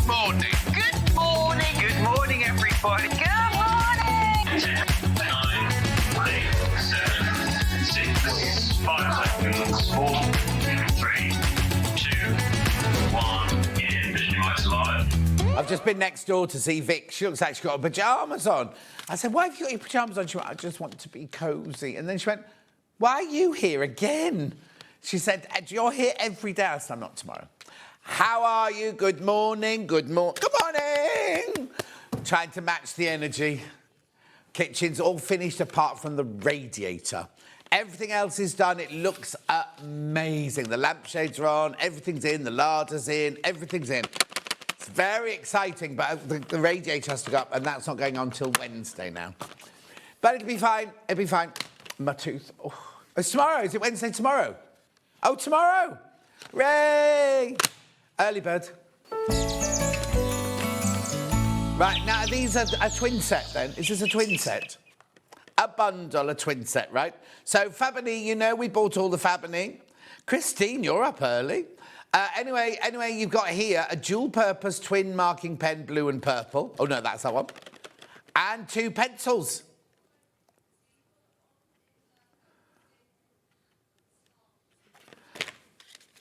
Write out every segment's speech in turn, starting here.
morning. Good morning. Good morning, everybody. Good morning. 10, 9, 8, 7, 6, 5 seconds, 4, 3, 2, 1, and visualize live. I've just been next door to see Vic. She looks like she's got her pyjamas on. I said, why have you got your pyjamas on? She went, I just want to be cosy. And then she went, why are you here again? She said, you're here every day. I said, I'm not tomorrow. How are you? Good morning. Good morning. Trying to match the energy. Kitchen's all finished apart from the radiator. Everything else is done. It looks amazing. The lampshades are on. Everything's in. The larder's in. Everything's in. It's very exciting, but the radiator has to go up, and that's not going on till Wednesday now. But it'll be fine. It'll be fine. My tooth. Oh. It's tomorrow. Is it Wednesday tomorrow? Oh, tomorrow. Hooray! Early bird. Right, now these are a twin set then. Is this a twin set? A bundle, a twin set, right? So Fabini, you know we bought all the Fabini. Christine, you're up early. Anyway, you've got here a dual-purpose twin marking pen, blue and purple. Oh, no, that's that one. And 2 pencils.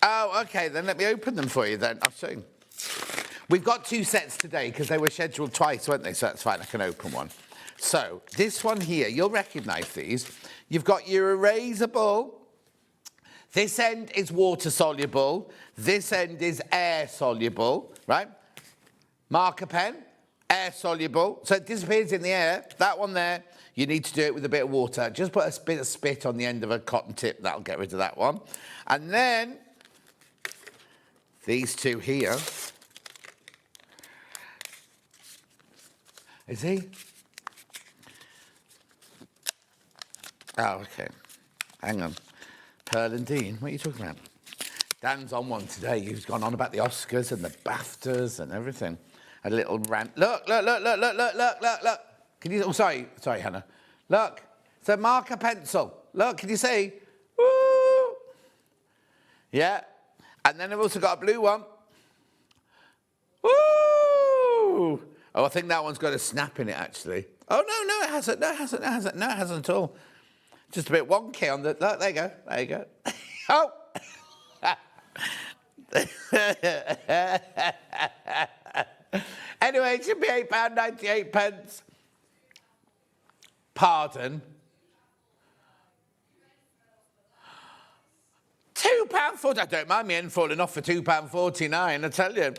Oh, OK, then let me open them for you then. I'll show you. We've got 2 sets today because they were scheduled twice, weren't they? So that's fine, I can open one. So this one here, you'll recognise these. You've got your erasable. This end is water-soluble. This end is air-soluble, right? Marker pen, air-soluble. So it disappears in the air. That one there, you need to do it with a bit of water. Just put a bit of spit on the end of a cotton tip. That'll get rid of that one. And then these 2 here. Is he? Oh, OK. Hang on. Pearl and Dean, what are you talking about? Dan's on one today. He's gone on about the Oscars and the BAFTAs and everything. A little rant. Look. Can you... Oh, sorry, Hannah. Look, it's a marker pencil. Look, can you see? Woo! Yeah. And then I've also got a blue one. Woo! Oh, I think that one's got a snap in it, actually. Oh, no, it hasn't. No, it hasn't at all. Just a bit wonky on the... Look, there you go. Oh! Anyway, it should be £8.98. Pardon? £2.40. I don't mind me end falling off for £2.49, I tell you.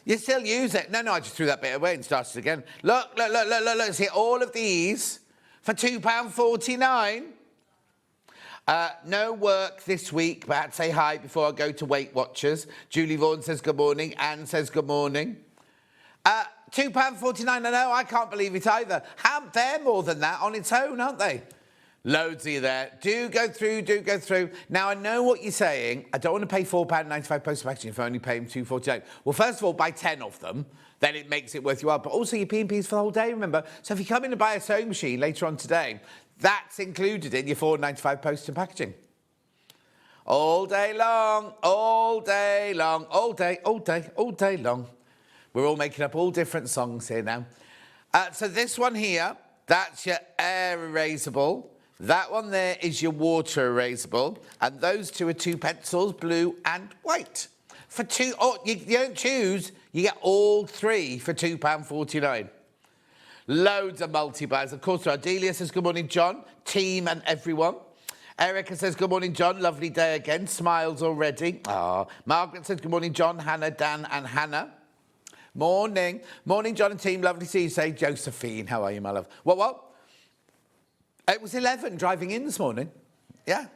You still use it. No, I just threw that bit away and started again. Look. See, all of these for £2.49. No work this week, but I had to say hi before I go to Weight Watchers. Julie Vaughan says good morning. Anne says good morning. £2.49, I know, I can't believe it either. They're more than that on its own, aren't they? Loads of you there. Do go through. Now, I know what you're saying. I don't want to pay £4.95 postal packaging if I only pay them £2.49. Well, first of all, buy 10 of them. Then it makes it worth your while. But also, your P&Ps for the whole day, remember? So if you come in and buy a sewing machine later on today, that's included in your £4.95 post and packaging. All day long. We're all making up all different songs here now. So this one here, that's your air erasable. That one there is your water erasable. And those 2 are 2 pencils, blue and white. For 2, you don't choose, you get all 3 for £2.49. Loads of multi-buys. Of course, Delia says, good morning, John. Team and everyone. Erica says, good morning, John. Lovely day again. Smiles already. Margaret says, good morning, John, Hannah, Dan and Hannah. Morning, John and team. Lovely to see you. Say, Josephine, how are you, my love? What? It was 11 driving in this morning. Yeah.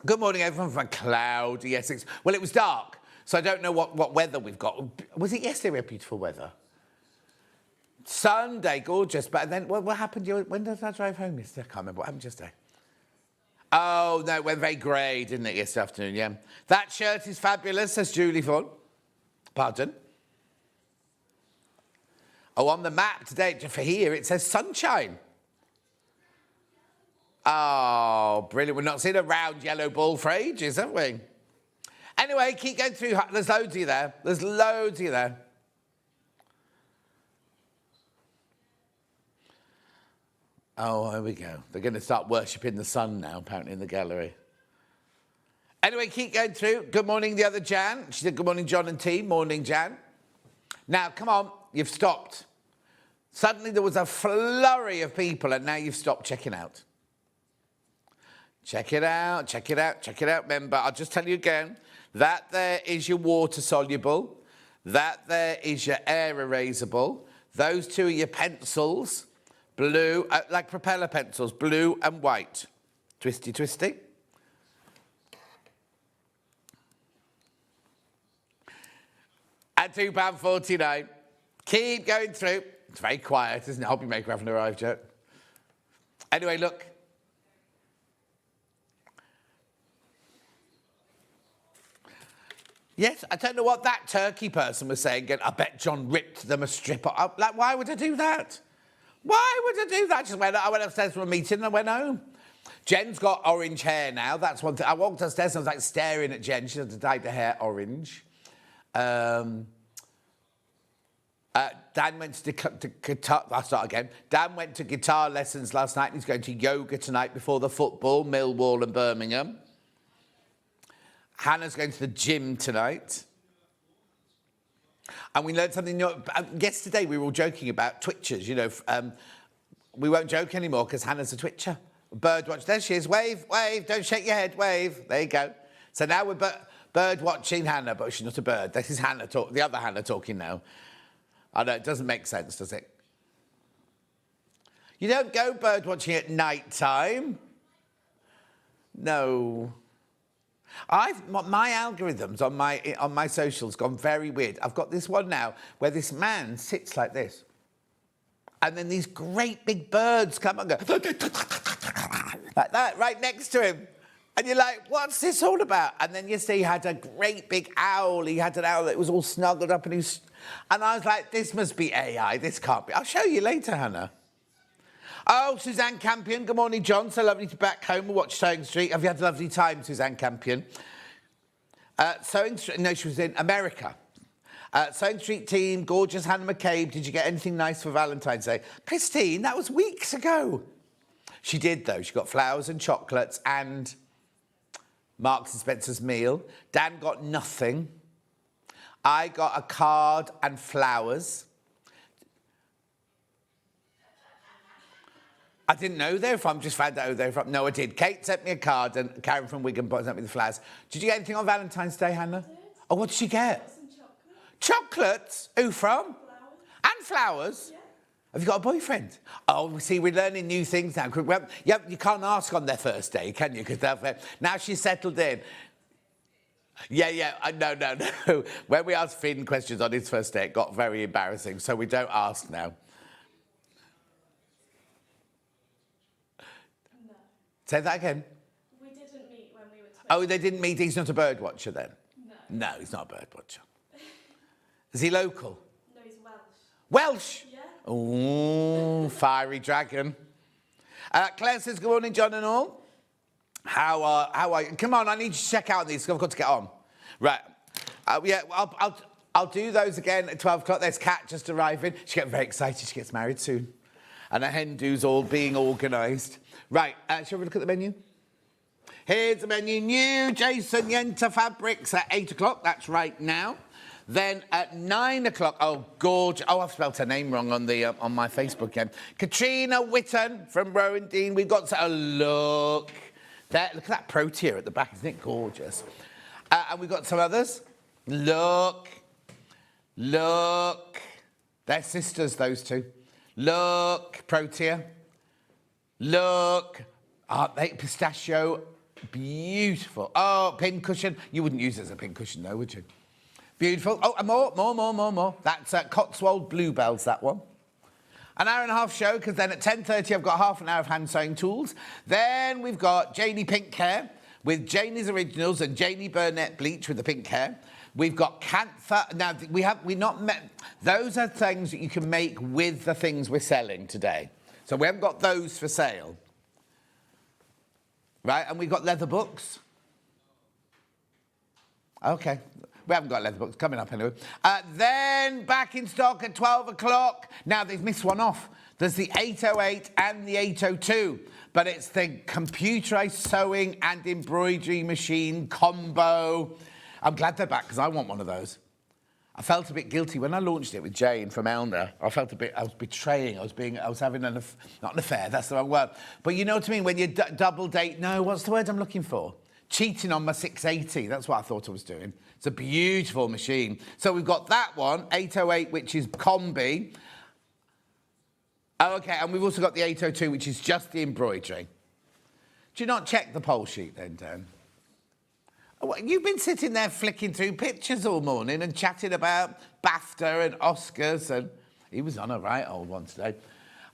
Good morning, everyone from cloudy Essex. Well, it was dark, so I don't know what weather we've got. Was it yesterday we had beautiful weather? Sunday, gorgeous. But then what happened? When did I drive home yesterday? I can't remember. What happened yesterday? Oh, no, it went very grey, didn't it, yesterday afternoon, yeah. That shirt is fabulous, says Julie Vaughan. Pardon? Oh, on the map today, for here, it says sunshine. Oh, brilliant. We're not seeing a round yellow ball for ages, have we? Anyway, keep going through. There's loads of you there. Oh, here we go. They're going to start worshipping the sun now, apparently, in the gallery. Anyway, keep going through. Good morning, the other Jan. She said, good morning, John and team. Morning, Jan. Now, come on, you've stopped. Suddenly there was a flurry of people, and now you've stopped checking out. Check it out, check it out, check it out. Remember, I'll just tell you again, that there is your water-soluble. That there is your air-erasable. Those two are your pencils. Blue, like propeller pencils, blue and white. Twisty, twisty. At £2.49. Keep going through. It's very quiet, isn't it? Hobby maker haven't arrived yet. Anyway, look. Yes, I don't know what that turkey person was saying. I bet John ripped them a strip off. Like, why would I do that? Why would I do that? I went upstairs for a meeting and I went home. Jen's got orange hair now. That's one thing. I walked upstairs and I was like staring at Jen. She had to dye the hair orange. Dan went to guitar. I'll start again. Dan went to guitar lessons last night. He's going to yoga tonight before the football, Millwall and Birmingham. Hannah's going to the gym tonight. And we learned something new. Yesterday we were all joking about twitchers. We won't joke anymore because Hannah's a twitcher. Bird watch. There she is. Wave, wave. Don't shake your head. Wave. There you go. So now we're bird watching Hannah, but she's not a bird. This is Hannah the other Hannah talking now. I know, it doesn't make sense, does it? You don't go bird watching at night time. No. My algorithms on my socials gone very weird. I've got this one now where this man sits like this. And then these great big birds come and go like that right next to him. And you're like, what's this all about? And then yesterday he had a great big owl. He had an owl that was all snuggled up and I was like, this must be AI. This can't be. I'll show you later, Hannah. Oh, Suzanne Campion. Good morning, John. So lovely to be back home and watch SewingStreet. Have you had a lovely time, Suzanne Campion? SewingStreet. No, she was in America. SewingStreet team, gorgeous Hannah McCabe. Did you get anything nice for Valentine's Day? Christine, that was weeks ago. She did, though. She got flowers and chocolates and Marks and Spencer's meal. Dan got nothing. I got a card and flowers. I didn't know they were from, just found out who they were from. No, I did. Kate sent me a card and Karen from Wigan sent me the flowers. Did you get anything on Valentine's Day, Hannah? I did. Oh, what did she get? Some chocolates. Chocolates? Who from? Flowers. And flowers? Yeah. Have you got a boyfriend? Oh, see, we're learning new things now. Yeah, you can't ask on their first day, can you? Because now she's settled in. Yeah, no. When we asked Finn questions on his first day, it got very embarrassing, so we don't ask now. No. Say that again. We didn't meet when we were 20. Oh, they didn't meet. He's not a bird watcher then? No. No, he's not a bird watcher. Is he local? No, he's Welsh. Welsh? Yeah. Oh, fiery dragon. Claire says, good morning, John and all. How are you? Come on, I need you to check out these. I've got to get on. Right. Yeah, I'll do those again at 12 o'clock. There's Kat just arriving. She's getting very excited. She gets married soon. And her hen do's all being organised. Right, shall we look at the menu? Here's the menu. New Jason Yenter fabrics at 8 o'clock. That's right now. Then at 9 o'clock, oh, gorgeous. Oh, I've spelled her name wrong on my Facebook again. Katrina Witten from Rowandean. We've got a look. There, look at that protea at the back. Isn't it gorgeous? And we've got some others. Look. They're sisters, those two. Look, protea. Look. Pistachio. Beautiful. Oh, pin cushion. You wouldn't use it as a pin cushion, though, would you? Beautiful. Oh, and more. That's Cotswold Bluebells, that one. An hour and a half show, because then at 10:30 I've got half an hour of hand sewing tools. Then we've got Janie Pink Hair with Janie's Originals and Janie Burnett-Bleach with the pink hair. We've got Cantha. Now, we've not met. Those are things that you can make with the things we're selling today. So we haven't got those for sale. Right, and we've got leather books. Okay. We haven't got leather books coming up anyway. Then back in stock at 12 o'clock. Now, they've missed one off. There's the 808 and the 802, but it's the computerized sewing and embroidery machine combo. I'm glad they're back because I want one of those. I felt a bit guilty when I launched it with Jane from Elna. I was betraying, I was having not an affair, that's the wrong word. But you know what I mean, when you double date, no, what's the word I'm looking for? Cheating on my 680, that's what I thought I was doing. It's a beautiful machine. So we've got that one, 808, which is combi. Oh, okay, and we've also got the 802, which is just the embroidery. Do you not check the poll sheet then, Dan? You've been sitting there flicking through pictures all morning and chatting about BAFTA and Oscars, and he was on a right old one today.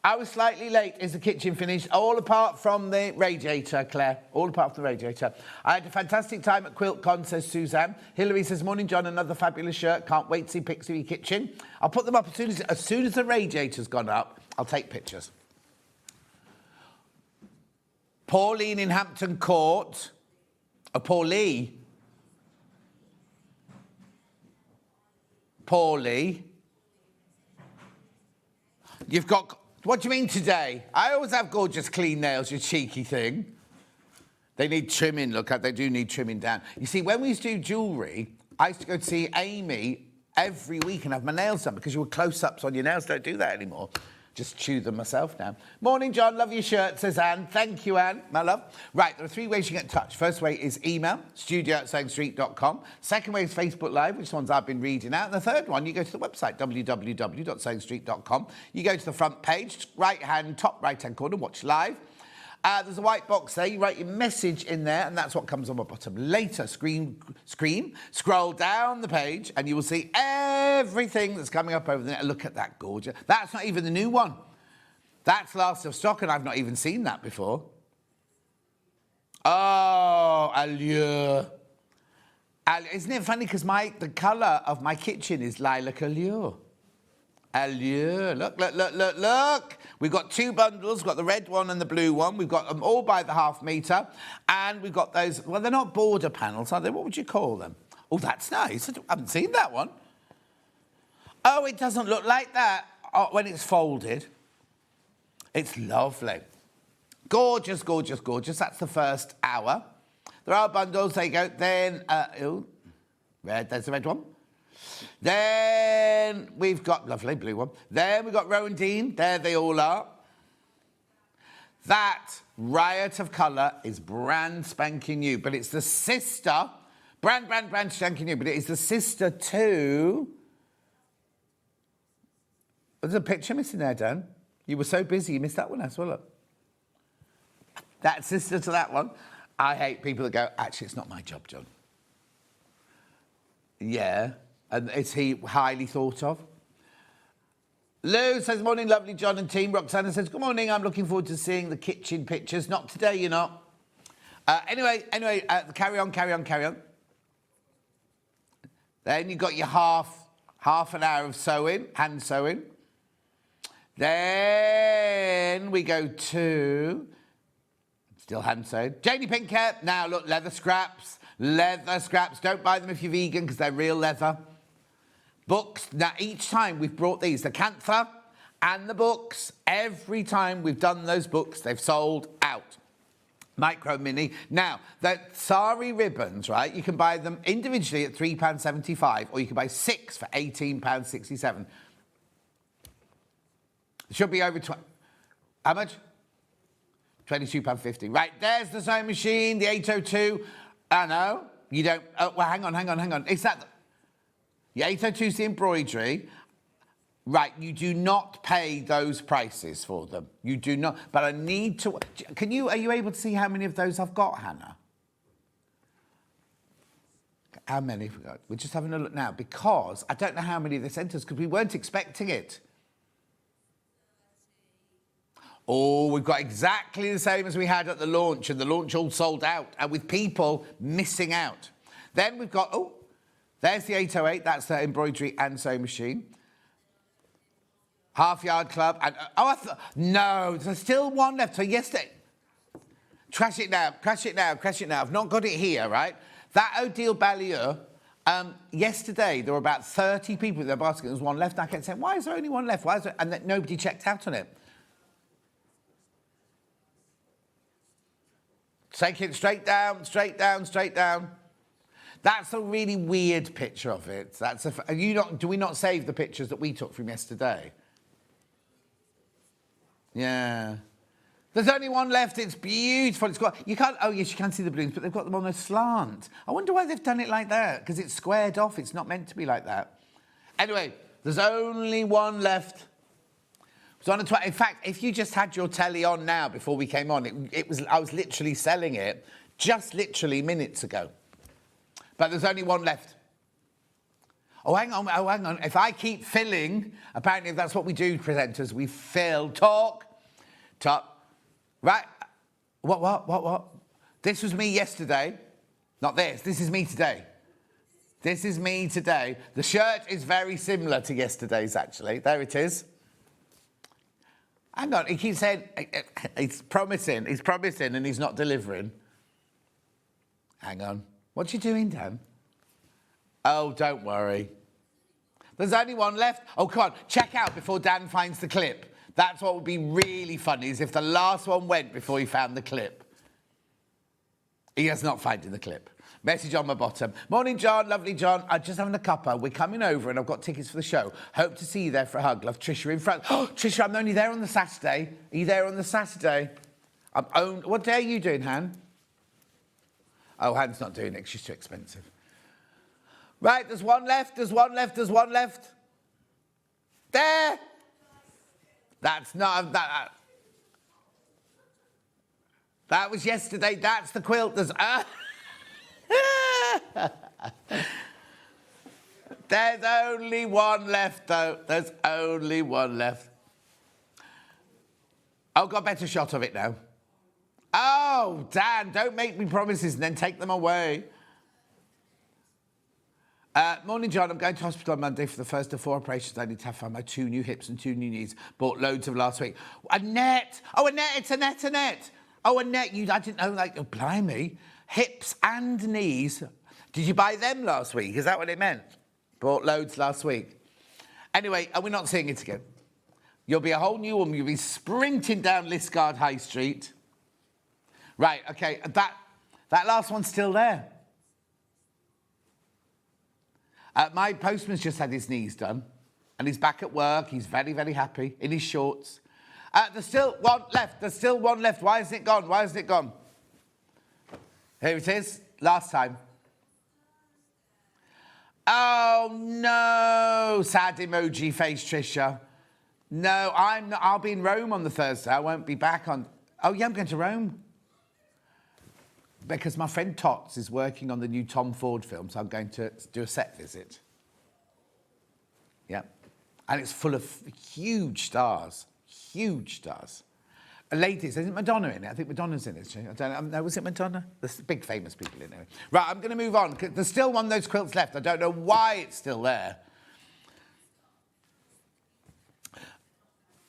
I was slightly late. Is the kitchen finished? All apart from the radiator, Claire. All apart from the radiator. I had a fantastic time at QuiltCon, says Suzanne. Hilary says, morning, John, another fabulous shirt. Can't wait to see pics of your kitchen. I'll put them up as soon as the radiator's gone up. I'll take pictures. Pauline in Hampton Court. Paulie. Paulie. You've got... What do you mean today? I always have gorgeous clean nails, you cheeky thing. They need trimming, look, they do need trimming down. You see, when we used to do jewellery, I used to go to see Amy every week and have my nails done because you were close-ups on your nails. Don't do that anymore. Just chew them myself now. Morning, John. Love your shirt, says Anne. Thank you, Anne, my love. Right, there are 3 ways you get in touch. First way is email, studio@SewingStreet.com. Second way is Facebook Live, which ones I've been reading out. And the third one, you go to the website, www.SewingStreet.com. You go to the front page, top right-hand corner, watch live. There's a white box there. You write your message in there, and that's what comes on the bottom. Later, scroll down the page, and you will see everything that's coming up over there. Look at that, gorgeous. That's not even the new one. That's last of stock, and I've not even seen that before. Oh, allure. Isn't it funny? Because the colour of my kitchen is lilac allure. Allure. Look, look, look, look, look. We've got 2 bundles. We've got the red one and the blue one. We've got them all by the half metre. And we've got those... Well, they're not border panels, are they? What would you call them? Oh, that's nice. I haven't seen that one. Oh, it doesn't look like that when it's folded. It's lovely. Gorgeous, gorgeous, gorgeous. That's the first hour. There are bundles. There you go. Then... red. There's the red one. Then we've got, lovely, blue one. Then we've got Rowandean. There they all are. That riot of colour is brand spanking new, but it's the sister, brand spanking new, but it is the sister to... There's a picture missing there, Dan. You were so busy, you missed that one as well, look. That sister to that one. I hate people that go, actually, it's not my job, John. Yeah. And is he highly thought of? Lou says, morning, lovely John and team. Roxana says, good morning, I'm looking forward to seeing the kitchen pictures. Not today, you're not. Anyway, carry on. Then you've got your half an hour of sewing, hand sewing. Then we go to, still hand sewing, Janie Pink hair. Now, look, leather scraps. Don't buy them if you're vegan because they're real leather. Books. Now, each time we've brought these, the Cantha and the books, every time we've done those books, they've sold out. Micro Mini. Now, the Sari ribbons, right, you can buy them individually at £3.75 or you can buy 6 for £18.67. It should be over 20. How much? £22.50. Right, there's the sewing machine, the 802. I know. You don't... Oh, well, hang on. Is that... The 802 is the embroidery. Right, you do not pay those prices for them. You do not. But I need to... Are you able to see how many of those I've got, Hannah? How many have we got? We're just having a look now because I don't know how many they sent us because we weren't expecting it. Oh, we've got exactly the same as we had at the launch, and the launch all sold out, and with people missing out. Then we've got... Oh, there's the 808. That's the embroidery and sewing machine. Half Yard Club. And, no, there's still one left. So yesterday... Crash it now. I've not got it here, right? That Odile Ballieu, yesterday there were about 30 people with their basket. There was one left. And I kept saying, why is there only one left? And nobody checked out on it. Take it straight down, straight down, straight down. That's a really weird picture of it. That's do we not save the pictures that we took from yesterday? Yeah. There's only one left. It's beautiful. It's got, you can't, oh yes, you can see the balloons, but they've got them on a slant. I wonder why they've done it like that, because it's squared off. It's not meant to be like that. Anyway, there's only one left. It was on in fact, if you just had your telly on now before we came on, I was literally selling it just literally minutes ago. But there's only one left. Oh, hang on. If I keep filling, apparently that's what we do, presenters. We fill, talk. Right. What? This was me yesterday. Not this. This is me today. This is me today. The shirt is very similar to yesterday's, actually. There it is. Hang on. He keeps saying, he's promising, and he's not delivering. Hang on. What you doing, Dan? Oh, don't worry. There's only one left. Oh, come on. Check out before Dan finds the clip. That's what would be really funny, is if the last one went before he found the clip. He is not finding the clip. Message on my bottom. Morning, John. Lovely, John. I'm just having a cuppa. We're coming over and I've got tickets for the show. Hope to see you there for a hug. Love, Trisha in front. Oh, Trisha, I'm only there on the Saturday. Are you there on the Saturday? What day are you doing, Han? Oh, Han's not doing it. She's too expensive. Right, there's one left. There. That's not... That was yesterday. That's the quilt. There's only one left, though. There's only one left. Oh, got a better shot of it now. Oh, Dan, don't make me promises and then take them away. Morning, John. I'm going to hospital on Monday for the first of 4 operations. I need to have found my 2 new hips and 2 new knees. Bought loads of last week. Annette! Oh, Annette, it's Annette. Oh, Annette, I didn't know, oh, blimey. Hips and knees. Did you buy them last week? Is that what it meant? Bought loads last week. Anyway, we're not seeing it again. You'll be a whole new woman. You'll be sprinting down Liskeard High Street. Right, OK, that last one's still there. My postman's just had his knees done, and he's back at work. He's very, very happy in his shorts. There's still one left. Why hasn't it gone? Here it is. Last time. Oh, no. Sad emoji face, Trisha. No, I'm not. I'll be in Rome on the Thursday. I won't be back on... Oh, yeah, I'm going to Rome. Because my friend Tots is working on the new Tom Ford film, so I'm going to do a set visit. Yeah. And it's full of huge stars. Huge stars. Ladies, isn't Madonna in it? I think Madonna's in it. I don't know. Was it Madonna? There's big famous people in it. Right, I'm going to move on. There's still one of those quilts left. I don't know why it's still there.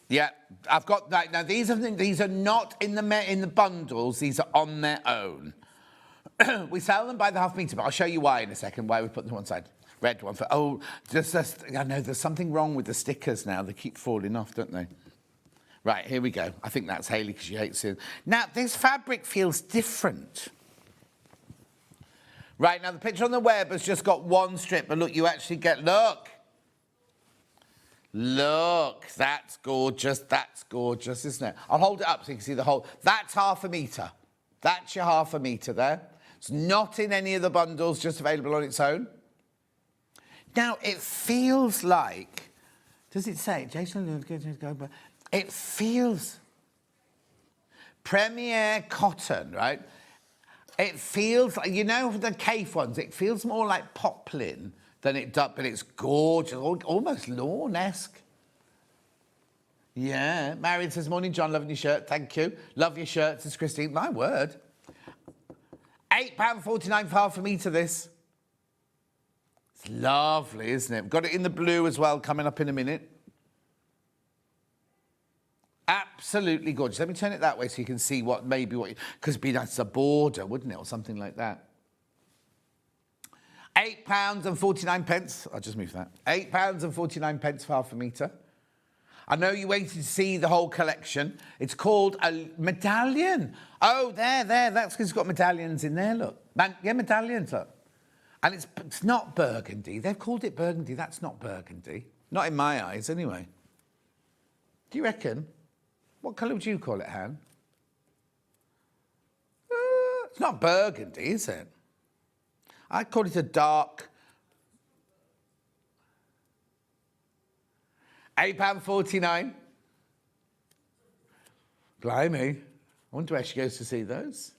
Yeah, I've got that. Now, these are not in the bundles. These are on their own. We sell them by the half metre, but I'll show you why in a second, why we put them to one side. Red one for... Oh, I know there's something wrong with the stickers now. They keep falling off, don't they? Right, here we go. I think that's Hayley because she hates it. Now, this fabric feels different. Right, now the picture on the web has just got one strip, but look, you actually get... Look, that's gorgeous, isn't it? I'll hold it up so you can see the whole... That's half a metre. That's your half a metre there. It's not in any of the bundles, just available on its own. Now, it feels like... Does it say? Jason... It feels... Premier cotton, right? It feels like... You know the Cafe ones? It feels more like poplin than it does, but it's gorgeous. Almost lawn-esque. Yeah. Marion says, morning, John. Loving your shirt. Thank you. Love your shirt, says Christine. My word. £8.49 for half a metre, this. It's lovely, isn't it? We've got it in the blue as well, coming up in a minute. Absolutely gorgeous. Let me turn it that way so you can see what... Because it'd be nice as a border, wouldn't it? Or something like that. £8.49. I'll just move that. £8.49 for half a metre. I know you waited to see the whole collection. It's called a medallion. Oh, there. That's because it's got medallions in there, look. Yeah, medallions, look. And it's not burgundy. They've called it burgundy. That's not burgundy. Not in my eyes, anyway. Do you reckon? What colour would you call it, Han? It's not burgundy, is it? I'd call it a dark... £8.49. Blimey. I wonder where she goes to see those.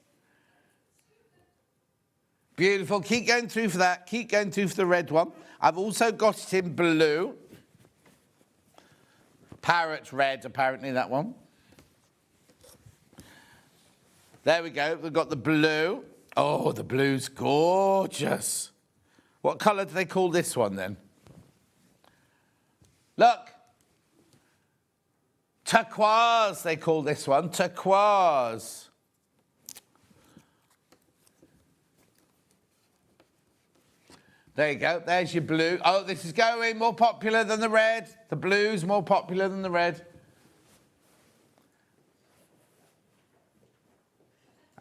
Beautiful. Keep going through for that. Keep going through for the red one. I've also got it in blue. Parrot red, apparently, that one. There we go. We've got the blue. Oh, the blue's gorgeous. What colour do they call this one, then? Look. Turquoise, they call this one. Turquoise. There you go. There's your blue. Oh, this is going more popular than the red. The blue's more popular than the red.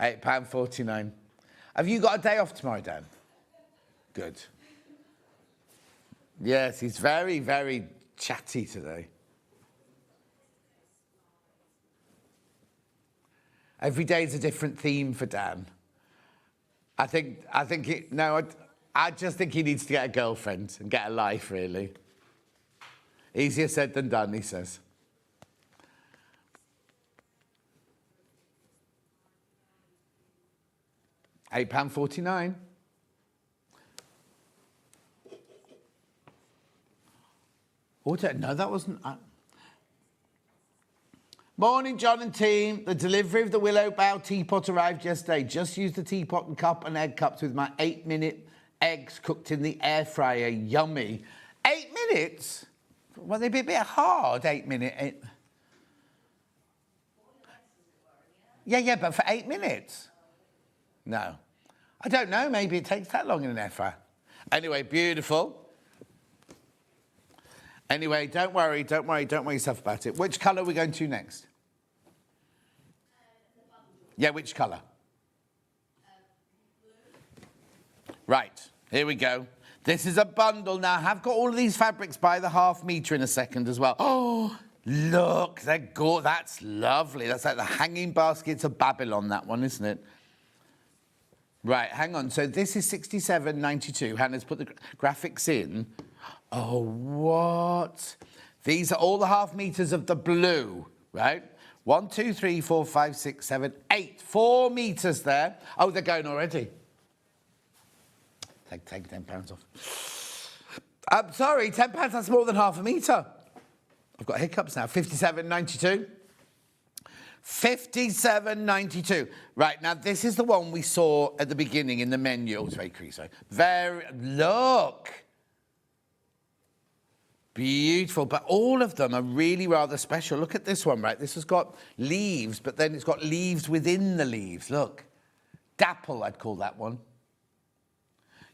£8.49. Have you got a day off tomorrow, Dan? Good. Yes, he's very, very chatty today. Every day is a different theme for Dan. I just think he needs to get a girlfriend and get a life, really. Easier said than done, he says. £8.49. Oh, no, that wasn't... Morning, John and team. The delivery of the Willow Bough teapot arrived yesterday. Just used the teapot and cup and egg cups with my 8-minute eggs cooked in the air fryer. Yummy. 8 minutes? Well, they'd be a bit hard, 8 minute. Yeah, but for 8 minutes? No. I don't know. Maybe it takes that long in an air fryer. Anyway, beautiful. Anyway, don't worry yourself about it. Which colour are we going to next? Yeah, which colour? Right, here we go. This is a bundle. Now, I have got all of these fabrics by the half metre in a second as well. Oh, look, that's lovely. That's like the hanging baskets of Babylon, that one, isn't it? Right, hang on. So this is 67.92. Hannah's put the graphics in. Oh, what? These are all the half metres of the blue, right? 1, 2, 3, 4, 5, 6, 7, 8. 4 metres there. Oh, they're going already. Take £10 off. I'm sorry, £10, that's more than half a metre. I've got hiccups now. 57.92. 57.92. Right, now this is the one we saw at the beginning in the menu. Oh, it's very creasy. Look. Beautiful, but all of them are really rather special. Look at this one, right? This has got leaves, but then it's got leaves within the leaves. Look. Dapple, I'd call that one.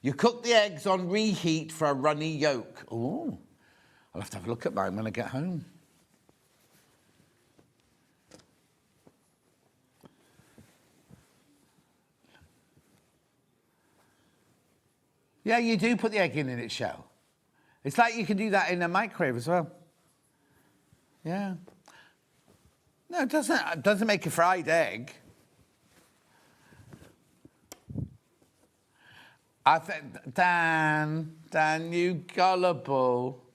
You cook the eggs on reheat for a runny yolk. Oh, I'll have to have a look at mine when I get home. Yeah, you do put the egg in its shell. It's like you can do that in a microwave as well. Yeah. No, it doesn't make a fried egg. I think, Dan, you gullible.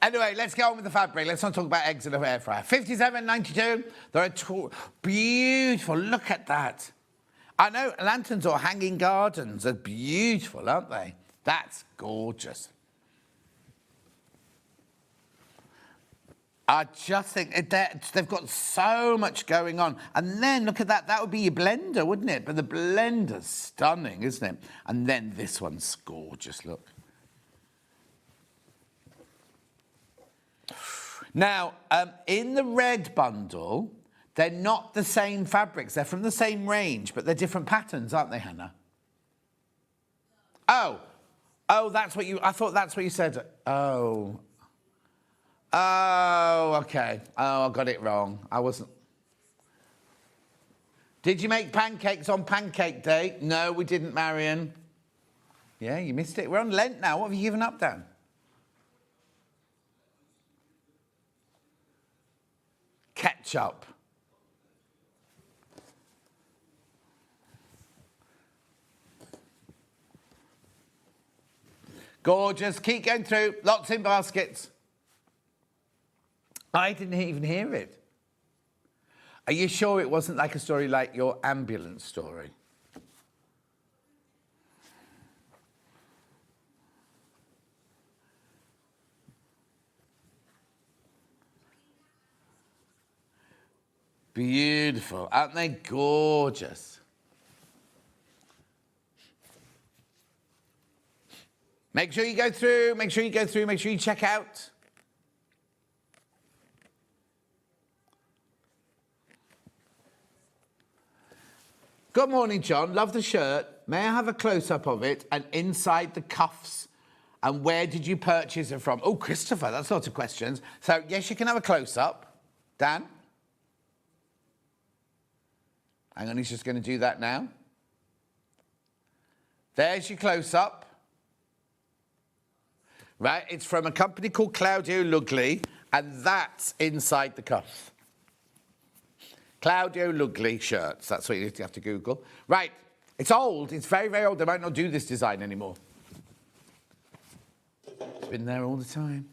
Anyway, let's get on with the fabric. Let's not talk about eggs in an air fryer. 57.92. They're beautiful. Look at that. I know lanterns or hanging gardens are beautiful, aren't they? That's gorgeous. I just think they've got so much going on. And then, look at that. That would be your blender, wouldn't it? But the blender's stunning, isn't it? And then this one's gorgeous, look. Now, in the red bundle, they're not the same fabrics. They're from the same range, but they're different patterns, aren't they, Hannah? Oh, I thought that's what you said. Oh, Oh, okay. Oh, I got it wrong. I wasn't. Did you make pancakes on Pancake Day? No, we didn't, Marion. Yeah, you missed it. We're on Lent now. What have you given up, Dan? Ketchup. Gorgeous. Keep going through. Lots in baskets. I didn't even hear it. Are you sure it wasn't like a story like your ambulance story? Beautiful. Aren't they gorgeous? Make sure you go through, make sure you go through, make sure you check out. Good morning, John. Love the shirt. May I have a close-up of it and inside the cuffs? And where did you purchase it from? Oh, Christopher, that's lots of questions. So, yes, you can have a close-up. Dan? Hang on, he's just going to do that now. There's your close-up. Right, it's from a company called Claudio Lugli, and that's inside the cuffs. Claudio Lugli shirts, that's what you have to Google. Right, it's old, it's very, very old. They might not do this design anymore. It's been there all the time.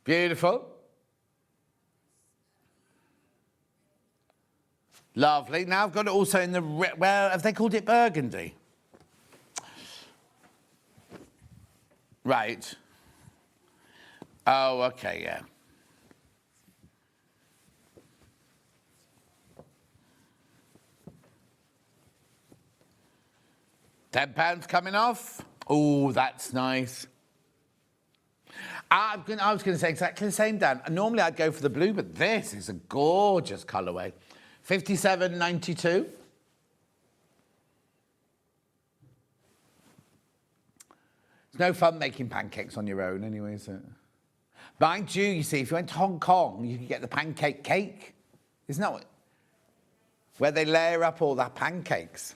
Beautiful. Lovely. Now I've got it also in the, well, have they called it burgundy? Right. Oh, okay, yeah. £10 coming off. Oh, that's nice. I was going to say exactly the same, Dan. Normally I'd go for the blue, but this is a gorgeous colourway. $57.92. It's no fun making pancakes on your own anyway, is it? Mind you see, if you went to Hong Kong, you could get the pancake cake. Isn't that what? Where they layer up all that pancakes.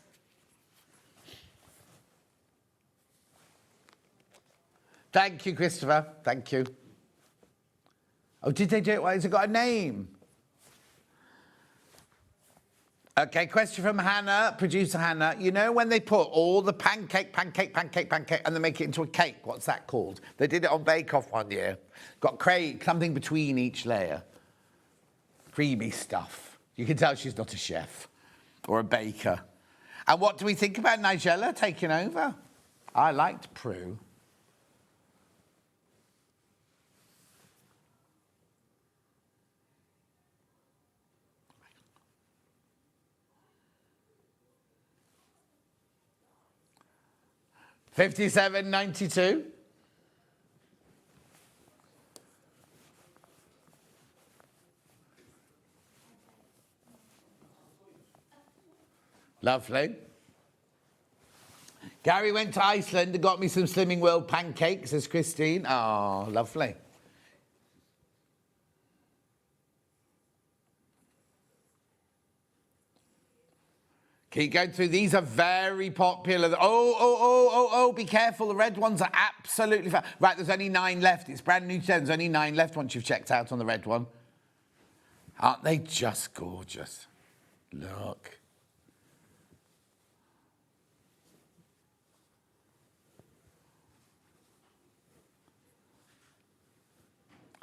Thank you, Christopher. Thank you. Oh, did they do it? Why has it got a name? Okay, question from Hannah, producer Hannah. You know when they put all the pancake, and they make it into a cake? What's that called? They did it on Bake Off one year. Got something between each layer. Creamy stuff. You can tell she's not a chef or a baker. And what do we think about Nigella taking over? I liked Prue. $57.92. Lovely. Gary went to Iceland and got me some Slimming World pancakes, says Christine. Oh, lovely. Keep going through. These are very popular. Oh, be careful. The red ones are absolutely fine. Right, there's only 9 left. It's brand new. There's only 9 left once you've checked out on the red one. Aren't they just gorgeous? Look.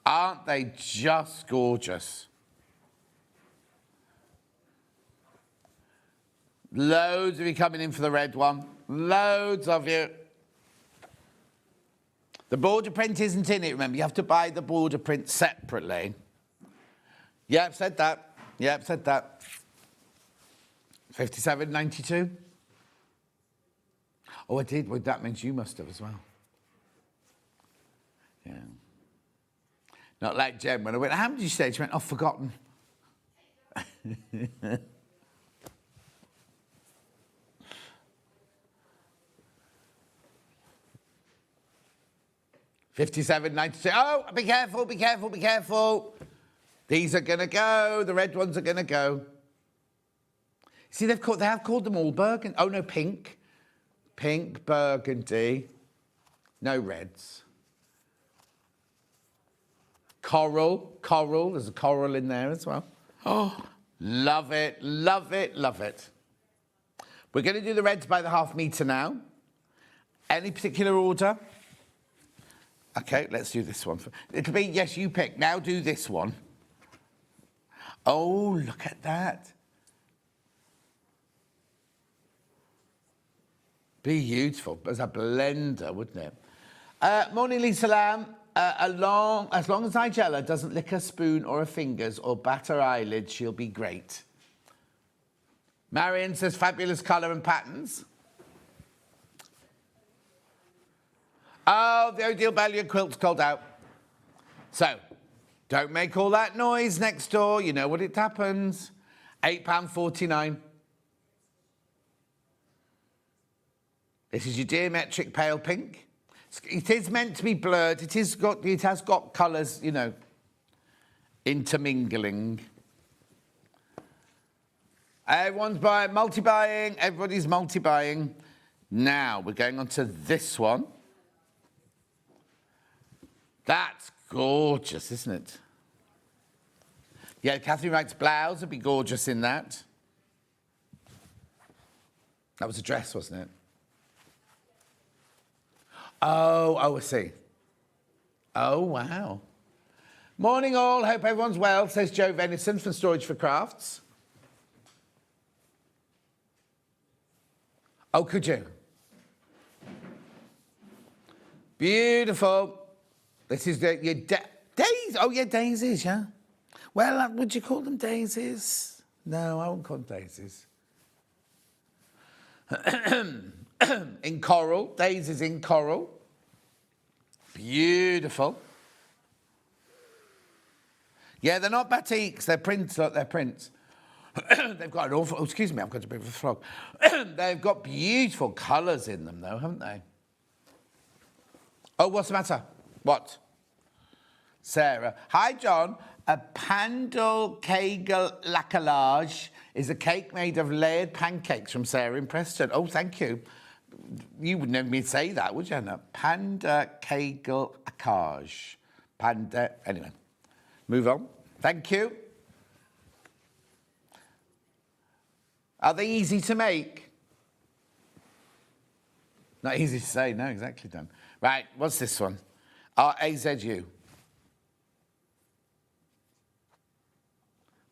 Aren't they just gorgeous? Loads of you coming in for the red one. Loads of you. The border print isn't in it, remember. You have to buy the border print separately. Yeah, I've said that. Yeah, I've said that. $57.92. Oh, I did. Well, that means you must have as well. Yeah. Not like Jen. When I went, how did you say? She went, oh, forgotten. 57.92. Oh, be careful, be careful, be careful. These are going to go. The red ones are going to go. See, they have called them all burgundy. Oh, no, pink. Pink, burgundy. No reds. Coral. Coral. There's a coral in there as well. Oh, love it, love it, love it. We're going to do the reds by the half metre now. Any particular order? Okay, let's do this one. It'll be, yes, you pick. Now do this one. Oh, look at that. Beautiful. As a blender, wouldn't it? Morning, Lisa Lamb. As long as Nigella doesn't lick her spoon or her fingers or bat her eyelids, she'll be great. Marion says fabulous colour and patterns. Oh, the Odile Ballier quilt's called out. So, don't make all that noise next door. You know what it happens. £8.49. This is your geometric pale pink. It is meant to be blurred. It has got colours, you know, intermingling. Everyone's multi-buying. Everybody's multi-buying. Now, we're going on to this one. That's gorgeous, isn't it? Yeah, Catherine Wright's blouse would be gorgeous in that. That was a dress, wasn't it? Oh, I see. Oh, wow. Morning all, hope everyone's well, says Joe Venison from Storage for Crafts. Oh, could you? Beautiful. This is your daisies. Oh, yeah, daisies, yeah. Well, would you call them daisies? No, I won't call them daisies. In coral, daisies in coral. Beautiful. Yeah, they're not batiks, they're prints, look, they're prints. They've got an awful, oh, excuse me, I've got a bit of a frog. They've got beautiful colours in them, though, haven't they? Oh, what's the matter? What? Sarah. Hi, John. A Pandal Kegel Lacalage is a cake made of layered pancakes from Sarah in Preston. Oh, thank you. You would never say that, would you, Anna? Panda Kegel Lacage. Panda. Anyway, move on. Thank you. Are they easy to make? Not easy to say. No, exactly, Dan. Right, what's this one? R-A-Z-U.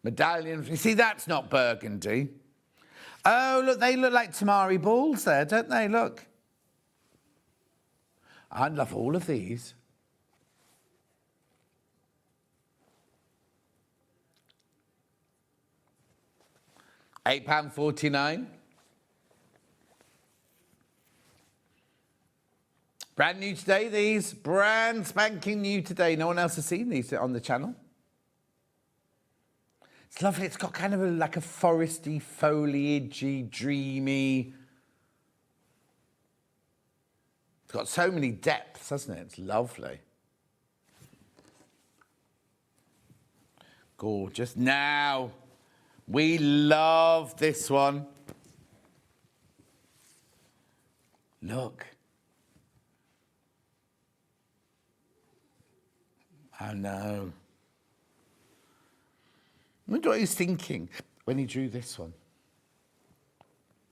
Medallion. You see, that's not burgundy. Oh, look, they look like tamari balls there, don't they? Look. I love all of these. £8.49. Brand new today, these. Brand spanking new today. No one else has seen these on the channel. It's lovely. It's got kind of like a foresty, foliagey, dreamy. It's got so many depths, hasn't it? It's lovely. Gorgeous. Now, we love this one. Look. I know. I wonder what he's thinking when he drew this one.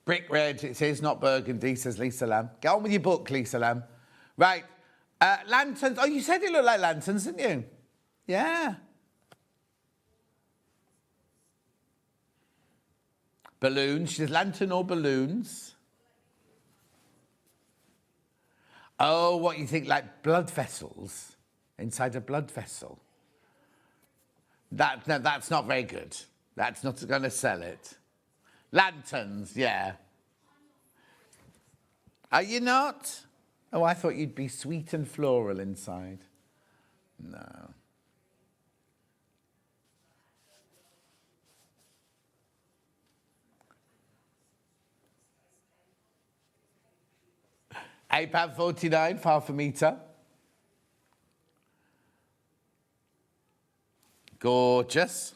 Brick red, it says, not burgundy, says Lisa Lamb. Get on with your book, Lisa Lamb. Right. Lanterns. Oh, you said it looked like lanterns, didn't you? Yeah. Balloons. She says lantern or balloons. Oh, what you think, like blood vessels inside a blood vessel? No, that's not very good. That's not going to sell it. Lanterns, yeah. Are you not? Oh, I thought you'd be sweet and floral inside. No. £8.49 for half a metre. Gorgeous.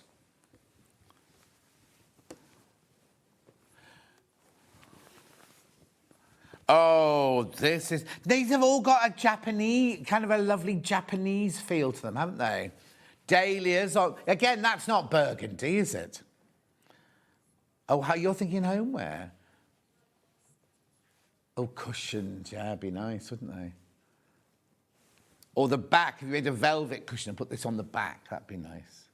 Oh, this is... These have all got a Japanese, kind of a lovely Japanese feel to them, haven't they? Dahlias. Oh, again, that's not burgundy, is it? Oh, how you're thinking homeware? Oh, cushioned. Yeah, it'd be nice, wouldn't they? Or the back, if you made a velvet cushion and put this on the back, that'd be nice.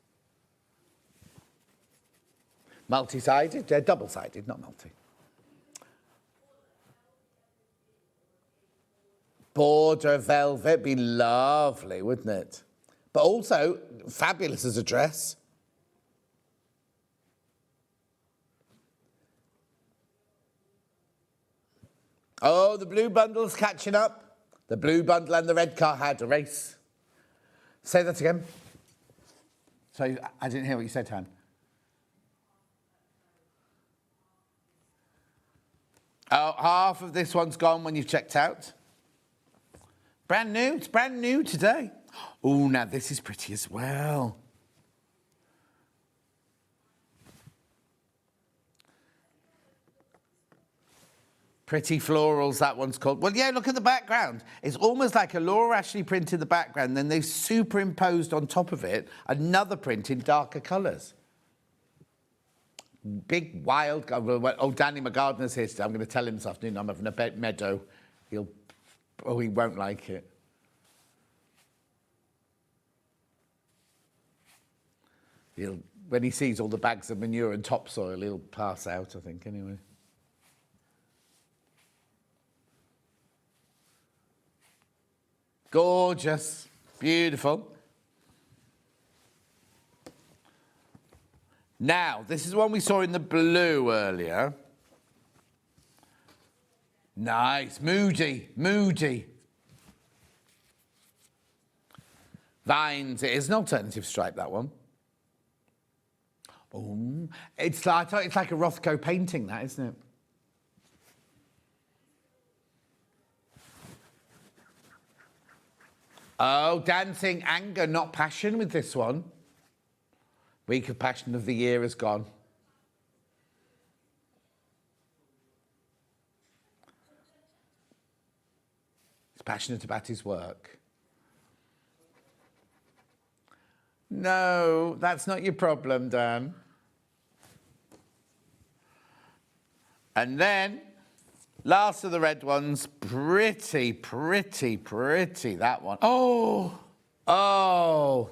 Multi-sided? They're double-sided, not multi. Border velvet, be lovely, wouldn't it? But also, fabulous as a dress. Oh, the blue bundle's catching up. The blue bundle and the red car had a race. Say that again. Sorry, I didn't hear what you said, Han. Oh, half of this one's gone when you've checked out. Brand new. It's brand new today. Oh, now this is pretty as well. Pretty florals, that one's called. Well, yeah, look at the background. It's almost like a Laura Ashley print in the background, then they've superimposed on top of it another print in darker colours. Big, wild... Oh, Danny McGardner's here today. I'm going to tell him this afternoon I'm having a meadow. He won't like it. When he sees all the bags of manure and topsoil, he'll pass out, I think, anyway. Gorgeous. Beautiful. Now, this is the one we saw in the blue earlier. Nice. Moody. Moody. Vines. It is an alternative stripe, that one. Oh, it's like a Rothko painting, that, isn't it? Oh, dancing anger, not passion with this one. Week of passion of the year is gone. He's passionate about his work. No, that's not your problem, Dan. And then, last of the red ones, pretty, that one. Oh,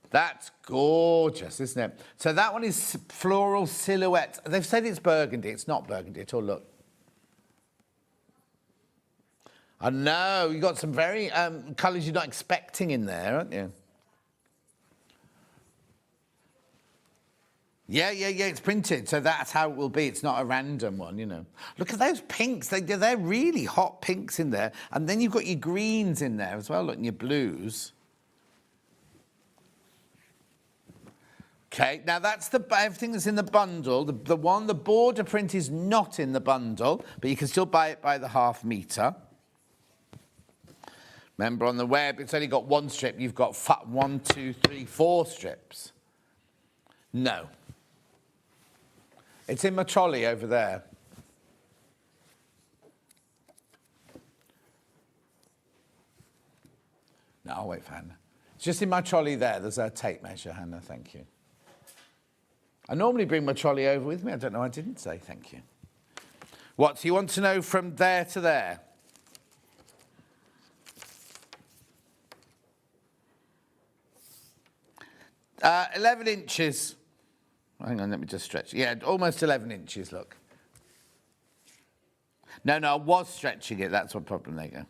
that's gorgeous, isn't it? So that one is floral silhouette. They've said it's burgundy. It's not burgundy at all, look. I know, you've got some very colours you're not expecting in there, aren't you? Yeah, it's printed, so that's how it will be. It's not a random one, you know. Look at those pinks. They're really hot pinks in there. And then you've got your greens in there as well, look, and your blues. Okay, now that's everything that's in the bundle. The border print is not in the bundle, but you can still buy it by the ½ metre. Remember, on the web, it's only got one strip. You've got 1, 2, 3, 4 strips. No. It's in my trolley over there. No, I'll wait for Hannah. It's just in my trolley there. There's a tape measure, Hannah, thank you. I normally bring my trolley over with me. I don't know, I didn't say thank you. What, so you want to know from there to there? Uh, 11 inches. Hang on, let me just stretch. Yeah, almost 11 inches, look. No, I was stretching it. That's what problem. There you go.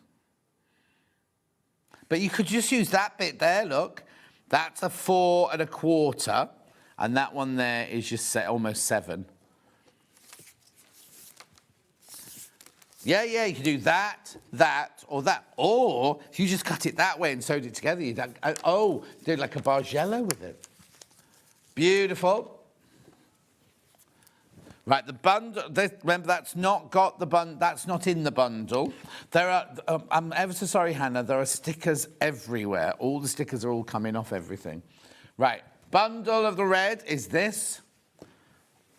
But you could just use that bit there, look. That's a 4 1/4. And that one there is just almost 7. Yeah, you can do that, or that. Or if you just cut it that way and sewed it together, you'd do like a bargello with it. Beautiful. Right, the bundle, remember that's not got the that's not in the bundle. There are, I'm ever so sorry, Hannah, there are stickers everywhere. All the stickers are all coming off everything. Right, Bundle of the red is this,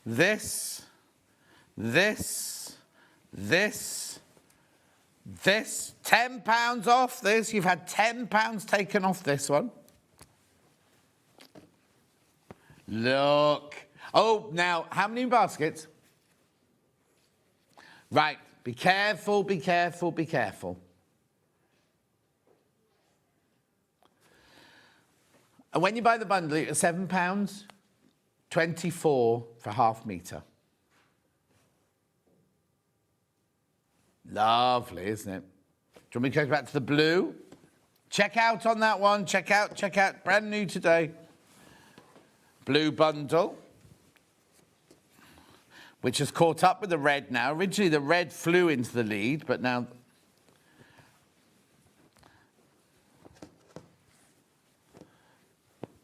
this, this, this, this. £10 off this. You've had £10 taken off this one. Look. Oh, now, how many baskets? Right. Be careful, be careful, be careful. And when you buy the bundle, it's £7, 24 for half metre. Lovely, isn't it? Do you want me to go back to the blue? Check out on that one. Check out, check out. Brand new today. Blue bundle, which has caught up with the red now. Originally, the red flew into the lead, but now...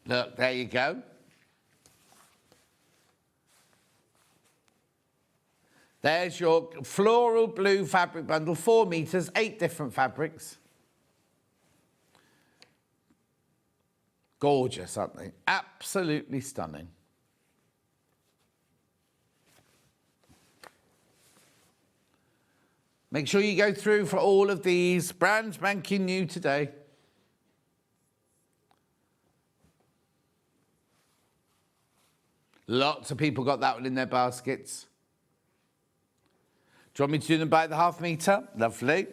Look, there you go. There's your floral blue fabric bundle, 4 metres, 8 different fabrics. Gorgeous, aren't they? Absolutely stunning. Make sure you go through for all of these. Brand spanking new today. Lots of people got that one in their baskets. Do you want me to do them by the half metre? Lovely.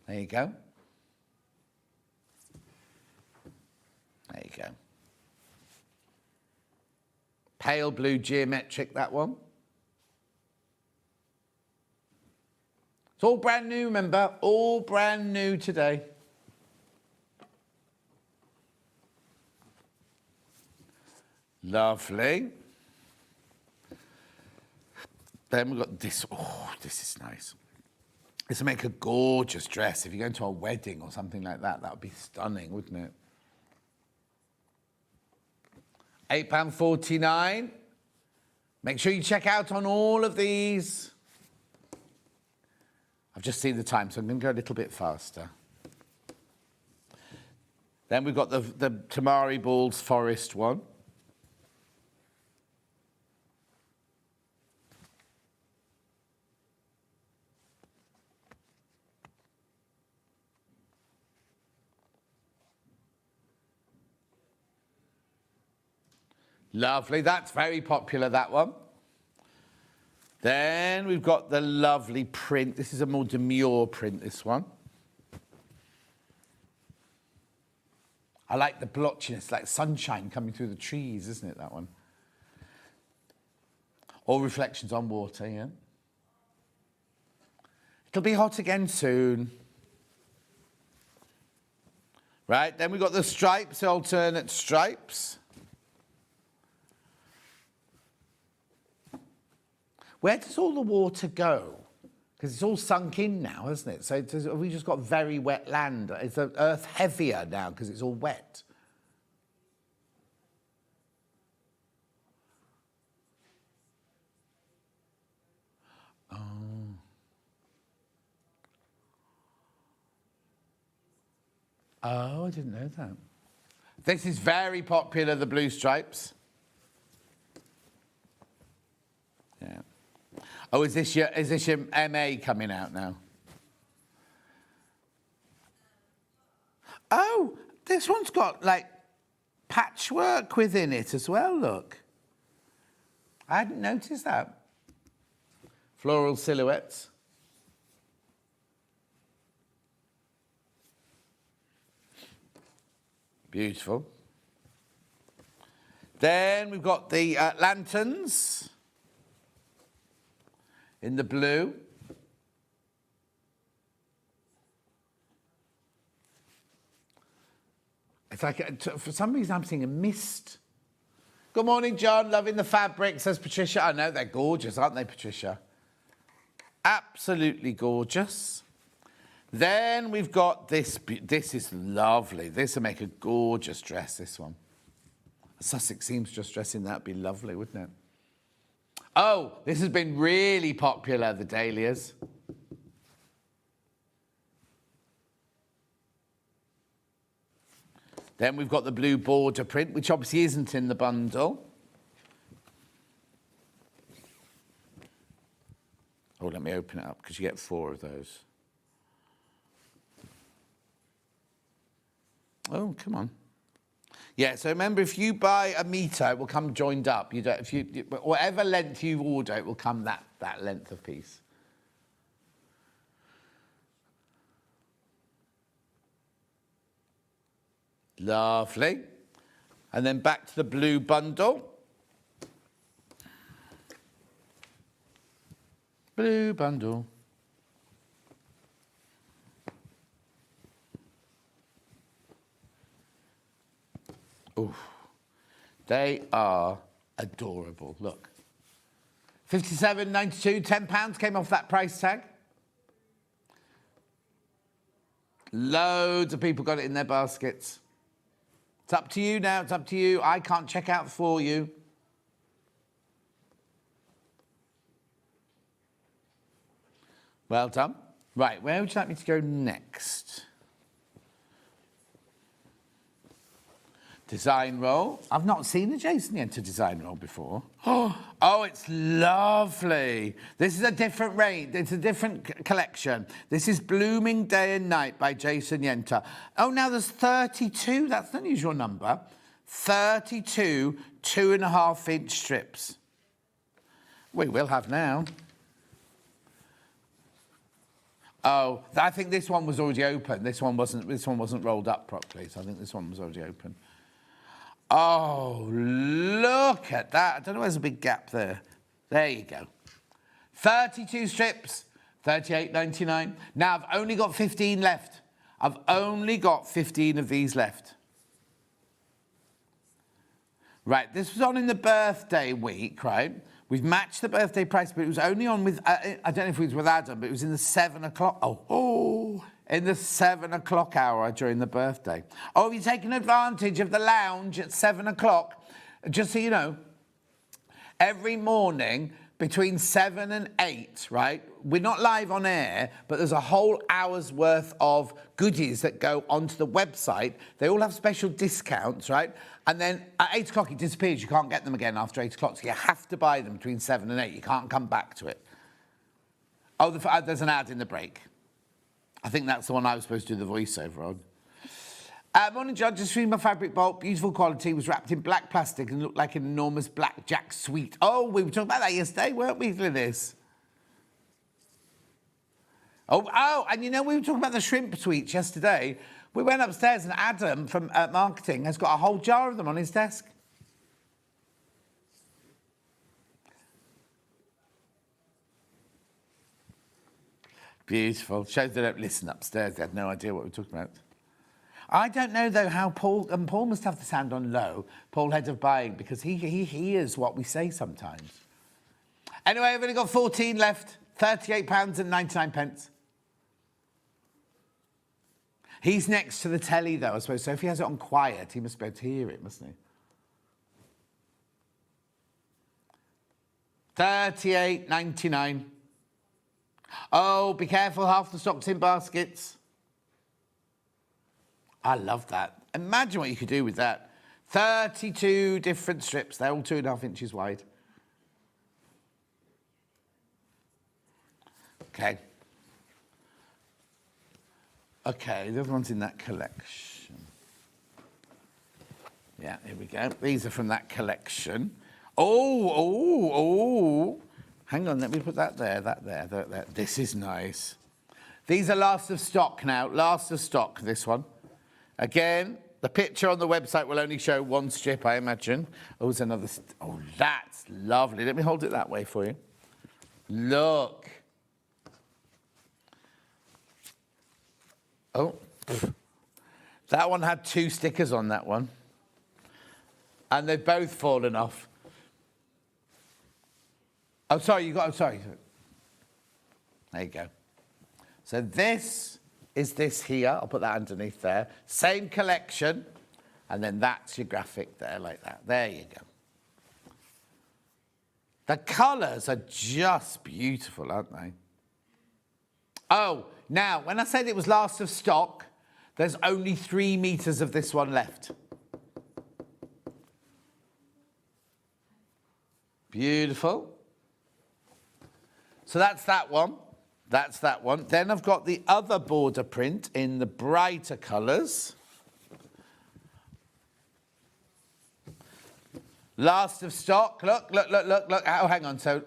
There you go. There you go. Pale blue geometric, that one. It's all brand new, remember? All brand new today. Lovely. Then we've got this. Oh, this is nice. This will make a gorgeous dress. If you're going to a wedding or something like that, that would be stunning, wouldn't it? £8.49. Make sure you check out on all of these. I've just seen the time, so I'm going to go a little bit faster. Then we've got the Tamari Balls Forest one. Lovely, that's very popular, that one. Then we've got the lovely print. This is a more demure print, this one. I like the blotchiness, like sunshine coming through the trees, isn't it, that one? All reflections on water, yeah. It'll be hot again soon. Right, then we've got the stripes, the alternate stripes. Where does all the water go? Because it's all sunk in now, isn't it? So have we just got very wet land? Is the earth heavier now because it's all wet? Oh. Oh, I didn't know that. This is very popular, the blue stripes. Yeah. Oh, is this your MA coming out now? Oh, this one's got like patchwork within it as well, look. I hadn't noticed that. Floral silhouettes. Beautiful. Then we've got the lanterns in the blue. It's like, for some reason, I'm seeing a mist. Good morning, John. Loving the fabric, says Patricia. I know, they're gorgeous, aren't they, Patricia? Absolutely gorgeous. Then we've got this. This is lovely. This will make a gorgeous dress, this one. A Sussex seamstress dress in that would be lovely, wouldn't it? Oh, this has been really popular, the dahlias. Then we've got the blue border print, which obviously isn't in the bundle. Oh, let me open it up, because you get 4 of those. Oh, come on. Yeah, so remember, if you buy a metre, it will come joined up. You don't, whatever length you order, it will come that length of piece. Lovely. And then back to the blue bundle. Blue bundle. Ooh, they are adorable. Look. £57.92, £10 came off that price tag. Loads of people got it in their baskets. It's up to you now, it's up to you. I can't check out for you. Well done. Right, where would you like me to go next? Design roll. I've not seen a Jason Yenter design roll before. Oh, it's lovely. This is a different range. It's a different collection. This is Blooming Day and Night by Jason Yenter. Oh, now there's 32. That's an unusual number. 32 2.5-inch strips. We will have now. Oh, I think this one was already open. This one wasn't rolled up properly, so I think this one was already open. Oh, look at that. I don't know why there's a big gap there. There you go. 32 strips, $38.99. Now, I've only got 15 left. I've only got 15 of these left. Right, this was on in the birthday week, right? We've matched the birthday price, but it was only on with, I don't know if it was with Adam, but it was in the 7 o'clock. In the 7 o'clock hour during the birthday. Oh, have you taken advantage of the lounge at 7 o'clock? Just so you know, every morning between 7 and 8, right? We're not live on air, but there's a whole hour's worth of goodies that go onto the website. They all have special discounts, right? And then at 8 o'clock it disappears. You can't get them again after 8 o'clock, so you have to buy them between 7 and 8. You can't come back to it. Oh, there's an ad in the break. I think that's the one I was supposed to do the voiceover on. Morning, John. Just reading my fabric bolt. Beautiful quality. Was wrapped in black plastic and looked like an enormous blackjack sweet. Oh, we were talking about that yesterday, weren't we, Glynis? Oh, and you know, we were talking about the shrimp sweets yesterday. We went upstairs and Adam from marketing has got a whole jar of them on his desk. Beautiful. Shows they don't listen upstairs. They had no idea what we were talking about. I don't know, though, how Paul must have the sound on low, Paul, head of buying, because he hears what we say sometimes. Anyway, I've only got 14 left, £38.99. He's next to the telly, though, I suppose. So if he has it on quiet, he must be able to hear it, mustn't he? £38.99. Oh, be careful, half the stock's in baskets. I love that. Imagine what you could do with that. 32 different strips. They're all 2.5 inches wide. Okay. Okay, the other one's in that collection. Yeah, here we go. These are from that collection. Oh. Hang on, let me put that there. This is nice. These are last of stock now. Last of stock, this one. Again, the picture on the website will only show one strip, I imagine. Oh, there's another. Oh, that's lovely. Let me hold it that way for you. Look. Oh, that one had 2 stickers on that one. And they've both fallen off. Oh, sorry, sorry. There you go. So this is this here. I'll put that underneath there. Same collection. And then that's your graphic there, like that. There you go. The colours are just beautiful, aren't they? Oh, now, when I said it was last of stock, There's only 3 meters of this one left. Beautiful. So that's that one. That's that one. Then I've got the other border print in the brighter colours. Last of stock. Look. Oh, hang on. So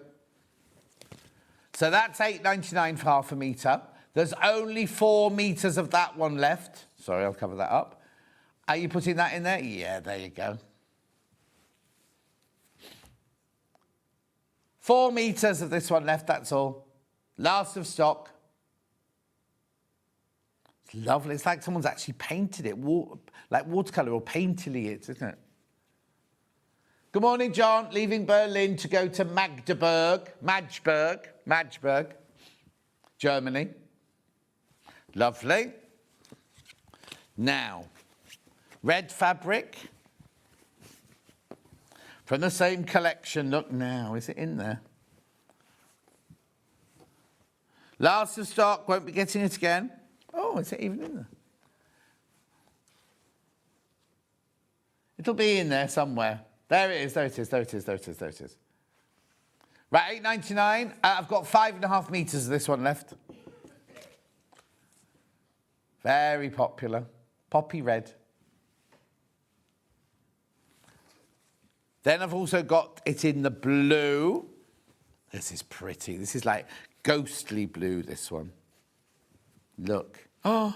that's £8.99 for half a metre. There's only 4 meters of that one left. Sorry, I'll cover that up. Are you putting that in there? Yeah, there you go. 4 meters of this one left, that's all. Last of stock. It's lovely. It's like someone's actually painted it, like watercolour or painterly it, isn't it? Good morning, John. Leaving Berlin to go to Magdeburg, Germany. Lovely. Now, red fabric from the same collection. Look now, is it in there? Last of stock, won't be getting it again. Oh, is it even in there? It'll be in there somewhere. There it is, there it is. Right, £8.99. I've got 5.5 meters of this one left. Very popular. Poppy red. Then I've also got it in the blue. This is pretty. This is like ghostly blue, this one. Look. Oh.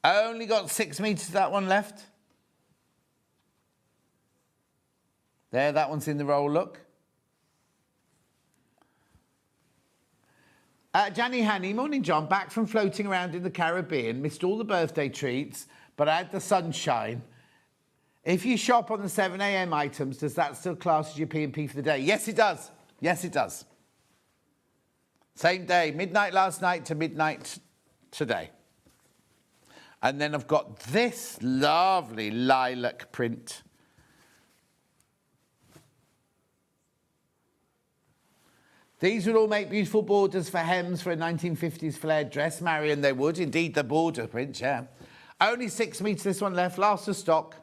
I only got 6 meters of that one left. There, that one's in the roll, look. Janie Hanny, morning John, back from floating around in the Caribbean, missed all the birthday treats, but I had the sunshine. If you shop on the 7 a.m. items, does that still class as your P&P for the day? Yes, it does. Yes, it does. Same day, midnight last night to midnight today. And then I've got this lovely lilac print. These would all make beautiful borders for hems for a 1950s flared dress, Marion, they would. Indeed, the border print, yeah. Only 6 meters, this one left, last of stock.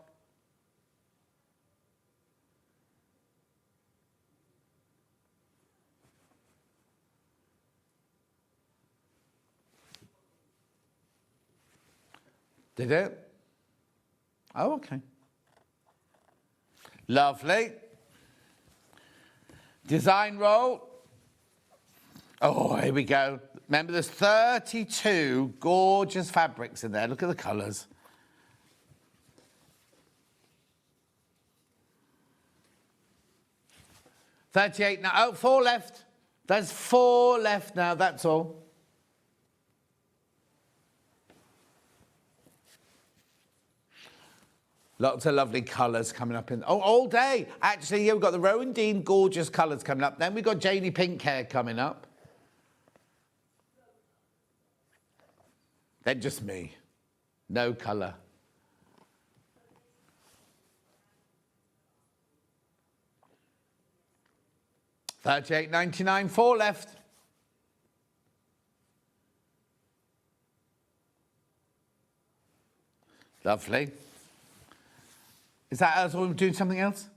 Did it? Oh, okay. Lovely. Design roll. Oh, here we go. Remember, there's 32 gorgeous fabrics in there. Look at the colours. $38 now. Oh, 4 left. There's 4 left now, that's all. Lots of lovely colours coming up in... Oh, all day. Actually, yeah, we've got the Rowandean gorgeous colours coming up. Then we've got Janie Pink Hair coming up. Then just me. No colour. $38.99, 4 left. Lovely. Is that us? Or we're doing something else?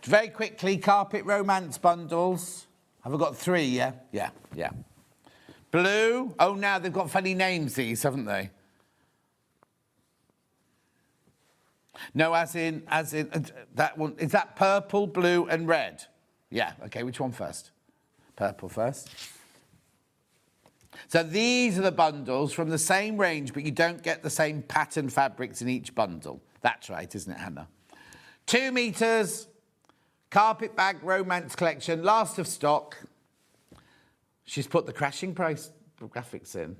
Very quickly, carpet romance bundles. Have I got 3? Yeah. Blue. Oh, now they've got funny names, these, haven't they? No, as in that one. Is that purple, blue, and red? Yeah. Okay. Which one first? Purple first. So these are the bundles from the same range, but you don't get the same pattern fabrics in each bundle. That's right, isn't it, Hannah? 2 meters, carpet bag romance collection, last of stock. She's put the crashing price graphics in.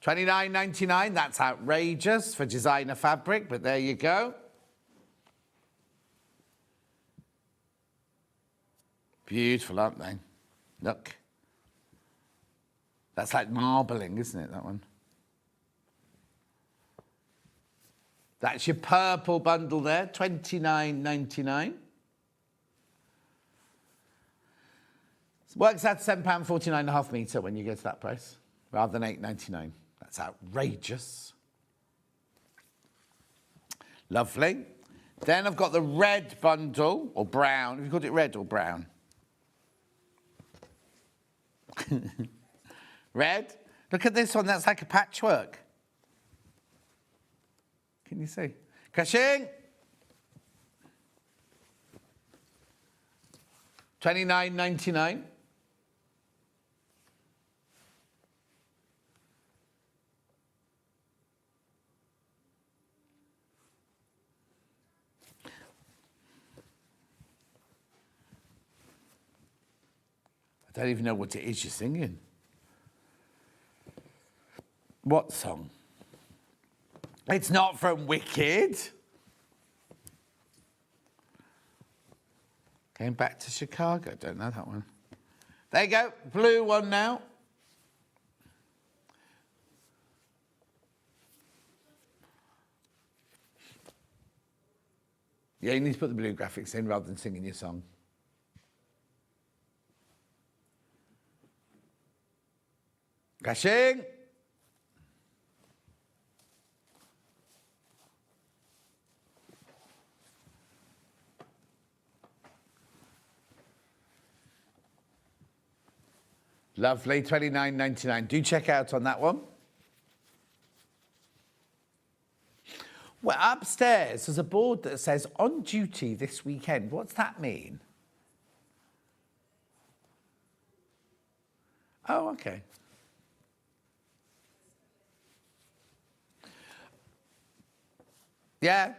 $29.99, that's outrageous for designer fabric, but there you go. Beautiful, aren't they? Look. That's like marbling, isn't it, that one? That's your purple bundle there, $29.99. Works out to £7.49 a half metre when you go to that price, rather than £8.99. That's outrageous. Lovely. Then I've got the red bundle, or brown. Have you called it red or brown? Red. Look at this one. That's like a patchwork. Can you see? Cashing. $29.99. I don't even know what it is you're singing. What song? It's not from Wicked. Came back to Chicago. Don't know that one. There you go. Blue one now. Yeah, you need to put the blue graphics in rather than singing your song. Crashing. Lovely, $29.99. Do check out on that one. Well, upstairs there's a board that says on duty this weekend. What's that mean? Oh, okay. Yeah,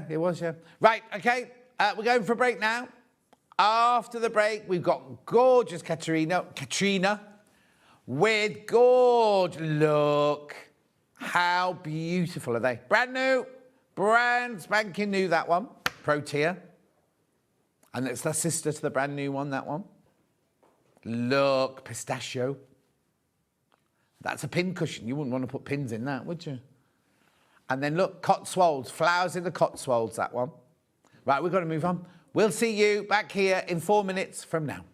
it was, yeah. Right, okay, we're going for a break now. After the break, we've got gorgeous Katrina with gorgeous. Look, how beautiful are they? Brand new, brand spanking new, that one. Pro tier. And it's the sister to the brand new one, that one. Look, pistachio. That's a pin cushion. You wouldn't want to put pins in that, would you? And then look, Cotswolds, flowers in the Cotswolds, that one. Right, we've got to move on. We'll see you back here in 4 minutes from now.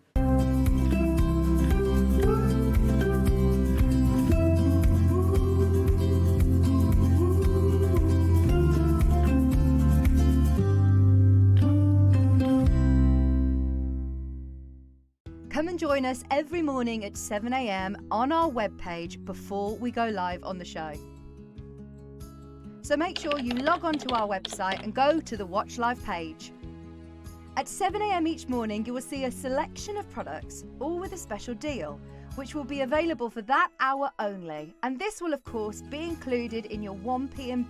Come and join us every morning at 7 a.m. on our webpage before we go live on the show. So make sure you log on to our website and go to the Watch Live page. At 7 a.m. each morning, you will see a selection of products, all with a special deal, which will be available for that hour only. And this will, of course, be included in your 1 p.m.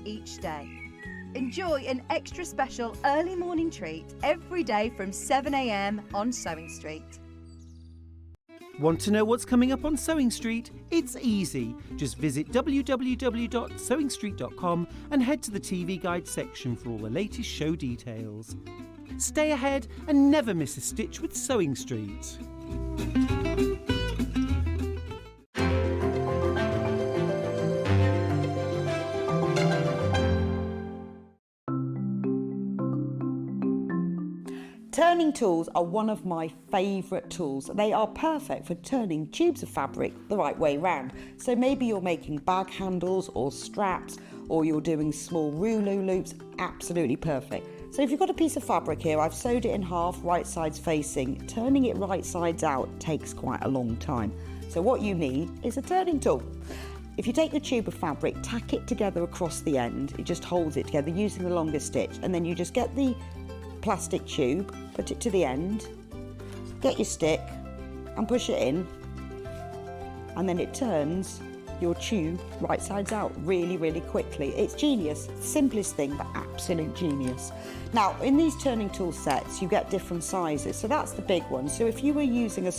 each day. Enjoy an extra special early morning treat every day from 7 a.m. on SewingStreet. Want to know what's coming up on SewingStreet? It's easy. Just visit www.sewingstreet.com and head to the TV Guide section for all the latest show details. Stay ahead and never miss a stitch with SewingStreet. Turning tools are one of my favourite tools. They are perfect for turning tubes of fabric the right way round. So maybe you're making bag handles or straps, or you're doing small rouleau loops, absolutely perfect. So if you've got a piece of fabric here, I've sewed it in half, right sides facing. Turning it right sides out takes quite a long time. So what you need is a turning tool. If you take the tube of fabric, tack it together across the end, it just holds it together using the longest stitch, and then you just get the plastic tube, put it to the end, get your stick and push it in, and then it turns your tube right sides out really, really quickly. It's genius. Simplest thing, but absolute genius. Now, in these turning tool sets, you get different sizes. So that's the big one. So if you were using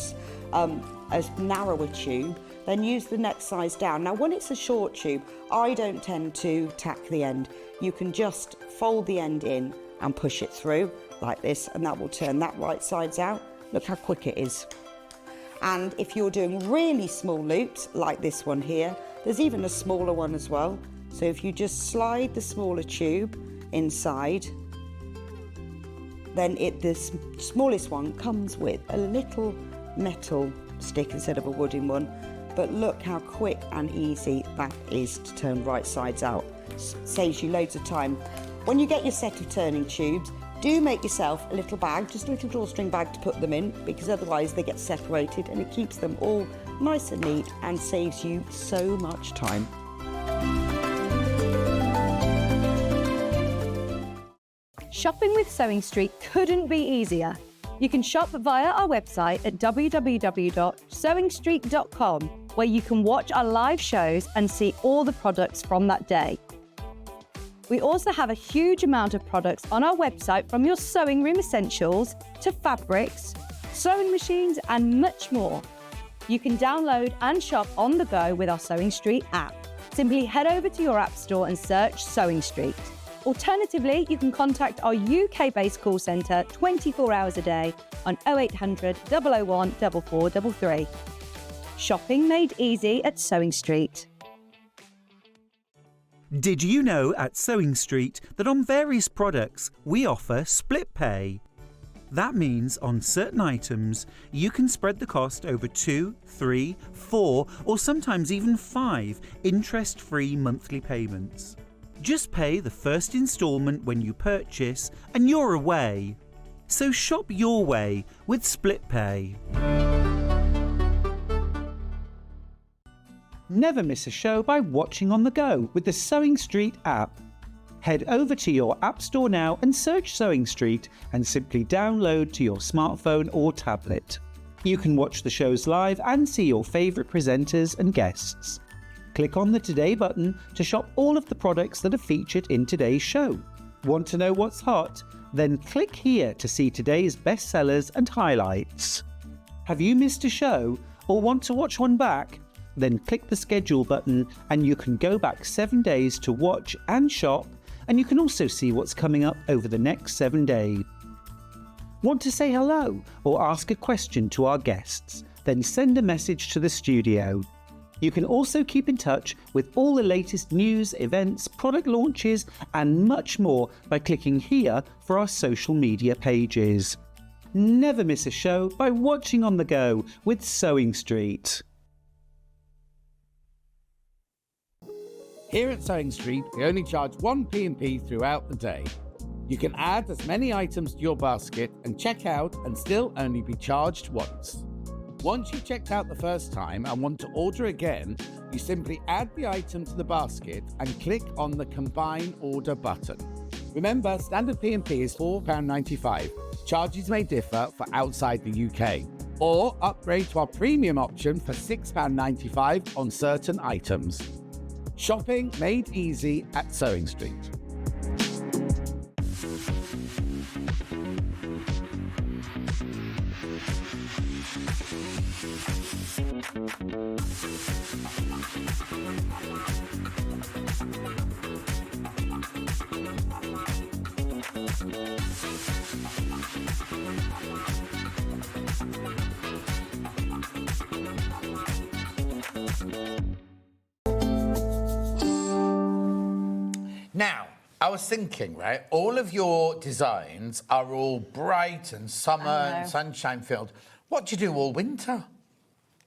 a narrower tube, then use the next size down. Now, when it's a short tube, I don't tend to tack the end. You can just fold the end in and push it through like this, and that will turn that right sides out. Look how quick it is. And if you're doing really small loops like this one here, there's even a smaller one as well. So if you just slide the smaller tube inside, then the smallest one comes with a little metal stick instead of a wooden one. But look how quick and easy that is to turn right sides out. Saves you loads of time. When you get your set of turning tubes, do make yourself a little bag, just a little drawstring bag to put them in, because otherwise they get separated and it keeps them all nice and neat and saves you so much time. Shopping with SewingStreet couldn't be easier. You can shop via our website at www.sewingstreet.com, where you can watch our live shows and see all the products from that day. We also have a huge amount of products on our website, from your sewing room essentials to fabrics, sewing machines and much more. You can download and shop on the go with our SewingStreet app. Simply head over to your app store and search SewingStreet. Alternatively, you can contact our UK-based call centre 24 hours a day on 0800 001 4433. Shopping made easy at SewingStreet. Did you know at SewingStreet that on various products we offer split pay? That means on certain items you can spread the cost over 2, 3, 4 or sometimes even 5 interest-free monthly payments. Just pay the first instalment when you purchase and you're away. So shop your way with split pay. Never miss a show by watching on the go with the SewingStreet app. Head over to your app store now and search SewingStreet and simply download to your smartphone or tablet. You can watch the shows live and see your favourite presenters and guests. Click on the Today button to shop all of the products that are featured in today's show. Want to know what's hot? Then click here to see today's bestsellers and highlights. Have you missed a show or want to watch one back? Then click the schedule button and you can go back 7 days to watch and shop, and you can also see what's coming up over the next 7 days. Want to say hello or ask a question to our guests? Then send a message to the studio. You can also keep in touch with all the latest news, events, product launches and much more by clicking here for our social media pages. Never miss a show by watching on the go with SewingStreet. Here at SewingStreet, we only charge one P&P throughout the day. You can add as many items to your basket and check out and still only be charged once. Once you've checked out the first time and want to order again, you simply add the item to the basket and click on the Combine Order button. Remember, standard P&P is £4.95. Charges may differ for outside the UK. Or upgrade to our premium option for £6.95 on certain items. Shopping made easy at SewingStreet. Now, I was thinking, right, all of your designs are all bright and summer and sunshine filled. What do you do all winter?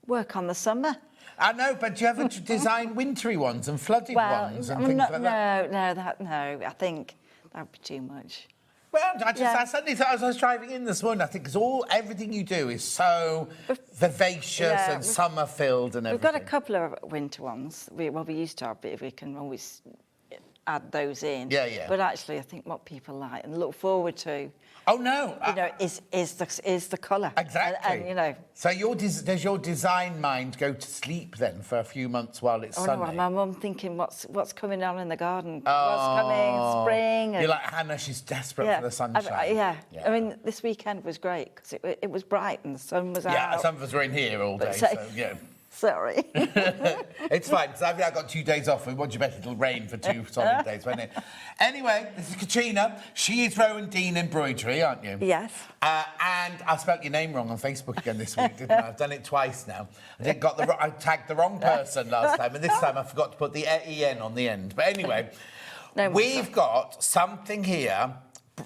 Work on the summer. I know, but do you ever design wintry ones and flooded ones and things like that? No, I think that would be too much. Well, I suddenly thought, as I was driving in this morning, I think because everything you do is so vivacious and summer filled and everything. We've got a couple of winter ones. We used to have, but we can always add those in. Yeah. But actually, I think what people like and look forward to. Oh no! Is the colour. Exactly. And So does your design mind go to sleep then for a few months while it's sunny? No, my mum thinking what's coming on in the garden. What's coming, spring. You're like Hannah. She's desperate for the sunshine. Yeah. I mean, this weekend was great because it was bright and the sun was out. Yeah, some of us were in here all day, so yeah. Sorry. It's fine, because I've got 2 days off. What do you bet it'll rain for 2 solid days, won't it? Anyway, this is Katrina. She is Rowandean Embroidery, aren't you? Yes. And I spelt your name wrong on Facebook again this week, didn't I? I've done it twice now. I tagged the wrong person last time, and this time I forgot to put the EN on the end. But anyway, we've got something here.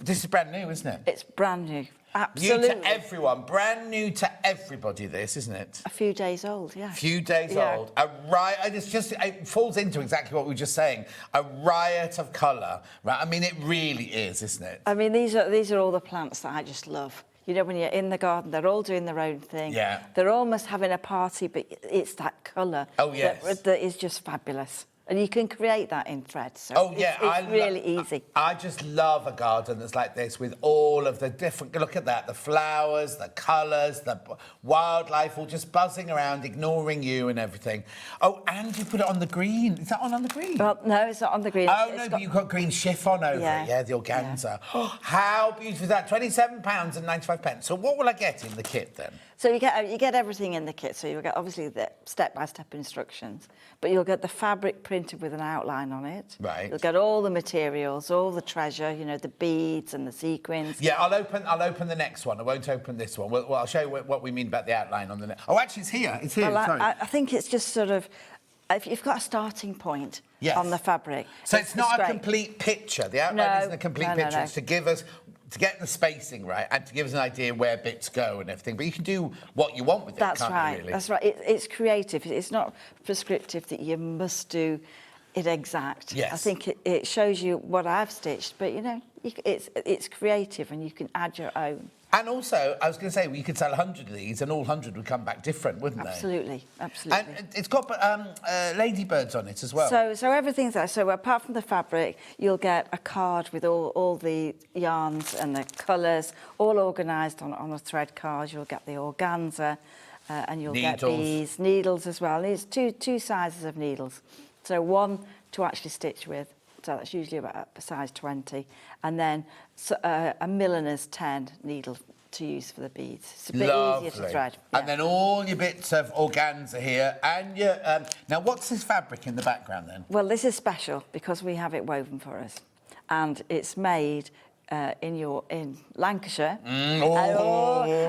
This is brand new, isn't it? It's brand new. Absolutely. New to everyone, brand new to everybody, this, isn't it? A few days old, yeah. A few days old. It falls into exactly what we were just saying. A riot of colour, right? I mean, it really is, isn't it? I mean, these are all the plants that I just love. You know, when you're in the garden, they're all doing their own thing. Yeah. They're almost having a party, but it's that colour. Oh, yes. That is just fabulous. And you can create that in thread, so it's really easy. I just love a garden that's like this with all of the different... Look at that, the flowers, the colours, the wildlife all just buzzing around, ignoring you and everything. Oh, and you put it on the green. Is that on the green? Well, no, it's not on the green. Oh, no, but you've got green chiffon over it. Yeah, the organza. Yeah. How beautiful is that? £27.95. So what will I get in the kit then? So you get everything in the kit. So you'll get obviously the step-by-step instructions, but you'll get the fabric printed with an outline on it. Right. You'll get all the materials, all the treasure, you know, the beads and the sequins. Yeah, I'll open the next one. I won't open this one. Well, I'll show you what we mean about the outline on the next. Oh, actually, it's here. It's here. Well, sorry. I think it's just sort of, if you've got a starting point on the fabric. So it's not a complete picture. The outline isn't a complete picture. No. It's to give us, to get the spacing right and to give us an idea where bits go and everything. But you can do what you want with it, can't you, really? That's right. It's creative. It's not prescriptive that you must do it exact. Yes. I think it shows you what I've stitched, but, you know, it's creative and you can add your own. And also, I was going to say, you could sell 100 of these and all 100 would come back different, wouldn't they? Absolutely. And it's got ladybirds on it as well. So everything's there. So apart from the fabric, you'll get a card with all the yarns and the colours, all organised on a thread card. You'll get the organza and you'll get these needles as well. There's two sizes of needles. So one to actually stitch with. So that's usually about a size 20. And then a milliner's 10 needle to use for the beads. It's a bit easier to thread. Yeah. And then all your bits of organza here. And your... now, what's this fabric in the background, then? Well, this is special because we have it woven for us. And it's made in Lancashire. Nearly.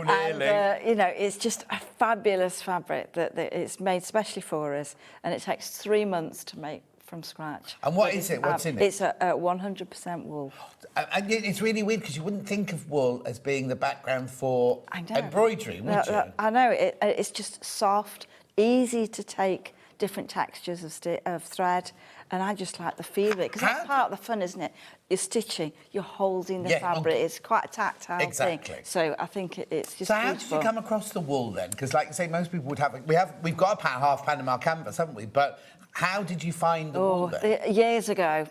And, you know, it's just a fabulous fabric that it's made specially for us. And it takes 3 months to make from scratch. And what is it? What's in it? It's a 100% wool. And it's really weird because you wouldn't think of wool as being the background for embroidery, would you? I know. It's just soft, easy to take different textures of thread, and I just like the feel of it because that's part of the fun, isn't it? You're stitching, you're holding the fabric. It's quite a tactile thing. So I think it's just. So how did you come across the wool then? Because, like you say, most people would have. We've got a half Panama canvas, haven't we? But how did you find the wool then? Years ago,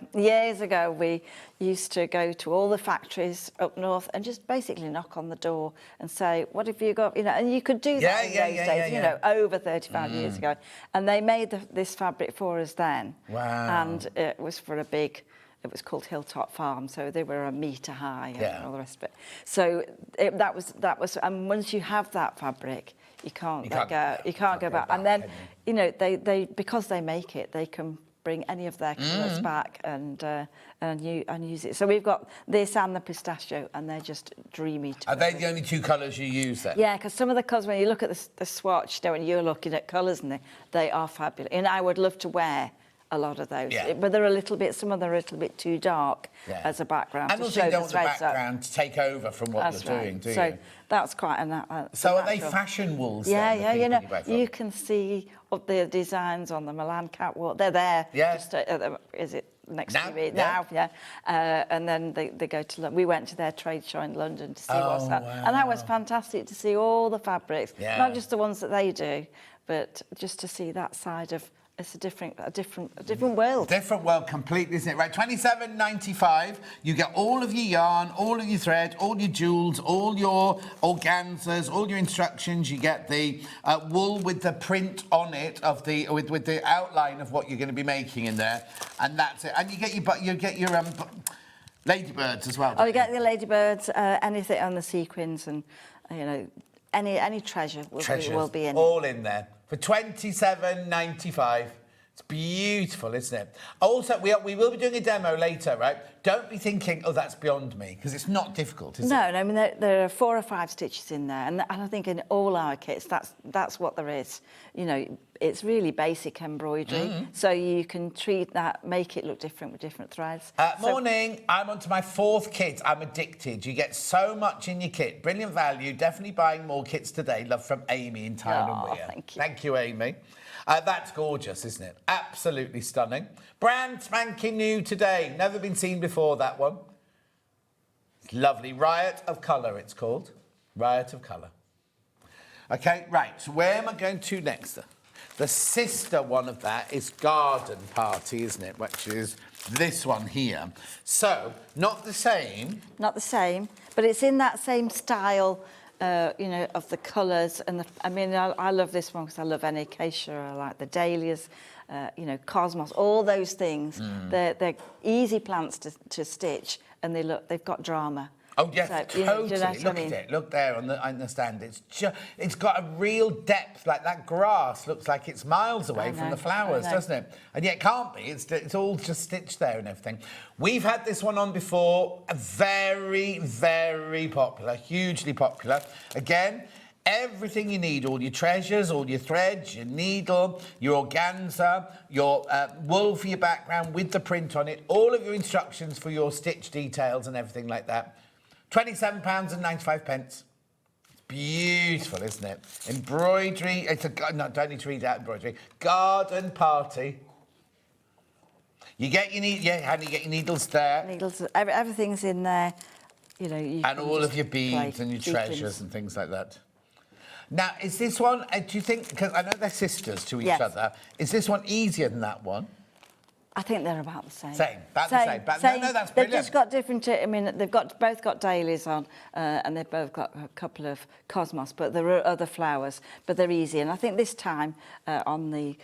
we used to go to all the factories up north and just basically knock on the door and say, "What have you got?" You know, and you could do that in those days. You know, over 35 years ago, and they made this fabric for us then. Wow! And it was for a big. It was called Hilltop Farm, so they were 1 metre high and all the rest of it. So that was, and once you have that fabric, you can't go back. And then, you know, they because they make it, they can bring any of their colours back and use it. So we've got this and the pistachio, and they're just dreamy. Are they the only two colours you use then? Yeah, because some of the colours, when you look at the swatch, you know, when you're looking at colours, and they are fabulous. And I would love to wear a lot of those, but they're some of them are a little bit too dark as a background. And also, you don't want the background to take over from what you're doing, do you? So that's quite a So are they fashion wools? Yeah, you know, you can see the designs on the Milan catwalk. They're there. Yeah. Just, is it next to me now? Yeah. And then they go to London. We went to their trade show in London to see what's that, and that was fantastic to see all the fabrics, not just the ones that they do, but just to see that side of. It's a different world. Different world completely, isn't it? Right, $27.95. You get all of your yarn, all of your thread, all your jewels, all your organzas, all your instructions. You get the wool with the print on it of the with the outline of what you're going to be making in there, and that's it. And you get your ladybirds as well. Oh, you get the ladybirds, anything on the sequins, and you know any treasure will be in. All in there. For $27.95, It's beautiful, isn't it? Also, we will be doing a demo later, right? Don't be thinking, oh, that's beyond me, because it's not difficult, is it? No, I mean, there are 4 or 5 stitches in there, and I think in all our kits, that's what there is. You know, it's really basic embroidery, so you can treat that, make it look different with different threads. Morning, I'm on to my 4th kit. I'm addicted. You get so much in your kit. Brilliant value. Definitely buying more kits today. Love from Amy in Tyne and Weir. Thank you. Thank you, Amy. That's gorgeous, isn't it? Absolutely stunning. Brand spanking new today. Never been seen before, that one. It's lovely. Riot of Colour, it's called. Riot of Colour. Okay, right. So where am I going to next? The sister one of that is Garden Party, isn't it? Which is this one here. So, not the same. Not the same, but it's in that same style, you know, of the colours. And I mean, I love this one because I love acacia. I like the dahlias, you know, cosmos, all those things. They're easy plants to stitch, and they've got drama. Oh yes, So, you know, totally. do you know what I Look mean? at it. Look there on the stand. It's got a real depth. Like that grass looks like it's miles away from the flowers, doesn't it? And yet it can't be. It's all just stitched there and everything. We've had this one on before. Very, very popular. Hugely popular. Again, everything you need, all your treasures, all your threads, your needle, your organza, your wool for your background with the print on it, all of your instructions for your stitch details and everything like that. £27.95. It's beautiful, isn't it? Embroidery. No, don't need to read out embroidery. Garden Party. You get your honey, you get your needles there. Needles, everything's in there. You know, you And can all just of your beads play and your sequins. treasures and things like that. Now, is this one, do you think, because I know they're sisters to each Yes. other, is this one easier than that one? I think they're about the same. About the same. But no, that's They've brilliant. just got different. I mean, they've both got dahlias on, and they've both got a couple of cosmos. But there are other flowers, but they're easy. And I think this time on the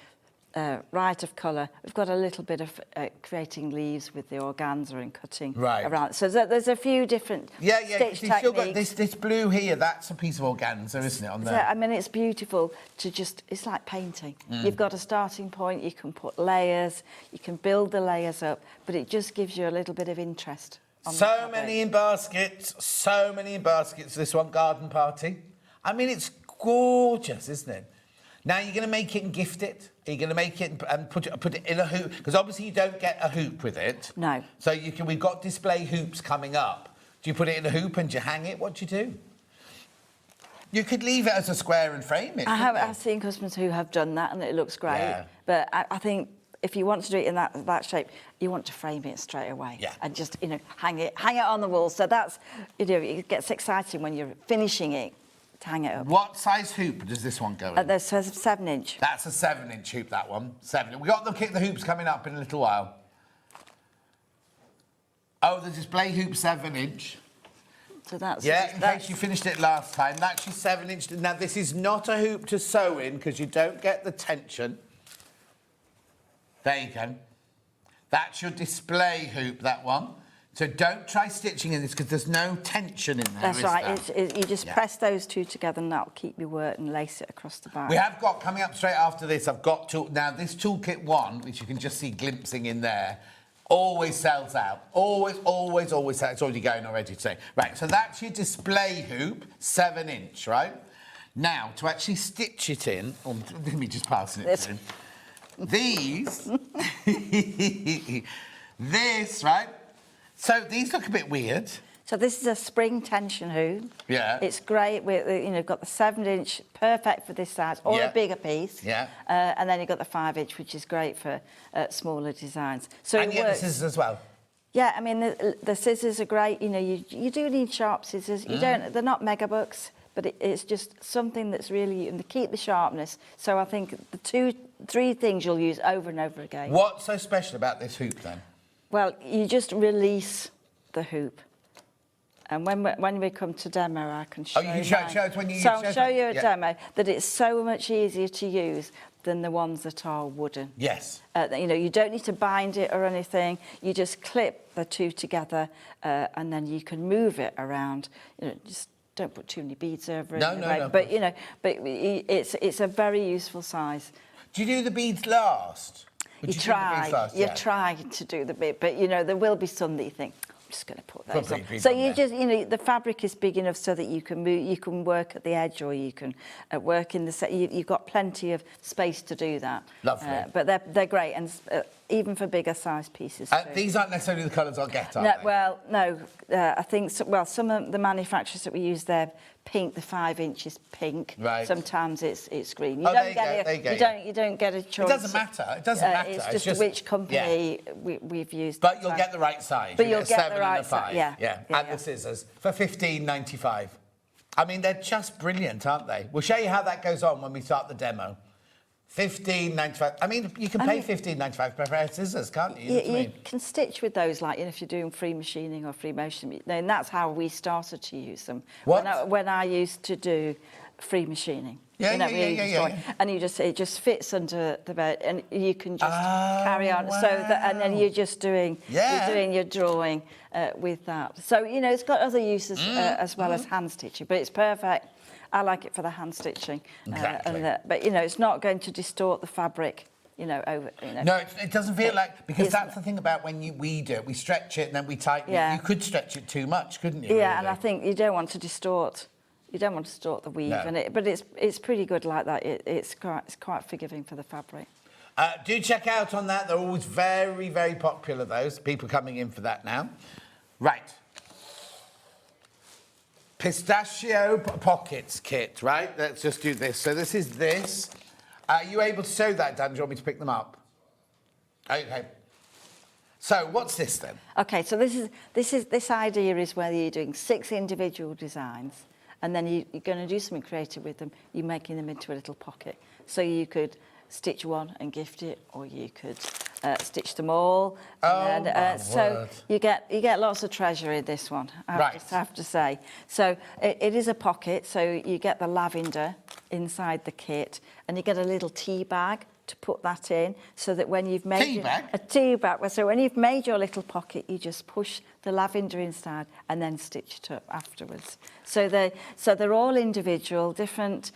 Riot of Colour, we've got a little bit of creating leaves with the organza and cutting around. So there's a few different stitch techniques. You've still got this blue here. that's a piece of organza, isn't it, on there? So, I mean, it's beautiful to it's like painting. You've got a starting point, you can put layers, you can build the layers up, but it just gives you a little bit of interest. So many in baskets, this one, Garden Party. I mean, it's gorgeous, isn't it? Now, you're going to make it and gift it? Are you going to make it and put it in a hoop? Because obviously you don't get a hoop with it. No. So we've got display hoops coming up. Do you put it in a hoop and do you hang it? What do you do? You could leave it as a square and frame it. I've seen customers who have done that and it looks great. Yeah. But I think if you want to do it in that shape, you want to frame it straight away. Yeah. And just, you know, hang it on the wall. So that's, you know, it gets exciting when you're finishing it to hang it up. What size hoop does this one go in? There's a 7-inch. That's a 7-inch hoop, that one. 7. We've got the hoops coming up in a little while. Oh, the display hoop 7-inch. So that's... Yeah, in case you finished it last time. That's your 7-inch. Now, this is not a hoop to sew in because you don't get the tension. There you go. That's your display hoop, that one. So don't try stitching in this because there's no tension in there. That's right. There? You just press those two together and that'll keep you work and lace it across the back. We have got, coming up straight after this, I've got now this toolkit 1, which you can just see glimpsing in there, always sells out. Always sells. It's already going already today. Right, so that's your display hoop, 7-inch, right? Now, to actually stitch it in, let me just pass it in. These, this, right? So these look a bit weird. So this is a spring tension hoop. Yeah. It's great. We've got the 7-inch, perfect for this size, or a bigger piece. Yeah. And then you've got the 5-inch, which is great for smaller designs. So and it you have works. the scissors as well. Yeah, I mean the scissors are great. You know, you do need sharp scissors. You don't. They're not mega bucks, but it's just something that's really and to keep the sharpness. So I think the 3 things you'll use over and over again. What's so special about this hoop then? Well, you just release the hoop. And when we come to demo, I can show you. Oh, you can show us when you... So I'll show you a demo that it's so much easier to use than the ones that are wooden. Yes. You know, you don't need to bind it or anything. You just clip the two together and then you can move it around. You know, just don't put too many beads over it. No. But, you know, it's a very useful size. Do you do the beads last? you try to do the bit, but you know there will be some that you think, I'm just going to put those on. So you just, you know, the fabric is big enough so that you can move, you can work at the edge, or you can work in the set. You've got plenty of space to do that. Lovely. But they're great, and even for bigger size pieces. These aren't necessarily the colours I'll get, are they? Well, no. I think some of the manufacturers that we use, they're pink. The 5 inches pink. Right. Sometimes it's green. There you go. You don't get a choice. It doesn't matter. It doesn't matter. It's just which company we've used. But you'll get the right size. But you'll get 7 the right and a 5. size. And the scissors for $15.95. I mean, they're just brilliant, aren't they? We'll show you how that goes on when we start the demo. $15.95. I mean, you can pay $15.95 for a pair of scissors, can't you? You can stitch with those, like, you know, if you're doing free machining or free motion, and that's how we started to use them. When I used to do free machining. Yeah. And it just fits under the bed, and you can just carry on. Wow. And then you're just doing your drawing with that. So you know, it's got other uses as well as hand stitching, but it's perfect. I like it for the hand stitching. Exactly. But you know, it's not going to distort the fabric. You know, over. You know. No, it doesn't feel like, because that's the thing about when we do it. We stretch it and then we tighten it. You could stretch it too much, couldn't you? Yeah, really? and I think you don't want to distort. You don't want to distort the weave, but it's pretty good like that. It's quite forgiving for the fabric. Do check out on that. They're always very, very popular, those. People coming in for that now. Right. Pistachio pockets kit, right? Let's just do this. So this is this. Are you able to sew that, Dan? Do you want me to pick them up? Okay. So what's this then? Okay, so this idea is where you're doing 6 individual designs, and then you're going to do something creative with them. You're making them into a little pocket. So you could stitch one and gift it, or you could stitch them all. So you get lots of treasure in this one. I have to say. So it is a pocket. So you get the lavender inside the kit, and you get a little tea bag to put that in, so that when you've made a tea bag, so when you've made your little pocket, you just push the lavender inside and then stitch it up afterwards. So they're all individual, different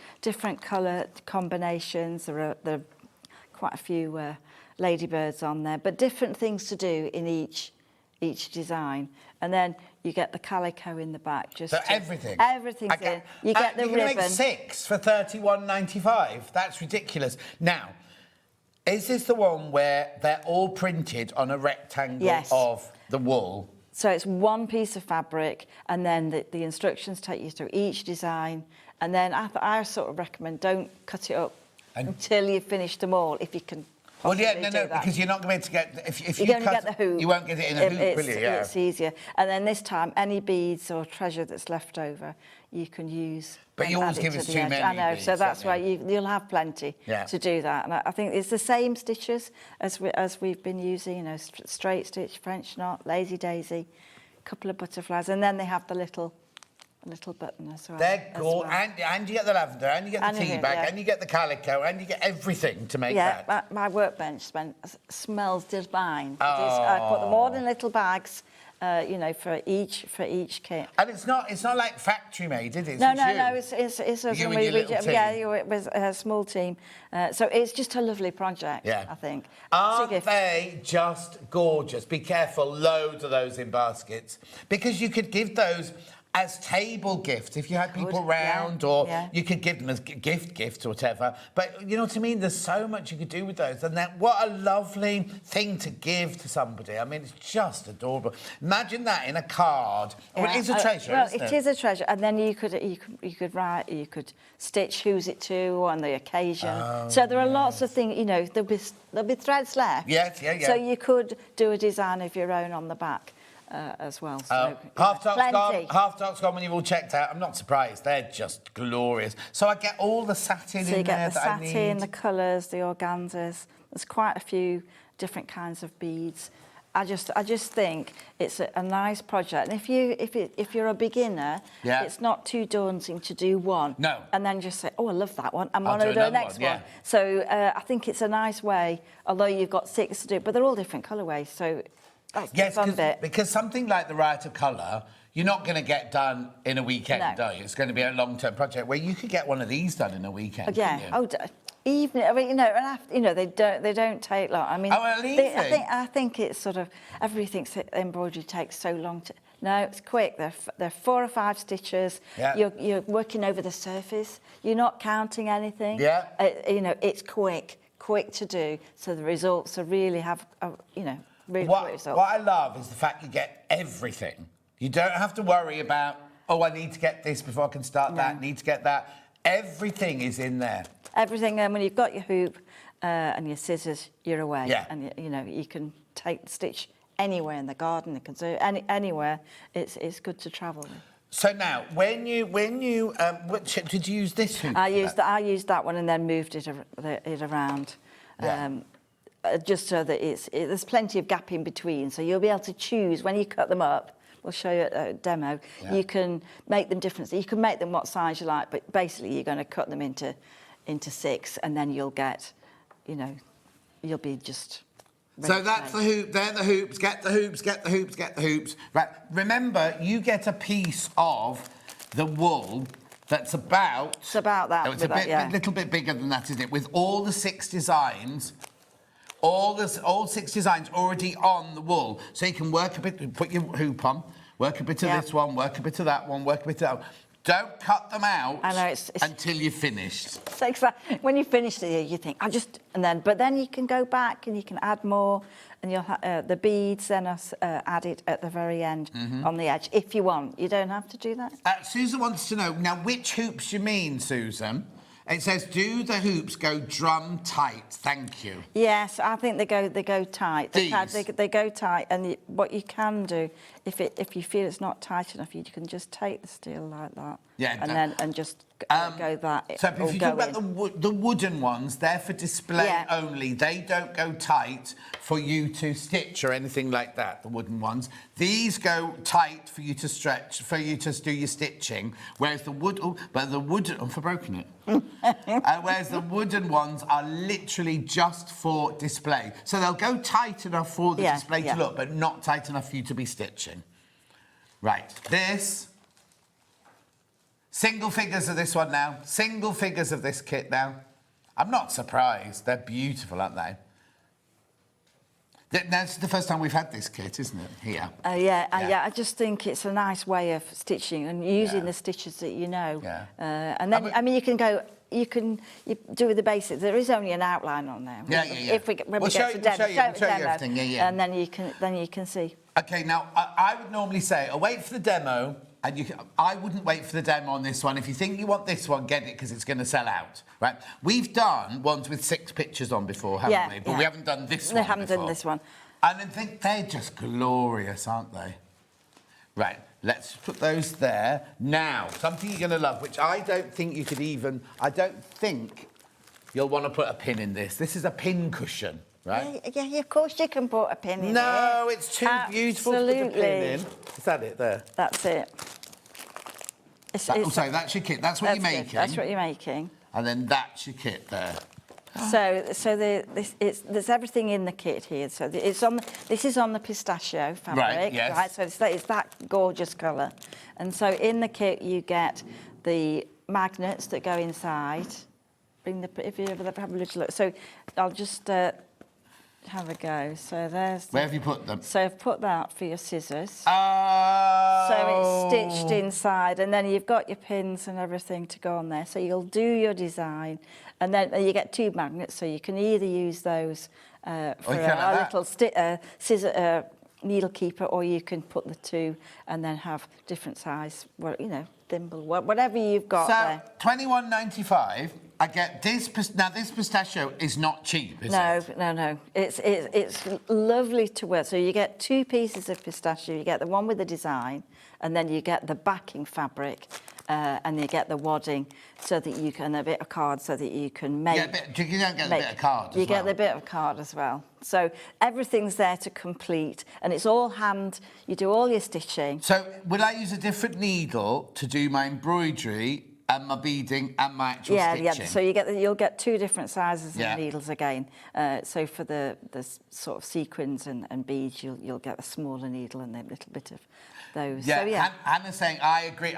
colour combinations. There are quite a few ladybirds on there, but different things to do in each design. And then you get the calico in the back. Everything's in. You get the ribbon. You can make 6 for $31.95. That's ridiculous. Now, is this the one where they're all printed on a rectangle of the wool? So it's one piece of fabric, and then the instructions take you through each design. And then I sort of recommend don't cut it up until you've finished them all, if you can. Well, because you're not going to get... If you don't cut, get the hoop. You won't get it in a hoop, will you? Yeah. It's easier. And then this time, any beads or treasure that's left over, you can use. But you always give us too many I know, beads, so that's why you'll have plenty to do that. And I think it's the same stitches as we've been using, you know, straight stitch, French knot, lazy daisy, a couple of butterflies, and then they have the little button as well. They're gorgeous. And you get the lavender, and you get the tea bag, and you get the calico, and you get everything to make that. Yeah, my workbench smells divine. I put them all in little bags, you know, for each kit. And it's not like factory made, is it? No, it's you and your little team. It was a small team. So it's just a lovely project, I think. Aren't they just gorgeous? Be careful, loads of those in baskets, because you could give those as table gifts if you had people round, or you could give them as gifts or whatever. But you know what I mean? There's so much you could do with those, and what a lovely thing to give to somebody. I mean, it's just adorable. Imagine that in a card. Well, it's a treasure, isn't it? It is a treasure, and then you could write, you could stitch who's it to on the occasion. So there are lots of things. You know, there'll be threads left. Yes. So you could do a design of your own on the back. As well. So, half-top's gone when you've all checked out. I'm not surprised. They're just glorious. So I get all the satin in there. So you get the that I need. satin, the colours, the organzas. There's quite a few different kinds of beads. I just think it's a nice project. And if you're a beginner, it's not too daunting to do one. No. And then just say, oh, I love that one. I'm going to do the next one. So I think it's a nice way, although you've got 6 to do, but they're all different colourways. So that's fun bit. Because something like the Riot of Colour, you're not going to get done in a weekend, are you? It's going to be a long-term project where you could get one of these done in a weekend. Yeah. Even, I mean, and after, they don't take long. I mean, I think it's sort of everybody thinks that embroidery takes so long to. No, it's quick. They're 4 or 5 stitches. Yeah. You're working over the surface. You're not counting anything. Yeah. It's quick to do. So the results are really really quick results. What I love is the fact you get everything. You don't have to worry about, I need to get this before I can start that. Need to get that. Everything is in there. Everything, and when you've got your hoop and your scissors, you're away. Yeah. And you can take the stitch anywhere in the garden, anywhere. It's good to travel with. So now, when you did you use this hoop? I used that one and then moved it around. Yeah. Just so that there's plenty of gap in between, so you'll be able to choose when you cut them up. We'll show you a demo. Yeah. You can make them different. You can make them what size you like, but basically you're going to cut them into 6, and then you'll get, you'll be just. So that's the hoop. They're the hoops. Get the hoops. Get the hoops. Get the hoops. Right. Remember, you get a piece of the wool that's about. It's about that. It's a little bit bigger than that, isn't it? With all the 6 designs. All 6 designs already on the wool. So you can work a bit, put your hoop on, work a bit of this one, work a bit of that one, work a bit of that one. Don't cut them out until you're finished. So exactly. When you finish it, you think, but then you can go back and you can add more, and you'll the beads then are added at the very end on the edge, if you want. You don't have to do that. Susan wants to know, now, which hoops you mean, Susan? It says, do the hoops go drum tight? Thank you. Yes, I think they go tight. They go tight, and what you can do, if you feel it's not tight enough, you can just take the steel like that. Yeah. And just go that. So if you talk about the wooden ones, they're for display only. They don't go tight for you to stitch or anything like that. The wooden ones. These go tight for you to stretch, for you to do your stitching. Whereas the I've broken it. Whereas the wooden ones are literally just for display. So they'll go tight enough for the display to look, but not tight enough for you to be stitching. Right. This. Single figures of this one now. Single figures of this kit now. I'm not surprised. They're beautiful, aren't they? That's the first time we've had this kit, isn't it? Here. I just think it's a nice way of stitching and using the stitches that you know. Yeah. And then, you do the basics. There is only an outline on there. When we get to demo, everything. And then you can see. Okay, now I would normally say, wait for the demo. And I wouldn't wait for the demo on this one. If you think you want this one, get it, because it's going to sell out, right? We've done ones with 6 pictures on before, haven't we? But we haven't done this one. We haven't done this one. And I think they're just glorious, aren't they? Right, let's put those there. Now, something you're going to love, which I don't think you'll want to put a pin in this. This is a pin cushion, right? Yeah, of course you can put a pin in No, it's too beautiful to put a pin in. Is that it there? That's it. Sorry, that's your kit. That's what you're making. That's what you're making. And then that's your kit there. So there's everything in the kit here. So this is on the pistachio fabric, right? Yes. Right. So it's that gorgeous colour, and so in the kit you get the magnets that go inside. If you have a little look. So I'll just have a go. So there's. Where have you put them? So I've put that for your scissors. Oh. So it's stitched inside, and then you've got your pins and everything to go on there. So you'll do your design, and then you get 2 magnets. So you can either use those for a little scissor needle keeper, or you can put the 2 and then have different size. Thimble, whatever you've got there. So £21.95. I get this. Now this pistachio is not cheap, is it? No. It's lovely to wear. So you get 2 pieces of pistachio. You get the one with the design, and then you get the backing fabric, and you get the wadding, so that you can a bit of card, so that you can make. You don't get the bit of card. You get the bit of card as well. So everything's there to complete, and it's all hand. You do all your stitching. So will I use a different needle to do my embroidery and my beading and my actual stitching. Yeah. So you'll get two different sizes Yeah. of needles again. So for the sort of sequins and beads, you'll get a smaller needle and a little bit of those. Yeah, So, yeah. Hannah's saying, I agree.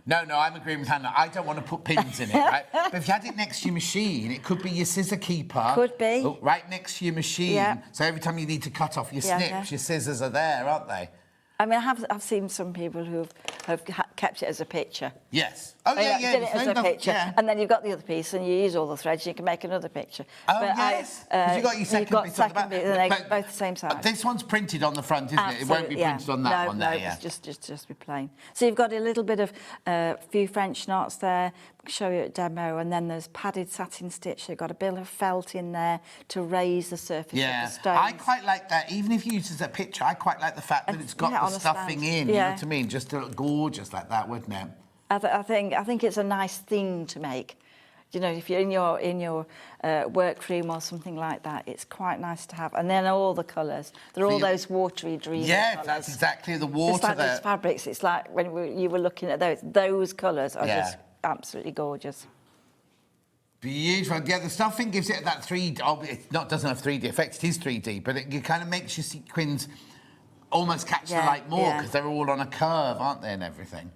No, I'm agreeing with Hannah. I don't want to put pins in it, right? But if you had it next to your machine, it could be your scissor keeper. Could be. Right next to your machine. Yeah. So every time you need to cut off your Yeah, snips, yeah. your scissors are there, aren't they? I mean, I've seen some people who have kept it as a picture. Yes. Oh, yeah. Did it as a picture, and then you've got the other piece, and you use all the threads. You can make another picture. Oh, yes. Because you've got your second bit on the back. Bit, and they're both the same size. This one's printed on the front, isn't it? It won't be printed on that one there. No, it's just be plain. So you've got a little bit of few French knots there. I'll show you a demo, and then there's padded satin stitch. You've got a bit of felt in there to raise the surface of the stones. I quite like that. Even if you use it as a picture, I quite like the fact that it's got the stuffing in. You know what I mean? Just to look gorgeous like that, wouldn't it? I think it's a nice thing to make. You know, if you're in your workroom or something like that, it's quite nice to have. And then all the colours, they're all those watery, dreamy colours. That's exactly the water. It's like there. those fabrics. It's like when you were looking at those colours are just absolutely gorgeous. Beautiful. Yeah, the stuffing gives it that 3D. Oh, it doesn't have 3D effects. It is 3D, but it kind of makes your sequins almost catch the light more because they're all on a curve, aren't they, and everything.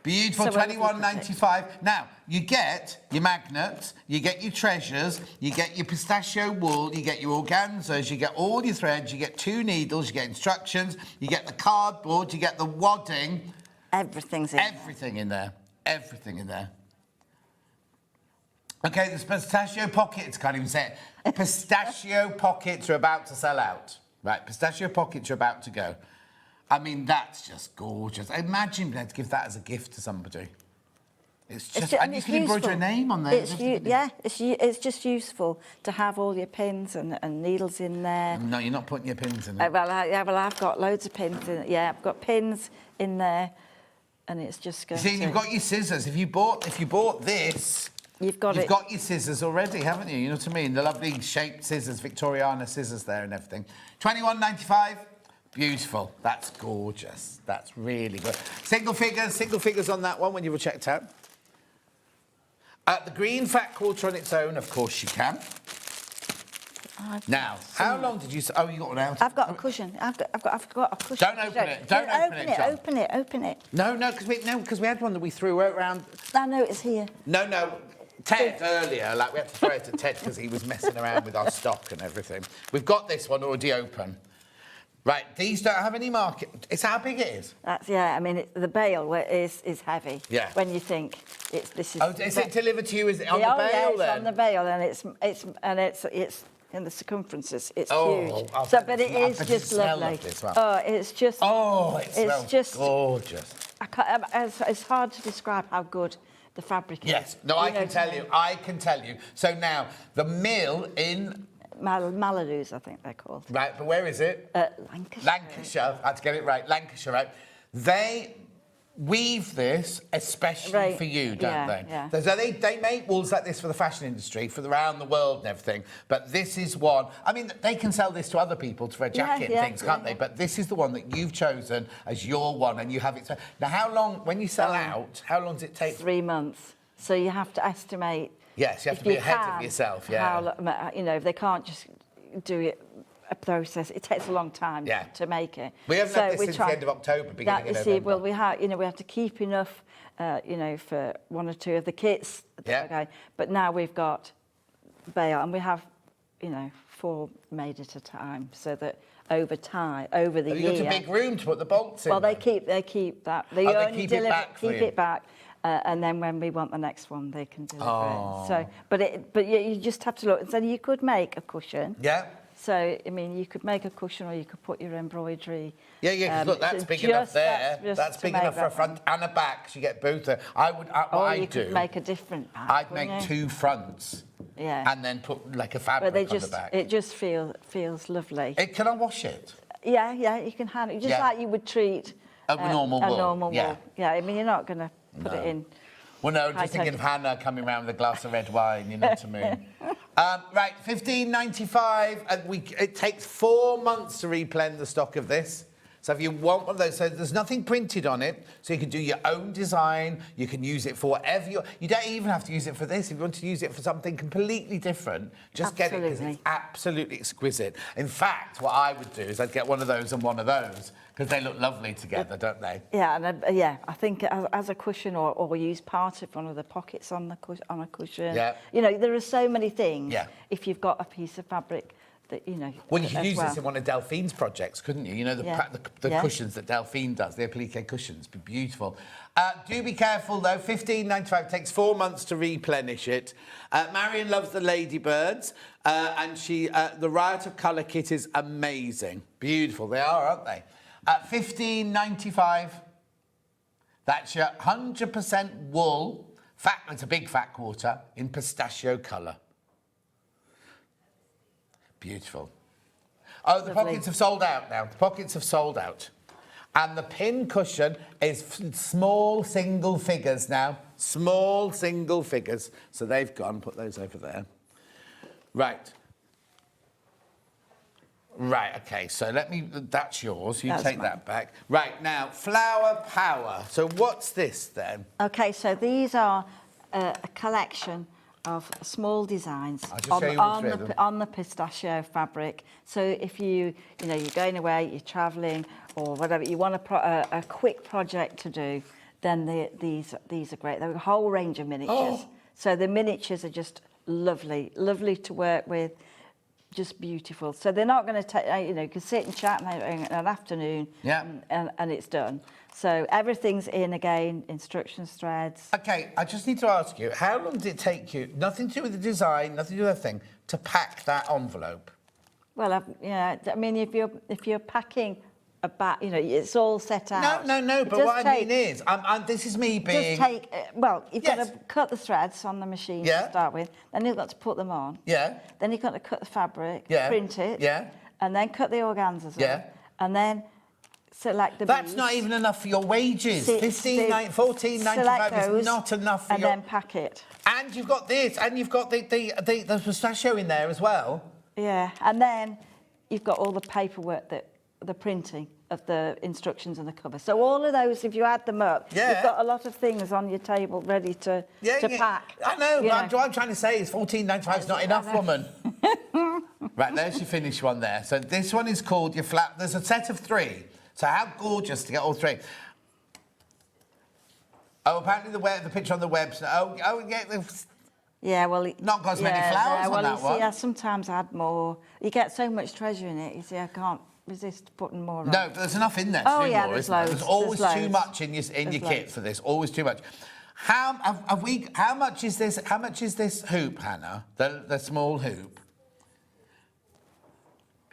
Beautiful. So $21.95. Now you get your magnets, you get your treasures, you get your pistachio wool, you get your organzas, you get all your threads, you get 2 needles, you get instructions, you get the cardboard, you get the wadding. Everything's in. Everything in there. Everything in there. Okay, the pistachio pockets, can't even say it. Pistachio pockets are about to sell out. Right, pistachio pockets are about to go. I mean, that's just gorgeous. Imagine being able to give that as a gift to somebody. It's just, and you can embroider a name on there. It's just useful to have all your pins and needles in there. No, you're not putting your pins in there. I've got loads of pins in it. Yeah, I've got pins in there, and it's just going See, you've got your scissors. If you bought this, you've got your scissors already, haven't you? You know what I mean? The lovely shaped scissors, Victoriana scissors there and everything. $21.95. Beautiful. That's gorgeous. That's really good. Single figures on that one when you were checked out. The green fat quarter on its own, of course you can. Now, how long did you say? Oh, you got one out. I've got a cushion. I've got a cushion. Don't open it. Don't open it. Open it. No, because we had one that we threw around. I know it's here. No. Ted earlier, we had to throw it at Ted because he was messing around with our stock and everything. We've got this one already open. Right, these don't have any market. It's how big it is. I mean, the bale is heavy. Yeah. When you think this is. Oh, is it delivered to you? Is it on the bale? Yeah, it's then? on the bale, and it's in the circumferences. It's huge. But it is just lovely. Oh, it's just. Oh, it smells gorgeous. It's hard to describe how good the fabric is. Yes. No, I can tell you. So now the mill in. Maladoos, I think they're called. Right, but where is it? Lancashire. I had to get it right. Lancashire, right? They weave this especially for you, don't they? Yeah. So they make wools like this for the fashion industry, for around the world and everything. But this is one. I mean, they can sell this to other people for a jacket and things, can't they? But this is the one that you've chosen as your one, and you have it. Now, how long? When you sell out, how long does it take? 3 months. So you have to estimate. Yes, you have to be ahead of yourself, If they can't just do a process, it takes a long time to make it. We haven't had this since the end of October, beginning of November. Well, we have to keep enough, for 1 or 2 of the kits. Okay, but now we've got bale, and we have, 4 made at a time, so that over the year. You've got a big room to put the bolts in. Well, they keep that. They only keep it back. And then when we want the next one, they can deliver it. So, but you just have to look. And so you could make a cushion. Yeah. So, I mean, you could make a cushion, or you could put your embroidery. Yeah. Look, that's big enough there. That's big enough for a front and a back. So you get both there. You could make a different back. I'd make 2 fronts. Yeah. And then put like a fabric on the back. It just feels lovely. Can I wash it? Yeah. You can hand it just like you would treat a normal wool. A normal wool. Yeah. I mean, you're not going to put it in. Well, no, just thinking of Hannah coming round with a glass of red wine, you know what I mean? Right, $15.95. It takes 4 months to replenish the stock of this. So if you want one of those, so there's nothing printed on it, so you can do your own design, you can use it for whatever you don't even have to use it for this. If you want to use it for something completely different, just get it because it's absolutely exquisite. In fact, what I would do is I'd get one of those and one of those because they look lovely together, don't they? Yeah, and I think as a cushion or use part of one of the pockets on a cushion. Yeah. You know, there are so many things. Yeah. If you've got a piece of fabric that, you know. Well, you could use this in one of Delphine's projects, couldn't you? You know, the Yeah. cushions that Delphine does, the applique cushions, be beautiful. Do be careful, though. $15.95 takes 4 months to replenish it. Marion loves the ladybirds, and the Riot of Colour kit is amazing. Beautiful, they are, aren't they? At $15.95, that's your 100% wool. It's a big fat quarter in pistachio colour. Beautiful. Oh, the pockets have sold out now. The pockets have sold out. And the pin cushion is small single figures now. Small single figures. So they've gone. Put those over there. Right. Right, okay, so that's yours. You take that back. Right, now, Flower Power. So what's this then? Okay, so these are a collection of small designs on the pistachio fabric. So if you're going away, you're travelling or whatever, you want a quick project to do, then these are great. They're a whole range of miniatures. So the miniatures are just lovely to work with, just beautiful. So they're not going to take, you can sit and chat in an afternoon and it's done. So everything's in again, instructions threads. Okay, I just need to ask you, how long did it take you, nothing to do with the design, nothing to do with the thing, to pack that envelope? Well, I mean, if you're packing a bag, it's all set out. No, but what I mean is, this is me being... Just take, you've got to cut the threads on the machine to start with, then you've got to put them on. Yeah. Then you've got to cut the fabric, print it. Yeah. And then cut the organzas on. And then select the That's beads. not even enough for your wages. $14.95 is not enough for and then pack it. And you've got this, and you've got the pistachio in there as well. Yeah, and then you've got all the paperwork, the printing of the instructions and the cover. So all of those, if you add them up, you've got a lot of things on your table ready to pack. I know, but what I'm trying to say is $14.95 is not enough, woman. Right, there's your finished one there. So this one is called your flat. There's a set of 3. So how gorgeous to get all 3. Oh, apparently the picture on the website. Yeah, well... Not got as many flowers on that one. I sometimes add more. You get so much treasure in it, you see, I can't resist putting more on. No, but there's enough in there to do more, there's isn't there? loads. There's always there's too loads. much in your kit for this. Always too much. How much is this? How much is this hoop, Hannah? The small hoop.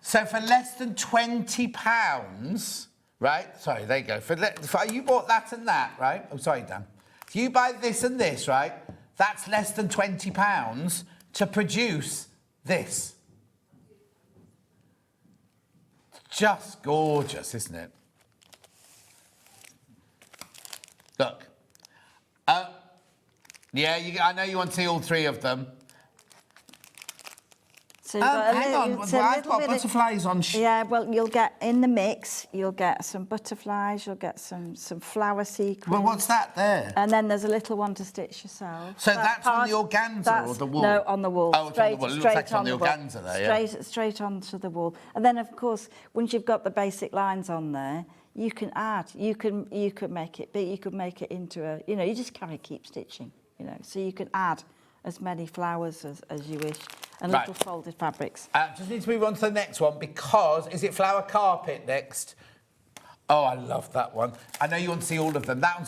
So for less than £20, right? Sorry, there you go. For you bought that and that, right? Oh, sorry, Dan. If you buy this and this, right? That's less than £20 to produce this. Just gorgeous, isn't it? Look. Yeah, I know you want to see all 3 of them. So hang on, I've got butterflies on. Yeah, well, you'll get in the mix. You'll get some butterflies. You'll get some flower sequins. Well, what's that there? And then there's a little one to stitch yourself. So that's on the organza or the wool? No, on the wool. Oh, it's on the wool. It looks like it's on the organza there, yeah. Straight onto the wool. And then, of course, once you've got the basic lines on there, you can add. You could make it big. You could make it into a. You just keep stitching. So you can add as many flowers as you wish. And little folded fabrics. Just need to move on to the next one because is it flower carpet next? Oh, I love that one. I know you want to see all of them. That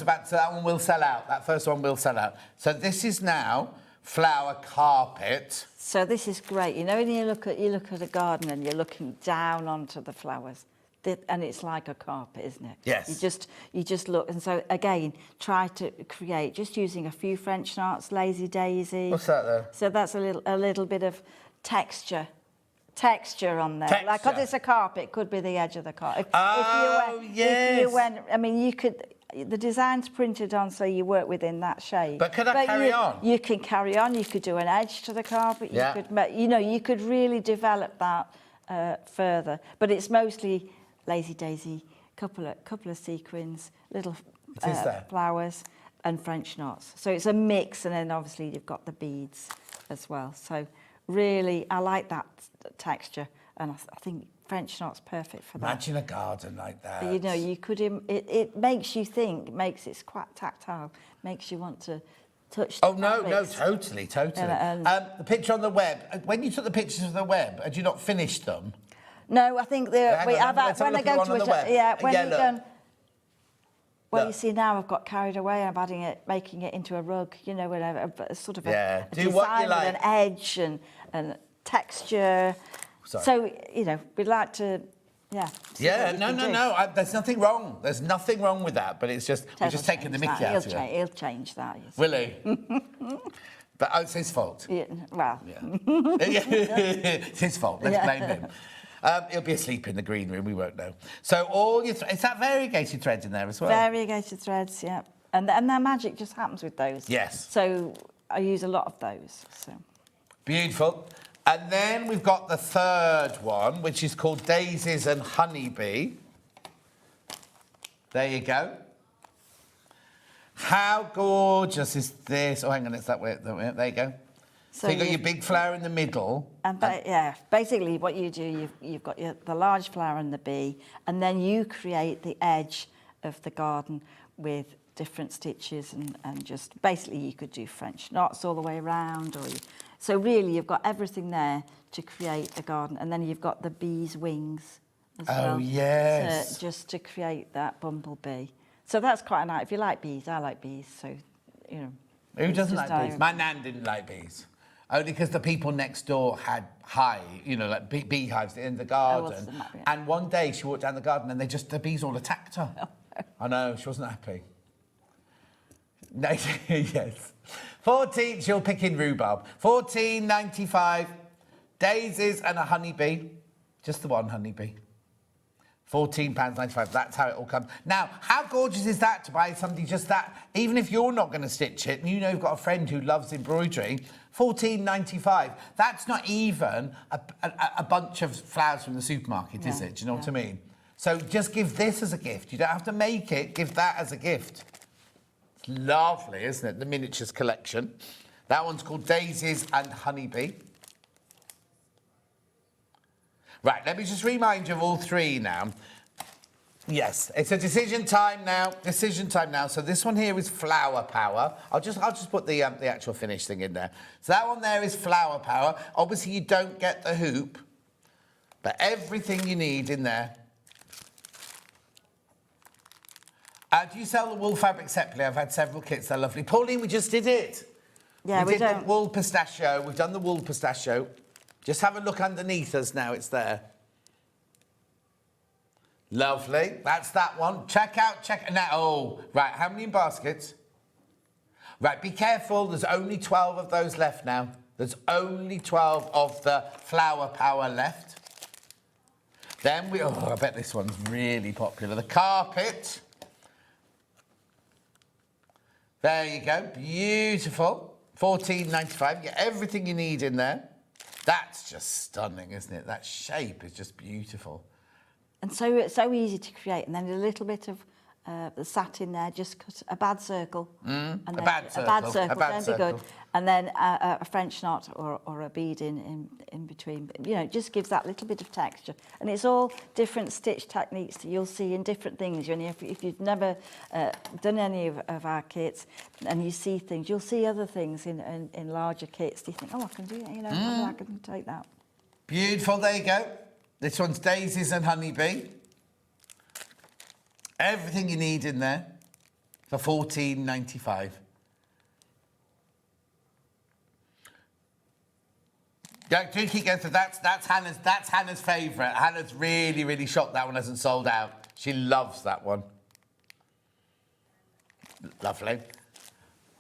one will sell out. That first one will sell out. So this is now flower carpet. So this is great. When you look at a garden and you're looking down onto the flowers, and it's like a carpet, isn't it? Yes. You just look, and so again, try to create just using a few French knots, lazy daisy. What's that there? So that's a little bit of texture on there. Texture. Like, because it's a carpet, it could be the edge of the carpet. Yes. The design's printed on, so you work within that shape. But could I carry on? You can carry on. You could do an edge to the carpet. Yeah. You could really develop that further. But it's mostly lazy daisy, couple of sequins, little It is there. flowers, and French knots. So it's a mix, and then obviously you've got the beads as well. So really, I like that texture, and I think French knots perfect for that. Imagine a garden like that. You know, you could. It makes you think. Makes it quite tactile. Makes you want to touch. Oh, the no, fabrics. totally. And- The picture on the web, when you took the pictures of the web, had you not finished them? No, I think Hang on, when I let's have a go look at one to on it, the web. yeah, when Yeah, you've look. done. Well, Look. you see now I've got carried away. I'm adding it, making it into a rug. You know, with a sort of Yeah, a do design what you with an like. edge and texture. Sorry. So you know, we'd like to, yeah. see Yeah, what we no. can do. There's nothing wrong. There's nothing wrong with that, but it's just, we're Ted just will taking the change mickey that. out of it. He'll change that. You see. Will he? But it's his fault. Yeah, well, It's his fault. Let's Yeah. blame him. He'll be asleep in the green room. We won't know. So all your is that variegated threads in there as well? variegated threads, yeah, and their magic just happens with those. Yes. So I use a lot of those. So. Beautiful. And then we've got the third one, which is called Daisies and Honeybee. There you go. How gorgeous is this? Oh, hang on, it's that way. There you go. So you've got your big flower in the middle. And yeah, basically what you do, you've got the large flower and the bee, and then you create the edge of the garden with different stitches and just basically you could do French knots all the way around, so really you've got everything there to create a garden, and then you've got the bee's wings as well. Oh, yes. Just to create that bumblebee. So that's quite nice. If you like bees, I like bees, so you know. Who it's doesn't just like bees? My nan didn't like bees. Only because the people next door had like beehives in the garden. so that, yeah. And one day she walked down the garden and the bees all attacked her. I know, she wasn't happy. No, yes. 14, she'll pick in rhubarb. $14.95, daisies and a honeybee. Just the one honeybee. £14.95, that's how it all comes. Now, how gorgeous is that to buy somebody just that, even if you're not going to stitch it, and you know you've got a friend who loves embroidery, £14.95. That's not even a bunch of flowers from the supermarket, is it? Do you know what I mean? So just give this as a gift. You don't have to make it, give that as a gift. It's lovely, isn't it? The miniatures collection. That one's called Daisies and Honeybee. Right, let me just remind you of all three now. Yes, it's a decision time now. So this one here is Flower Power. I'll just put the actual finish thing in there. So that one there is Flower Power. Obviously, you don't get the hoop, but everything you need in there. Do you sell the wool fabric separately? I've had several kits. They're lovely. Pauline, we just did it. Yeah, we did don't. the wool pistachio. We've done the wool pistachio. Just have a look underneath us now. It's there. Lovely. That's that one. Check now. Oh, right. How many in baskets? Right. Be careful. There's only 12 of those left now. There's only 12 of the Flower Power left. Then I bet this one's really popular. The carpet. There you go. Beautiful. $14.95. Get everything you need in there. That's just stunning, isn't it? That shape is just beautiful. And so it's so easy to create, and then a little bit of the satin there, just cut a bad circle. And then bad circle, a bad then circle. be good. And then a French knot or a bead in between. You know, it just gives that little bit of texture. And it's all different stitch techniques that you'll see in different things. You know, if you've never done any of our kits and you see things, you'll see other things in larger kits. Do you think, oh, I can do that, you know, I can take that. Beautiful, there you go. This one's Daisies and Honeybee. Everything you need in there for $14.95. Yeah, do keep going through. That's Hannah's favourite. Hannah's really, really shocked that one hasn't sold out. She loves that one. Lovely.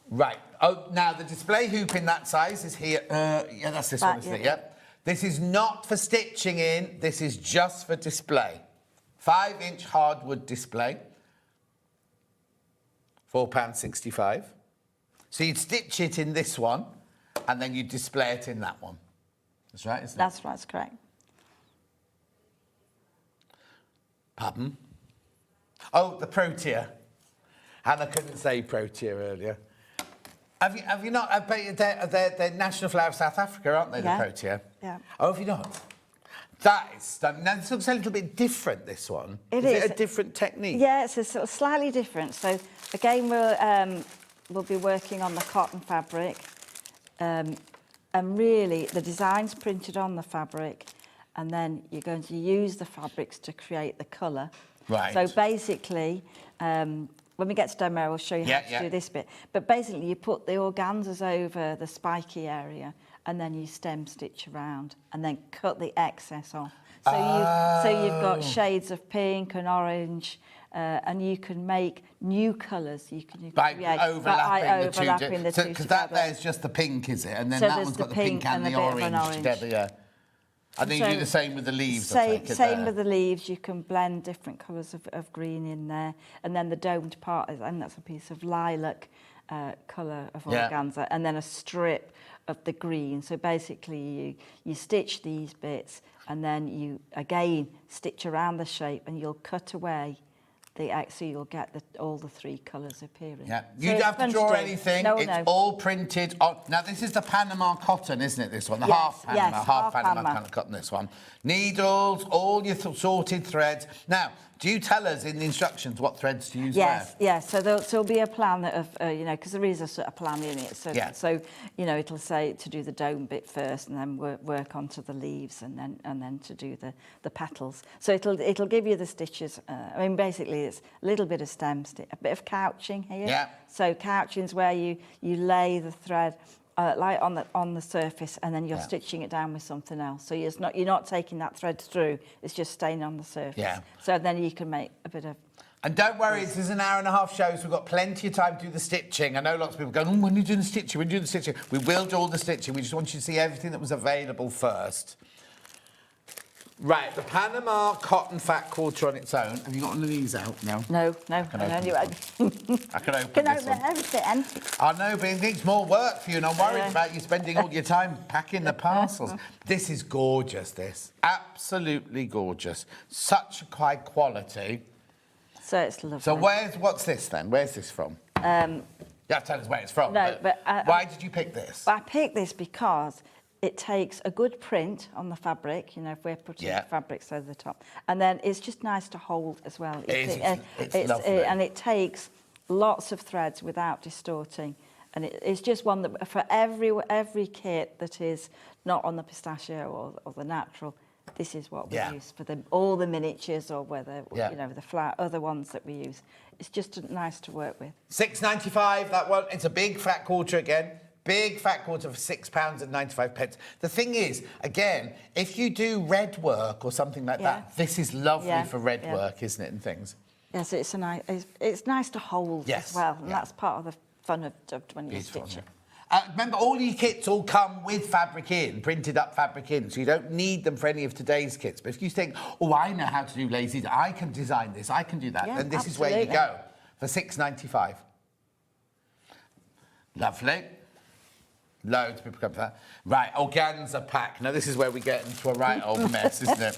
Right. Oh, now the display hoop in that size is here. Yeah, that's this one, isn't it? Yep. This is not for stitching in. This is just for display. 5-inch hardwood display. £4.65. So you'd stitch it in this one, and then you'd display it in that one. That's right, isn't it? That's right, that's correct. Pardon? Oh, the Protea. And I couldn't say Protea earlier. Have you not? I bet you they're national flower of South Africa, aren't they, Yeah. the Protea? Yeah. Oh, have you not? That is stunning. Now, this looks a little bit different, this one. It Is is. it a different technique? Yeah, it's a sort of slightly different. So again, we'll be working on the cotton fabric, and really the design's printed on the fabric, and then you're going to use the fabrics to create the colour. Right. So basically, when we get to demo, I'll show you how to do this bit. But basically, you put the organzas over the spiky area, and then you stem stitch around, and then cut the excess off. So you've got shades of pink and orange, and you can make new colours. You can By create overlapping the two because together. that there's just the pink, is it? And then So that there's one's the got the pink and and the a bit of an orange orange. together, yeah. I think you do the same with the leaves, I take it Same there. with the leaves. You can blend different colours of green in there. And then the domed part, and that's a piece of lilac colour of organza, and then a strip of the green. So basically you stitch these bits, and then you, again, stitch around the shape, and you'll cut away so you'll get all the three colours appearing. Yeah, So you don't it's have to fun draw do. anything. No, it's no. all printed on. Now, this is the Panama cotton, isn't it, this one? The Yes, half Panama, yes, half half Panama Panama. kind of cotton, this one. Needles, all your sorted threads. Now, do you tell us in the instructions what threads to use Yes, where? yes. So there'll be a plan of, because there is a sort of plan in it. So, so it'll say to do the dome bit first, and then work onto the leaves, and then to do the petals. So it'll give you the stitches. I mean, basically, it's a little bit of stem stitch, a bit of couching here. Yeah. So couching is where you lay the thread. Like on the surface, and then you're stitching it down with something else. So you're not taking that thread through. It's just staying on the surface. Yeah. So then you can make a bit of. And don't worry, this is an hour-and-a-half show, so we've got plenty of time to do the stitching. I know lots of people going, when are you doing the stitching? When are you doing the stitching? We will do all the stitching. We just want you to see everything that was available first. Right, the Panama cotton fat quarter on its own. Have you got one of these out now? No. I can open this one. everything. I know, but it needs more work for you, and I'm worried about you spending all your time packing the parcels. This is gorgeous, this. Absolutely gorgeous. Such high quality. So it's lovely. So what's this then? Where's this from? You have to tell us where it's from. No, but why did you pick this? I picked this because it takes a good print on the fabric, if we're putting fabrics over the top. And then it's just nice to hold as well. It's lovely. And it takes lots of threads without distorting. And it's just one that for every kit that is not on the pistachio or the natural, this is what we use for all the miniatures or whether, the other ones that we use. It's just nice to work with. £6.95, that one. It's a big fat quarter again. Big fat quarter for £6.95. The thing is, again, if you do red work or something like that, this is lovely for red work, isn't it, and things? Yes, it's nice to hold as well, and that's part of the fun of when you stitch it. Remember, all your kits all come with fabric in, printed up fabric in, so you don't need them for any of today's kits. But if you think, oh, I know how to do lazy, I can design this, I can do that, then this is where you go for £6.95. Lovely. Loads of people come for that. Right, organza pack. Now, this is where we get into a right old mess, isn't it?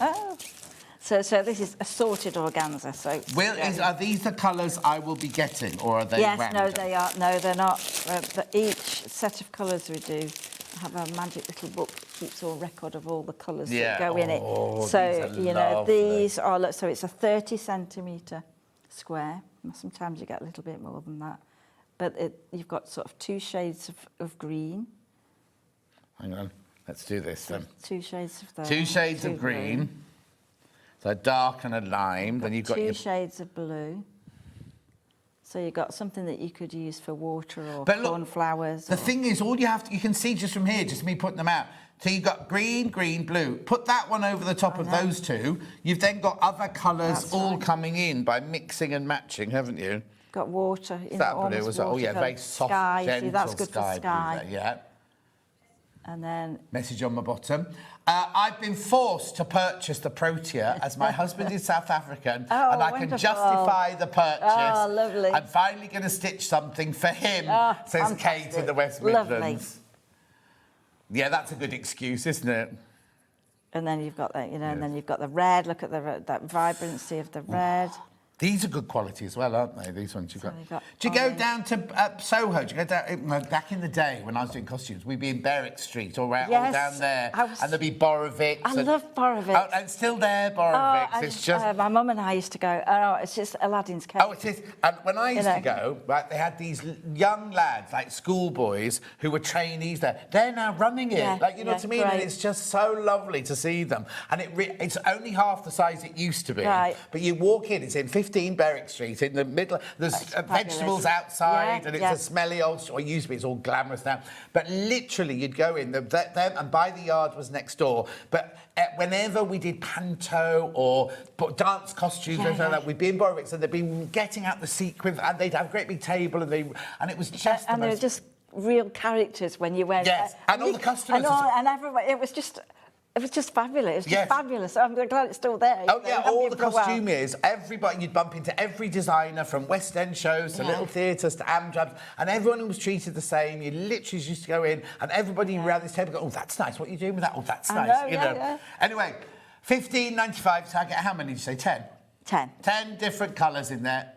So this is assorted organza. So are these the colours I will be getting, or are they random? No, they are. No, they're not. Each set of colours we do have a magic little book that keeps all record of all the colours that go in it. So these are. So it's a 30-centimetre square. Sometimes you get a little bit more than that, but you've got sort of 2 shades of green. Hang on, let's do this then. 2 shades of that. 2 shades of green. So a dark and a lime. Then you've got 2 shades of blue. So you've got something that you could use for water or cornflowers. The thing is, all you can see just from here, just me putting them out. So you've got green, green, blue. Put that one over the top of those 2. You've then got other colours coming in by mixing and matching, haven't you? Got water. That blue was very soft, sky. gentle That's good for sky. Blue there, And then message on my bottom. I've been forced to purchase the Protea as my husband is South African, and I can justify the purchase. Oh, lovely. I'm finally going to stitch something for him, says fantastic. Kate in the West Midlands. Lovely. Yeah, that's a good excuse, isn't it? And then you've got that, and then you've got the red. Look at that vibrancy of the red. These are good quality as well, aren't they? These ones you've So got. we've got Do you go orange. down to Soho? Do you go down? Back in the day when I was doing costumes, we'd be in Berwick Street or all Yes, down there, I was- and there'd be Borovics. I and, love Borovics. Oh, and it's still there, Borovics. and, It's just. my mum and I used to go. Oh, it's just Aladdin's cake. Oh, it is. And when I used to know. go, right, they had these young lads, like schoolboys, who were trainees there. They're now running it. Yeah, Like, you know yeah, what I mean? And great. it's just so lovely to see them. And it's only half the size it used to be. Right. But you walk in, it's in 15 Berwick Street, in the middle. There's fabulous. vegetables outside, Yeah, and it's yeah. a smelly old, or it used to be, it's all glamorous now. But literally, you'd go in, and By the Yard was next door. But whenever we did panto or dance costumes, Yeah, anything like yeah. that, we'd be in Borovics, and they'd be getting out the sequins, and they'd have a great big table, and it was just the and they were most... just real characters when you went. Yes, and all the customers and everybody. It was just fabulous. It was just Yes. fabulous. I'm glad it's still there. Oh, yeah, all the for a while. costumiers, everybody, you'd bump into every designer from West End shows to little theatres to Amjabs, and everyone was treated the same. You literally used to go in, and everybody around this table go, oh, that's nice, what are you doing with that? Oh, that's I nice, know, you yeah, know. yeah. Anyway, $15.95, so I get how many did you say, 10? 10. 10 different colours in there.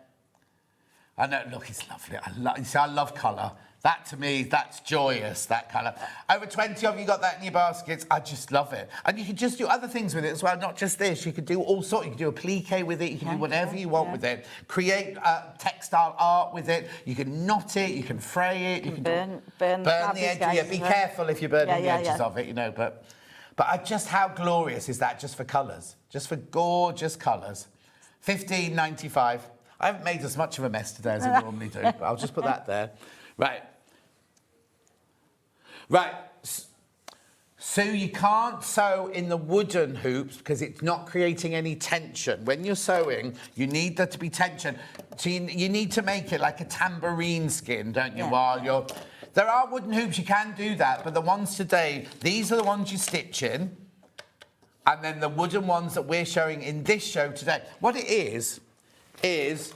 I know, look, it's lovely. I love colour. That, to me, that's joyous, that colour. Over 20 of you got that in your baskets. I just love it. And you can just do other things with it as well, not just this. You could do all sorts. You can do a pliqué with it. You can do whatever you want with it. Create textile art with it. You can knot it. You can fray it. You can burn the fabric edges. Yeah, be careful if you're burning the edges of it, you know. But just how glorious is that just for colours? Just for gorgeous colours. $15.95. I haven't made as much of a mess today as I normally do, but I'll just put that there. Right. So you can't sew in the wooden hoops because it's not creating any tension. When you're sewing, you need there to be tension. So you need to make it like a tambourine skin, don't you, while you're... There are wooden hoops, you can do that, but the ones today, these are the ones you stitch in, and then the wooden ones that we're showing in this show today. What it is there's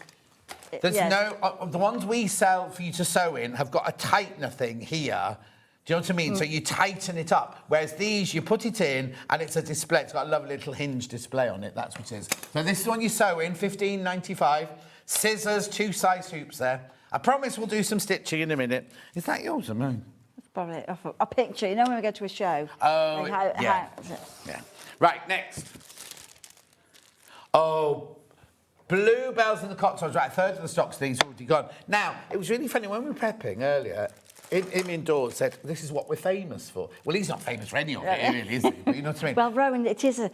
the ones we sell for you to sew in have got a tightener thing here. Do you know what I mean? So you tighten it up. Whereas these, you put it in and it's a display. It's got a lovely little hinge display on it. That's what it is. So this is one you sew in, $15.95. Scissors, 2 size hoops there. I promise we'll do some stitching in a minute. Is that yours or mine? It's probably a picture. You know when we go to a show? Oh, Yeah. Right, next. Oh, Bluebells in the Cotswolds. Right, a third of the stock's these already gone. Now, it was really funny when we were prepping earlier. Him indoors said, this is what we're famous for. Well, he's not famous for any of it, really, is he? But you know what I mean? Well, Rowan, it is a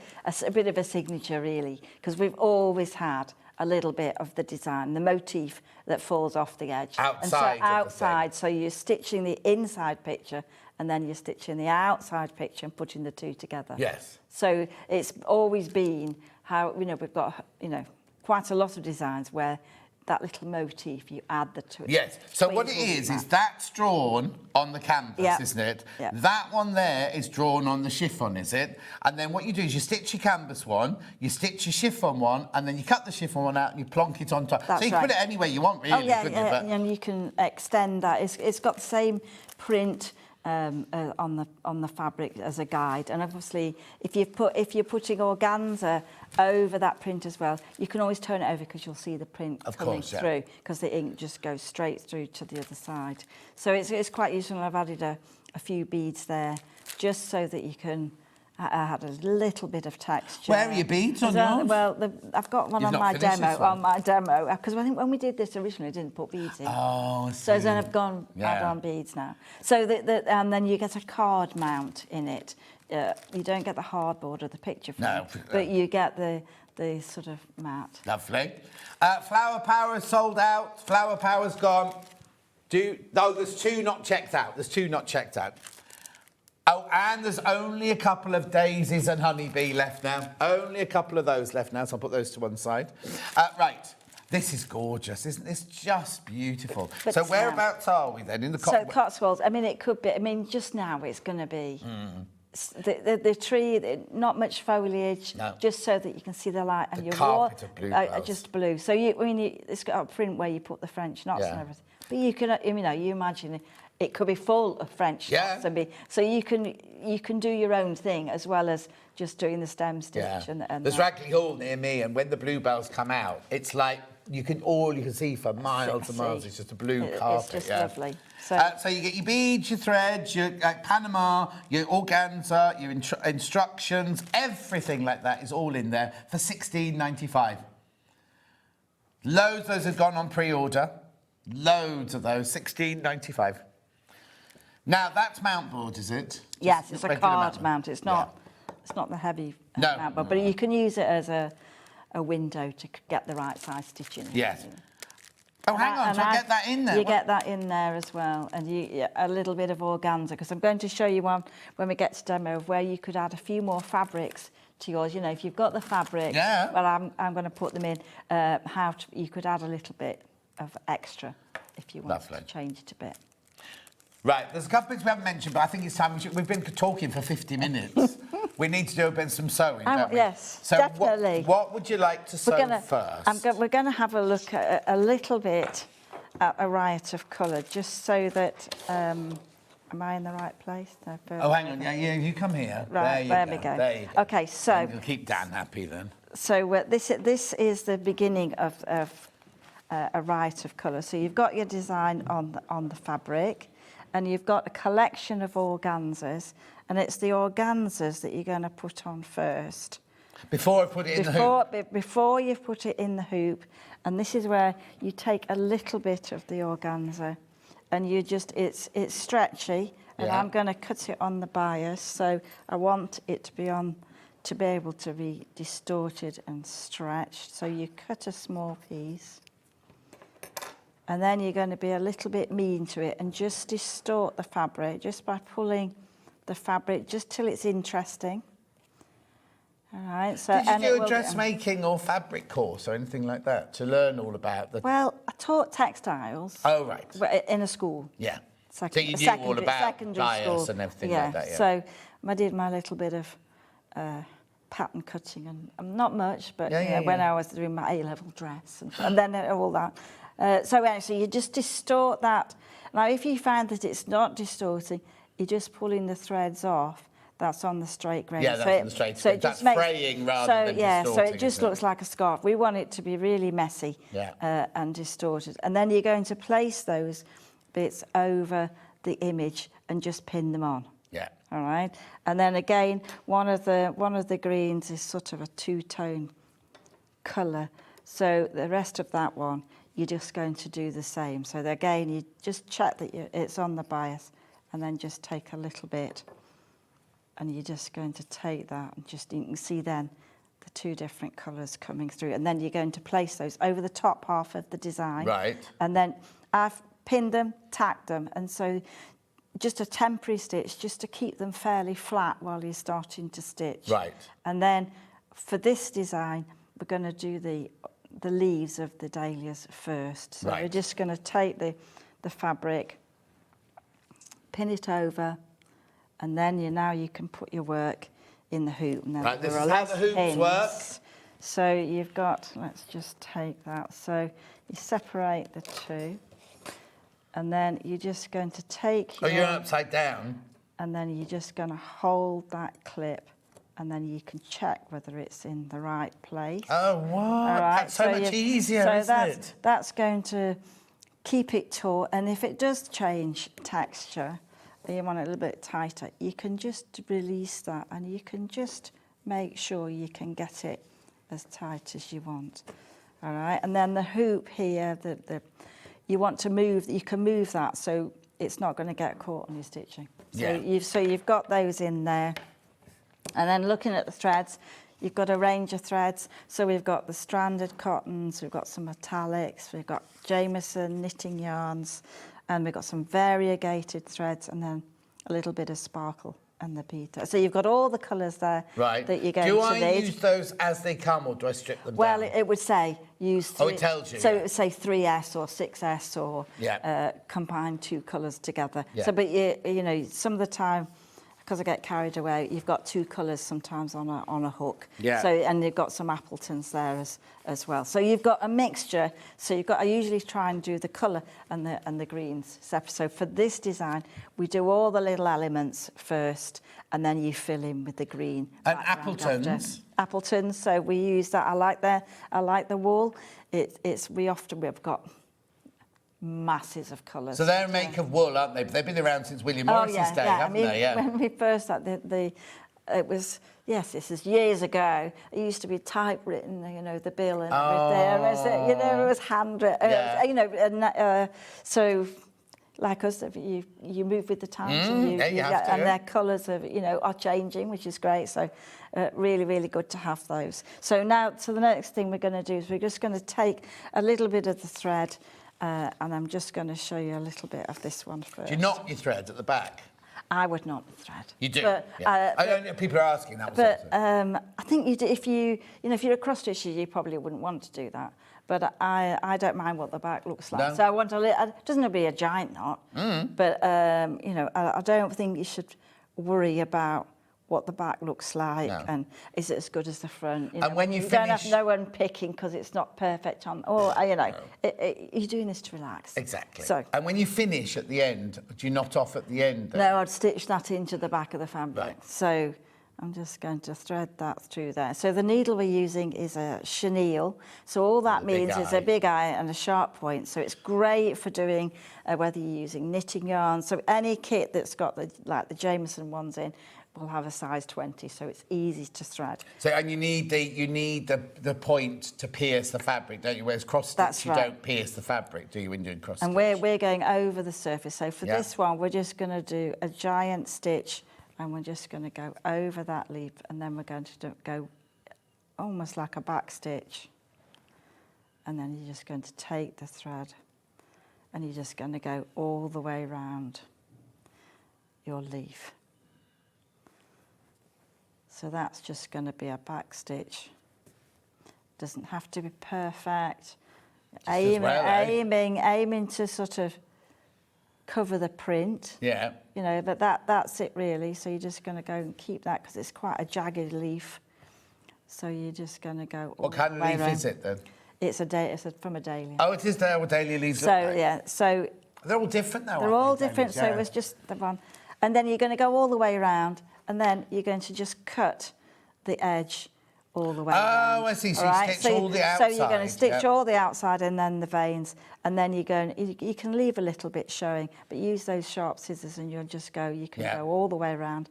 bit of a signature, really, because we've always had a little bit of the design, the motif that falls off the edge. Outside of the outside, so you're stitching the inside picture and then you're stitching the outside picture and putting the two together. Yes. So it's always been how, you know, we've got, you know, quite a lot of designs where that little motif, you add the two. Yes. So what it is that's drawn on the canvas, isn't it? Yeah. That one there is drawn on the chiffon, is it? And then what you do is you stitch your canvas one, you stitch your chiffon one, and then you cut the chiffon one out and you plonk it on top. That's so you can right. put it any way you want, really, Oh, yeah, couldn't you? But and you can extend that. It's got the same print on the fabric as a guide, and obviously if you're putting organza over that print as well, you can always turn it over because you'll see the print coming through, because the ink just goes straight through to the other side. So it's quite useful. I've added a few beads there just so that you can add a little bit of texture. Where are your beads on yours? Well, I've got one You've on not my finished demo. this one? On my demo, because I think when we did this originally, I didn't put beads in. Oh, I see. So then I've gone add on beads now. So and then you get a card mount in it. You don't get the hardboard or the picture frame, but you get the sort of mat. Lovely. Flower Power is sold out. Flower Power's gone. There's 2 not checked out. There's 2 not checked out. Oh, and there's only a couple of daisies and honeybee left now. Only a couple of those left now, so I'll put those to one side. Right. This is gorgeous, isn't this? Just beautiful. But so whereabouts are we then? In the Cotswolds? So Cotswolds, I mean, it could be, I mean, just now it's going to be the tree, not much foliage, just so that you can see the light. And the your carpet wall, of bluebells. just blue. So it's got a print where you put the French knots and everything. But you can, you know, you imagine it could be full of French knots. So you can do your own thing as well as just doing the stem stitch. Yeah. And There's Ragley Hall near me, and when the bluebells come out, it's like all you can see for miles and miles. It's just a blue carpet. It's just lovely. So you get your beads, your threads, your Panama, your organza, your instructions, everything like that is all in there for $16.95. Loads of those have gone on pre-order. Loads of those, $16.95. Now that's mount board, is it? Yes, Just it's a card mount. It's not. It's not the heavy mount board, but you can use it as a window to get the right size stitching. Yes. Oh, hang on, so I get that in there? You get that in there as well, and a little bit of organza, because I'm going to show you one when we get to demo of where you could add a few more fabrics to yours. You know, if you've got the fabric, well, I'm going to put them in, you could add a little bit of extra if you want to change it a bit. Right, there's a couple things we haven't mentioned, but I think it's time we've been talking for 50 minutes. We need to do a bit of some sewing, don't we? Yes, so definitely. What would you like to sew first? We're going to have a look at a little bit at a riot of colour, just so that... am I in the right place? No, oh, hang on. Yeah, you come here. Right, there we go. There you go. OK, so... You'll keep Dan happy then. So this is the beginning of a riot of colour. So you've got your design on the fabric, and you've got a collection of organzas, and it's the organzas that you're going to put on first. Before I put it in the hoop? Before you've put it in the hoop, and this is where you take a little bit of the organza, and it's stretchy, and I'm going to cut it on the bias, so I want it to be able to be distorted and stretched. So you cut a small piece, and then you're going to be a little bit mean to it and just distort the fabric just by pulling the fabric just till it's interesting. All right. So did you do a dressmaking or fabric course or anything like that to learn all about the? Well, I taught textiles. Oh right. In a school. Yeah. So you knew all about bias and everything like that. Yeah. So I did my little bit of pattern cutting and not much, but when I was doing my A-level dress and then all that. So actually, you just distort that. Now, if you find that it's not distorting, you're just pulling the threads off. That's on the straight grain. Yeah, that's on the straight grain. That's fraying rather than distorting. So it just looks like a scarf. We want it to be really messy and distorted. And then you're going to place those bits over the image and just pin them on. Yeah. All right. And then again, one of the greens is sort of a two-tone colour. So the rest of that one, you're just going to do the same. So again, you just check that it's on the bias, and then just take a little bit, and you're just going to take that, and you can see then the two different colours coming through, and then you're going to place those over the top half of the design. Right. And then I've pinned them, tacked them, and so just a temporary stitch just to keep them fairly flat while you're starting to stitch. Right. And then for this design, we're going to do the leaves of the dahlias first. So we're just going to take the fabric, pin it over, and then you can put your work in the hoop. Now, right, this is how the hoops work. So you've got, let's just take that. So you separate the two, and then you're just going to take your... Oh, you're upside down? And then you're just going to hold that clip, and then you can check whether it's in the right place. Oh, what? Right, that's so much easier, isn't it? That's going to keep it taut, and if it does change texture, and you want it a little bit tighter, you can just release that, and you can just make sure you can get it as tight as you want. All right, and then the hoop here, you want to move, you can move that so it's not going to get caught on your stitching. So you've got those in there. And then looking at the threads, you've got a range of threads. So we've got the stranded cottons, we've got some metallics, we've got Jameson knitting yarns, and we've got some variegated threads, and then a little bit of sparkle and the Peter. So you've got all the colours there that you're going to need. Do I use those as they come, or do I strip them down? Well, it would say use 3. Oh, it tells you. So it would say 3S or 6S or combine two colours together. Yeah. So, but you know, some of the time because I get carried away, you've got 2 colours sometimes on a hook. Yeah. So, and you've got some Appletons there as well. So you've got a mixture. So you've got, I usually try and do the colour and the greens separate. So for this design, we do all the little elements first, and then you fill in with the green. And background Appletons? after. Appletons. So we use that. I like the wool. We've got masses of colours. So they're a make of wool, aren't they? But they've been around since William Morris's day, haven't they? Yeah. When we first had it was, yes, this is years ago. It used to be typewritten, you know, the bill and everything. You know, it was handwritten. Yeah. You know, and so like us, you move with the times, and and their colours are changing, which is great. So really, really good to have those. So now, so the next thing we're going to do is we're just going to take a little bit of the thread. And I'm just going to show you a little bit of this one first. Do you knot your thread at the back? I would knot the thread. You do? But, yeah. I don't know, people are asking that. But I think you do, if you're a cross stitcher, you probably wouldn't want to do that. But I don't mind what the back looks like. No. So I want it doesn't have to be a giant knot. But I don't think you should worry about what the back looks like and is it as good as the front. And when you don't finish... have no one picking because it's not perfect on, you're doing this to relax. Exactly. So, and when you finish at the end, do you knot off at the end? No, I'd stitch that into the back of the fabric. Right. So I'm just going to thread that through there. So the needle we're using is a chenille. So all that means is a big eye and a sharp point. So it's great for doing whether you're using knitting yarn. So any kit that's got the Jameson ones in will have a size 20, so it's easy to thread. So and you need the point to pierce the fabric, don't you? Whereas cross stitch, you don't pierce the fabric, do you, when doing cross stitch? And we're going over the surface. So for this one, we're just going to do a giant stitch, and we're just going to go over that leaf, and then we're going to go almost like a back stitch, and then you're just going to take the thread, and you're just going to go all the way around your leaf. So that's just going to be a back stitch. Doesn't have to be perfect. Aiming to sort of cover the print. Yeah. You know, but that's it really. So you're just going to go and keep that because it's quite a jagged leaf. So you're just going to go. What kind of leaf is it then? It's from a dahlia. Oh, it is there. What dahlia leaves So look like. yeah, so they're all different though. they're all different. So it was just the one, and then you're going to go all the way around. And then you're going to just cut the edge all the way around. Oh, I see. So you stitch all the outside. So you're going to stitch all the outside and then the veins. And then you can leave a little bit showing, but use those sharp scissors and you'll just go, you can go all the way around.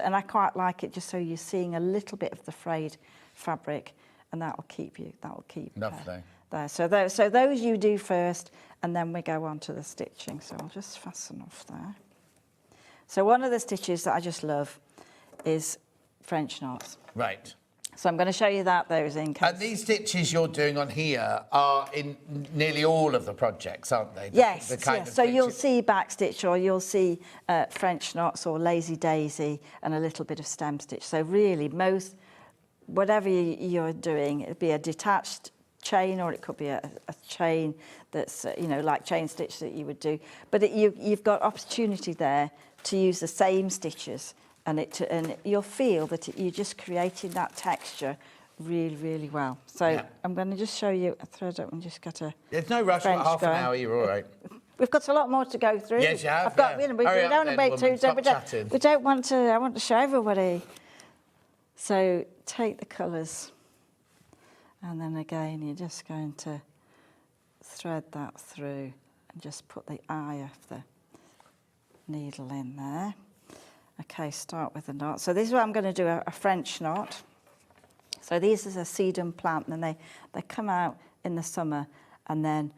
And I quite like it just so you're seeing a little bit of the frayed fabric, and that'll keep Lovely. there. So those you do first, and then we go on to the stitching. So I'll just fasten off there. So one of the stitches that I just love is French knots. Right. So I'm going to show you those in case. And these stitches you're doing on here are in nearly all of the projects, aren't they? Yes. So you'll you'll see back stitch, or you'll see French knots or lazy daisy and a little bit of stem stitch. So really whatever you're doing, it'd be a detached chain, or it could be a chain that's like chain stitch that you would do. But you've got opportunity there to use the same stitches. And you'll feel that you're just creating that texture really, really well. So I'm going to just show you a thread up and just get a. There's no rush. About half an hour, you're all right. We've got a lot more to go through. Yes, you have. I've got. We don't want to wait too. We don't want to. I want to show everybody. So take the colours, and then again you're just going to thread that through and just put the eye of the needle in there. Okay, start with a knot. So this is what I'm going to do, a French knot. So these is a sedum plant, and they come out in the summer, and then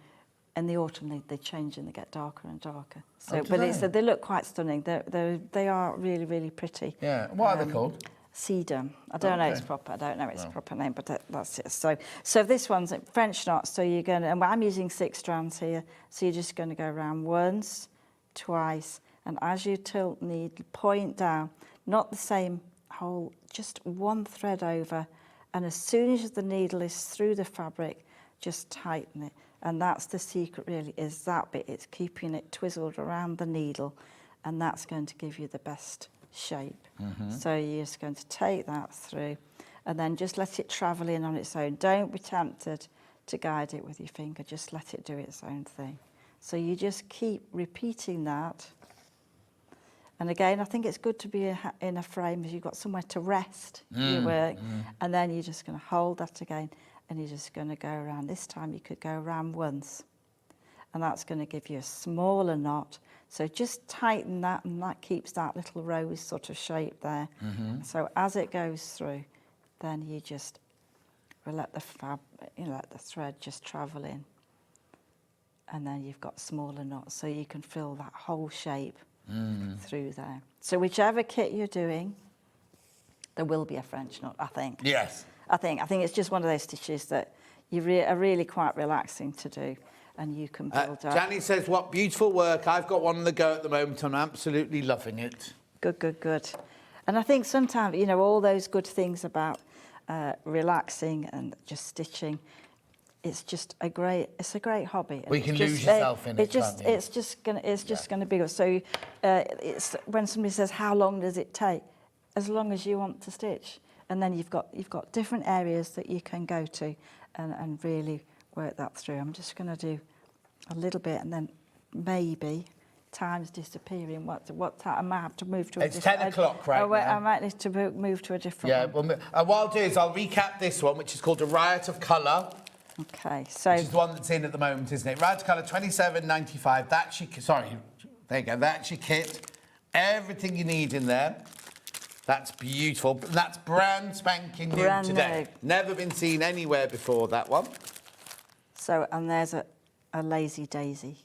in the autumn they change and they get darker and darker. So, they look quite stunning. They are really, really pretty. Yeah. What are they called? Sedum. I don't know its proper. I don't know its proper name, but that's it. So this one's a French knot. So you're going to, and I'm using 6 strands here. So you're just going to go around once, twice. And as you tilt needle, point down, not the same hole, just one thread over. And as soon as the needle is through the fabric, just tighten it. And that's the secret really, is that bit. It's keeping it twizzled around the needle. And that's going to give you the best shape. So you're just going to take that through and then just let it travel in on its own. Don't be tempted to guide it with your finger, just let it do its own thing. So you just keep repeating that. And again, I think it's good to be in a frame as you've got somewhere to rest your work. And then you're just going to hold that again and you're just going to go around. This time you could go around once. And that's going to give you a smaller knot. So just tighten that, and that keeps that little rose sort of shape there. So as it goes through, then you just let the thread just travel in. And then you've got smaller knots, so you can fill that whole shape through there. So whichever kit you're doing, there will be a French knot, I think. Yes. I think it's just one of those stitches that are really quite relaxing to do. And you can build up. Janie says, what beautiful work. I've got one on the go at the moment and I'm absolutely loving it. Good, good, good. And I think sometimes, you know, all those good things about relaxing and just stitching, it's a great hobby. We can lose yourself in it, can't you? It's just gonna be good. So it's when somebody says, how long does it take? As long as you want to stitch. And then you've got different areas that you can go to and really work that through. I'm just going to do a little bit and then maybe time's disappearing. What time? I might have to move to a different... It's 10 o'clock right now. I might need to move to a different one. Well, what I'll do is I'll recap this one, which is called A Riot of Colour. Okay, so... Which is the one that's in at the moment, isn't it? Riot of Colour, $27.95. That's your... Sorry, there you go. That's your kit. Everything you need in there. That's beautiful. That's brand spanking new today. Never been seen anywhere before, that one. So, and there's a lazy daisy,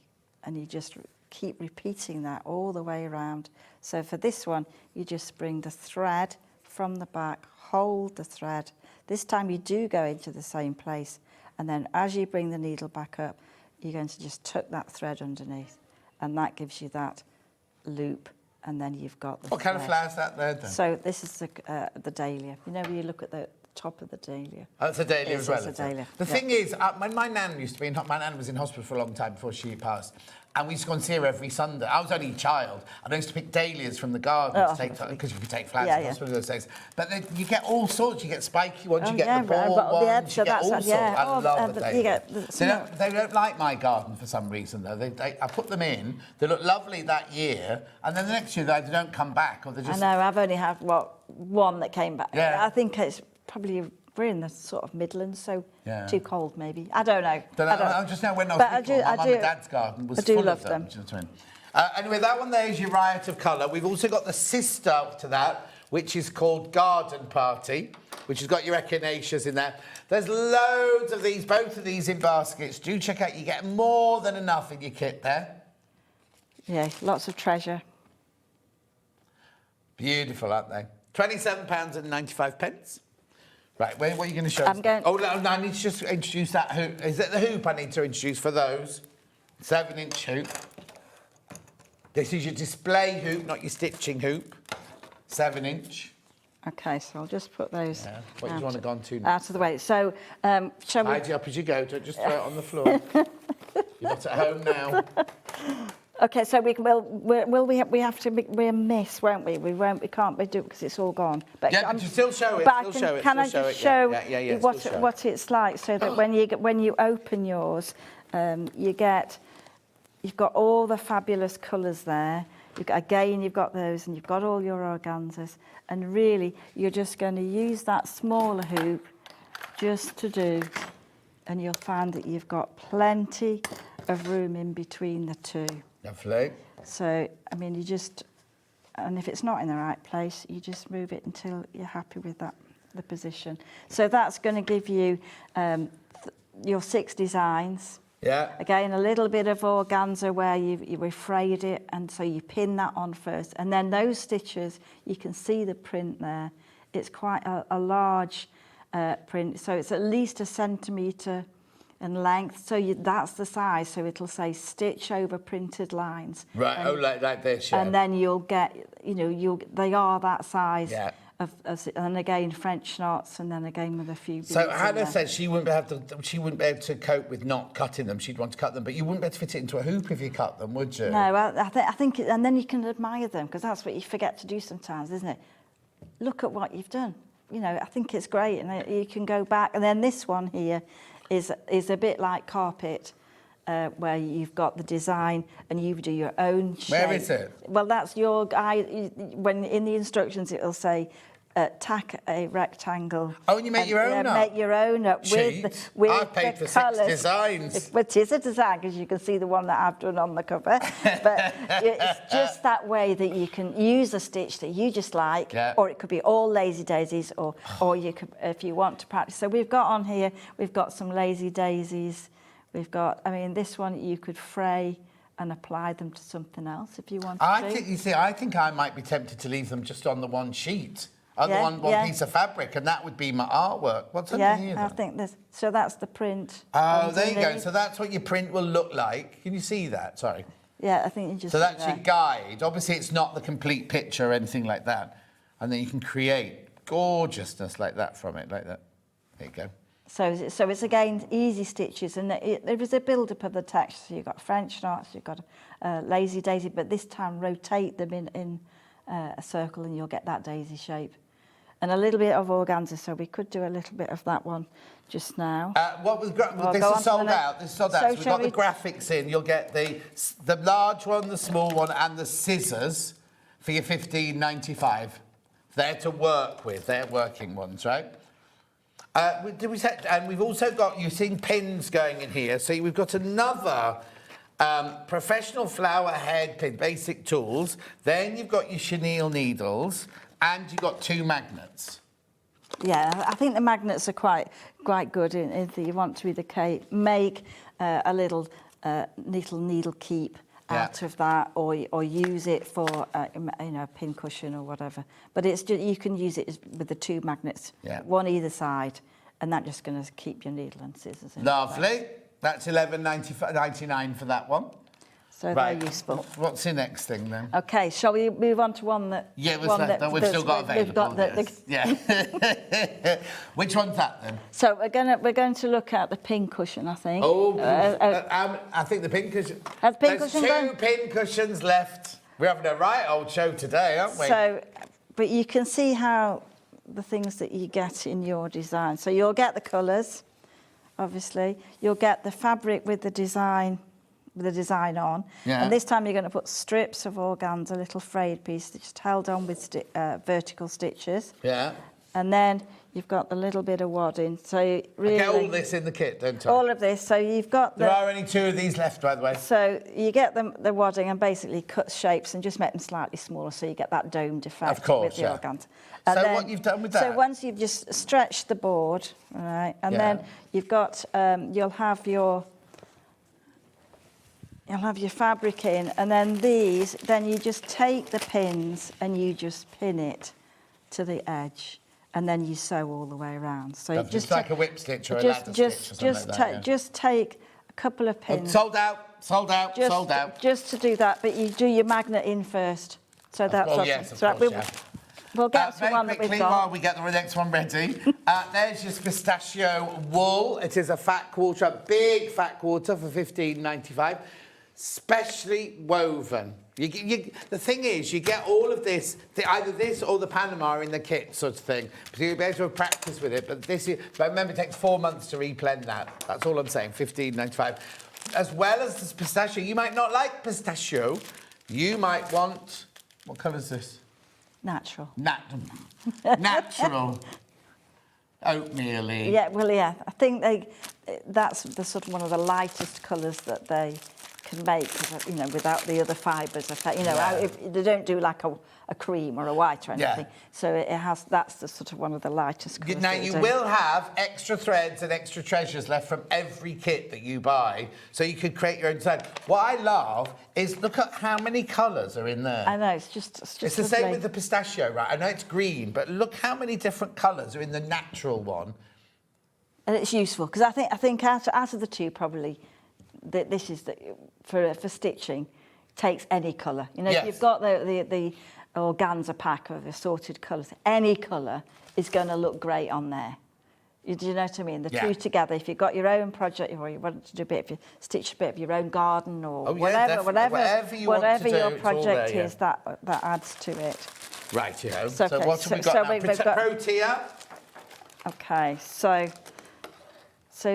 and you just keep repeating that all the way around. So for this one, you just bring the thread from the back, hold the thread. This time you do go into the same place, and then as you bring the needle back up, you're going to just tuck that thread underneath, and that gives you that loop, and then you've got the What kind of flower is that there, then? So this is the dahlia. You know, when you look at the top of the dahlia. Oh, it's a dahlia as well. It's a dahlia. The thing is, when my nan used to be my nan was in hospital for a long time before she passed, and we used to go and see her every Sunday. I was only a child, and I used to pick dahlias from the garden to take, because you could take flowers in hospital those days. But then you get all sorts. You get spiky ones, you get the ball ones, you get all sorts. I love the dahlia. They don't like my garden for some reason, though. I put them in, they look lovely that year, and then the next year they don't come back, or they just... I know, I've only had, one that came back. Yeah. I think it's probably... We're in the sort of Midlands, so too cold maybe. I don't know. I just know when I was little, my mum and dad's garden was full of them. Anyway, that one there is your Riot of Colour. We've also got the sister to that, which is called Garden Party, which has got your echinaceas in there. There's loads of these, both of these in baskets. Do check out, you get more than enough in your kit there. Yeah, lots of treasure. Beautiful, aren't they? £27.95. Right, what are you going to show us? No, I need to just introduce that hoop. Is it the hoop I need to introduce for those? 7-inch hoop. This is your display hoop, not your stitching hoop. 7-inch. Okay, so I'll just put those What do you want to go on to now? out of the way. So, shall we... Tidy up as you go, don't just throw it on the floor. You're not at home now. Okay, so we have to miss, won't we? We can't do it because it's all gone. But but you still show it. But can I just show what it's like, so that when you open yours, you've got all the fabulous colours there. You've got those, and you've got all your organzas, and really you're just going to use that smaller hoop just to do, and you'll find that you've got plenty of room in between the two. Lovely. So, I mean, and if it's not in the right place, you just move it until you're happy with the position. So that's going to give you your 6 designs. Yeah. Again, a little bit of organza where you've frayed it, and so you pin that on first. And then those stitches, you can see the print there. It's quite a large print, so it's at least 1 centimetre in length, so that's the size, so it'll say stitch over printed lines. Right, like this, yeah. And then you'll get, they are that size. Yeah. and again French knots, and then again with a few beads. So in Hannah there. said she wouldn't be able to cope with not cutting them. She'd want to cut them, but you wouldn't be able to fit it into a hoop if you cut them, would you? No, I think, and then you can admire them, because that's what you forget to do sometimes, isn't it? Look at what you've done. You know, I think it's great, and you can go back. And then this one here is a bit like carpet, where you've got the design and you do your own shape. Where is it? Well, that's your guide. When in the instructions it'll say, tack a rectangle. Oh, and you make your own up? Make your own up Cheat. with I've paid the for colours. 6 designs. It is a design, because you can see the one that I've done on the cover. But it's just that way that you can use a stitch that you just like, or it could be all lazy daisies, or you could, if you want to practice. So we've got on here, we've got some lazy daisies. We've got, I mean, this one you could fray and apply them to something else if you want to. I think I might be tempted to leave them just on the one sheet. One piece of fabric, and that would be my artwork. What's under here? I think this. So that's the print. Oh, there you go. So that's what your print will look like. Can you see that? Sorry. Yeah, I think you just. So that's your guide. Obviously, it's not the complete picture or anything like that, and then you can create gorgeousness like that from it, like that. There you go. So it's again easy stitches, and there is a build-up of the text. So you've got French knots, you've got lazy daisy, but this time rotate them in a circle, and you'll get that daisy shape. And a little bit of organza, so we could do a little bit of that one just now. This is sold out. This is sold out. So we've got the graphics in. You'll get the large one, the small one, and the scissors for your $15.95. They're to work with. They're working ones, right? And we've also got, you're seeing pins going in here. So we've got another professional flower head pin, basic tools. Then you've got your chenille needles. And you've got 2 magnets. Yeah, I think the magnets are quite good if you want to either make a little needle keep out of that, or use it for a pin cushion or whatever. But it's just, you can use it with the 2 magnets, one either side, and that's just going to keep your needle and scissors in. Lovely. That's $11.99 for that one. So they're useful. What's the next thing then? Okay, shall we move on to one that... Yeah, we've still got available. Yeah. Which one's that then? So we're going to look at the pin cushion, I think. Oh, I think the pin cushion... There's 2 pin cushions left. We're having a right old show today, aren't we? So, but you can see how the things that you get in your design. So you'll get the colours, obviously. You'll get the fabric with the design on, and this time you're going to put strips of organza, little frayed piece just held on with vertical stitches. Yeah. And then you've got the little bit of wadding. So really, I get all this in the kit, don't I? All of this. So you've got there are only 2 of these left, by the way. So you get the wadding and basically cut shapes and just make them slightly smaller, so you get that domed effect with the organza. And so then, what you've done with that? So once you've just stretched the board, all right, and then you've got you'll have your fabric in, and then you just take the pins and you just pin it to the edge, and then you sew all the way around. So just like a whip stitch or a ladder stitch or something like that. Just take a couple of pins. Sold out. Just to do that, but you do your magnet in first. So that's... Oh, yes, of course, We'll get to one that we've got. While we get the next one ready. There's your pistachio wool. It is a fat quarter, a big fat quarter for $15.95. Specially woven. The thing is, you get all of this, either this or the Panama in the kit sort of thing. So you'll be able to practice with it. But remember, it takes 4 months to reblend that. That's all I'm saying, $15.95. As well as this pistachio, you might not like pistachio. You might want, what colour is this? Natural. Natural. Oatmeal-y. Yeah, well, yeah. I think that's the sort of one of the lightest colours that they can make, without the other fibres. They don't do like a cream or a white or anything. So that's the sort of one of the lightest colours. Now, you will have extra threads and extra treasures left from every kit that you buy, so you could create your own design. What I love is, look at how many colours are in there. I know, it's just It's the same with the pistachio, right? I know it's green, but look how many different colours are in the natural one. And it's useful, because I think out of the 2, probably, this is for stitching, takes any colour. If you've got the organza pack of assorted colours, any colour is going to look great on there. Do you know what I mean? The two together. If you've got your own project, or you want to do a bit, if you stitch a bit of your own garden, or whatever your project is, that adds to it. Right, you know. So, So what have we got now? we've got Protea. Okay, so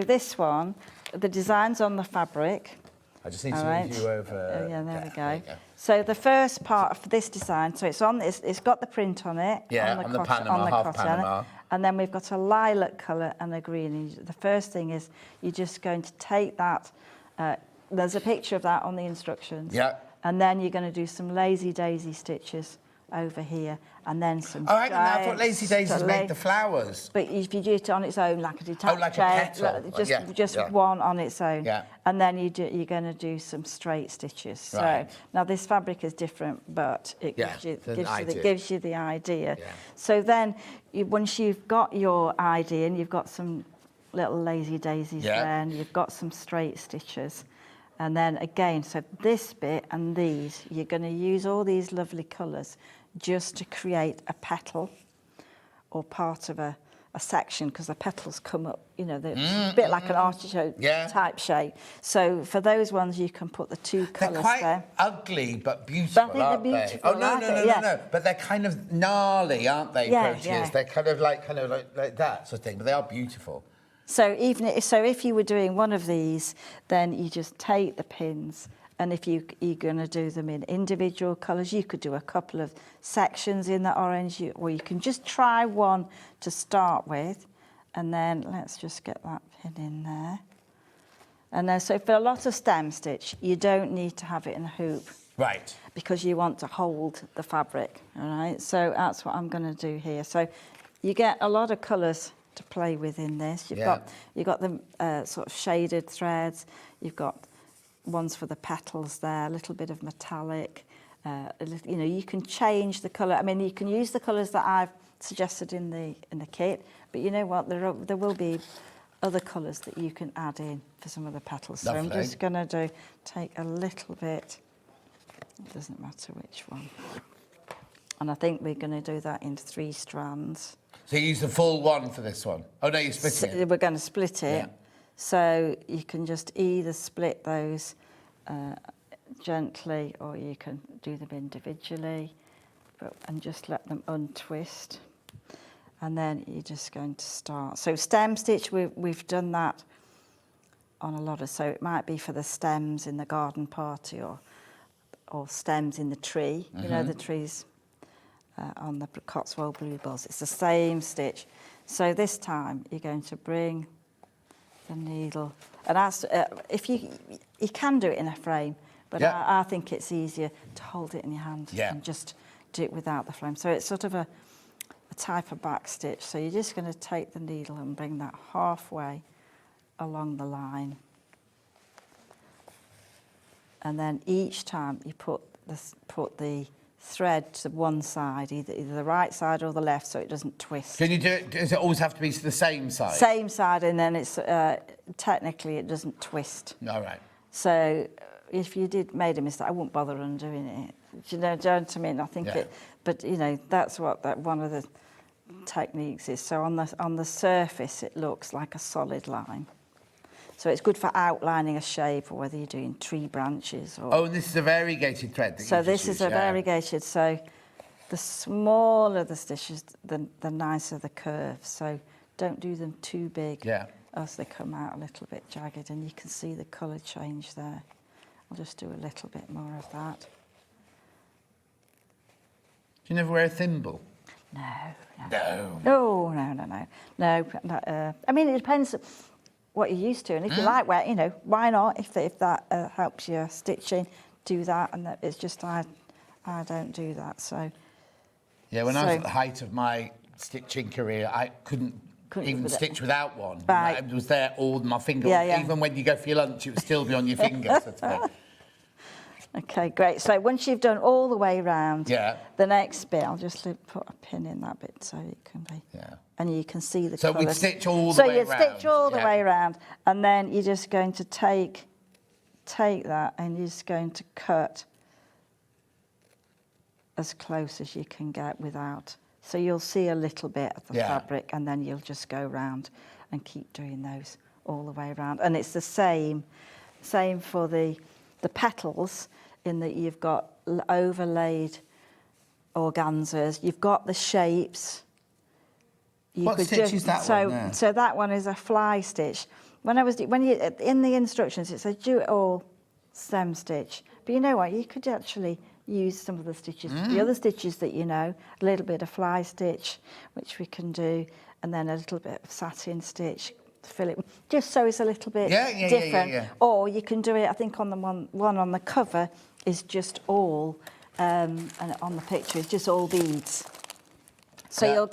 this one, the design's on the fabric. I just need to move you over. Oh, yeah, there we There go. you go. So the first part of this design, so it's got the print on it. Yeah, on the Panama, half cotton, Panama. And then we've got a lilac colour and a green. And the first thing is you're just going to take that. There's a picture of that on the instructions. Yeah. And then you're going to do some lazy daisy stitches over here, and then some. Oh, hang on, now I thought lazy daisies make the flowers. But if you do it on its own, like a detached like a petal. just one on its own. Yeah. And then you're going to do some straight stitches. Right. So now this fabric is different, but it gives you the idea. Yeah. So then, once you've got your idea and you've got some little lazy daisies there, and you've got some straight stitches. And then again, so this bit and these, you're going to use all these lovely colours just to create a petal or part of a section, because the petals come up, you know, they're a bit like an artichoke type shape. So for those ones, you can put the two colours there. They're quite ugly but beautiful, But I think they're beautiful. Oh, no. But they're kind of gnarly, aren't they, Proteas? Yeah. They're kind of like that sort of thing, but they are beautiful. So if you were doing one of these, then you just take the pins, and if you're going to do them in individual colours, you could do a couple of sections in the orange, or you can just try one to start with, and then let's just get that pin in there. And then, so for a lot of stem stitch, you don't need to have it in a hoop. Right. Because you want to hold the fabric, all right? So that's what I'm going to do here. So you get a lot of colours to play with in this. You've got the sort of shaded threads. You've got ones for the petals there, a little bit of metallic. You know, you can change the colour. I mean, you can use the colours that I've suggested in the kit, but you know what? There will be other colours that you can add in for some of the petals. Lovely. So I'm just going to take a little bit. It doesn't matter which one. And I think we're going to do that in 3 strands. So you use the full one for this one? Oh, no, you're splitting it. We're going to split it. Yeah. So you can just either split those gently, or you can do them individually, and just let them untwist. And then you're just going to start. So stem stitch, we've done that on a lot of, so it might be for the stems in the garden party, or stems in the tree. You know, the trees on the Cotswold bluebells. It's the same stitch. So this time you're going to bring the needle, and if you can do it in a frame, but I think it's easier to hold it in your hand and just do it without the frame. So it's sort of a type of back stitch. So you're just going to take the needle and bring that halfway along the line, and then each time you put the thread to one side, either the right side or the left, so it doesn't twist. Can you do it? Does it always have to be to the same side? Same side, and then it's technically it doesn't twist. All right. So if you made a mistake, I wouldn't bother undoing it. Do you know what I mean? I think but you know, that's what one of the techniques is. So on the surface, it looks like a solid line. So it's good for outlining a shape, or whether you're doing tree branches. Or... and this is a variegated thread. So this is a variegated. So the smaller the stitches, the nicer the curve. So don't do them too big, else they come out a little bit jagged, and you can see the colour change there. I'll just do a little bit more of that. Do you never wear a thimble? No. I mean, it depends what you're used to, and if you like wear, you know, why not? If that helps your stitching, do that. And it's just I don't do that. So yeah, when I was at the height of my stitching career, I couldn't even stitch without one. Right. It was there all my finger. Even when you go for your lunch, it would still be on your finger. Okay, great. So once you've done all the way round, the next bit, I'll just put a pin in that bit so it can be. Yeah. And you can see the colours. So we'd stitch all the way round. So you'd stitch all the way round, and then you're just going to take that, and you're just going to cut as close as you can get without. So you'll see a little bit of the fabric, and then you'll just go around and keep doing those all the way around. And it's the same for the petals, in that you've got overlaid organzas, you've got the shapes. What stitch is that one there? So that one is a fly stitch. When you in the instructions it says do it all stem stitch, but you know what? You could actually use some of the stitches, the other stitches that you know, a little bit of fly stitch, which we can do, and then a little bit of satin stitch to fill it, just so it's a little bit different. Yeah. Or you can do it. I think on the one on the cover is just all, and on the picture is just all beads. So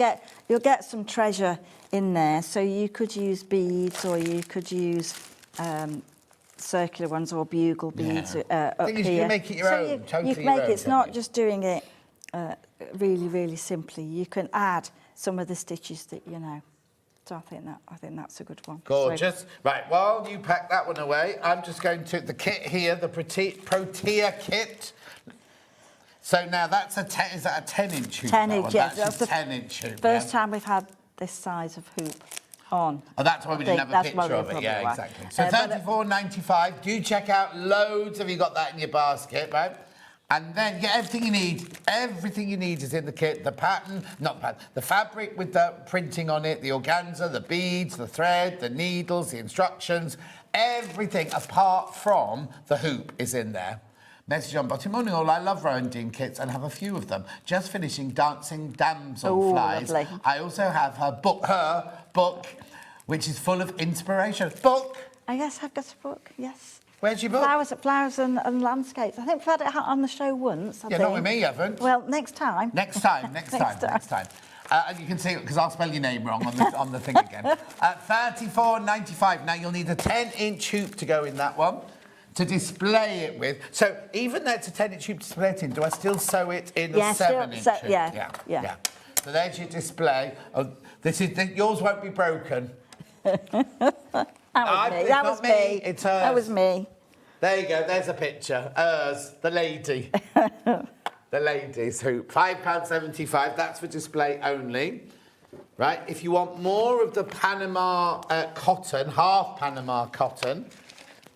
you'll get some treasure in there. So you could use beads, or you could use circular ones, or bugle beads up thing is, here. you can make it your own, totally you can your make own, it's can't not you? just doing it really, really simply. You can add some of the stitches that you know. So I think that's a good one. Gorgeous. Right, while you pack that one away, I'm just going to the kit here, the Protea kit. So now that's is that a 10-inch hoop? 10-inch, yes. That's a 10-inch hoop. First time we've had this size of hoop on. Oh, that's why we didn't have a picture of it. Yeah, exactly. So £34.95. Do check out loads. Have you got that in your basket, right? And then get everything you need. Everything you need is in the kit. The pattern, not the pattern, the fabric with the printing on it, the organza, the beads, the thread, the needles, the instructions, everything apart from the hoop is in there. Message on bottom. Morning all, I love Rowandean kits and have a few of them. Just finishing Dancing Damsel Flies. Lovely. I also have her book, which is full of inspiration. Book! Oh, yes, I've got a book, yes. Where's your book? Flowers and landscapes. I think we've had it on the show once. I think. Not with me, you haven't. Well, next time. Next time. And you can see it, because I'll spell your name wrong on the thing again. £34.95. Now, you'll need a 10-inch hoop to go in that one, to display it with. So, even though it's a 10-inch hoop to display it in, do I still sew it in a 7-inch hoop? Yeah. So there's your display. Oh, yours won't be broken. That was me. It's hers. That was me. There you go. There's a picture. Hers, the lady. The lady's hoop. £5.75. That's for display only. Right. If you want more of the Panama cotton, half Panama cotton,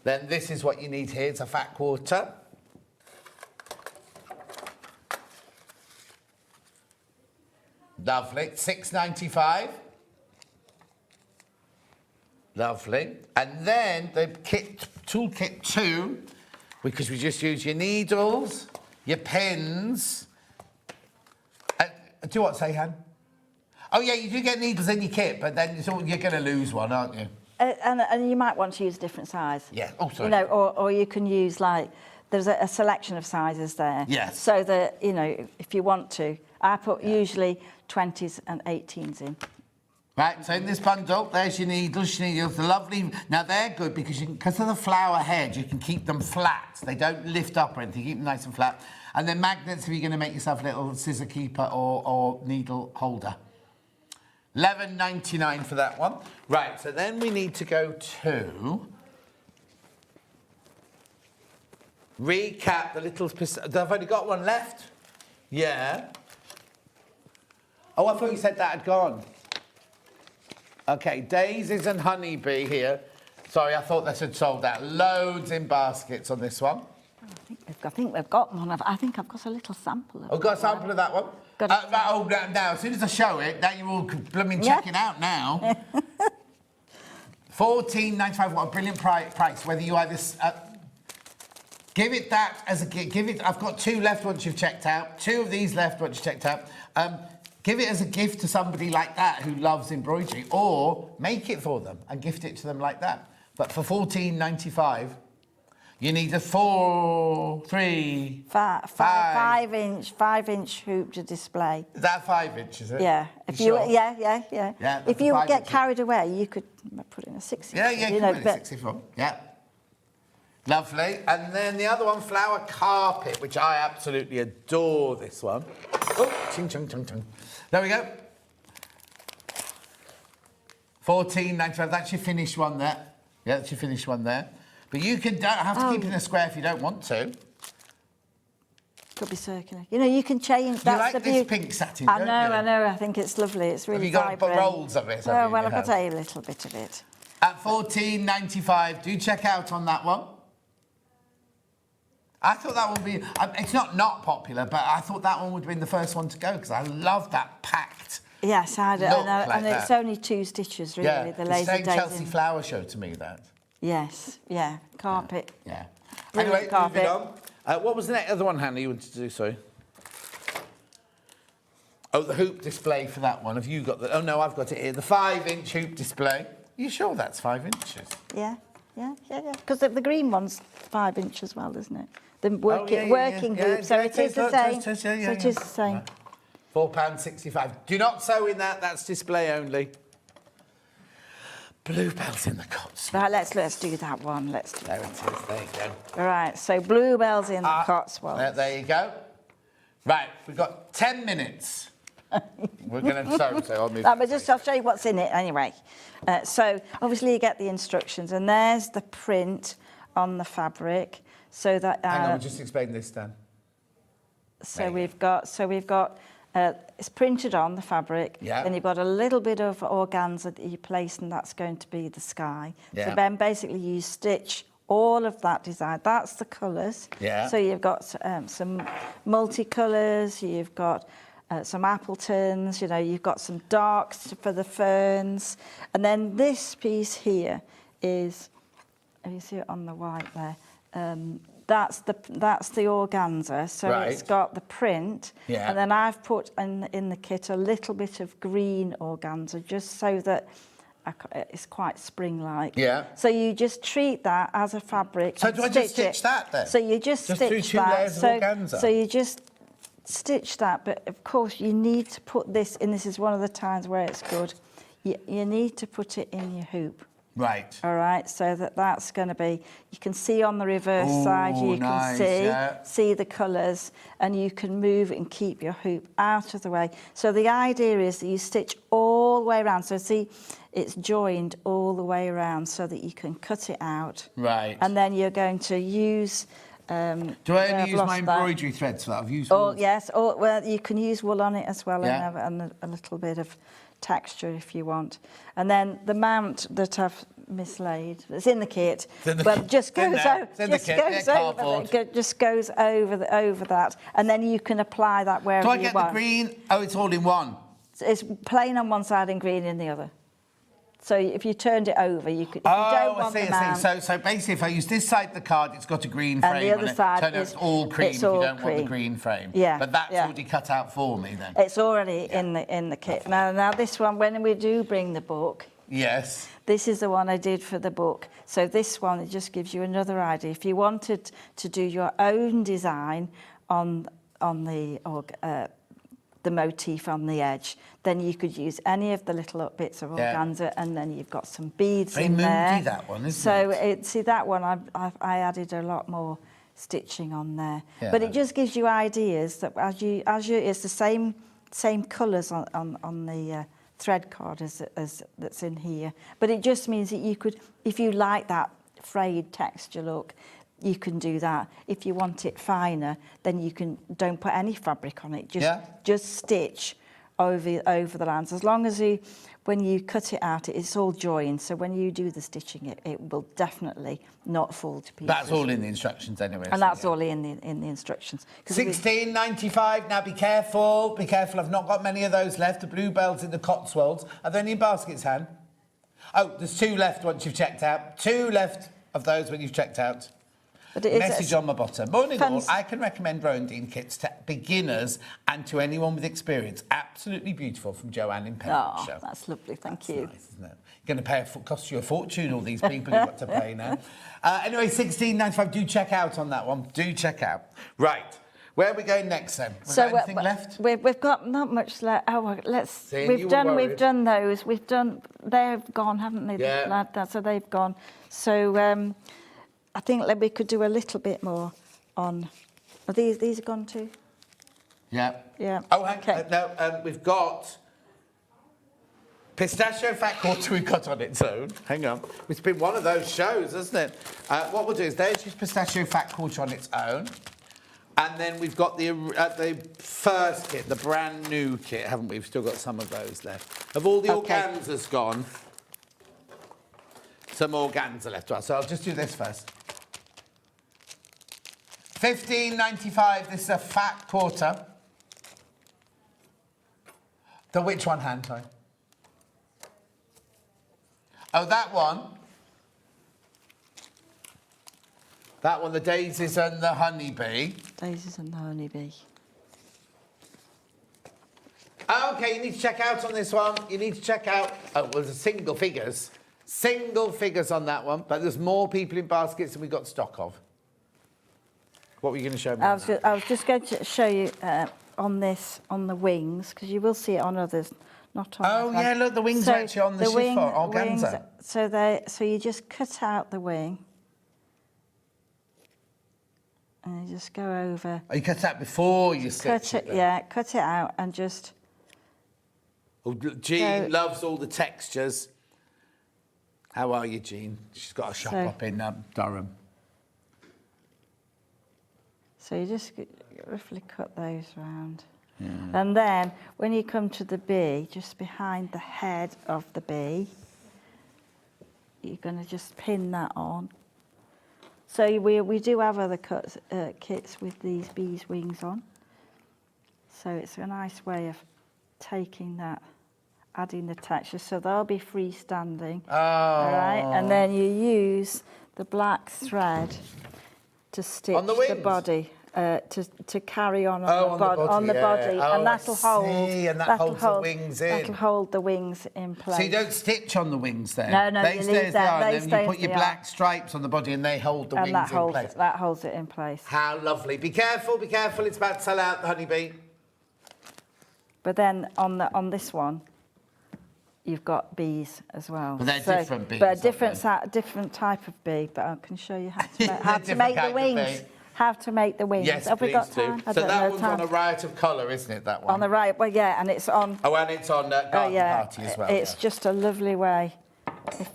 then this is what you need here. It's a fat quarter. Lovely. £6.95. Lovely. And then the toolkit 2, because we just use your needles, your pins. Do what, Han? Oh, yeah, you do get needles in your kit, but then you're going to lose one, aren't you? And you might want to use a different size. Yeah. Oh, sorry. You know, or you can use, like, there's a selection of sizes there. Yes. So that, you know, if you want to, I put usually 20s and 18s in. Right, so in this bundle, there's your needles. They're lovely. Now, they're good because of the flower head, you can keep them flat. They don't lift up or anything. Keep them nice and flat. And then magnets if you're going to make yourself a little scissor keeper or needle holder. $11.99 for that one. Right, so then we need to go to... recap the little... I've only got one left. Yeah. Oh, I thought you said that had gone. OK, daisies and honeybee here. Sorry, I thought this had sold out. Loads in baskets on this one. I think we've got one. I think I've got a little sample of I've got a sample of that one. Now, as soon as I show it, now you're all blooming checking out now. $14.95, what a brilliant price. Whether you either... give it that as a gift. I've got 2 left once you've checked out. 2 of these left once you've checked out. Give it as a gift to somebody like that who loves embroidery, or make it for them and gift it to them like that. But for $14.95, you need a 5-inch hoop to display. Is that 5 inch, is it? Yeah. Yeah, if you get carried away, you could put in a 6-inch. Yeah, you can put in a 6-inch. Yeah. Lovely. And then the other one, flower carpet, which I absolutely adore this one. Oh, ching, chung, chung, chung. There we go. $14.95. That's your finished one there. Yeah, that's your finished one there. But you don't have to keep it in a square if you don't want to. could be circular. You know, you can change. You That's like the this beauty. pink satin, I don't know, you? I know. I think it's lovely. It's really Have you got vibrant. rolls of it? Oh, well, I've got a little bit of it. At $14.95, do check out on that one. I thought that would be... it's not popular, but I thought that one would have been the first one to go because I love that packed Yes, I do. look And, like it's that. only 2 stitches, really. Yeah, The it's lazy saying daisy. Chelsea Flower Show to me, that. Yes, yeah. Carpet. Yeah. Brilliant Anyway, carpet. moving on. What was the other one, Hannah, you wanted to do, sorry? Oh, the hoop display for that one. Have you got the... Oh, no, I've got it here. The 5-inch hoop display. Are you sure that's 5 inches? Yeah. Because the green one's 5 inch as well, isn't it? The working hoop. So it is the same. So it is the same. £4.65. Do not sew in that. That's display only. Bluebells in the Cotswolds. Right, let's do that one. Let's do There it is. There you go. All right, so bluebells in the Cotswolds. There you go. Right, we've got 10 minutes. We're going to sew, so I'll move. I'll show you what's in it anyway. So obviously you get the instructions, and there's the print on the fabric, so that. Hang on, we'll just explain this, Dan. So we've got it's printed on the fabric. Yeah. Then you've got a little bit of organza that you place, and that's going to be the sky. Yeah. So then basically you stitch all of that design. That's the colours. Yeah. So you've got some multicolours. You've got some Appletons. You know, you've got some darks for the ferns, and then this piece here is. You see it on the white there. That's the organza, so Right. It's got the print, Yeah. and then I've put in the kit a little bit of green organza just so that it's quite spring-like. Yeah. So you just treat that as a fabric. So and do I just stitch stitch it. that then? So you just Just stitch through 2 that. layers of organza? So you just stitch that, but of course you need to put this, and this is one of the times where it's good. You need to put it in your hoop. Right. All right, so that's going to be, you can see on the reverse Ooh, side, you nice, can yeah. see the colours, and you can move and keep your hoop out of the way. So the idea is that you stitch all the way around. So see, it's joined all the way around so that you can cut it out. Right. And then you're going to use... Do I only use my embroidery threads for that? I've used wool. Yes, well, you can use wool on it as well, Yeah. and a little bit of texture if you want. And then the mount that I've mislaid, it's in the kit, but just goes over, just goes over that, and then you can apply that wherever you want. Do I get the green? Oh, it's all in one. It's plain on one side and green in the other. So if you turned it over, you could. If you don't want the mount, So basically, if I use this side of the card, it's got a green frame and the other on it. side so is it's all cream. it's if you all don't want the cream. green frame. Yeah, But that's yeah. already cut out for me then. it's already in the kit. Now this one, when we do bring the book. Yes. This is the one I did for the book. So this one, it just gives you another idea. If you wanted to do your own design on the motif on the edge, then you could use any of the little bits of organza, and then you've got some beads Very in there. moody, that one, isn't it? See, that one, I added a lot more stitching on there. Yeah. But it just gives you ideas that it's the same colours on the thread card as that's in here, but it just means that you could, if you like that frayed texture look, you can do that. If you want it finer, then you can don't put any fabric on it. Just stitch over the lines. As long as when you cut it out, it's all joined. So when you do the stitching, it will definitely not fall to pieces. That's all in the instructions anyway. And that's all in the instructions. $16.95. Now be careful. Be careful. I've not got many of those left. The bluebells in the Cotswolds. Are there any baskets, Han? Oh, there's 2 left once you've checked out. 2 left of those when you've checked out. But it is Message on my bottom. Morning all. I can recommend Rowandean kits to beginners and to anyone with experience. Absolutely beautiful, from Joanne in Pembrokeshire. Oh, that's lovely. Thank you. Nice, isn't it? You're going to cost you a fortune, all these people you've got to pay now. Anyway, $16.95. Do check out on that one. Do check out. Right. Where are we going next then? Was there anything left? We've got not much left. Oh, well, we've done those. They've gone, haven't they? Yeah. So they've gone. So I think that we could do a little bit more on. Are these are gone too? Yeah. Yeah. Oh, we've got pistachio fat quarter we've got on its own. Hang on. It's been one of those shows, hasn't it? What we'll do is there's just pistachio fat quarter on its own. And then we've got the first kit, the brand new kit, haven't we? We've still got some of those left. Have all the organzas gone? Some organza left. Well, so I'll just do this first. $15.95. This is a fat quarter. The which one, hand, sorry? Oh, that one. That one, the daisies and the honeybee. Daisies and the honeybee. Oh, okay, you need to check out on this one. You need to check out. Oh, well, there's single figures. Single figures on that one, but there's more people in baskets than we got stock of. What were you going to show me? I was just going to show you on this, on the wings, because you will see it on others, not on. Oh yeah, look, the wings are actually on the chiffon organza. So you just cut out the wing. And you just go over. Oh, you cut that before you stitch it? Yeah, cut it out and just. Oh, Jean loves all the textures. How are you, Jean? She's got a shop up in Durham. So you just roughly cut those round. Yeah. And then when you come to the bee, just behind the head of the bee, you're going to just pin that on. So we do have other kits with these bees' wings on. So it's a nice way of taking that, adding the texture. So they'll be freestanding. Oh. All right, and then you use the black thread to stitch on the wings? The body. To carry on the body, Oh, and that'll hold. And that holds the wings in. That'll hold the wings in place. So you don't stitch on the wings then? No, they you stay leave that. And then you put your black stripes on the body and they hold the wings in place. That holds it in place. How lovely. Be careful, it's about to sell out, the honeybee. But then on this one, you've got bees as well. But they're different bees. But a different type of bee, but I can show you how to make the wings. How to make the wings. Yes, Have we got please time? do. So that one's on a riot of colour, isn't it, that one? On the right, well, yeah, and it's on... Oh, and it's on Garden Party as well. It's just a lovely way, if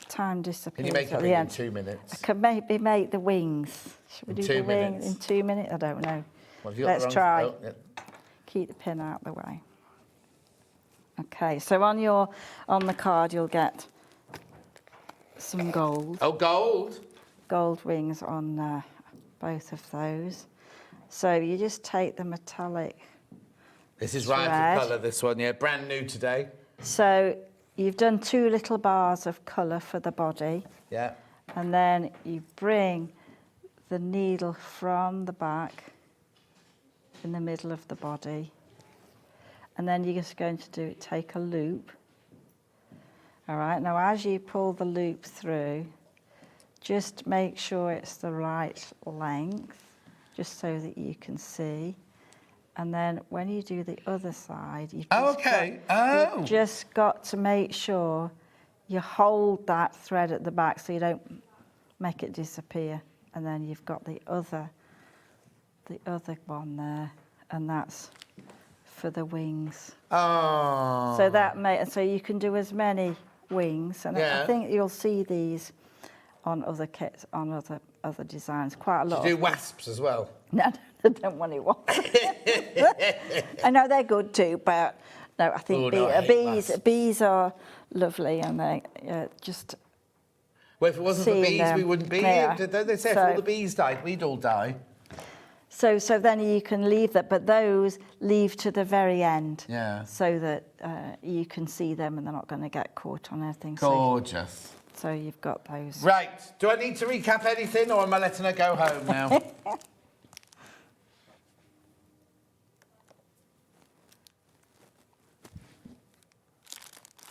time disappears. Can you make at it the in end. 2 minutes? I can maybe make the wings. Should we do the 2 minutes? wing in 2 minutes? I don't know. Well, Let's try. Oh, yeah. Keep the pin out the way. Okay, so on the card you'll get some gold. Oh, gold? Gold wings on both of those. So you just take the metallic. This is right for colour, this one, yeah, brand new today. So you've done 2 little bars of colour for the body. Yeah. And then you bring the needle from the back in the middle of the body. And then you're just going to take a loop. All right, now as you pull the loop through, just make sure it's the right length, just so that you can see. And then when you do the other side, you've just got to make sure you hold that thread at the back so you don't make it disappear. And then you've got the other one there, and that's for the wings. Oh. So you can do as many wings, and I think you'll see these on other kits, on other designs, quite a lot. Do you do wasps as well? No, I don't want it wasps. I know they're good too, but no, I think bees are lovely, and they just. Well, if it wasn't for bees, we wouldn't be here. Don't they say if all the bees died, we'd all die? So then you can leave that, but those leave to the very end. Yeah. So that you can see them and they're not going to get caught on anything. Gorgeous. So you've got those. Right. Do I need to recap anything, or am I letting her go home now?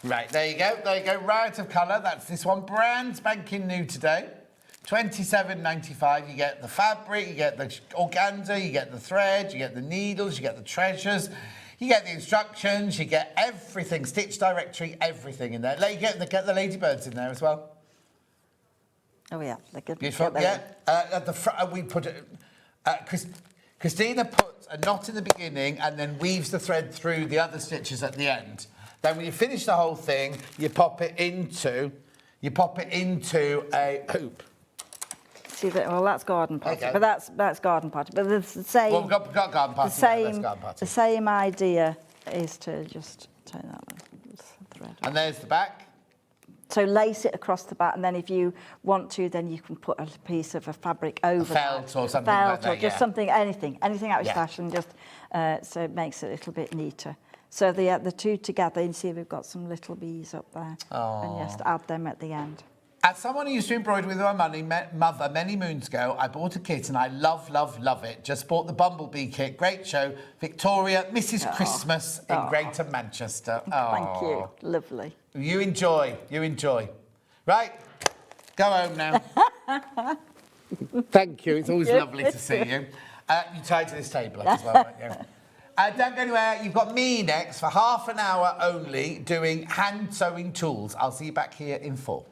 Right, there you go. Riot of colour. That's this one. Brand spanking new today. $27.95. You get the fabric, you get the organza, you get the thread, you get the needles, you get the treasures, you get the instructions, you get everything, stitch directory, everything in there. You get the ladybirds in there as well. Oh yeah, they're good. Beautiful. Yeah. At the front, we put it. Christina puts a knot in the beginning and then weaves the thread through the other stitches at the end. Then when you finish the whole thing, you pop it into a hoop. See that? Well, that's garden potty, Okay. but that's garden potty. But it's the same. Well, we've got garden party. Let's garden party. The same idea is to just take that thread. And there's the back. So lace it across the back, and then if you want to, then you can put a piece of a fabric over felt that. or something like that, or just yeah. something, anything out of Yeah. stash, and just so it makes it a little bit neater. So the two together, you see we've got some little bees up there, and just add them at the end. As someone who used to embroider with my mother many moons ago, I bought a kit and I love it. Just bought the Bumblebee kit. Great show. Victoria, Mrs. Christmas in Greater Manchester. Thank you. Lovely. You enjoy. Right, go home now. Thank you. It's always Lovely to see you. You tied to this table up as well, won't you? Don't go anywhere. You've got me next for half an hour only doing hand sewing tools. I'll see you back here in 4.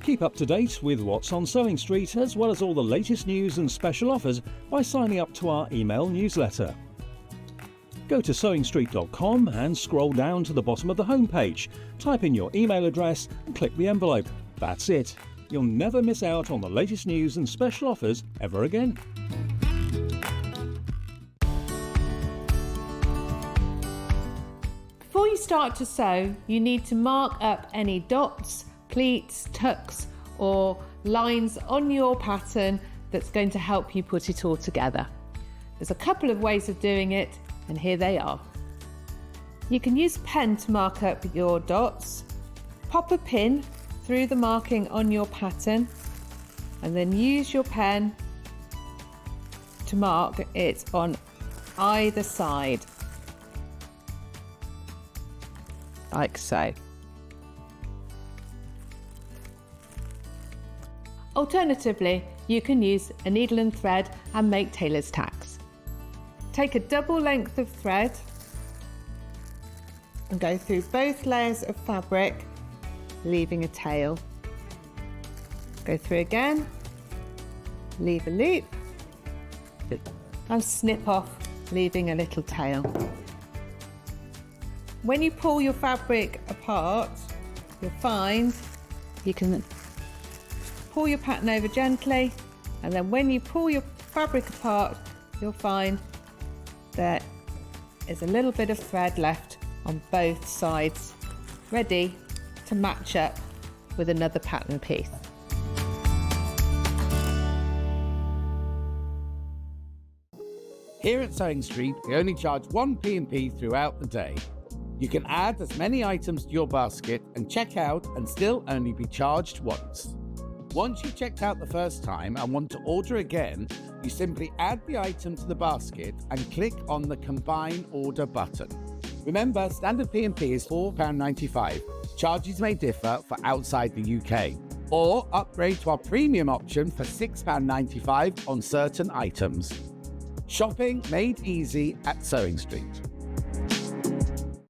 Keep up to date with what's on SewingStreet, as well as all the latest news and special offers by signing up to our email newsletter. Go to SewingStreet.com and scroll down to the bottom of the homepage. Type in your email address and click the envelope. That's it. You'll never miss out on the latest news and special offers ever again. Before you start to sew, you need to mark up any dots, pleats, tucks or lines on your pattern that's going to help you put it all together. There's a couple of ways of doing it, and here they are. You can use a pen to mark up your dots, pop a pin through the marking on your pattern, and then use your pen to mark it on either side, like so. Alternatively, you can use a needle and thread and make tailor's tacks. Take a double length of thread and go through both layers of fabric, leaving a tail. Go through again, leave a loop, and snip off, leaving a little tail. When you pull your fabric apart, you'll find you can pull your pattern over gently, and then when you pull your fabric apart, you'll find there is a little bit of thread left on both sides, ready to match up with another pattern piece. Here at SewingStreet, we only charge 1 P&P throughout the day. You can add as many items to your basket and check out and still only be charged once. Once you've checked out the first time and want to order again, you simply add the item to the basket and click on the Combine Order button. Remember, standard P&P is £4.95. Charges may differ for outside the UK. Or upgrade to our premium option for £6.95 on certain items. Shopping made easy at SewingStreet.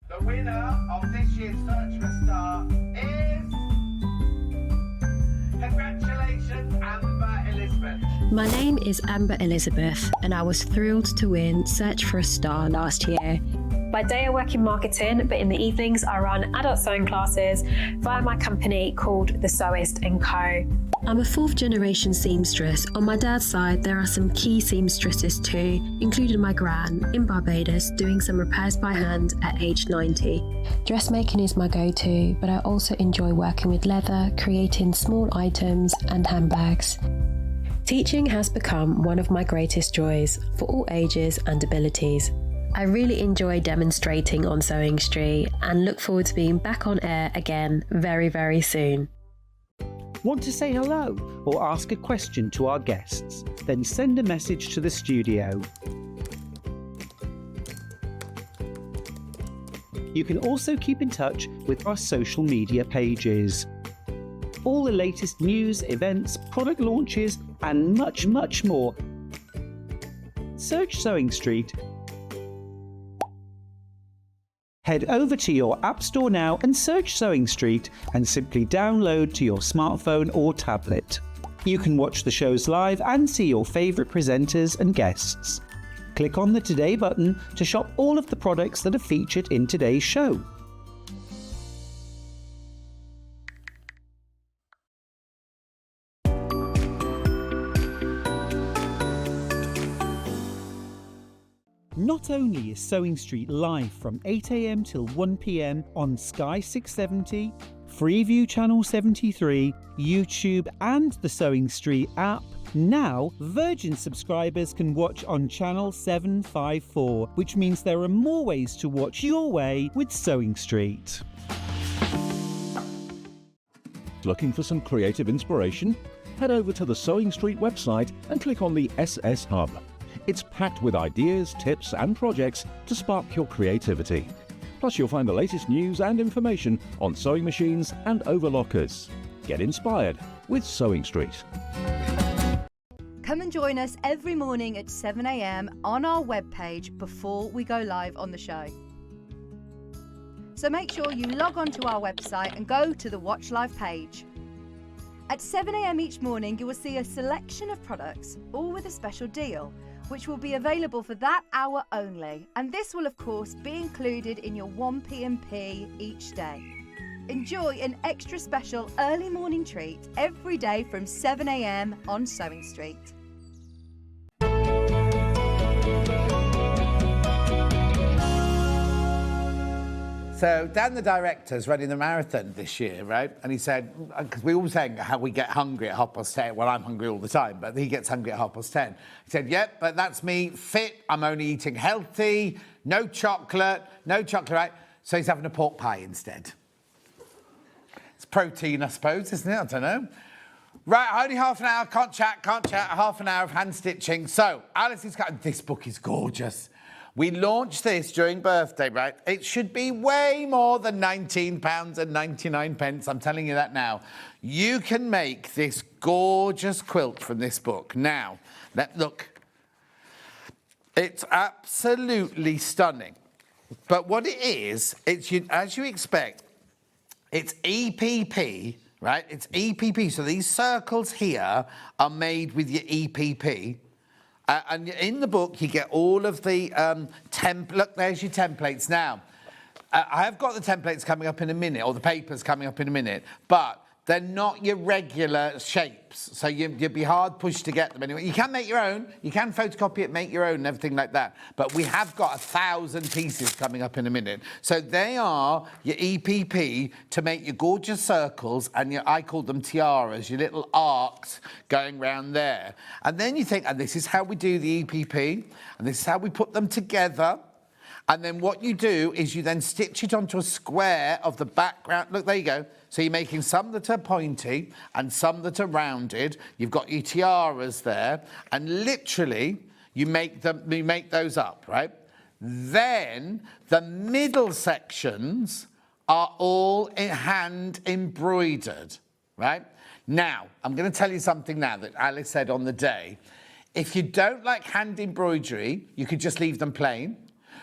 The winner of this year's Search for a Star is... Congratulations, Amber Elizabeth. My name is Amber Elizabeth, and I was thrilled to win Search for a Star last year. By day I work in marketing, but in the evenings I run adult sewing classes via my company called The Sewist & Co. I'm a 4th generation seamstress. On my dad's side, there are some key seamstresses too, including my gran in Barbados doing some repairs by hand at age 90. Dressmaking is my go-to, but I also enjoy working with leather, creating small items and handbags. Teaching has become one of my greatest joys for all ages and abilities. I really enjoy demonstrating on SewingStreet and look forward to being back on air again very, very soon. Want to say hello or ask a question to our guests? Then send a message to the studio. You can also keep in touch with our social media pages. all the latest news, events, product launches, and much, much more. Search Sewing Street. Head over to your App Store now and search Sewing Street and simply download to your smartphone or tablet. You can watch the shows live and see your favourite presenters and guests. Click on the Today button to shop all of the products that are featured in today's show. Not only is Sewing Street live from 8 AM till 1 PM on Sky 670, Freeview Channel 73, YouTube and the Sewing Street app, now Virgin subscribers can watch on Channel 754, which means there are more ways to watch your way with Sewing Street. Looking for some creative inspiration? Head over to the Sewing Street website and click on the SS Hub. It's packed with ideas, tips and projects to spark your creativity. Plus you'll find the latest news and information on sewing machines and overlockers. Get inspired with Sewing Street. Come and join us every morning at 7 AM on our webpage before we go live on the show. So make sure you log on to our website and go to the Watch Live page. At 7 AM each morning, you will see a selection of products, all with a special deal, which will be available for that hour only. And this will, of course, be included in your 1P&P each day. Enjoy an extra special early morning treat every day from 7 AM on Sewing Street. So Dan, the director's running the marathon this year, right? And he said, because we all saying how we get hungry at 10:30. Well, I'm hungry all the time, but he gets hungry at 10:30. He said, yep, but that's me, fit. I'm only eating healthy, no chocolate, right? So he's having a pork pie instead. It's protein, I suppose, isn't it? I don't know. Right, only half an hour, can't chat, half an hour of hand stitching. So, Alice's got, this book is gorgeous. We launched this during birthday, right? It should be way more than £19.99. I'm telling you that now. You can make this gorgeous quilt from this book. Now, look. It's absolutely stunning. But what it is, as you expect, it's EPP, right? It's EPP. So these circles here are made with your EPP. And in the book, you get all of the look, there's your templates. Now, I have got the templates coming up in a minute, or the papers coming up in a minute, but they're not your regular shapes, so you'd be hard pushed to get them anyway. You can make your own, you can photocopy it, make your own and everything like that, but we have got 1,000 pieces coming up in a minute. So they are your EPP to make your gorgeous circles and I call them tiaras, your little arcs going round there. And then you think, and this is how we do the EPP, and this is how we put them together. And then what you do is you then stitch it onto a square of the background. Look, there you go. So you're making some that are pointy and some that are rounded. You've got your tiaras there. And literally, you make those up, right? Then the middle sections are all hand embroidered, right? Now, I'm going to tell you something now that Alice said on the day. If you don't like hand embroidery, you could just leave them plain.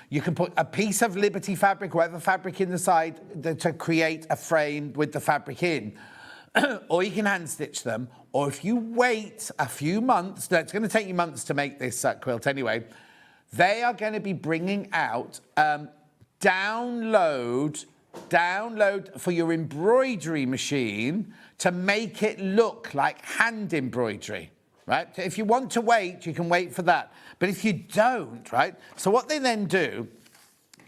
You can put a piece of Liberty fabric, whatever fabric in the side to create a frame with the fabric in. Or you can hand stitch them. Or if you wait a few months, no, it's going to take you months to make this quilt anyway, they are going to be bringing out download for your embroidery machine to make it look like hand embroidery. Right? So if you want to wait, you can wait for that. But if you don't, right? So what they then do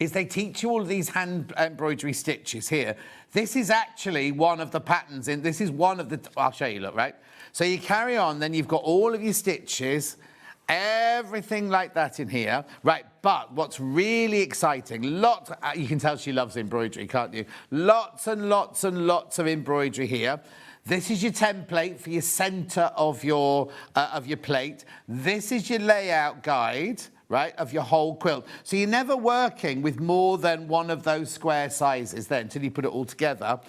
is they teach you all of these hand embroidery stitches here. This is actually one of the patterns this is one of the, I'll show you, look, right? So you carry on, then you've got all of your stitches, everything like that in here. Right, but what's really exciting, you can tell she loves embroidery, can't you? Lots and lots and lots of embroidery here. This is your template for your centre of your plate. This is your layout guide, right, of your whole quilt. So you're never working with more than one of those square sizes then until you put it all together.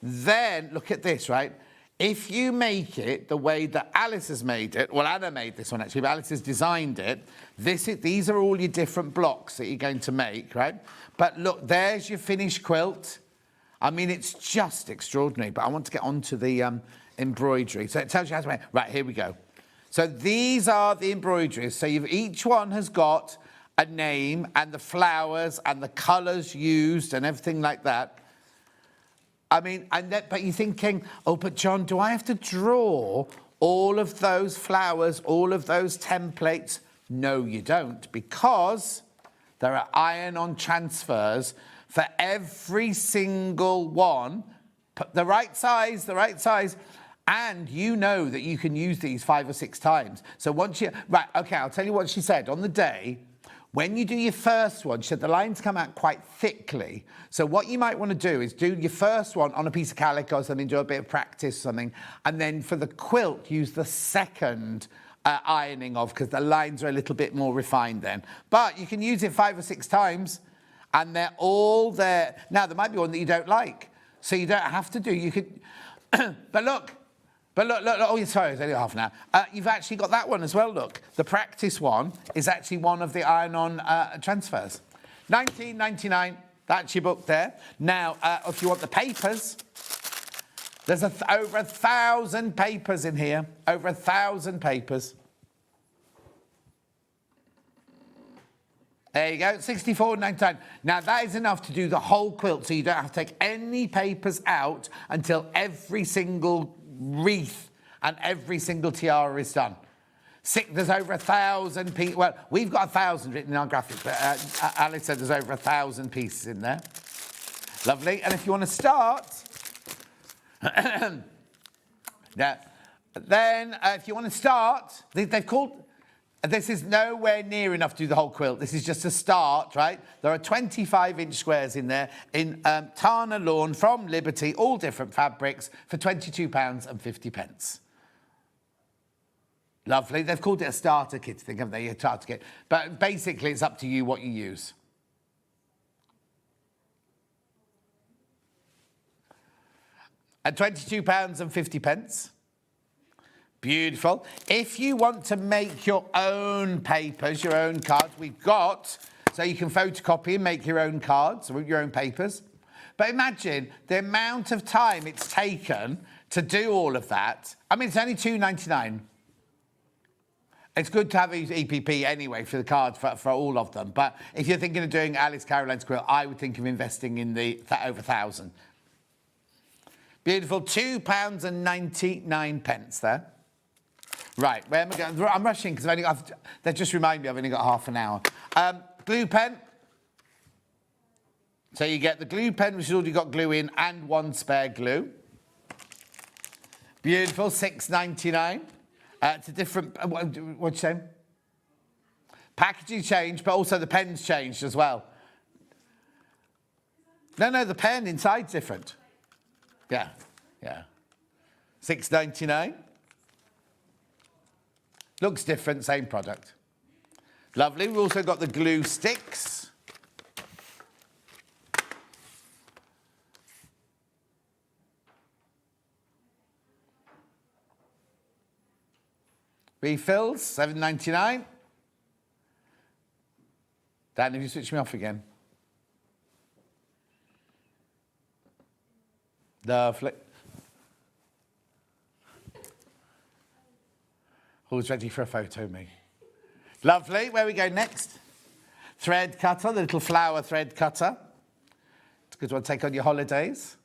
Then, look at this, right? if you make it the way that Alice has made it, well, Anna made this one actually, but Alice has designed it. These are all your different blocks that you're going to make, right? But look, there's your finished quilt. I mean, it's just extraordinary, but I want to get onto the embroidery. So it tells you how to make it. Right, here we go. So these are the embroideries. So each one has got a name and the flowers and the colours used and everything like that. I mean, but you're thinking, oh, but John, do I have to draw all of those flowers, all of those templates? No, you don't, because there are iron-on transfers for every single one. The right size, and you know that you can use these 5 or 6 times. So once you... Right, OK, I'll tell you what she said. On the day, when you do your first one, she said the lines come out quite thickly. So what you might want to do is do your first one on a piece of calico or something, do a bit of practice or something, and then for the quilt, use the second ironing of, because the lines are a little bit more refined then. But you can use it 5 or 6 times, and they're all there. Now, there might be one that you don't like, so you don't have to do... You could... But look, oh, sorry, it's only half an hour. You've actually got that one as well, look. The practice one is actually one of the iron-on transfers. $19.99, that's your book there. Now, if you want the papers, there's over 1,000 papers in here, over 1,000 papers. There you go, $64.99. Now, that is enough to do the whole quilt, so you don't have to take any papers out until every single wreath and every single tiara is done. There's over 1,000 pieces. Well, we've got 1,000 written in our graphics, but Alice said there's over 1,000 pieces in there. Lovely. And if you want to start... yeah. Then, if you want to start, they've called... This is nowhere near enough to do the whole quilt. This is just a start, right? There are 25-inch squares in there in Tana lawn from Liberty, all different fabrics, for £22.50. Lovely. They've called it a starter kit, I think, haven't they? A starter kit. But basically, it's up to you what you use. At £22.50. Beautiful. If you want to make your own papers, your own cards, we've got, so you can photocopy and make your own cards, your own papers. But imagine the amount of time it's taken to do all of that. I mean, it's only $2.99. It's good to have EPP anyway for the cards for all of them. But if you're thinking of doing Alice Caroline's quilt, I would think of investing in the over 1,000. Beautiful. £2.99 there. Right, where am I going? I'm rushing because they just remind me I've only got half an hour. Glue pen. So you get the glue pen, which has already got glue in, and 1 spare glue. Beautiful, $6.99. It's a different... What'd you say? Packaging changed, but also the pen's changed as well. No, the pen inside's different. Yeah. $6.99. Looks different, same product. Lovely. We've also got the glue sticks. Refills, $7.99. Dan, have you switched me off again? Lovely. Who's ready for a photo, me? Lovely. Where we go next? Thread cutter, the little flower thread cutter. It's a good one to take on your holidays.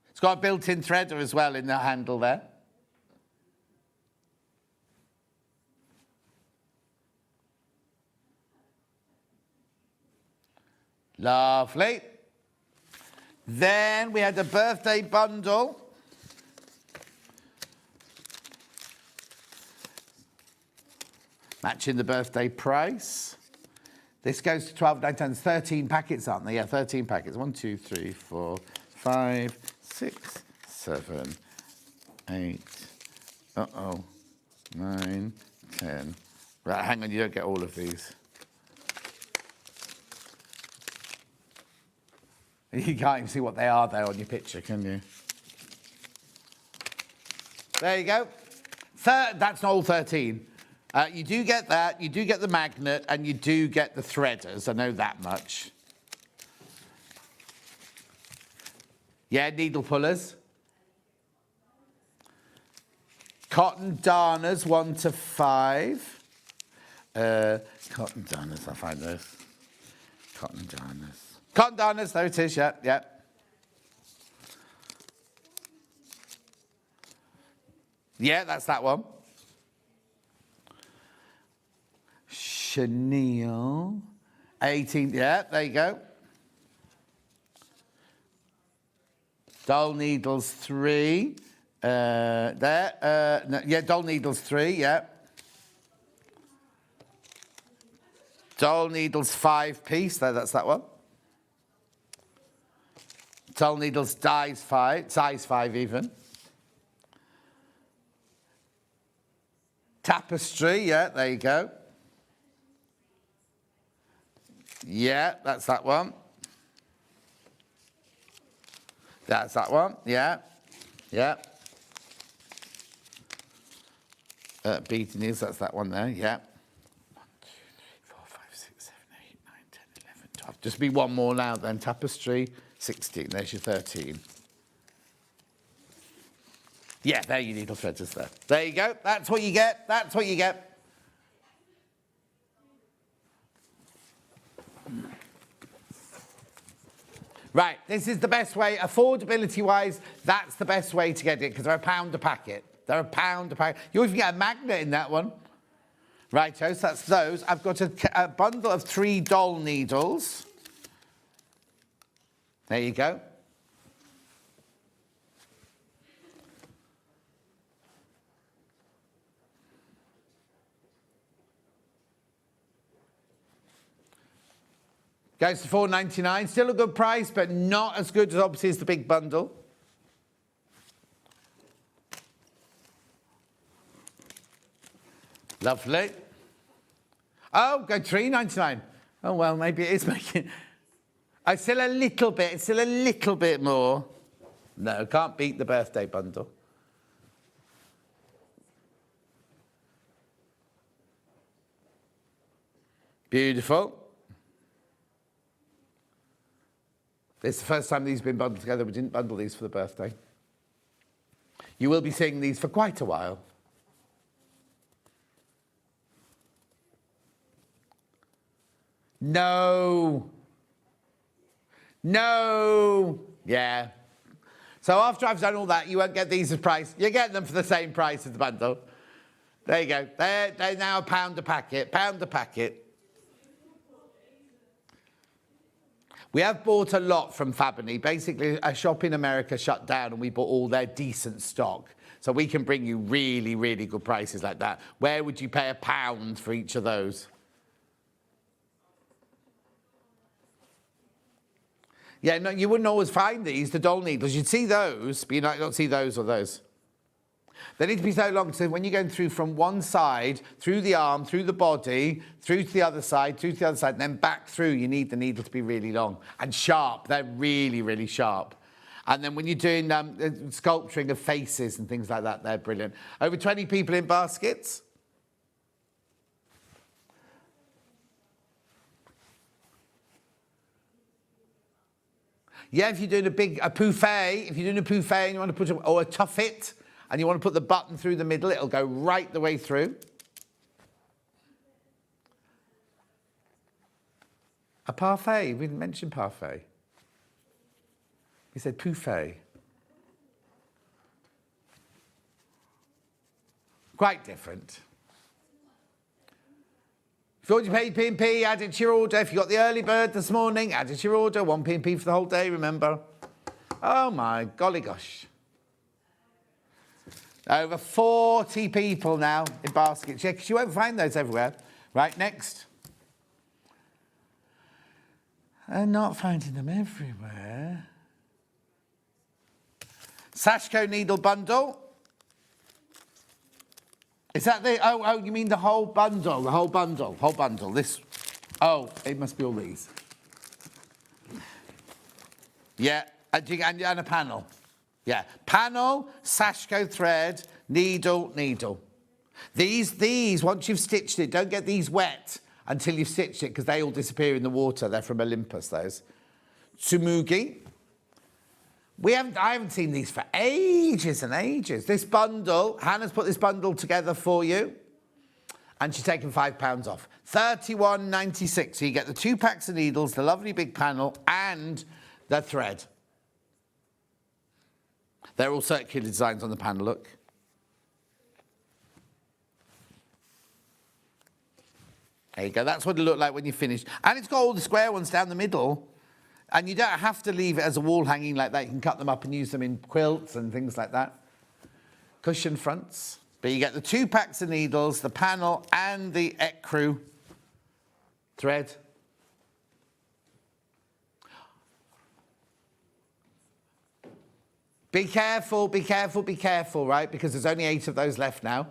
It's got a built-in threader as well in the handle there. Lovely. Then we had a birthday bundle. Matching the birthday price. This goes to $12.99. 13 packets, aren't they? Yeah, 13 packets. 1, 2, 3, 4, 5, 6, 7, 8. 9, 10. Right, hang on, you don't get all of these. You can't even see what they are there on your picture, can you? There you go. That's not all 13. You do get that, you do get the magnet, and you do get the threaders. I know that much. Yeah, needle pullers. Cotton darners, 1 to 5. Cotton darners, I'll find those. Cotton darners. Cotton darners, there it is, yeah. Yeah, that's that one. Chenille, 18, yeah, there you go. Dull needles, 3. Dull needles, 3, yeah. Dull needles, 5-piece, that's that one. Dull needles, size 5 even. Tapestry, yeah, there you go. Yeah, that's that one. That's that one, yeah. Beaten needles, that's that one there, yeah. 1, 2, 3, 4, 5, 6, 7, 8, 9, 10, 11, 12. Just be one more now then. Tapestry, 16, there's your 13. Yeah, there you needle threaders there. There you go. That's what you get. That's what you get. Right, this is the best way. Affordability-wise, that's the best way to get it because they're £1 a packet. They're £1 a packet. You even get a magnet in that one. Righto, so that's those. I've got a bundle of 3 doll needles. There you go. Goes to $4.99. Still a good price, but not as good as obviously as the big bundle. Lovely. Oh, go $3.99. Oh well, maybe it is making. It's still a little bit. It's still a little bit more. No, can't beat the birthday bundle. Beautiful. It's the first time these have been bundled together. We didn't bundle these for the birthday. You will be seeing these for quite a while. No. Yeah. So after I've done all that, you won't get these as price. You get them for the same price as the bundle. There you go. They're now £1 a packet. £1 a packet. We have bought a lot from Fabony. Basically, a shop in America shut down and we bought all their decent stock. So we can bring you really, really good prices like that. Where would you pay £1 for each of those? Yeah, no, you wouldn't always find these, the doll needles. You'd see those, but you might not see those or those. They need to be so long, so when you're going through from one side, through the arm, through the body, through to the other side, through to the other side, and then back through, you need the needle to be really long and sharp. They're really, really sharp. And then when you're doing sculpturing of faces and things like that, they're brilliant. Over 20 people in baskets. Yeah, if you're doing a pouffet, and you want to put or a tuffet, and you want to put the button through the middle, it'll go right the way through. A parfait, we didn't mention parfait. We said pouffet. Quite different. If you want your paid P&P, add it to your order. If you got the early bird this morning, add it to your order. 1 P&P for the whole day, remember. Oh my golly gosh. Over 40 people now in baskets. Yeah, because you won't find those everywhere. Right, next. I'm not finding them everywhere. Sashko needle bundle. Is that the... Oh, you mean the whole bundle, the whole bundle. This... Oh, it must be all these. Yeah, and a panel. Yeah, panel, Sashko thread, needle, needle. These, once you've stitched it, don't get these wet until you've stitched it because they all disappear in the water. They're from Olympus, those. Tsumugi. I haven't seen these for ages and ages. This bundle, Hannah's put this bundle together for you and she's taken £5 off. £31.96. So you get the 2 packs of needles, the lovely big panel and the thread. They're all circular designs on the panel, look. There you go, that's what it looked like when you finished. And it's got all the square ones down the middle. And you don't have to leave it as a wall hanging like that. You can cut them up and use them in quilts and things like that. Cushion fronts. But you get the 2 packs of needles, the panel and the ecru thread. Be careful, be careful, be careful, right? Because there's only 8 of those left now.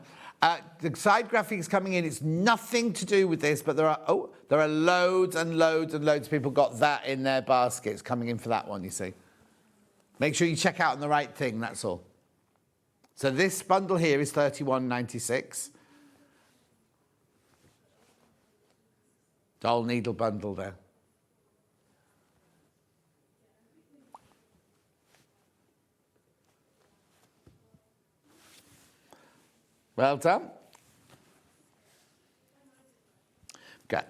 The side graphics coming in, it's nothing to do with this, but there are loads and loads and loads of people got that in their baskets coming in for that one, you see. Make sure you check out on the right thing, that's all. So this bundle here is £31.96. Doll needle bundle there. Well done.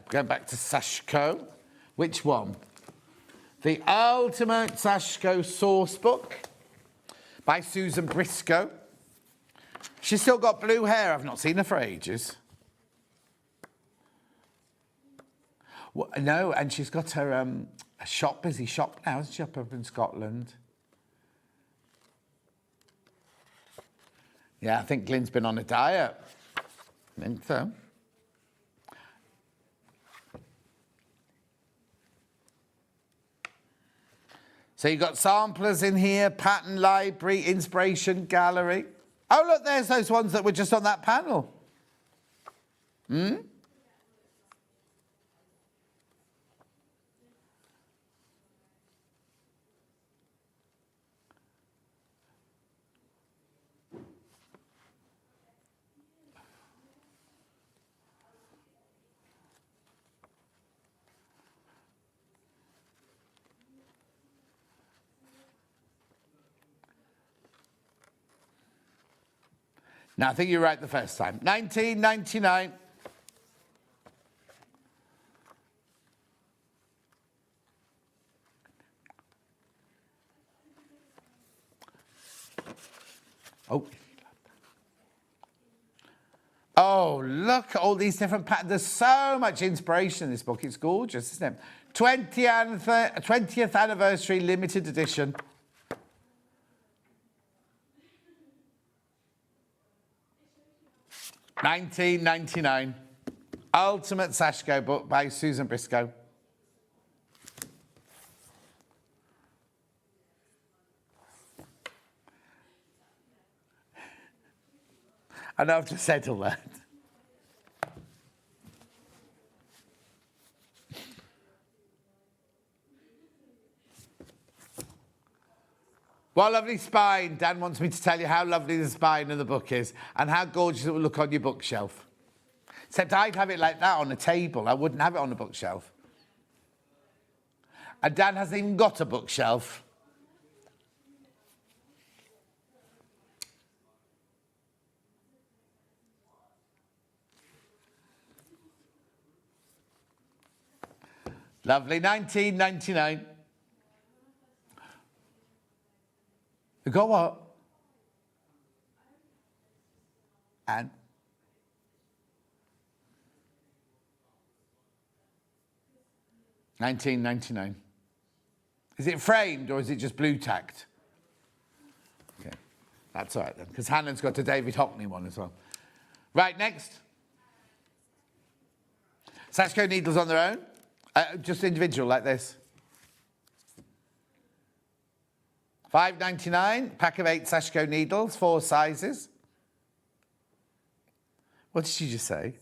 Going back to Sashko. Which one? The Ultimate Sashko Source Book by Susan Briscoe. She's still got blue hair. I've not seen her for ages. Well, no, and she's got her a busy shop now, isn't she, up in Scotland? Yeah, I think Glyn's been on a diet. I think so. So you've got samplers in here, pattern library, inspiration gallery. Oh, look, there's those ones that were just on that panel. Hmm? Now, I think you're right the first time. £19.99. Oh. Oh, look at all these different patterns. There's so much inspiration in this book. It's gorgeous, isn't it? 20th anniversary limited edition. £19.99. Ultimate Sashko book by Susan Briscoe. I know I've just said all that. What a lovely spine. Dan wants me to tell you how lovely the spine of the book is and how gorgeous it will look on your bookshelf. Except I'd have it like that on a table. I wouldn't have it on a bookshelf. And Dan hasn't even got a bookshelf. Lovely, £19.99. You got what? And? £19.99. Is it framed or is it just blue tacked? Okay, that's all right then, because Hannah's got a David Hockney one as well. Right, next. Sashko needles on their own, just individual like this. £5.99, pack of 8 Sashko needles, 4 sizes. What did she just say?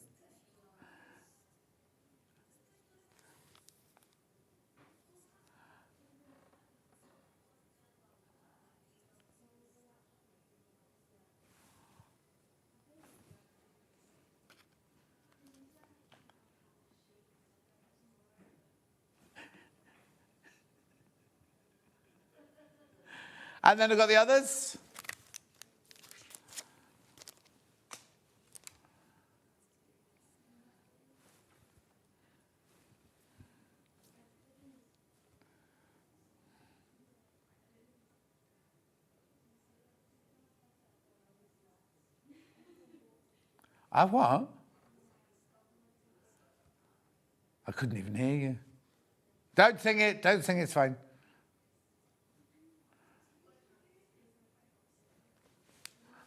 And then I've got the others. I what? I couldn't even hear you. Don't sing it, it's fine.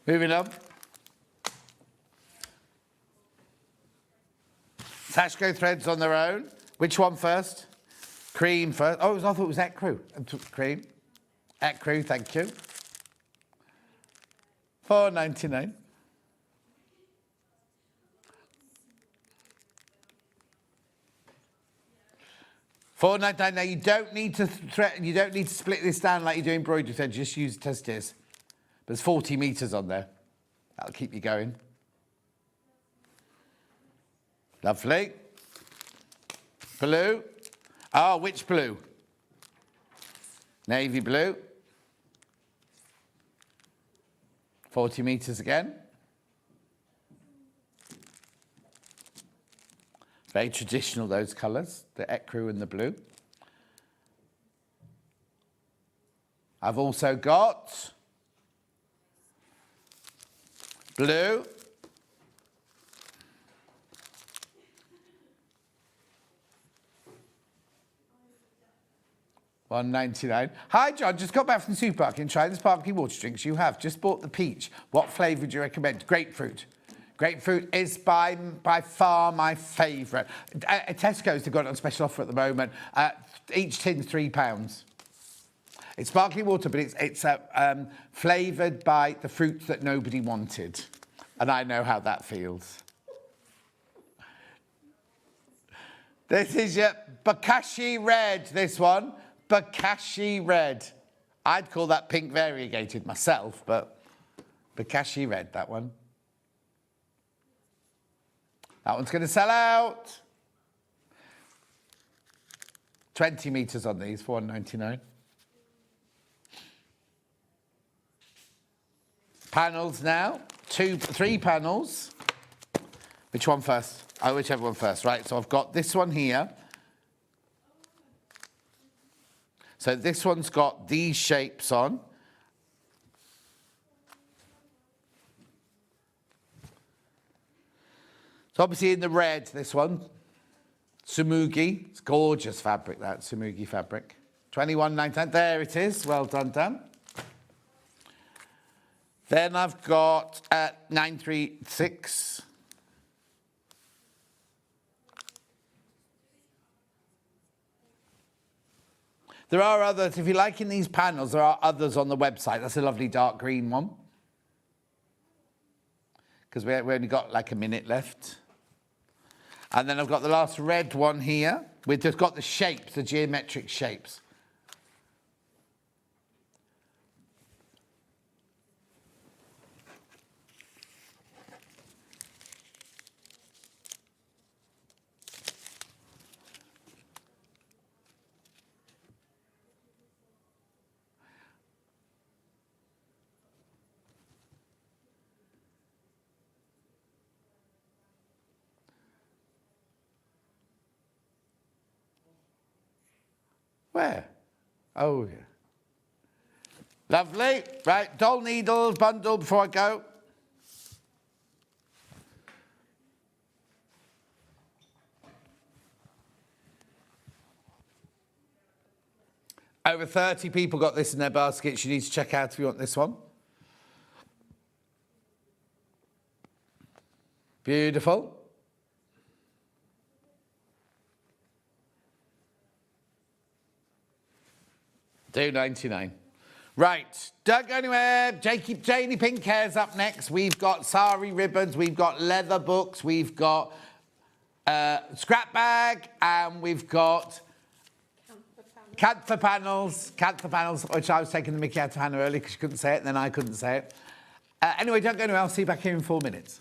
Moving on. Sashko threads on their own. Which one first? Cream first. Oh, I thought it was ecru. Cream. Ecru, thank you. $4.99. $4.99. Now you don't need to you don't need to split this down like you do embroidery thread. Just use it as it is. There's 40 meters on there. That'll keep you going. Lovely. Blue. Oh, which blue? Navy blue. 40 meters again. Very traditional, those colours, the ecru and the blue. I've also got blue. $1.99. Hi, John. Just got back from the supermarket and tried the sparkling water drinks you have. Just bought the peach. What flavour do you recommend? Grapefruit. Grapefruit is by far my favourite. At Tesco's, they've got it on special offer at the moment. Each tin's £3. It's sparkling water, but it's flavoured by the fruits that nobody wanted. And I know how that feels. This is your Bokashi Red, this one. Bokashi Red. I'd call that pink variegated myself, but Bokashi Red, that one. That one's going to sell out. 20 metres on these for $1.99. Panels now. 3 panels. Which one first? Oh, whichever one first. Right, so I've got this one here. So this one's got these shapes on. So obviously in the red, this one, Sumugi. It's gorgeous fabric, that Sumugi fabric. $21.99. There it is. Well done, Dan. Then I've got 936. There are others. If you're liking these panels, there are others on the website. That's a lovely dark green one. Because we only got like a minute left. And then I've got the last red one here. We've just got the shapes, the geometric shapes. Where? Oh, yeah. Lovely. Right, doll needles bundle before I go. Over 30 people got this in their baskets. You need to check out if you want this one. Beautiful. $2.99. Right, don't go anywhere. Janie Pink Hair's up next. We've got Sari ribbons, we've got leather books, we've got scrap bag, and we've got Cantha panels, which I was taking the mickey out of Hannah earlier because she couldn't say it, and then I couldn't say it. Anyway, don't go anywhere. I'll see you back here in 4 minutes.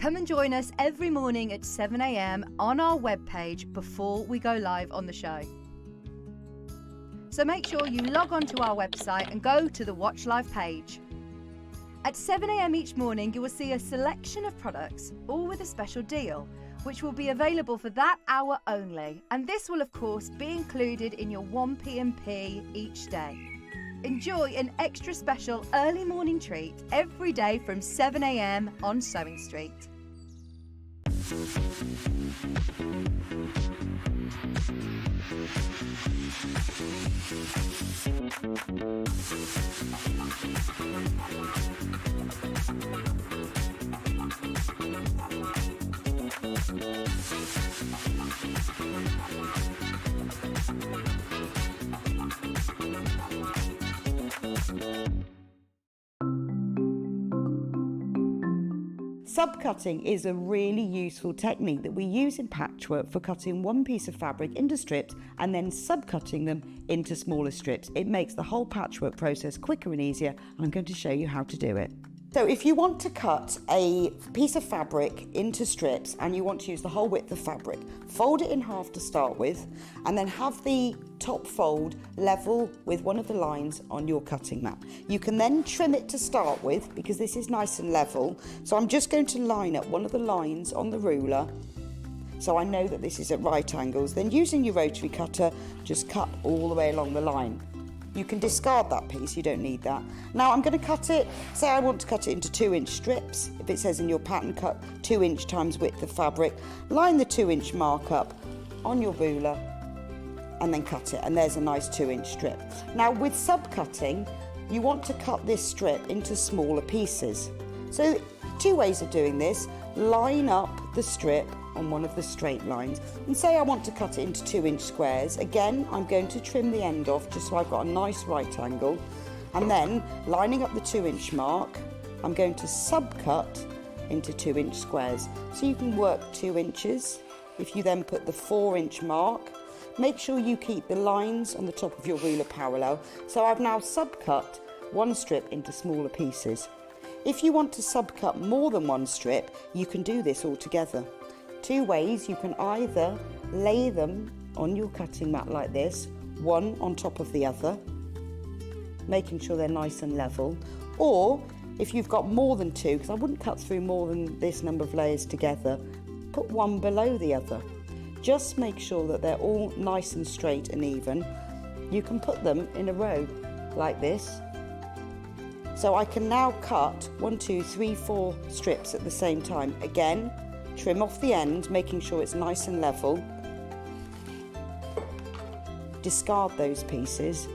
Come and join us every morning at 7 a.m. on our webpage before we go live on the show. So make sure you log on to our website and go to the Watch Live page. At 7 a.m. each morning, you will see a selection of products, all with a special deal, which will be available for that hour only. And this will, of course, be included in your 1 p.m.P each day. Enjoy an extra special early morning treat every day from 7 a.m. on Sewing Street. Subcutting is a really useful technique that we use in patchwork for cutting one piece of fabric into strips and then subcutting them into smaller strips. It makes the whole patchwork process quicker and easier, and I'm going to show you how to do it. So if you want to cut a piece of fabric into strips and you want to use the whole width of fabric, fold it in half to start with, and then have the top fold level with one of the lines on your cutting mat. You can then trim it to start with because this is nice and level. So I'm just going to line up one of the lines on the ruler so I know that this is at right angles. Then using your rotary cutter, just cut all the way along the line. You can discard that piece, you don't need that. Now I'm going to cut it, say I want to cut it into 2-inch strips. If it says in your pattern cut 2-inch times width of fabric, line the 2-inch mark up on your ruler and then cut it, and there's a nice 2-inch strip. Now with subcutting, you want to cut this strip into smaller pieces. So 2 ways of doing this: line up the strip on one of the straight lines, and say I want to cut it into 2-inch squares. Again, I'm going to trim the end off just so I've got a nice right angle, and then lining up the 2-inch mark, I'm going to subcut into 2-inch squares. So you can work 2 inches. If you then put the 4-inch mark, make sure you keep the lines on the top of your ruler parallel. So I've now subcut one strip into smaller pieces. If you want to subcut more than one strip, you can do this all together. 2 ways: you can either lay them on your cutting mat like this, one on top of the other, making sure they're nice and level, or if you've got more than 2, because I wouldn't cut through more than this number of layers together, put one below the other. Just make sure that they're all nice and straight and even. You can put them in a row like this. So I can now cut 1, 2, 3, 4 strips at the same time. Again, trim off the end, making sure it's nice and level. Discard those pieces.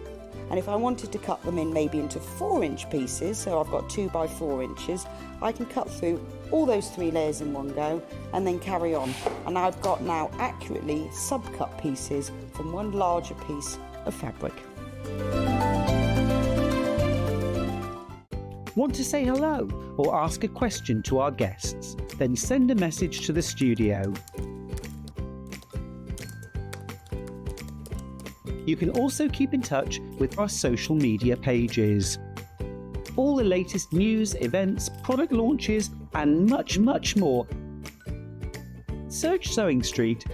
And if I wanted to cut them in maybe into 4-inch pieces, so I've got 2 by 4 inches, I can cut through all those 3 layers in one go and then carry on. And I've got now accurately subcut pieces from one larger piece of fabric. Want to say hello or ask a question to our guests? Then send a message to the studio. You can also keep in touch with our social media pages. All the latest news, events, product launches, and much, much more. Search Sewing Street.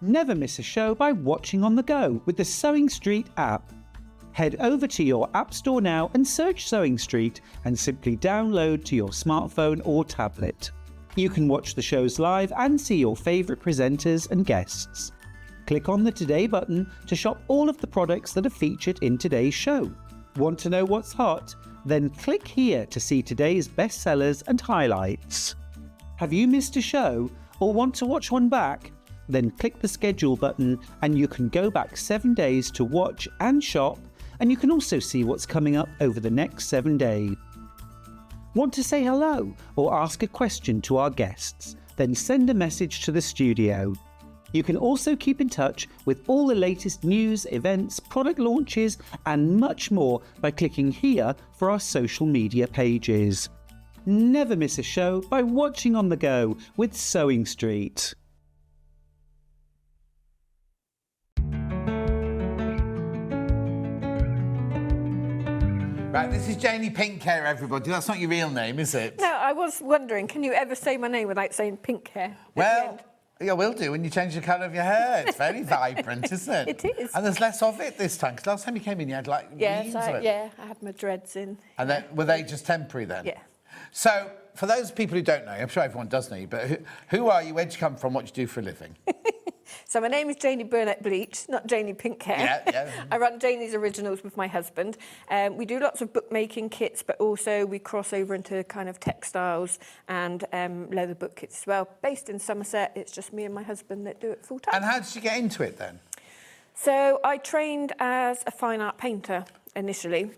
Never miss a show by watching on the go with the Sewing Street app. Head over to your App Store now and search Sewing Street and simply download to your smartphone or tablet. You can watch the shows live and see your favourite presenters and guests. Click on the Today button to shop all of the products that are featured in today's show. Want to know what's hot? Then click here to see today's bestsellers and highlights. Have you missed a show or want to watch one back? Then click the schedule button and you can go back 7 days to watch and shop, and you can also see what's coming up over the next 7 days. Want to say hello or ask a question to our guests? Then send a message to the studio. You can also keep in touch with all the latest news, events, product launches, and much more by clicking here for our social media pages. Never miss a show by watching on the go with Sewing Street. Right, this is Janie Pink Hair, everybody. That's not your real name, is it? No, I was wondering, can you ever say my name without saying pink hair? Well, yeah, will do when you change the colour of your hair. It's very vibrant, isn't it? It is. And there's less of it this time, because last time you came in, you had, like, reams of it. Yeah, I had my dreads in. And then, were they just temporary then? Yeah. So, for those people who don't know, I'm sure everyone does know you, but who are you, where do you come from, what do you do for a living? So my name is Janie Burnett-Bleach, not Janie Pink Hair. Yeah. I run Janie's Originals with my husband. We do lots of bookmaking kits, but also we cross over into kind of textiles and leather book kits as well. Based in Somerset, it's just me and my husband that do it full time. And how did you get into it then? So I trained as a fine art painter initially.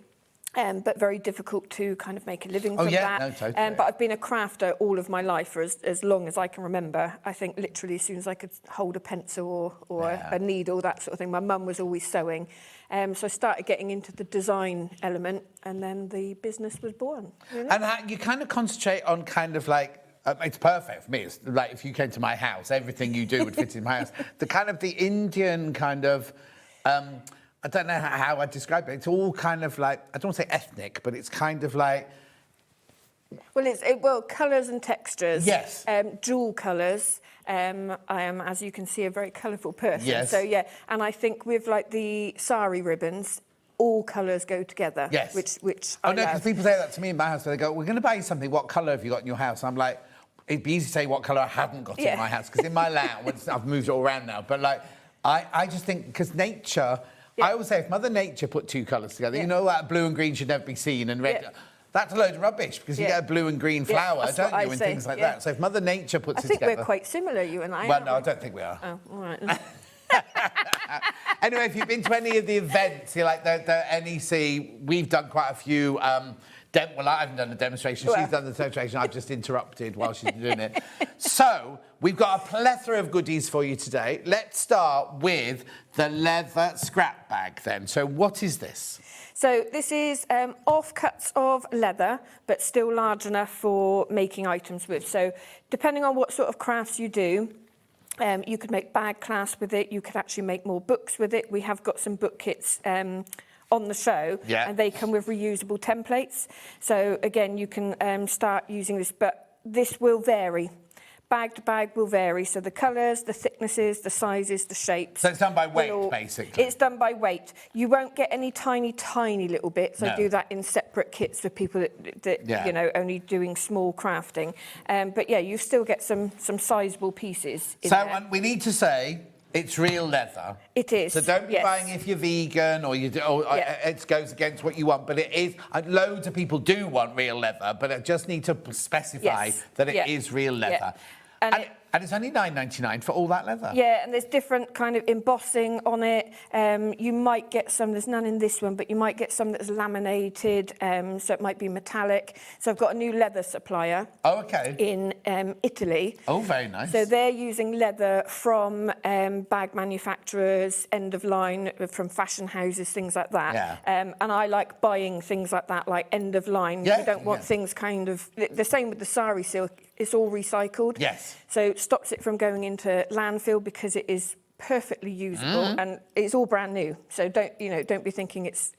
But very difficult to kind of make a living from that. No, totally. But I've been a crafter all of my life for as long as I can remember. I think literally as soon as I could hold a pencil or a needle, that sort of thing. My mum was always sewing. So I started getting into the design element and then the business was born. Really. And you kind of concentrate on kind of like, it's perfect for me. It's like if you came to my house, everything you do would fit in my house. The kind of the Indian kind of... I don't know how I'd describe it. It's all kind of like, I don't want to say ethnic, but it's kind of like... Well, colours and textures. Yes. Jewel colours. I am, as you can see, a very colourful person. Yes. So, yeah, and I think with, like, the Sari ribbons, all colours go together. Yes. Which I I know, because love. people say that to me in my house. They go, we're going to buy you something. What colour have you got in your house? I'm like, it'd be easy to say what colour I haven't got in my house, because in my lounge, I've moved it all around now, but, like, I just think, because nature... I always say, if Mother Nature put two colours together, you know that blue and green should never be seen, and red... That's a load of rubbish, because you get a blue and green flower, don't you, and things like that. So if Mother Nature puts it together... I think we're quite similar, you and I. Well, no, I don't think we are. Oh, all right. Anyway, if you've been to any of the events, like the NEC, we've done quite a few... well, I haven't done a demonstration. She's done the demonstration. I've just interrupted while she's doing it. So, we've got a plethora of goodies for you today. Let's start with the leather scrap bag, then. So, what is this? So, this is offcuts of leather, but still large enough for making items with. So, depending on what sort of crafts you do, you could make bag clasps with it. You could actually make more books with it. We have got some book kits on the show, and they come with reusable templates. So again, you can start using this, but this will vary. Bag to bag will vary. So the colours, the thicknesses, the sizes, the shapes. So it's done by weight, basically? It's done by weight. You won't get any tiny, tiny little bits. I do that in separate kits for people that you know, only doing small crafting. But yeah, you still get some sizable pieces in there. So we need to say... It's real leather. It is. So don't be buying if you're vegan or it goes against what you want. But it is. Loads of people do want real leather, but I just need to specify that it is real leather. Yeah. And it's only $9.99 for all that leather. Yeah, and there's different kind of embossing on it. You might get some, there's none in this one, but you might get some that's laminated, so it might be metallic. So I've got a new leather supplier. Oh, okay. In Italy. Oh, very nice. So they're using leather from bag manufacturers, end of line, from fashion houses, things like that. Yeah. And I like buying things like that, like end of line. Yeah, You don't want things kind of... The same with the Sari silk. It's all recycled. Yes. So it stops it from going into landfill because it is perfectly usable and it's all brand new. So don't be thinking it's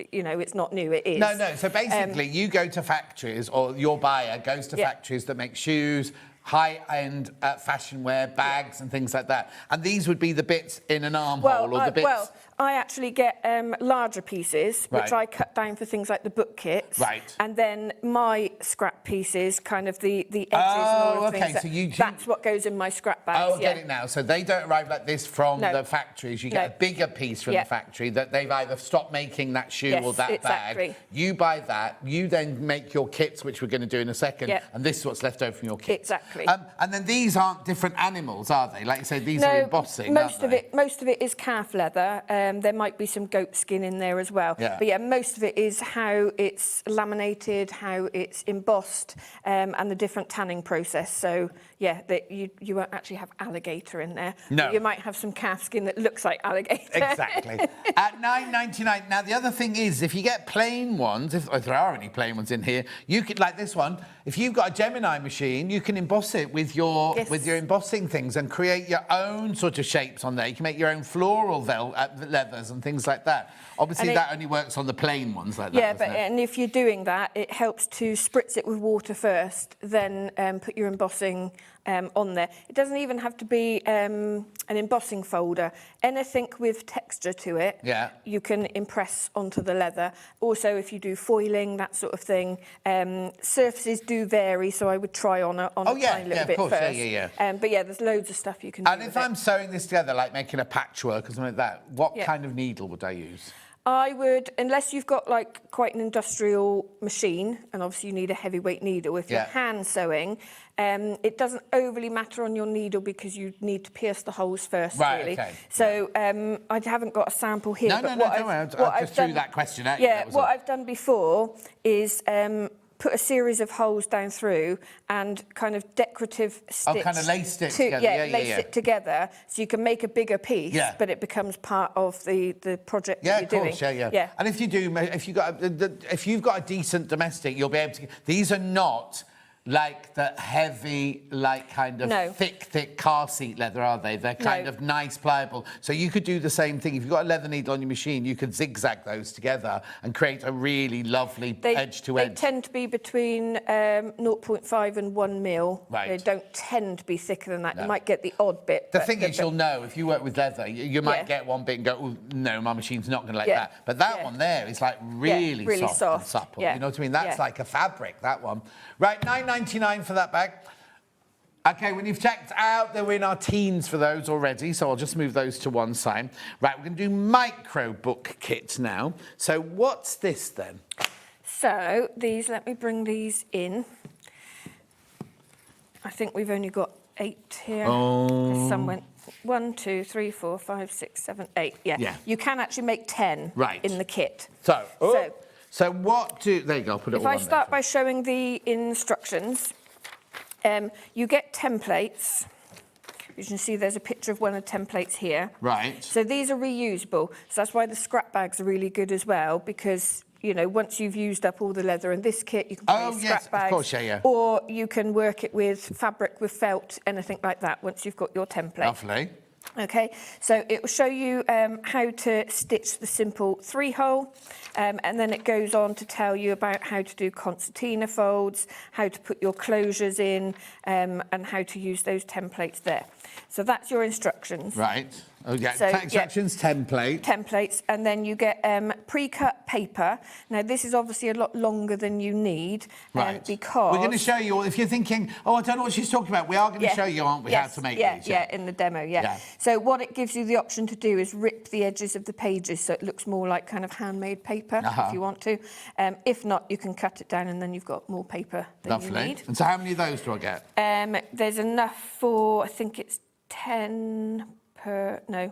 not new. It is. No. So basically, you go to factories, or your buyer goes to factories that make shoes, high-end fashion wear, bags and things like that. And these would be the bits in an armhole or the bits... Well, I actually get larger pieces, which I cut down for things like the book kits. Right. And then my scrap pieces, kind of the edges and all of the things. So that's what goes in my scrap bags. Oh, get it now. So they don't arrive like this from No. the factories. You get a bigger piece from the factory that they've either stopped making that shoe or that bag. You buy that. You then make your kits, which we're going to do in a second. And this is what's left over from your kits. Exactly. And then these aren't different animals, are they? Like you said, these are embossing. Most of it is calf leather. There might be some goat skin in there as well. Yeah. But yeah, most of it is how it's laminated, how it's embossed, and the different tanning process. So yeah, that you won't actually have alligator in there. No. But you might have some calf skin that looks like alligator. Exactly. At $9.99. Now the other thing is, if you get plain ones, if there are any plain ones in here, you could, like this one. If you've got a Gemini machine, you can emboss it with your embossing things and create your own sort of shapes on there. You can make your own floral leathers and things like that. Obviously, that only works on the plain ones like that. Yeah, and if you're doing that, it helps to spritz it with water first, then put your embossing on there. It doesn't even have to be an embossing folder. Anything with texture to it, you can impress onto the leather. Also, if you do foiling, that sort of thing, surfaces do vary, so I would try on a tiny little bit first. But yeah, there's loads of stuff you can do. And if I'm sewing this together, like making a patchwork or something like that, what kind of needle would I use? I would, unless you've got like quite an industrial machine, and obviously you need a heavyweight needle. If you're hand sewing, it doesn't overly matter on your needle because you need to pierce the holes first, really. Okay. So I haven't got a sample here. No, don't worry. I just threw that question at you. Yeah, what I've done before is put a series of holes down through and kind of decorative stitch. Oh, kind of laced it together. Lace it together so you can make a bigger piece, but it becomes part of the project that you're doing. Yeah. And if you've got a decent domestic, you'll be able to. These are not like the heavy, like kind of thick car seat leather, are they? They're kind of nice, pliable. So you could do the same thing. If you've got a leather needle on your machine, you could zigzag those together and create a really lovely edge-to-edge. They tend to be between 0.5 and 1 mil. Right. They don't tend to be thicker than that. No. You might get the odd bit. The thing is, you'll know, if you work with leather, you might get one bit and go, oh, no, my machine's not going to like that. But that one there is like really soft and supple. You know what I mean? That's like a fabric, that one. Right, $9.99 for that bag. Okay, when you've checked out, then we're in our teens for those already, so I'll just move those to one side. Right, we're going to do micro book kit now. So what's this then? So these, let me bring these in. I think we've only got 8 here. Oh. Some went 1, 2, 3, 4, 5, 6, 7, 8. Yeah. You can actually make 10 in the kit. So what do... There you go, I'll put it all on there. If I start by showing the instructions, you get templates. You can see there's a picture of one of the templates here. Right. So these are reusable. So that's why the scrap bags are really good as well, because, you know, once you've used up all the leather in this kit, you can put it in scrap bags. Of course, yeah. Or you can work it with fabric, with felt, anything like that, once you've got your template. Lovely. Okay, so it will show you how to stitch the simple 3-hole, and then it goes on to tell you about how to do concertina folds, how to put your closures in, and how to use those templates there. So that's your instructions. Right. Oh, yeah. So, instructions, templates, and then you get pre-cut paper. Now, this is obviously a lot longer than you need, because... We're going to show you, if you're thinking, oh, I don't know what she's talking about, we are going to show you, aren't we, how to make these? Yeah, in the demo, So what it gives you the option to do is rip the edges of the pages so it looks more like kind of handmade paper, if you want to. If not, you can cut it down and then you've got more paper than you need. And so how many of those do I get? There's enough for, I think it's 10 per... No.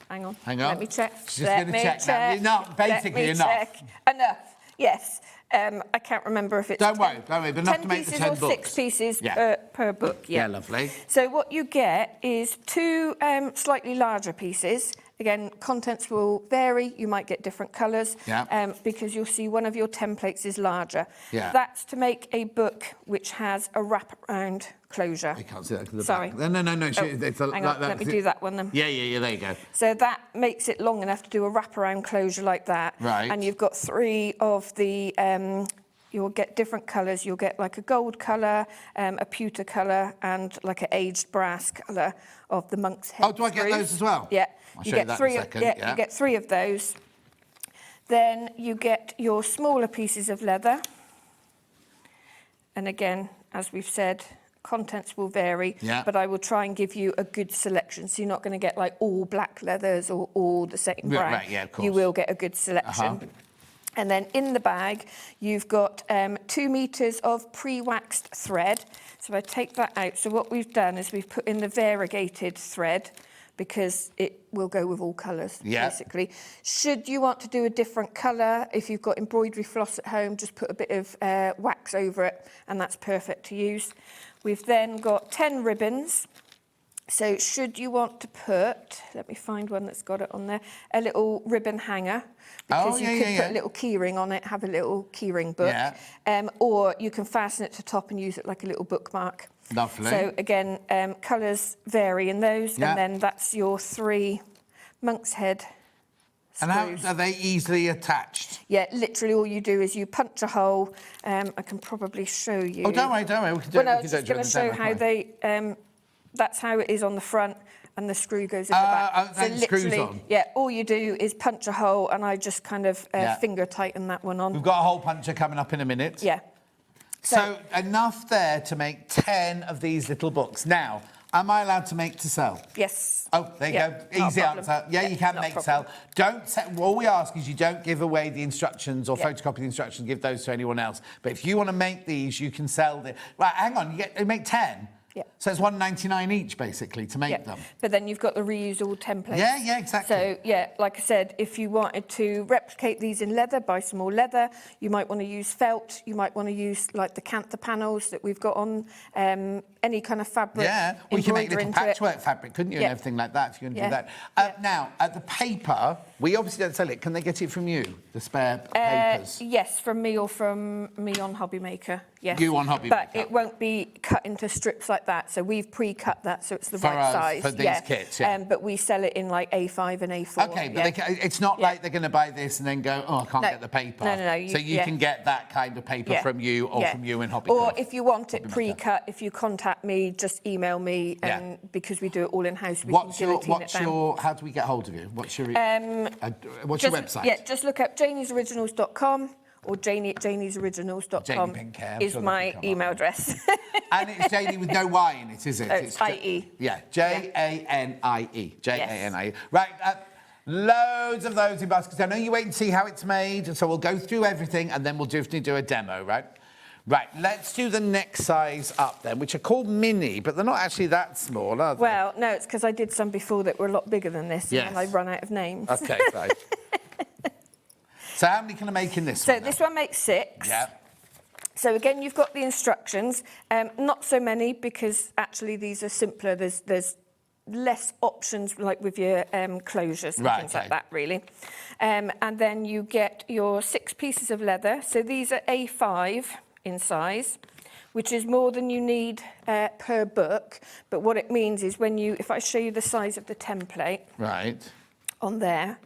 Hang on. Let me check. She's just going to check now. Basically enough. Enough, yes. I can't remember if it's... Don't worry, but enough to make the 10 books. 10 pieces or 6 pieces per book, Yeah, lovely. So what you get is 2 slightly larger pieces. Again, contents will vary. You might get different colours because you'll see one of your templates is larger. That's to make a book which has a wraparound closure. I can't see that. Sorry. No. Hang on, let me do that one then. Yeah, there you go. So that makes it long enough to do a wraparound closure like that. Right. And you've got 3 of the... You'll get different colours. You'll get like a gold colour, a pewter colour, and like an aged brass colour of the monk's head. Oh, do I get those as well? Yeah. I'll show you that in a second. You get 3 of those. Then you get your smaller pieces of leather. And again, as we've said, contents will vary, but I will try and give you a good selection. So you're not going to get like all black leathers or all the same brand. Right, yeah, of course. You will get a good selection. And then in the bag, you've got 2 meters of pre-waxed thread. So I take that out. So what we've done is we've put in the variegated thread because it will go with all colours, basically. Should you want to do a different colour, if you've got embroidery floss at home, just put a bit of wax over it, and that's perfect to use. We've then got 10 ribbons. So should you want to put, let me find one that's got it on there, a little ribbon hanger, because you could put a little keyring on it, have a little keyring book, or you can fasten it to top and use it like a little bookmark. Lovely. So again, colours vary in those, and then that's your 3 monk's head And how are they easily attached? Yeah, literally all you do is you punch a hole. I can probably show you. Oh, don't worry. We can do Well, no, I it. was just going to show how they... that's how it is on the front, and the screw goes in the back. So screws on. Yeah, all you do is punch a hole, and I just kind of finger tighten that one on. We've got a hole puncher coming up in a minute. Yeah. So enough there to make 10 of these little books. Now, am I allowed to make to sell? Yes. Oh, there you go. Easy answer. Yeah, you can make to sell. All we ask is you don't give away the instructions or photocopy the instructions, give those to anyone else. But if you want to make these, you can sell them. Right, hang on, you make 10? Yeah. So it's $1.99 each, basically, to make them. But then you've got the reusable templates. Yeah, exactly. So, yeah, like I said, if you wanted to replicate these in leather, buy some more leather. You might want to use felt. You might want to use, like, the Cantha panels that we've got on any kind of fabric. Yeah, well, you can make little patchwork fabric, couldn't you, and everything like that, if you want to do that. Now, the paper, we obviously don't sell it. Can they get it from you, the spare papers? Yes, from me or from me on Hobbymaker. Yes. You on Hobbymaker. But it won't be cut into strips like that. So we've pre-cut that so it's the right size. For these kits, but we sell it in like A5 and A4. Okay, but it's not like they're going to buy this and then go, oh, I can't get the paper. No. So you can get that kind of paper from you or from you in Hobbycraft. Or if you want it pre-cut, if you contact me, just email me, and because we do it all in-house, we can guillotine it down. How do we get hold of you? What's your website? Yeah, just look up janiesoriginals.com. Or Janie@janiesoriginals.com is my email address. And it's Janie with no Y in it, is it? Oh, it's I-E. Yeah, Janie. Janie. Right, loads of those in baskets. I know you wait and see how it's made, so we'll go through everything and then we'll definitely do a demo, right? Right, let's do the next size up then, which are called mini, but they're not actually that small, are they? Well, no, it's because I did some before that were a lot bigger than this, and then I run out of names. Okay, right. So how many can I make in this one? So this one makes 6. Yeah. So again, you've got the instructions. Not so many because actually these are simpler. There's less options like with your closures and things like that, really. And then you get your 6 pieces of leather. So these are A5 in size, which is more than you need per book. But what it means is if I show you the size of the template on there,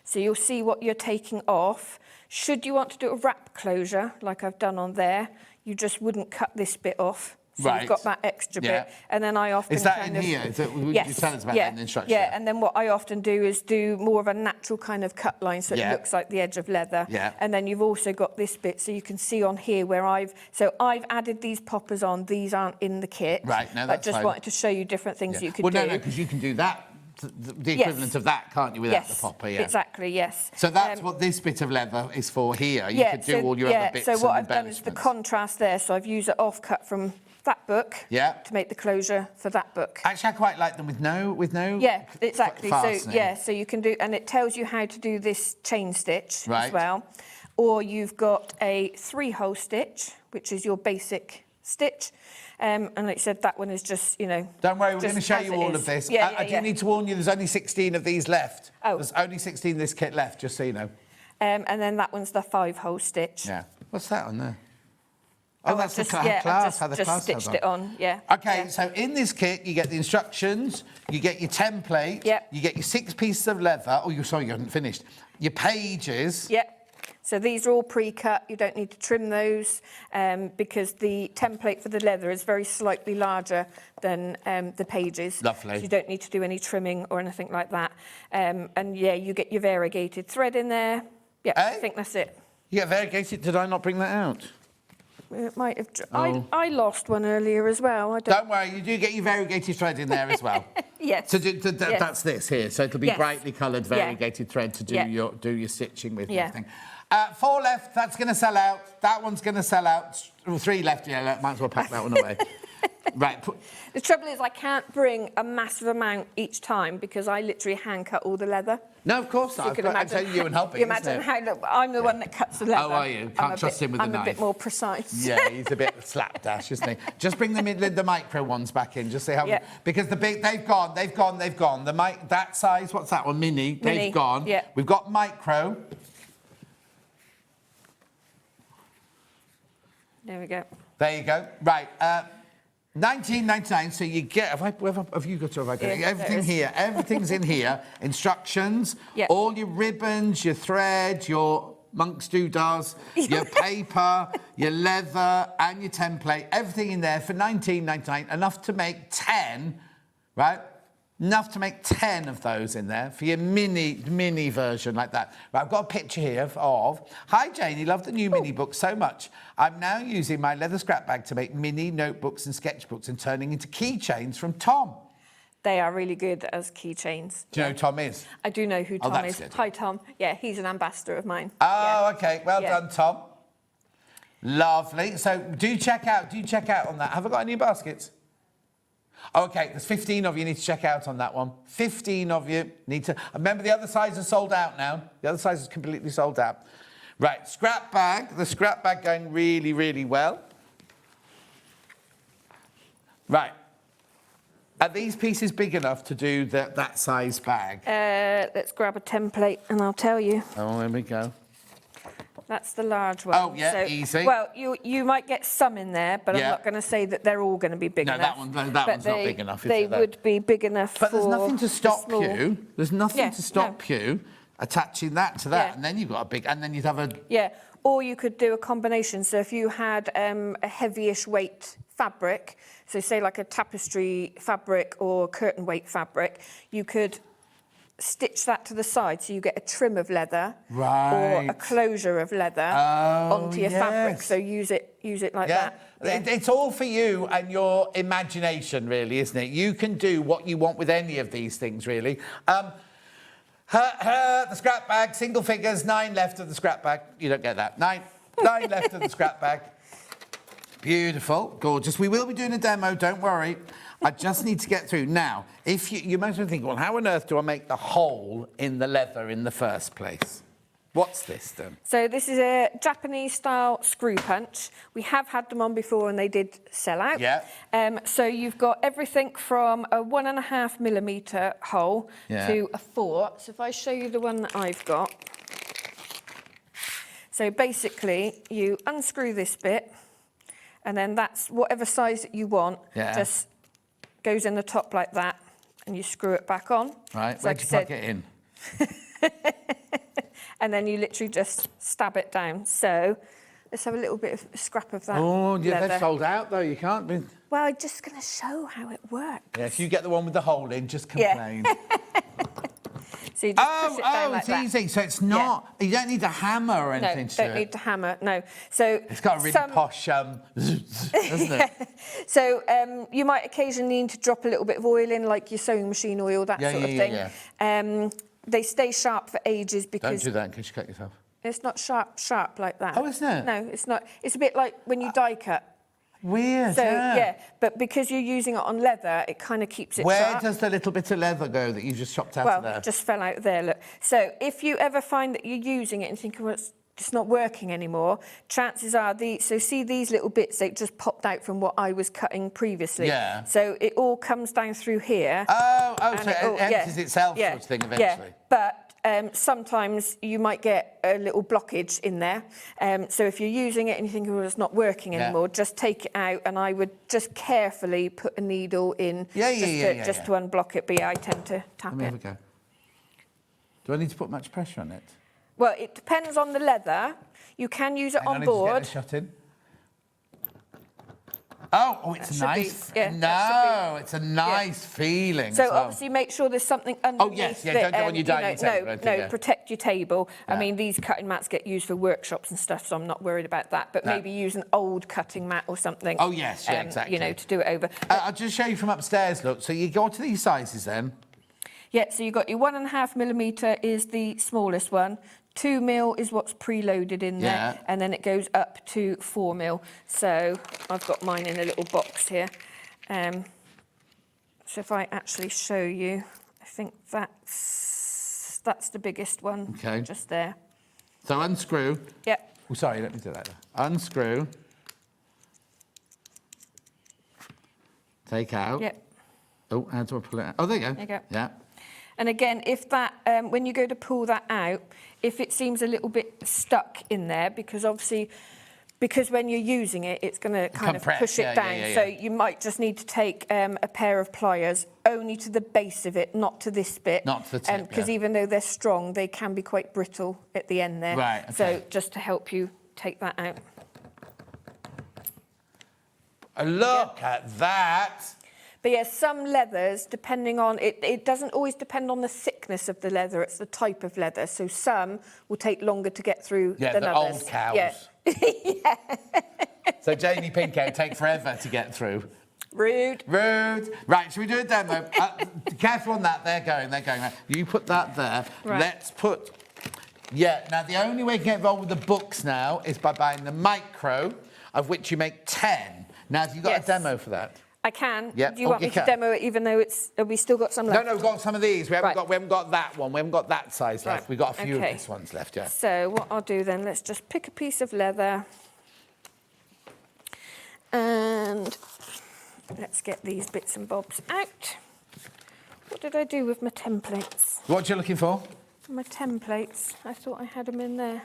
so you'll see what you're taking off. Should you want to do a wrap closure, like I've done on there, you just wouldn't cut this bit off. So you've got that extra bit. And then I often... Is that in here? Yes. You tell us about that in the instructions. Yeah, and then what I often do is do more of a natural kind of cut line so it looks like the edge of leather. Yeah. And then you've also got this bit, so you can see on here where I've added these poppers on. These aren't in the kit. Right, no, that's I just wanted to show you different things you could do. Well, no, because you can do that. The equivalent of that, can't you, without the popper? Yeah, exactly, yes. So that's what this bit of leather is for here. You could do all your other bits. So what I've done is the contrast there. So I've used an offcut from that book to make the closure for that book. Actually, I quite like them with no. Yeah, exactly. Fastening. So you can do, and it tells you how to do this chain stitch as well. Or you've got a 3-hole stitch, which is your basic stitch. And like I said, that one is just, Don't worry, we're going to show you all of this. I do need to warn you, there's only 16 of these left. Oh. There's only 16 of this kit left, just so you know. And then that one's the 5-hole stitch. Yeah. What's that on there? Oh, that's the class. I've just stitched it on, OK, so in this kit, you get the instructions, you get your template, you get your 6 pieces of leather. Oh, sorry, you haven't finished. Your pages. So these are all pre-cut. You don't need to trim those because the template for the leather is very slightly larger than the pages. Lovely. So you don't need to do any trimming or anything like that. And you get your variegated thread in there. I think that's it. You get variegated? Did I not bring that out? It might have. I lost one earlier as well. Don't worry, you do get your variegated thread in there as well. Yes. So that's this here. So it'll be brightly coloured variegated thread to do your stitching with and everything. 4 left, that's going to sell out. That one's going to sell out. 3 left, might as well pack that one away. Right. The trouble is I can't bring a massive amount each time because I literally hand cut all the leather. No, of course not. I'm telling you and helping. You imagine how I'm the one that cuts the leather. Oh, are you? Can't trust him with the knife. I'm a bit more precise. Yeah, he's a bit slapdash, isn't he? Just bring the micro ones back in. Just see how. Because the big, they've gone. The that size, what's that one? Mini. They've gone. Yeah. We've got micro. There we go. There you go. Right. 19.99. So you get. Have you got to? Have I got it? Yeah, Everything there is. here. Everything's in here. Instructions. Yeah. All your ribbons, your thread, your monk's doodahs, your paper, your leather, and your template. Everything in there for 19.99. Enough to make 10, right? Enough to make 10 of those in there for your mini version like that. Right, I've got a picture here of hi Janie, love the new mini book so much. I'm now using my leather scrap bag to make mini notebooks and sketchbooks and turning into keychains from Tom. They are really good as keychains. Do you know who Tom is? I do know who Tom that's is. good. Hi, Tom. Yeah, he's an ambassador of mine. Oh, Yeah. okay. Well done, Tom. Lovely. So do check out on that. Have I got any baskets? Okay, there's 15 of you need to check out on that one. 15 of you need to... Remember, the other size is sold out now. The other size is completely sold out. Right, scrap bag. The scrap bag going really, really well. Right. Are these pieces big enough to do that size bag? Let's grab a template and I'll tell you. Oh, there we go. That's the large one. Oh, yeah, easy. Well, you might get some in there, but Yeah. I'm not going to say that they're all going to be big No, enough. that one's not big enough, is They it, though? would be big enough But for there's nothing to the stop small- you. There's nothing Yeah, to stop you attaching that to that, Yeah. and then you've got a big... And then you'd have a... Yeah, or you could do a combination. So if you had a heavyish weight fabric, so say like a tapestry fabric or curtain weight fabric, you could stitch that to the side so you get a trim of leather or Right. a closure of leather onto your fabric. So use it like that. It's all for you and your imagination, really, isn't it? You can do what you want with any of these things, really. The scrap bag, single figures, 9 left of the scrap bag. You don't get that. 9 left of the scrap bag. Beautiful, gorgeous. We will be doing a demo, don't worry. I just need to get through. Now, if you might well think, well, how on earth do I make the hole in the leather in the first place? What's this then? So this is a Japanese-style screw punch. We have had them on before and they did sell out. Yeah. So you've got everything from a 1.5 millimetre hole to a 4. So if I show you the one that I've got. So basically, you unscrew this bit, and then that's whatever size that you want. Just goes in the top like that, and you screw it back on. Right, so where do you plug it in? And then you literally just stab it down. So let's have a little bit of a scrap of that. Oh, yeah, leather. they're sold out, though. You can't be... Well, I'm just going to show how it works. Yeah, if you get the one with the hole in, just complain. So you just push it down like it's that. easy. So it's not... You don't need a hammer or anything to do it. No, don't need to hammer, no. So It's got a really posh, doesn't it? So you might occasionally need to drop a little bit of oil in, like your sewing machine oil, that sort of thing. They stay sharp for ages because... Don't do that in case you cut yourself. It's not sharp like that. Oh, isn't it? No, it's not. It's a bit like when you die cut. Weird, So, but because you're using it on leather, it kind of keeps it Where sharp. does the little bit of leather go that you just chopped out Well, of there? it just fell out there, look. So if you ever find that you're using it and think, well, it's not working anymore, chances are so see these little bits, they just popped out from what I was cutting previously. Yeah. So it all comes down through here. So it empties itself sort of thing eventually. But sometimes you might get a little blockage in there. So if you're using it and you think, well, it's not working anymore, just take it out, and I would just carefully put a needle in just to unblock it. But yeah, I tend to tap Let me have a it. go. Do I need to put much pressure on it? Well, it depends on the leather. You can use it on board. Just get the shot in. Oh, it's nice. It's a nice feeling. So as well. obviously make sure there's something underneath. Oh, yes, don't go on your dining table or anything, protect your table. I mean, these cutting mats get used for workshops and stuff, so I'm not worried about that. But maybe use an old cutting mat or something. Oh, yes, exactly. To do it over. I'll just show you from upstairs, look. So you go to these sizes then. Yeah, so you've got your 1.5 millimetre is the smallest one. 2 mil is what's preloaded in there, and then it goes up to 4 mil. So I've got mine in a little box here. So if I actually show you, I think that's the biggest one. Okay. Just there. So unscrew. Yep. Oh, sorry, let me do that. Unscrew. Take out. Yep. Oh, how do I pull it out? Oh, there you go. There you go. Yeah. And again, if that, when you go to pull that out, if it seems a little bit stuck in there, because obviously because when you're using it, it's going to kind of Compress, push it yeah, down. yeah, yeah. So you might just need to take a pair of pliers only to the base of it, not to this bit. Not to the tip, because even though they're strong, they can be quite brittle at the end there. Right, okay. So just to help you take that out. Look at that. But yeah, some leathers, depending on it doesn't always depend on the thickness of the leather, it's the type of leather. So some will take longer to get through than the others. old cows. Yeah. So Janie Pinko take forever to get through. Rude. Rude. Right, should we do a demo? Careful on that. They're going. You put that there. Right. Let's put... Yeah, now the only way you can get involved with the books now is by buying the micro, of which you make 10. Now, have you got a demo for that? I can. Yep. Do you want me to demo it even though have we still got some left? No, we've got some of these. We haven't got that one. We haven't got that size left. Right. We've got a few Okay. of these ones left, yeah. So what I'll do then, let's just pick a piece of leather and let's get these bits and bobs out. What did I do with my templates? What you're looking for? My templates. I thought I had them in there.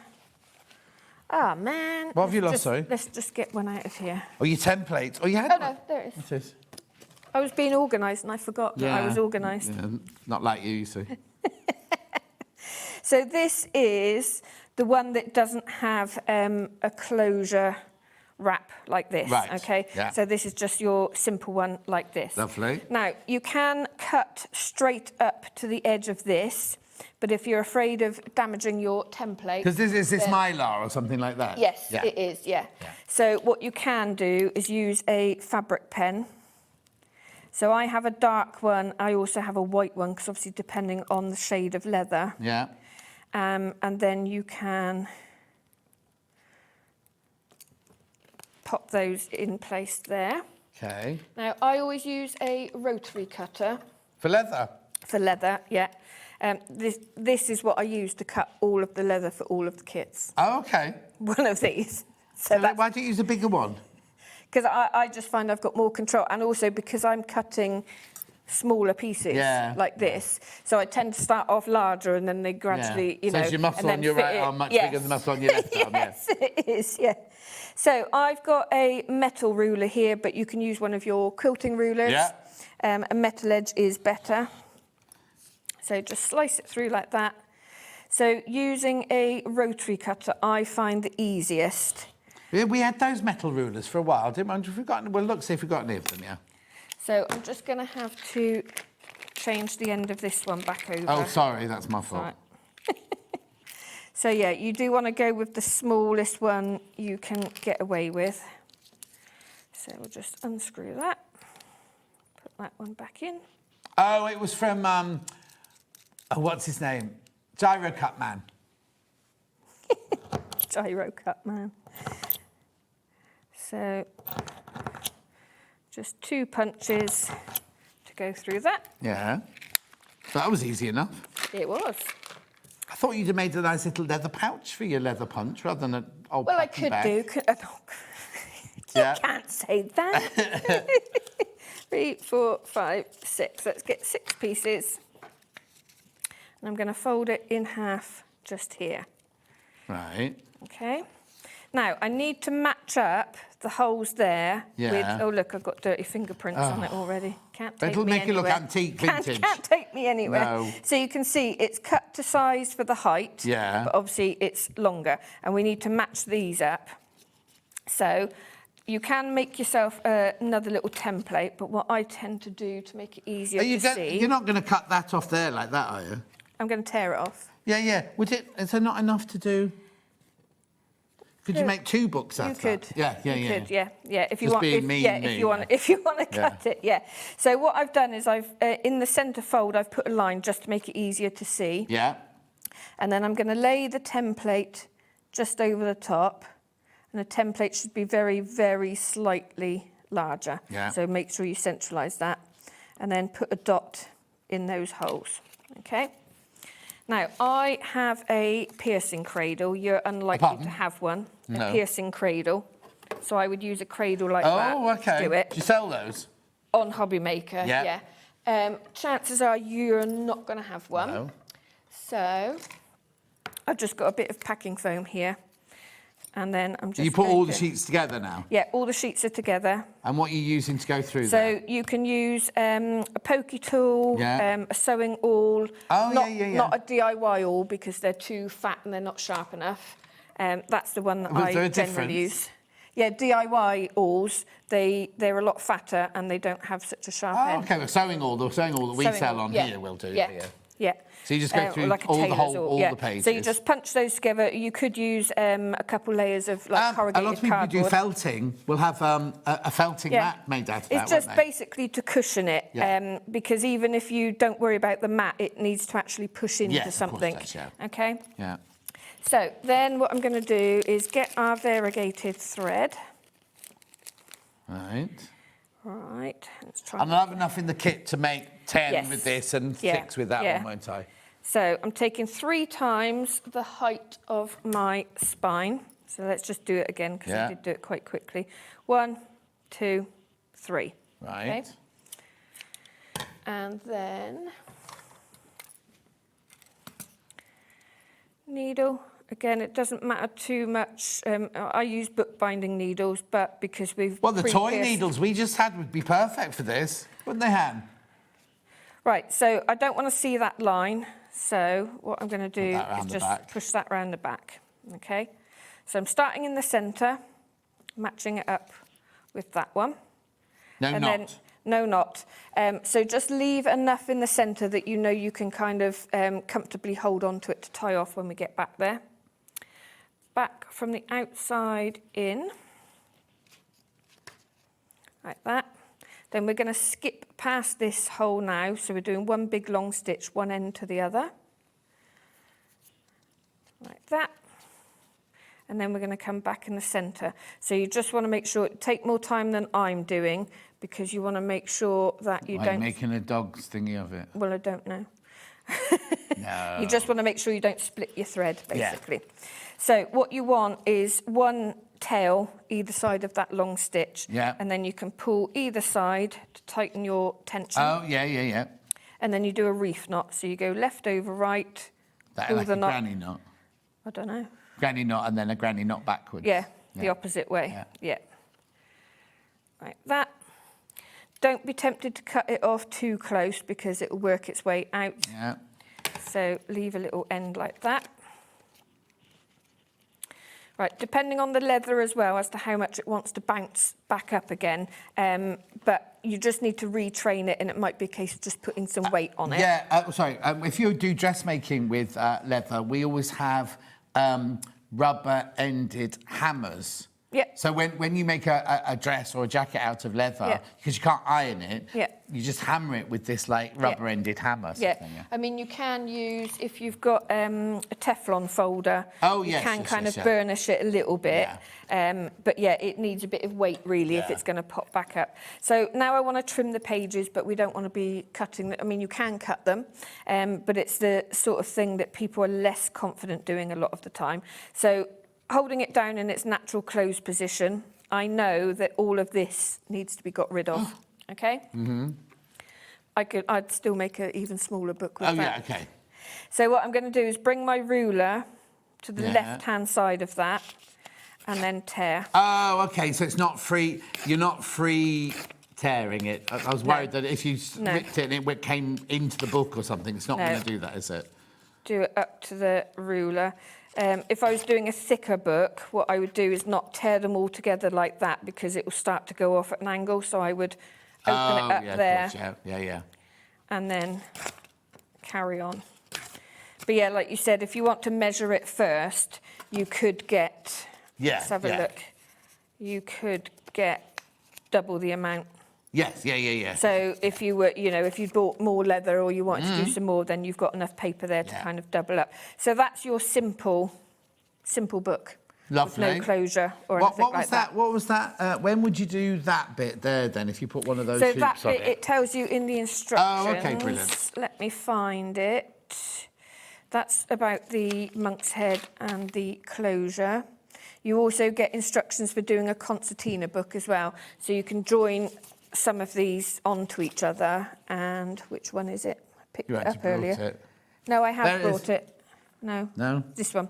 Ah, man. What have you lost, sorry? Let's just get one out of here. Oh, your templates. Oh, you had Oh, one? no, there it is. It is. I was being organised and I forgot that I was organised. Yeah, not like you see. So this is the one that doesn't have a closure wrap like this, Right, okay? yeah. So this is just your simple one like this. Lovely. Now, you can cut straight up to the edge of this, but if you're afraid of damaging your template... Because is this then- mylar or something like that? Yes, Yeah. it is, yeah. So what you can do is use a fabric pen. So I have a dark one, I also have a white one, because obviously depending on the shade of leather. Yeah. And then you can pop those in place there. Okay. Now, I always use a rotary cutter. For leather? For leather, yeah. This is what I use to cut all of the leather for all of the kits. Oh, okay. One of these. So why don't you use a bigger one? Because I just find I've got more control, and also because I'm cutting smaller pieces like this, so I tend to start off larger and then they gradually, you know, so is your muscle and on then your fit right it. arm much bigger than the muscle on your left arm? Yes, it is, yeah. So I've got a metal ruler here, but you can use one of your quilting rulers. Yeah. A metal edge is better. So just slice it through like that. So using a rotary cutter, I find the easiest. Yeah, we had those metal rulers for a while, didn't we? If we've got, well, look, see if we've got any of them, yeah. So I'm just going to have to change the end of this one back over. Oh, sorry, that's my fault. Right. So, yeah, you do want to go with the smallest one you can get away with. So we'll just unscrew that. Put that one back in. Oh, it was from, what's his name? Gyro Cut Man. Gyro cut man. So just 2 punches to go through that. Yeah. That was easy enough. It was. I thought you'd have made a nice little leather pouch for your leather punch rather than an old Well, I packing could bag. do. You can't say that. 3, 4, 5, 6. Let's get 6 pieces. And I'm going to fold it in half just here. Right. Okay. Now, I need to match up the holes there with... Oh, look, I've got dirty fingerprints on it already. Can't take It'll me make it look anywhere. antique vintage. Can't take me anywhere. No. So you can see it's cut to size for the height. Yeah. But obviously it's longer. And we need to match these up. So you can make yourself another little template, but what I tend to do to make it easier to see... You're not going to cut that off there like that, are you? I'm going to tear it off. Yeah. Is there not enough to do? Could you make 2 books out of could. that? Yeah. You could, yeah. If you Just want, being if, mean, yeah, me, if you want, yeah. if you want to Yeah. cut it, yeah. So what I've done is I've in the centre fold I've put a line just to make it easier to see. Yeah. And then I'm going to lay the template just over the top, and the template should be very, very slightly larger. Yeah. So make sure you centralise that, and then put a dot in those holes. Okay. Now, I have a piercing cradle. You're unlikely to have one. No. A piercing cradle. So I would use a cradle like that to do it. Do you sell those? On Hobby Maker, Yeah. Chances are you're not going to have one. No. So I've just got a bit of packing foam here. And then I'm just You put going all the to- sheets together now? Yeah, all the sheets are together. And what are you using to go through So there? you can use a pokey tool, Yeah. a sewing awl. Oh, not, yeah. Not a DIY awl because they're too fat and they're not sharp enough. That's the one that Was there I a generally difference? use. Yeah, DIY awls, they're a lot fatter and they don't have such a sharp Oh, end. okay, the sewing awl that we Sewing sell awl, on yeah. here will do. Yeah. So you just go through like a all the tailor's awl, all yeah. the pages. So you just punch those together. You could use a couple layers of like a corrugated lot of people who do cardboard. felting will have a felting mat made out of that, It's just won't they? basically to cushion it, Yeah. because even if you don't worry about the mat, it needs to actually push into Yes, of course something. it does, yeah. Okay. Yeah. So then what I'm going to do is get our variegated thread. Right. Right. Let's try. And I'll have enough in the kit to make 10 Yes. with this and Yeah, 6 with that yeah. one, won't I? So I'm taking 3 times the height of my spine. So let's just do it again because Yeah. I did do it quite quickly. 1, 2, 3. Right. Okay. And then needle. Again, it doesn't matter too much. I use bookbinding needles, but because we've Well, the toy pre-pierced- needles we just had would be perfect for this, wouldn't they, Han? Right, so I don't want to see that line. So what I'm going to do that is round the just back. push that round the back. Okay. So I'm starting in the centre, matching it up with that one. No, And not. then, no knot. So just leave enough in the centre that you know you can kind of comfortably hold on to it to tie off when we get back there. Back from the outside in, like that. Then we're going to skip past this hole now. So we're doing one big long stitch, one end to the other. Like that. And then we're going to come back in the centre. So you just want to make sure, take more time than I'm doing, because you want to make sure that you Why, don't... making a dog's thingy of it. Well, I don't know. No. You just want to make sure you don't split your thread, Yeah. basically. So what you want is one tail either side of that long stitch. Yeah. And then you can pull either side to tighten your tension. Oh, yeah. And then you do a reef knot. So you go left over right. That pull like the a knot. granny knot. I don't know. Granny knot and then a granny knot backwards. Yeah, the opposite way. Yeah. Like that. Don't be tempted to cut it off too close because it will work its way out. Yeah. So leave a little end like that. Right, depending on the leather as well as to how much it wants to bounce back up again. But you just need to retrain it, and it might be a case of just putting some weight on it. Yeah, sorry. If you do dressmaking with leather, we always have rubber-ended hammers. Yeah. So when you make a dress or a jacket out of leather, Yeah. because you can't iron it, Yeah. you just hammer it with this like rubber-ended hammer. Yeah, Something, I mean, you can use, if you've got a Teflon folder, Oh, you yes, can yes, kind yes, of yeah. burnish it a little bit. But yeah, it needs a bit of weight, really, if Yeah. it's going to pop back up. So now I want to trim the pages, but we don't want to be cutting them. I mean, you can cut them, but it's the sort of thing that people are less confident doing a lot of the time. So holding it down in its natural closed position, I know that all of this needs to be got rid of, okay? Mm-hmm. I'd still make an even smaller book with Oh, that. yeah, okay. So what I'm going to do is bring my ruler to the Yeah. left-hand side of that and then tear. Oh, okay, so it's not free, you're not free tearing it. I was worried that if you No. ripped it and it came into the book or something, it's not No. going to do that, is it? Do it up to the ruler. If I was doing a thicker book, what I would do is not tear them all together like that because it will start to go off at an angle. So I would open it up yeah, of there course, yeah. and then carry on. But yeah, like you said, if you want to measure it first, you could get, let's have a look, you could get double the amount. Yes, yeah. So if you were, if you bought more leather or you wanted to do some more, then you've got enough paper there to kind of double up. So that's your simple book. Lovely. With no closure or anything what was like that. What was that? When would you do that bit there then, if you put one of those So hoops that on bit, it tells you in the instructions. Oh, okay, brilliant. Let me find it. That's about the monk's head and the closure. You also get instructions for doing a concertina book as well. So you can join some of these onto each other. And which one is it? I picked You it actually up earlier. brought it. No, I have There it is. brought it. No. No? This one.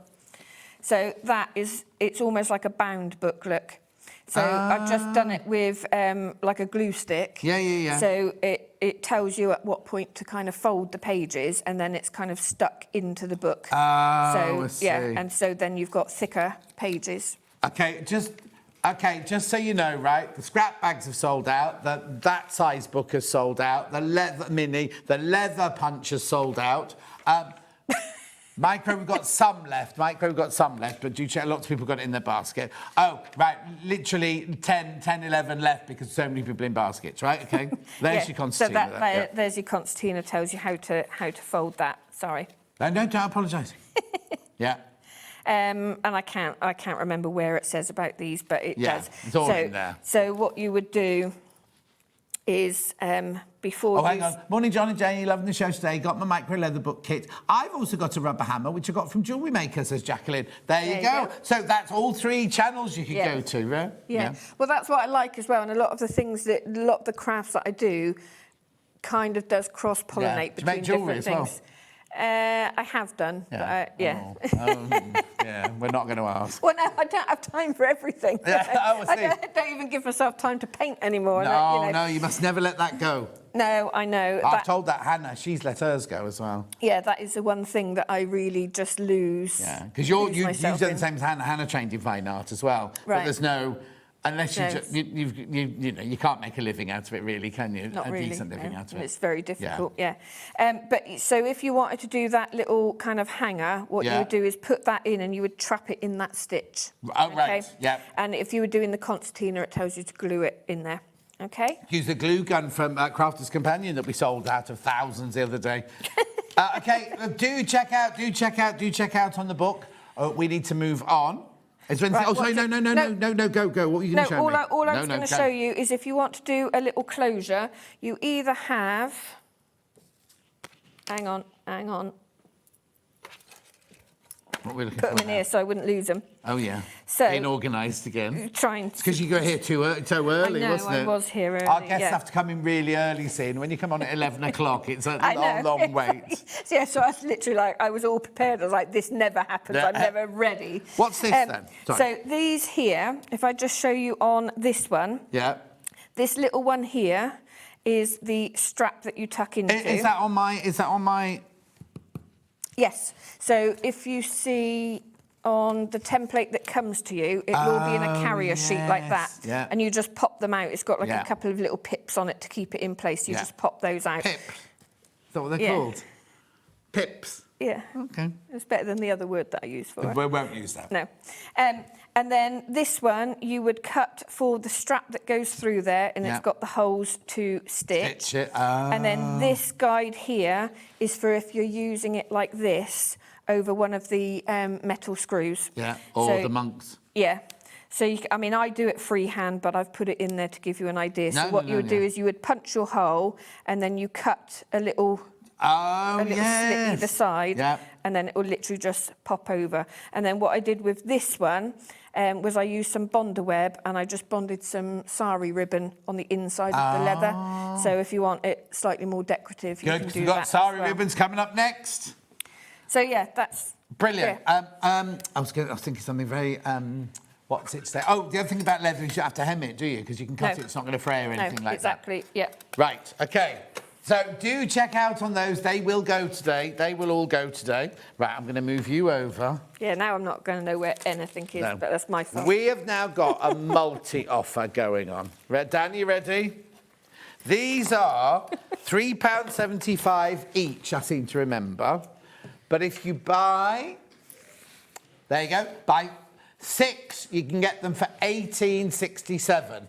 So it's almost like a bound book, look. So I've just done it with like a glue stick. Yeah. So it tells you at what point to kind of fold the pages, and then it's kind of stuck into the book. I see. and so then you've got thicker pages. Okay, just so you know, right? The scrap bags have sold out. That size book has sold out. The leather mini, the leather punch has sold out. Micro, we've got some left. But do check. Lots of people got it in their basket. Oh, right, literally 10, 11 left because so many people in baskets, right? Okay, there's your concertina. So there's your concertina. Tells you how to fold that. Sorry. No, don't apologise. Yeah. And I can't remember where it says about these, but it does. It's all in there. So what you would do is before. Oh, hang on. Morning, John and Janie. Loving the show today. Got my micro leather book kit. I've also got a rubber hammer, which I got from Jewellery Maker, says Jacqueline. There you go. So that's all 3 channels you could go to, right? Yeah. Well, that's what I like as well. And a lot of the crafts that I do kind of does cross-pollinate between different things. I have done, but yeah. We're not going to ask. Well, no, I don't have time for everything. I don't even give myself time to paint anymore. No, you must never let that go. No, I know. I've told that Hannah, she's let hers go as well. Yeah, that is the one thing that I really just lose. Yeah, because you've done the same as Hannah. Hannah trained in fine art as well. Right. But there's no... Unless you can't make a living out of it, really, can you? Not really. Decent living out of it. It's very difficult, But so if you wanted to do that little kind of hanger, what you would do is put that in and you would trap it in that stitch. Oh, right, yeah. And if you were doing the concertina, it tells you to glue it in there, okay? Use the glue gun from Crafter's Companion that we sold out of thousands the other day. Okay, do check out on the book. We need to move on. Is there anything? Sorry, no, go. What were you going to show me? All I was going to show you is if you want to do a little closure, you either have... Hang on. What are we looking Put for them in here so I wouldn't lose them. Oh, yeah. So, being organised again. Trying to... It's because you got here so early, wasn't it? I was here early, Our guests have to come in really early, see, and when you come on at 11 o'clock, it's a long wait. Yeah, so I was literally I was all prepared. I was like, this never happens. I'm never ready. What's this then? So these here, if I just show you on this one. Yeah. This little one here is the strap that you tuck into. Is that on my... Yes. So if you see on the template that comes to you, it will be in a carrier sheet like that. Yeah. And you just pop them out. It's got like a couple of little pips on it to keep it in place. You just pop those out. Pip? Is that what they're called? Pips? Yeah. Okay. It's better than the other word that I use for it. We won't use that. No. And then this one, you would cut for the strap that goes through there, and it's got the holes to stitch. It. And then this guide here is for if you're using it like this over one of the metal screws. Yeah, or the monks. Yeah. So, I do it freehand, but I've put it in there to give you an idea. So what you would do is you would punch your hole, and then you cut a little... slit either side, and then it will literally just pop over. And then what I did with this one was I used some Bonder web and I just bonded some Sari ribbon on the inside of the leather. So if you want it slightly more decorative, you can do that. We've got Sari ribbons coming up next. So yeah, that's brilliant. Yeah. I was thinking something very. What's it say? Oh, the other thing about leather is you don't have to hem it, do you? Because you can cut it; it's not going to fray or anything like that. Exactly. Yeah. Right. Okay. So do check out on those. They will go today. They will all go today. Right, I'm going to move you over. Yeah, now I'm not going to know where anything is, but that's my fault. We have now got a multi-offer going on. Dan, you ready? These are £3.75 each, I seem to remember. But if you buy... There you go. Buy 6, you can get them for £18.67.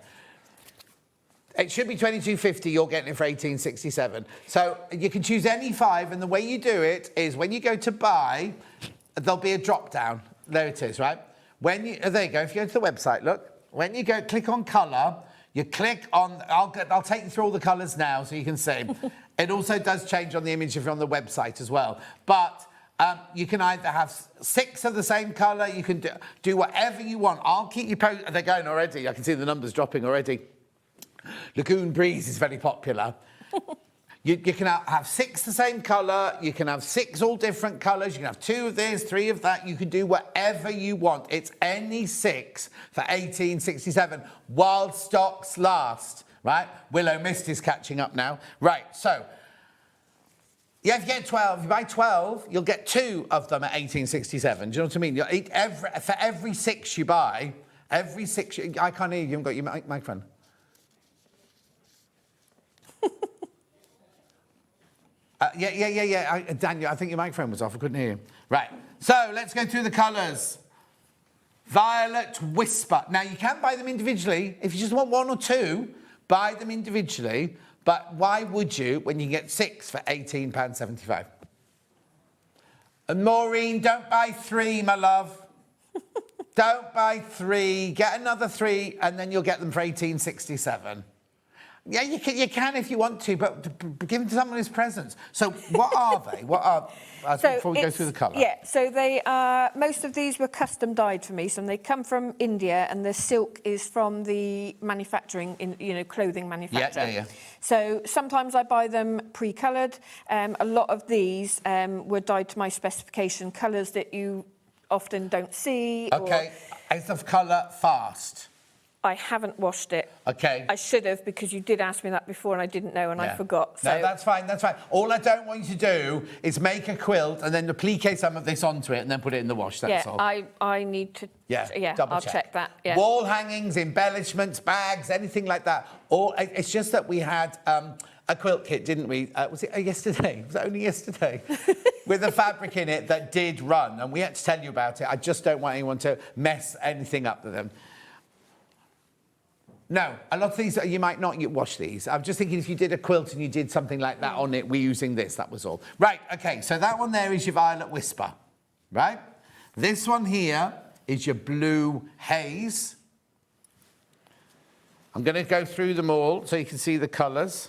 It should be $22.50. You're getting it for $18.67. So you can choose any 5, and the way you do it is when you go to buy, there'll be a drop down. There it is, right? There you go. If you go to the website, look. When you go, click on colour. You click on. I'll take you through all the colours now, so you can see. It also does change on the image if you're on the website as well. But you can either have 6 of the same colour. You can do whatever you want. I'll keep you posted. They're going already. I can see the numbers dropping already. Lagoon Breeze is very popular. You can have 6 the same colour, you can have 6 all different colours, you can have 2 of this, 3 of that, you can do whatever you want. It's any 6 for 1867 while stocks last, right? Willow Mist is catching up now. Right, so, yeah, if you get 12, if you buy 12, you'll get 2 of them at 1867. Do you know what I mean? For every 6 you buy, every 6, I can't hear you, you haven't got your microphone. Yeah. Daniel, I think your microphone was off. I couldn't hear you. Right. So let's go through the colours. Violet Whisper. Now, you can buy them individually. If you just want 1 or 2, buy them individually. But why would you when you get 6 for £18.75? And Maureen, don't buy 3, my love. Don't buy 3. Get another 3, and then you'll get them for £18.67. Yeah, you can if you want to, but give them to someone as presents. So what are they? Before we go through the colour? Yeah, so they are, most of these were custom dyed for me, so they come from India, and the silk is from the manufacturing, clothing manufacturer. Yeah. So sometimes I buy them pre-coloured. A lot of these were dyed to my specification, colours that you often don't see. Okay, is the colour fast? I haven't washed it. Okay. I should have, because you did ask me that before and I didn't know and I forgot. So. No, that's fine. All I don't want you to do is make a quilt and then applique some of this onto it and then put it in the wash, that's all. I need to... Yeah, I'll check that. Yeah. Wall hangings, embellishments, bags, anything like that. It's just that we had a quilt kit, didn't we? Was it yesterday? Was it only yesterday? With a fabric in it that did run, and we had to tell you about it. I just don't want anyone to mess anything up with them. No, a lot of these, you might not wash these. I'm just thinking if you did a quilt and you did something like that on it, we're using this, that was all. Right, okay, so that one there is your Violet Whisper, right? This one here is your Blue Haze. I'm going to go through them all so you can see the colours.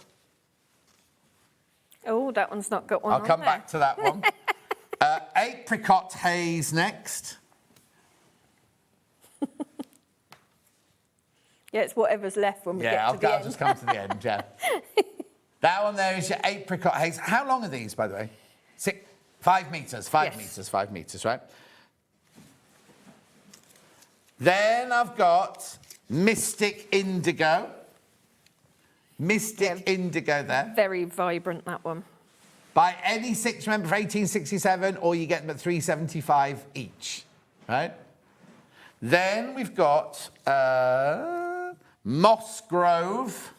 Oh, that one's not got one on I'll come there. back to that one. Apricot Haze next. Yeah, it's whatever's left when we get to the end. I'll just come to the end, yeah. That one there is your Apricot Haze. How long are these, by the way? 5 metres, 5 metres, right? Then I've got Mystic Indigo. Indigo there. Very vibrant, that one. Buy any 6, remember, for 1867, or you get them at £3.75 each, right? Then we've got Moss Grove.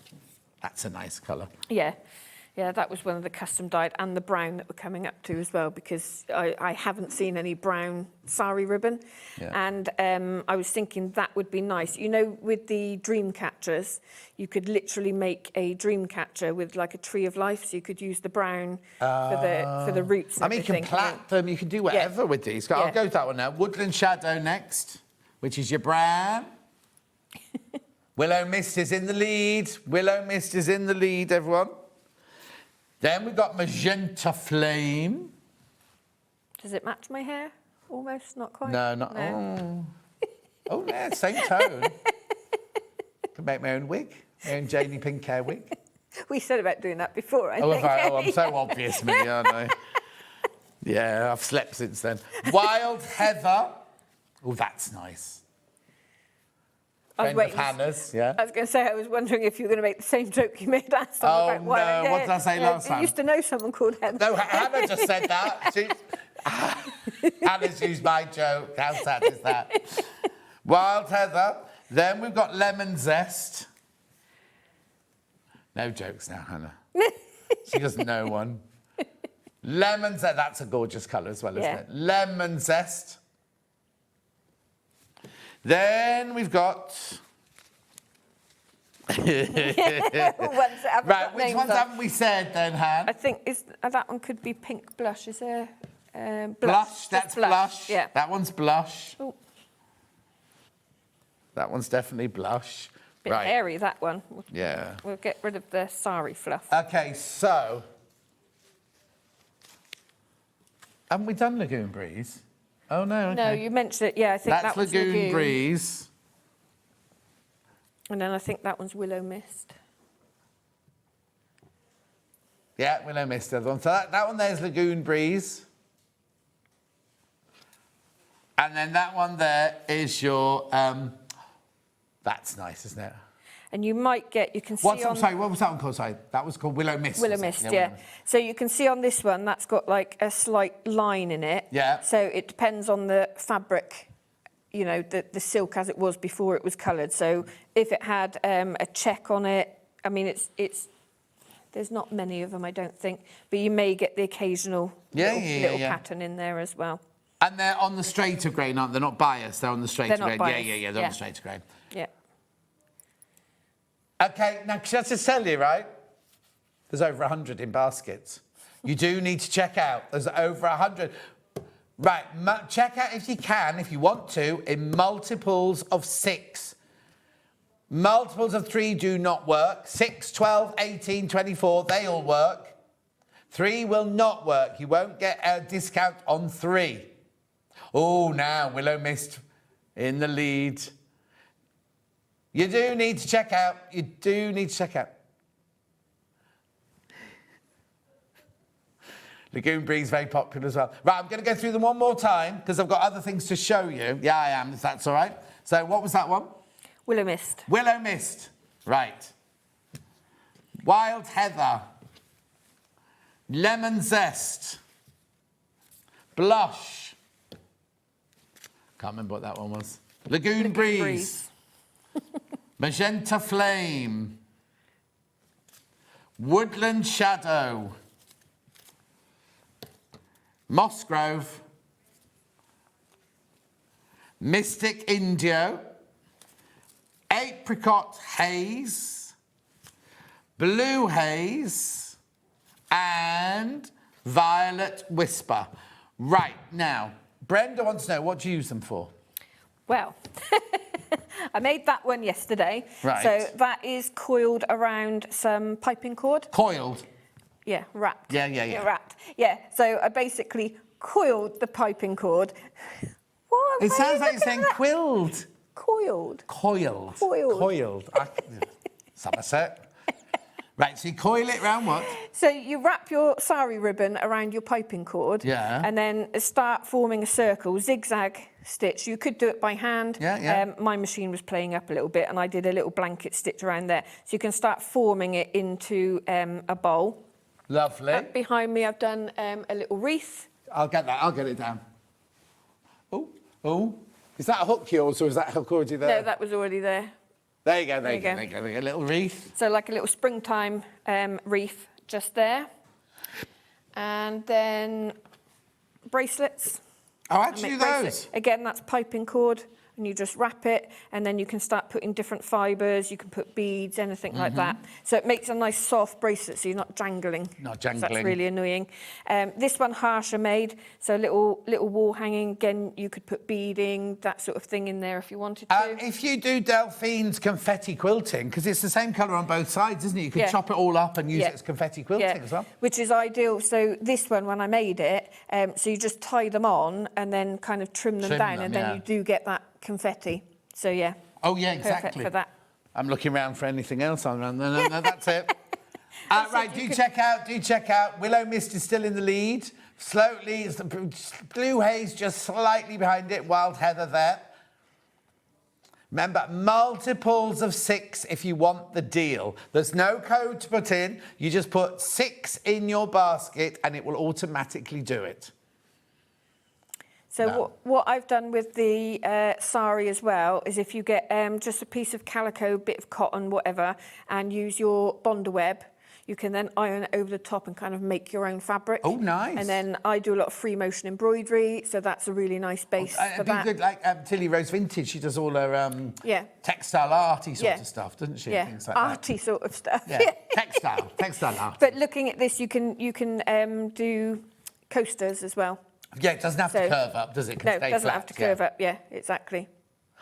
That's a nice colour. Yeah, that was one of the custom dyed, and the brown that we're coming up to as well, because I haven't seen any brown sari ribbon. Yeah. And I was thinking that would be nice. You know, with the dream catchers, you could literally make a dream catcher with like a tree of life, so you could use the brown for the roots and everything. You can plait them, you can do whatever with these. I'll go with that one now. Woodland Shadow next, which is your brown. Willow Mist is in the lead. Willow Mist is in the lead, everyone. Then we've got Magenta Flame. Does it match my hair? Almost, not quite. No, not. No. Oh, yeah, same tone. Can make my own wig, my own Janie pink hair wig. We said about doing that before, I think. I'm so obvious, me, aren't I? Yeah, I've slept since then. Wild Heather. Oh, that's nice. Friend of Hannah's, yeah. I was going to say, I was wondering if you were going to make the same joke you made last time. Oh, no, what did I say last time? I used to know someone called Heather. No, Hannah just said that. Hannah's used my joke. How sad is that? Wild Heather. Then we've got Lemon Zest. No jokes now, Hannah. She doesn't know one. Lemon Zest. That's a gorgeous colour as well, isn't it? Lemon Zest. Then we've got... Right, which ones haven't we said then, Han? I think that one could be Pink Blush. Is there... blush, that's blush. Yeah. That one's Blush. Ooh. That one's definitely Blush. Bit hairy, that one. Yeah. We'll get rid of the sari fluff. OK, so... Haven't we done Lagoon Breeze? Oh, no, okay. No, you mentioned it. Yeah, I think that's Lagoon Breeze. And then I think that one's Willow Mist. Yeah, Willow Mist, the other one. So that one there's Lagoon Breeze. And then that one there is your, that's nice, isn't it? And you might get, you can see What was that one called? Sorry, that was called Willow Mist. Willow Mist, yeah. So you can see on this one, that's got like a slight line in it. Yeah. So it depends on the fabric, you know, the silk as it was before it was coloured. So if it had a check on it, I mean, it's there's not many of them, I don't think, but you may get the occasional little pattern in there as well. And they're on the straighter grain, aren't they? They're not biased, they're on the straighter grain. Biased. They're on the straighter grain. Yeah. Okay, now, can I just tell you, right? There's over 100 in baskets. You do need to check out. There's over 100. Right, check out if you can, if you want to, in multiples of 6. Multiples of 3 do not work. 6, 12, 18, 24, they all work. 3 will not work. You won't get a discount on 3. Oh, now Willow Mist in the lead. You do need to check out. You do need to check out. Lagoon Breeze, very popular as well. Right, I'm going to go through them one more time because I've got other things to show you. Yeah, I am, if that's all right. So what was that one? Willow Mist. Willow Mist. Right. Wild Heather. Lemon Zest. Blush. Can't remember what that one was. Lagoon Breeze. Magenta Flame. Woodland Shadow. Moss Grove. Mystic Indio. Apricot Haze. Blue Haze. And Violet Whisper. Right, now, Brenda wants to know, what do you use them for? Well, I made that one yesterday. Right. So that is coiled around some piping cord. Coiled? Yeah, wrapped. Yeah. Wrapped. Yeah, so I basically coiled the piping cord. What? It sounds like you're saying quilled. Coiled. Coiled. Coiled. Coiled. Somerset. Right, so you coil it round what? So you wrap your sari ribbon around your piping cord. Yeah. And then start forming a circle, zigzag stitch. You could do it by hand. Yeah. My machine was playing up a little bit and I did a little blanket stitch around there. So you can start forming it into a bowl. Lovely. Up behind me I've done a little wreath. I'll get that. I'll get it down. Oh. Is that a hook yours or is that hook already there? No, that was already there. There you go. A little wreath. So like a little springtime wreath just there. And then bracelets. Oh, actually those. Again, that's piping cord. And you just wrap it, and then you can start putting different fibres. You can put beads, anything like that. So it makes a nice soft bracelet, so you're not jangling. Not jangling. That's really annoying. This one harsher made, so little wall hanging. Again, you could put beading, that sort of thing in there if you wanted to. If you do Delphine's confetti quilting, because it's the same colour on both sides, isn't it? You could chop it all up and use it as confetti quilting as well. Which is ideal. So this one, when I made it, so you just tie them on and then kind of trim them down, and then you do get that confetti. So yeah. Oh yeah, exactly. Perfect for that. I'm looking around for anything else. No, that's it. Right, do check out. Willow Mist is still in the lead. Slowly, it's the Blue Haze just slightly behind it. Wild Heather there. Remember, multiples of 6 if you want the deal. There's no code to put in. You just put 6 in your basket and it will automatically do it. So what I've done with the sari as well is if you get just a piece of calico, bit of cotton, whatever, and use your Bonder web, you can then iron it over the top and kind of make your own fabric. Oh, nice. And then I do a lot of free motion embroidery, so that's a really nice base for that. Good, like Tilly Rose Vintage, she does all her textile arty sort of stuff, doesn't she? Yeah, things like arty sort of stuff. Yeah, textile art. But looking at this, you can do coasters as well. Yeah, it doesn't have to curve up, does it? No, it doesn't have to curve up. Yeah, exactly.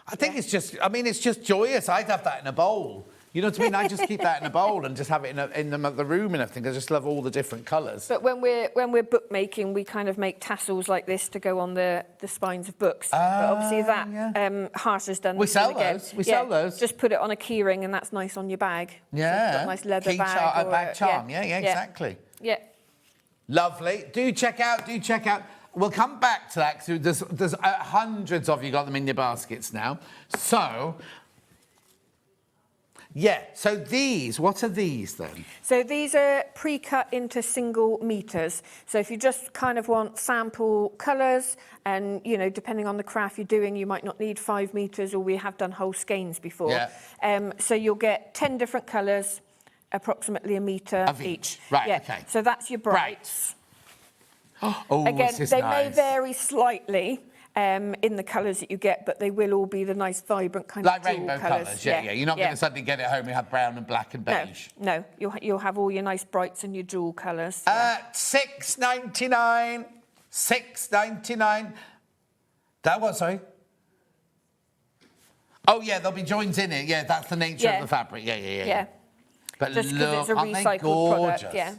I think it's just joyous. I'd have that in a bowl. You know what I mean? I just keep that in a bowl and just have it in the room and everything. I just love all the different colours. But when we're bookmaking, we kind of make tassels like this to go on the spines of books. But obviously that Harsh has done. We sell those. We sell those. Just put it on a key ring and that's nice on your bag. Yeah. So got a nice leather Key bag. or bag charm. Yeah, exactly. Yeah. Lovely. Do check out. We'll come back to that because there's hundreds of you got them in your baskets now. So, yeah. So these, what are these then? So these are pre-cut into single meters. So if you just kind of want sample colours and, you know, depending on the craft you're doing, you might not need 5 meters, or we have done whole skeins before. Yeah. So you'll get 10 different colours, approximately a metre of each. Right, yeah. okay. So that's your brights. Oh, Again, this is they nice. may vary slightly in the colours that you get, but they will all be the nice, vibrant kind like of dual rainbow colours. colours. Yeah. You're not going to suddenly get it home and have brown and black and beige. No. You'll have all your nice brights and your dual colours. $6.99. $6.99. That what? Sorry. Oh yeah, there'll be joins in it. Yeah, that's the nature of the fabric. Yeah. But just look, it's a aren't they recycled gorgeous? product. Yeah.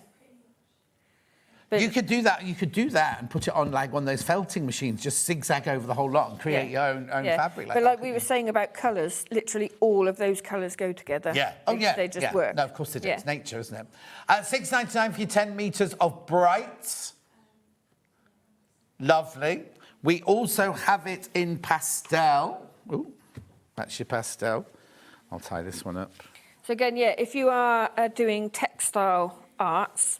You could do that. You could do that and put it on like one of those felting machines. Just zigzag over the whole lot and create your own fabric. But like we were saying about colours, literally all of those colours go together. Yeah. Oh yeah. They just work. No, of course they do. It's nature, isn't it? $6.99 for your 10 meters of brights. Lovely. We also have it in pastel. Ooh, that's your pastel. I'll tie this one up. So again, if you are doing textile arts,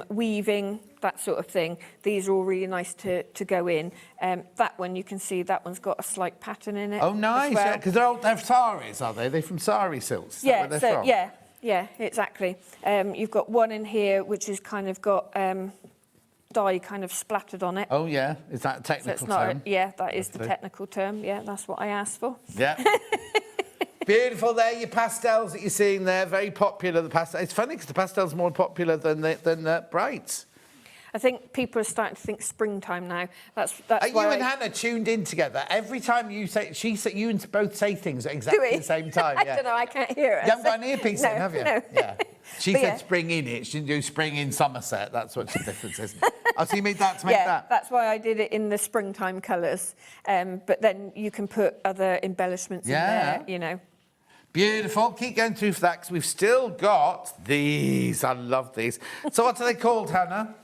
weaving, that sort of thing, these are all really nice to go in. That one, you can see that one's got a slight pattern in it. Oh, nice. Well. Yeah, because they're saris, are they? They're from sari silks. Is that where they're from? Yeah, exactly. You've got one in here which has kind of got dye kind of splattered on it. Oh, yeah. Is that a technical term? That is the technical term. Yeah, that's what I asked for. Yeah. Beautiful there, your pastels that you're seeing there. Very popular, the pastel. It's funny because the pastel's more popular than the brights. I think people are starting to think springtime now. That's Are why you and Hannah tuned in together? Every time you say, you and both say things at exactly the same time. I don't know, I can't hear it. You haven't got an earpiece in, have you? No. Yeah. She said spring in it. She didn't do spring in Somerset. That's what the difference is. Oh, so you made that to make that? That's why I did it in the springtime colours. But then you can put other embellishments in there, you know. Beautiful. Keep going through for that because we've still got these. I love these. So what are they called, Hannah?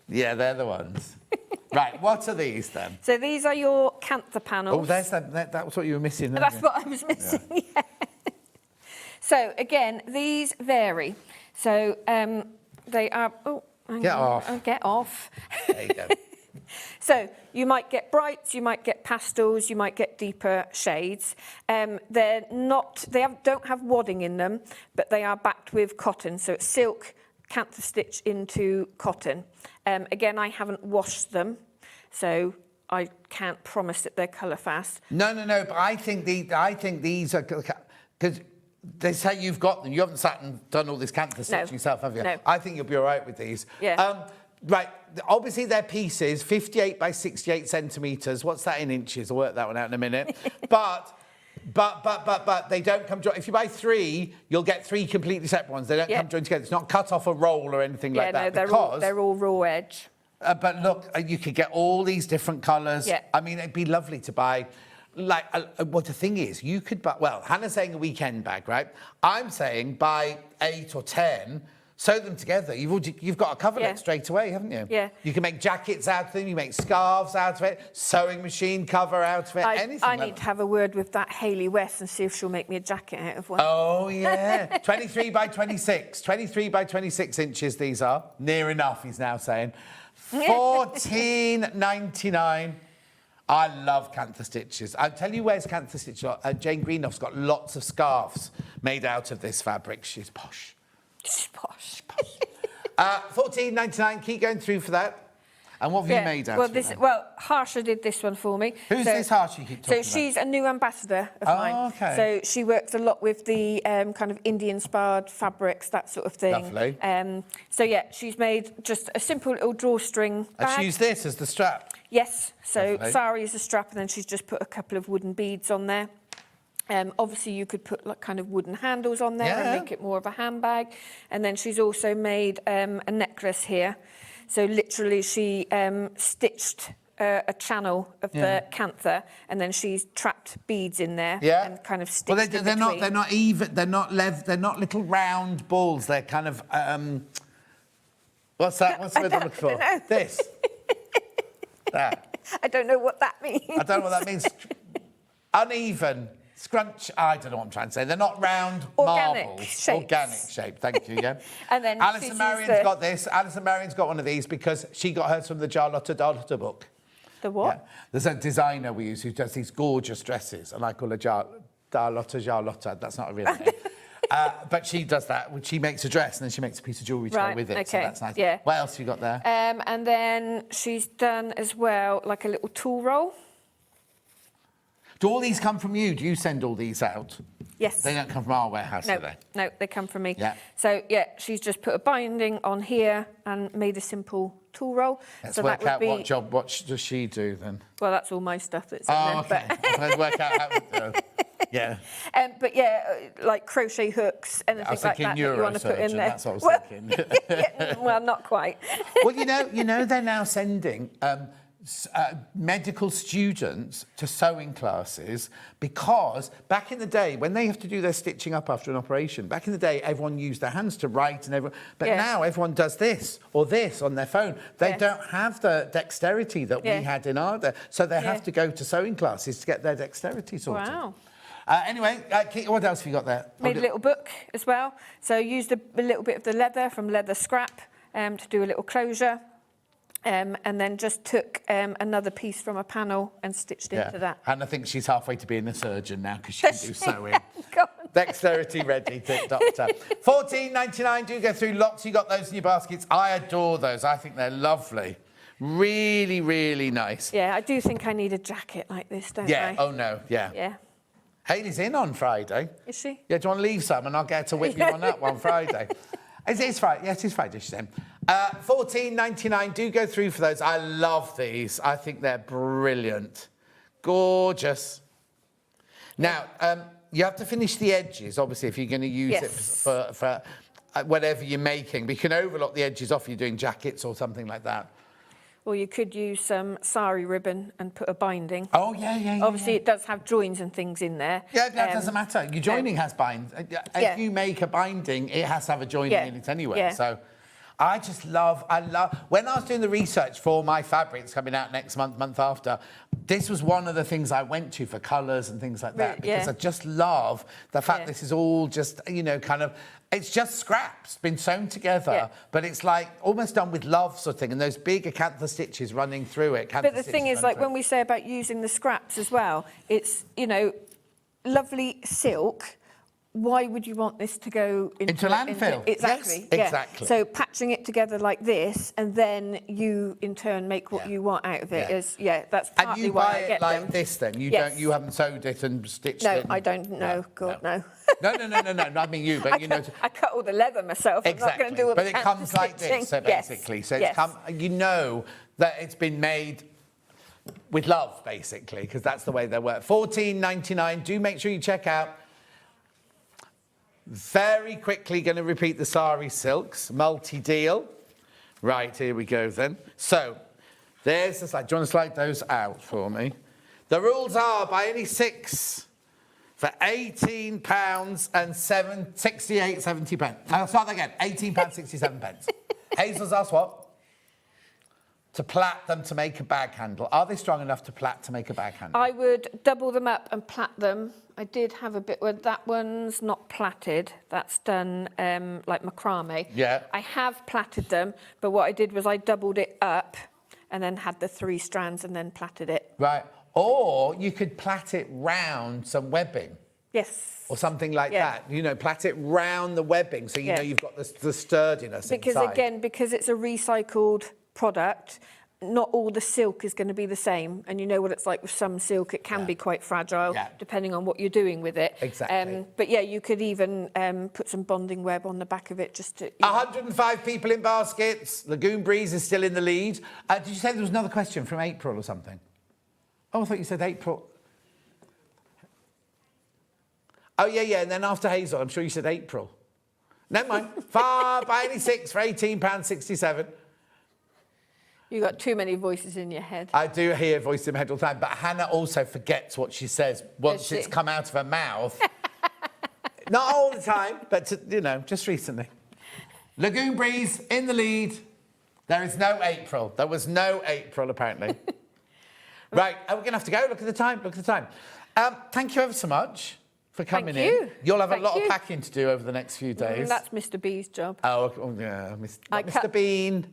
Yeah, they're the ones. Right, what are these then? So these are your cantha panels. Oh, that was what you were missing. That's what I was missing, yeah. So, again, these vary. So, they are... Oh, get off. Oh, get off. There you go. So, you might get brights, you might get pastels, you might get deeper shades. They're not... don't have wadding in them, but they are backed with cotton. So, it's silk, cantha stitch into cotton. Again, I haven't washed them, so I can't promise that they're colour fast. No, but I think these are... Because they say you've got them. You haven't sat and done all this cantha stitching yourself, have you? No. I think you'll be all right with these. Yeah. Right, obviously they're pieces, 58 by 68 centimetres. What's that in inches? I'll work that one out in a minute. But they don't come joined. If you buy 3, you'll get 3 completely separate ones. They don't come joined together. It's not cut off a roll or anything like that. No, they're all raw edge. But look, you could get all these different colours. Yeah. I mean, it'd be lovely to buy. Like, what the thing is, you could buy... Well, Hannah's saying a weekend bag, right? I'm saying buy 8 or 10, sew them together. You've got a coverlet straight away, haven't you? Yeah. You can make jackets out of them, you make scarves out of it, sewing machine cover out of it, anything. I need to have a word with that Hayley West and see if she'll make me a jacket out of one. Oh, yeah. 23 by 26. 23 by 26 inches these are. Near enough, he's now saying. $14.99. I love cantha stitches. I'll tell you where's cantha stitches. Jane Greenoff's got lots of scarves made out of this fabric. She's posh. She's posh. $14.99. Keep going through for that. And what have you made out well, of it then? Well, Harsha did this one for me. Who's this Harsha you keep talking about? So she's a new ambassador of mine. Okay. So she works a lot with the kind of Indian-inspired fabrics, that sort of thing. Lovely. So yeah, she's made just a simple little drawstring bag. And she used this as the strap? Yes. So Lovely. Sari is the strap, and then she's just put a couple of wooden beads on there. Obviously, you could put like kind of wooden handles on there and make it more of a handbag. And then she's also made a necklace here. So literally, she stitched a channel of the cantha, and then she's trapped beads in there and kind of stitched. Well, they're not even. They're not little round balls. They're kind of. What's that? What's the word I'm looking for? This. That. I don't know what that means. I don't know what that means. Uneven. Scrunch, I don't know what I'm trying to say. They're not round marbles. Shapes. Organic shape, thank you, yeah. And then Alison Marion's got this. Alison Marion's got one of these because she got hers from the Jarlotta book. The what? Yeah. There's a designer we use who does these gorgeous dresses, and I call her Jarlotta. That's not a real name. But she does that. She makes a dress, and then she makes a piece of jewellery to go with it. Okay. So that's nice. Yeah. What else have you got there? And then she's done as well like a little tool roll. Do all these come from you? Do you send all these out? Yes. They don't come from our warehouse, do they? No, they come from me. Yeah. So, yeah, she's just put a binding on here and made a simple tool roll. Let's so work that would out what does she do then? Well, that's all my stuff that's in there. Okay. Let's work out how yeah. But, yeah, like crochet hooks, anything like that you want to put in there. That's what I was thinking. Well, not quite. Well, you know, they're now sending medical students to sewing classes because back in the day when they have to do their stitching up after an operation, back in the day everyone used their hands to write but now everyone does this or this on their phone. They don't have the dexterity that we had in our day, so they have to go to sewing classes to get their dexterity sorted. Wow. Anyway, what else have you got there? Made a little book as well. So used a little bit of the leather from leather scrap to do a little closure. And then just took another piece from a panel and stitched into that. And I think she's halfway to being a surgeon now because she can do sewing. Dexterity ready, doctor. $14.99. Do go through lots. You got those in your baskets. I adore those. I think they're lovely. Really, really nice. Yeah, I do think I need a jacket like this, don't I? Yeah. Oh no. Yeah. Yeah. Hayley's in on Friday. Is she? Yeah. Do you want to leave some and I'll get her to whip you one up on Friday? It's Friday. Yes, it's Friday, she's in. $14.99. Do go through for those. I love these. I think they're brilliant. Gorgeous. Now, you have to finish the edges, obviously, if you're going to use it for whatever you're making. But you can overlock the edges off if you're doing jackets or something like that. Or you could use some sari ribbon and put a binding. Oh, yeah. Obviously, it does have joins and things in there. Yeah, that doesn't matter. Your joining has binding. If you make a binding, it has to have a joining in it anyway. Yeah. So I love, when I was doing the research for my fabrics coming out next month after, this was one of the things I went to for colours and things like that, because I just love the fact this is all just, kind of, it's just scraps been sewn together, but it's like almost done with love sort of thing, and those big acantha stitches running through it. But the thing is, like when we say about using the scraps as well, it's, lovely silk. Why would you want this to go into landfill? Exactly. Yes, exactly. So patching it together like this, and then you in turn make what you want out of it is that's partly why I get them. And you buy it like this then? You haven't sewed it and stitched it? No, I don't. No, God, no. No. I mean you, but I cut all the leather myself. Exactly. I'm not going to do all the But it comes like this, so basically. So it's that it's been made with love, basically, because that's the way they work. $14.99. Do make sure you check out. Very quickly going to repeat the Sari silks, multi-deal. Right, here we go then. So, there's the slide. Do you want to slide those out for me? The rules are buy any 6 for £18 and 68.70 pence. I'll start that again. £18.67 pence. Hazel's asked what? To plait them to make a bag handle. Are they strong enough to plait to make a bag handle? I would double them up and plait them. I did have a bit where that one's not plaited. That's done like macrame. Yeah. I have plaited them, but what I did was I doubled it up and then had the 3 strands and then plaited it. Right. Or you could plait it round some webbing. Yes. Or something like that. Plait it round the webbing so you know you've got the sturdiness because inside. Again, because it's a recycled product, not all the silk is going to be the same, and you know what it's like with some silk, it can be quite fragile depending on what you're doing with it. Exactly. But yeah, you could even put some bonding web on the back of it just to... 105 people in baskets. Lagoon Breeze is still in the lead. Did you say there was another question from April or something? Oh, I thought you said April. Oh, yeah, and then after Hazel, I'm sure you said April. Never mind. Buy any 6 for £18.67. You've got too many voices in your head. I do hear voices in my head all the time, but Hannah also forgets what she says once it's come out of her mouth. Not all the time, but, just recently. Lagoon Breeze in the lead. There is no April. There was no April, apparently. Right, we're going to have to go. Look at the time. Thank you ever so much for coming in. You'll have a lot of packing to do over the next few days. That's Mr. B's job. Oh, yeah, Mr. Bean.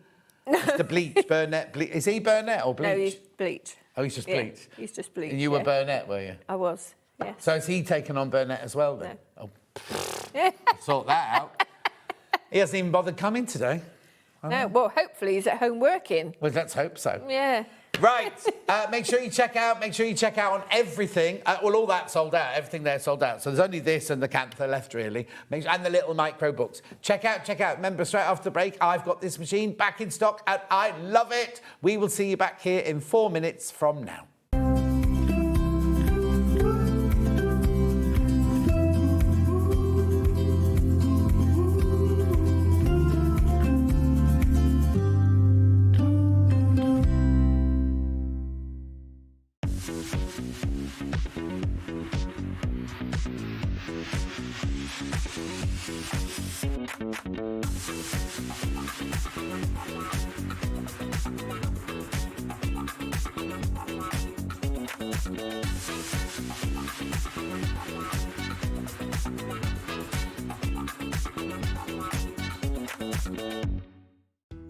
Mr. Bleach, Burnett-Bleach. Is he Burnett or Bleach? No, he's Bleach. Oh, he's just Bleach? He's just Bleach, And you were Burnett, were you? I was, yeah. So has he taken on Burnett as well, then? No. Oh, sort that out. He hasn't even bothered coming today. No, well, hopefully he's at home working. Well, let's hope so. Yeah. Right, make sure you check out on everything. All that's sold out. Everything there sold out. So there's only this and the Cantha left, really. And the little micro books. Check out. Remember, straight after the break, I've got this machine back in stock and I love it. We will see you back here in 4 minutes from now.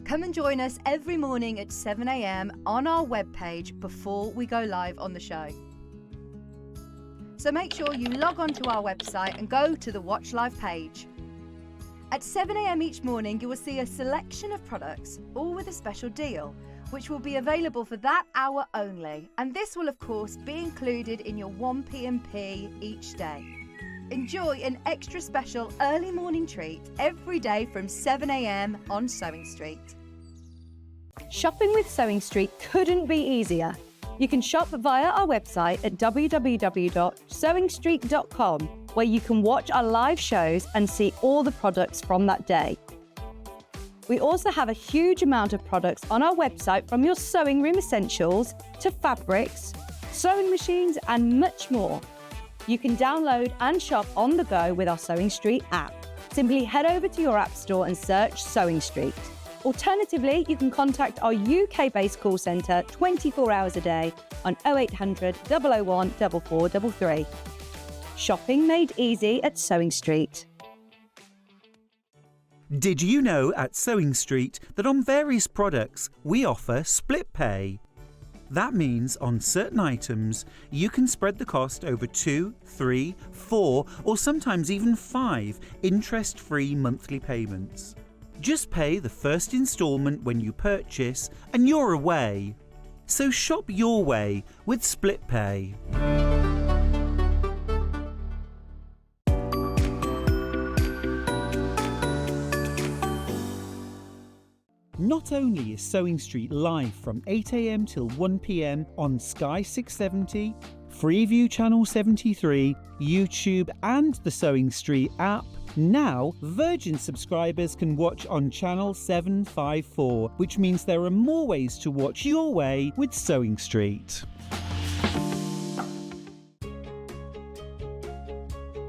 Come and join us every morning at 7 a.m. on our webpage before we go live on the show. So make sure you log on to our website and go to the Watch Live page. At 7 a.m. each morning, you will see a selection of products, all with a special deal, which will be available for that hour only. And this will, of course, be included in your 1p&p each day. Enjoy an extra special early morning treat every day from 7 a.m. on SewingStreet. Shopping with SewingStreet couldn't be easier. You can shop via our website at www.sewingstreet.com, where you can watch our live shows and see all the products from that day. We also have a huge amount of products on our website, from your sewing room essentials to fabrics, sewing machines and much more. You can download and shop on the go with our SewingStreet app. Simply head over to your app store and search SewingStreet. Alternatively, you can contact our UK-based call centre 24 hours a day on 0800 001 4433. Shopping made easy at SewingStreet. Did you know at SewingStreet that on various products we offer split pay? That means on certain items you can spread the cost over 2, 3, 4 or sometimes even 5 interest-free monthly payments. Just pay the first instalment when you purchase and you're away. So shop your way with split pay. Not only is SewingStreet live from 8 a.m. till 1 p.m. on Sky 670, Freeview Channel 73, YouTube and the SewingStreet app, now Virgin subscribers can watch on Channel 754, which means there are more ways to watch your way with SewingStreet.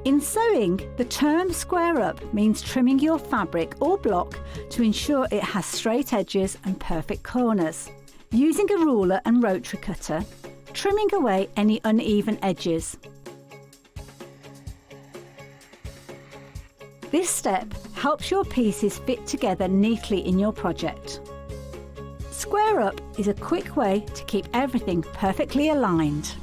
In sewing, the term square up means trimming your fabric or block to ensure it has straight edges and perfect corners. Using a ruler and rotary cutter, trimming away any uneven edges. This step helps your pieces fit together neatly in your project. Square up is a quick way to keep everything perfectly aligned.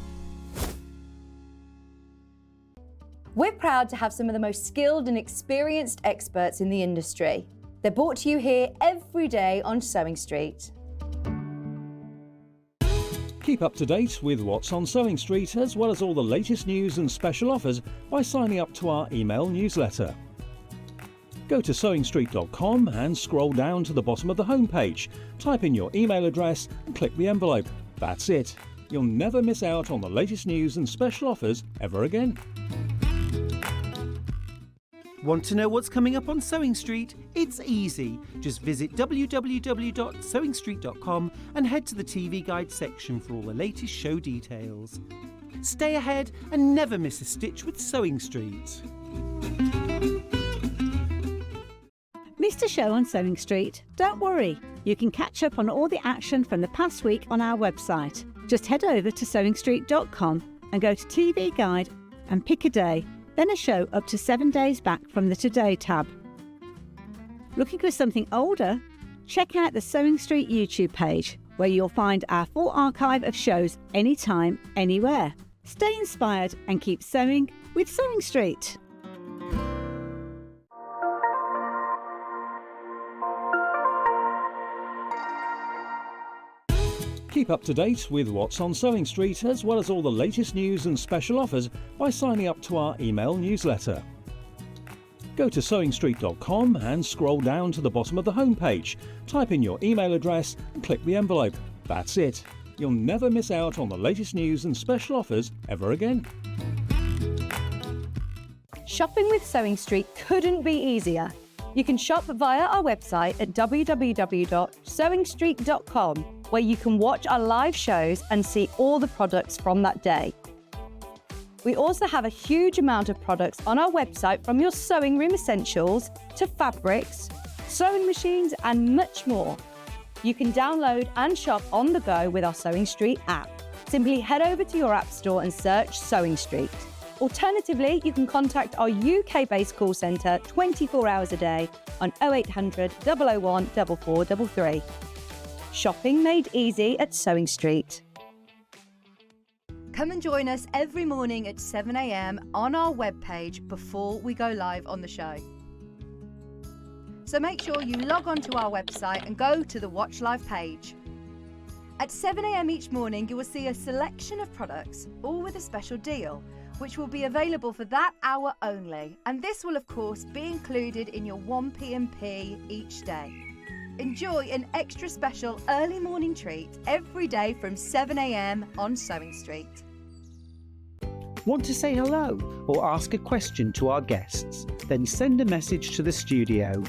We're proud to have some of the most skilled and experienced experts in the industry. They're brought to you here every day on SewingStreet. Keep up to date with what's on Sewing Street, as well as all the latest news and special offers by signing up to our email newsletter. Go to SewingStreet.com and scroll down to the bottom of the homepage. Type in your email address and click the envelope. That's it. You'll never miss out on the latest news and special offers ever again. Want to know what's coming up on Sewing Street? It's easy. Just visit www.sewingstreet.com and head to the TV Guide section for all the latest show details. Stay ahead and never miss a stitch with Sewing Street. Missed a show on Sewing Street? Don't worry, you can catch up on all the action from the past week on our website. Just head over to SewingStreet.com and go to TV Guide and pick a day, then a show up to 7 days back from the Today tab. Looking for something older? Check out the Sewing Street YouTube page, where you'll find our full archive of shows anytime, anywhere. Stay inspired and keep sewing with Sewing Street. Keep up to date with what's on Sewing Street, as well as all the latest news and special offers by signing up to our email newsletter. Go to SewingStreet.com and scroll down to the bottom of the homepage. Type in your email address and click the envelope. That's it. You'll never miss out on the latest news and special offers ever again. Shopping with Sewing Street couldn't be easier. You can shop via our website at www.sewingstreet.com, where you can watch our live shows and see all the products from that day. We also have a huge amount of products on our website, from your sewing room essentials to fabrics, sewing machines and much more. You can download and shop on the go with our Sewing Street app. Simply head over to your app store and search Sewing Street. Alternatively, you can contact our UK-based call centre 24 hours a day on 0800 001 4433. Shopping made easy at Sewing Street. Come and join us every morning at 7 a.m. on our webpage before we go live on the show. So make sure you log on to our website and go to the Watch Live page. At 7 a.m. each morning, you will see a selection of products, all with a special deal, which will be available for that hour only. And this will, of course, be included in your 1 p.m. each day. Enjoy an extra special early morning treat every day from 7 a.m. on Sewing Street. Want to say hello or ask a question to our guests? Then send a message to the studio.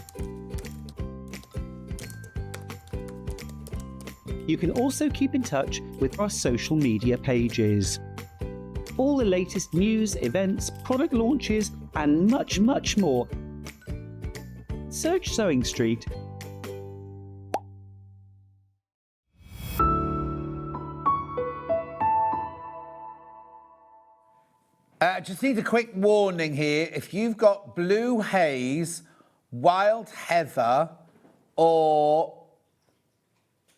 You can also keep in touch with our social media pages. All the latest news, events, product launches, and much, much more. Search Sewing Street. Just need a quick warning here. If you've got Blue Haze, Wild Heather, or...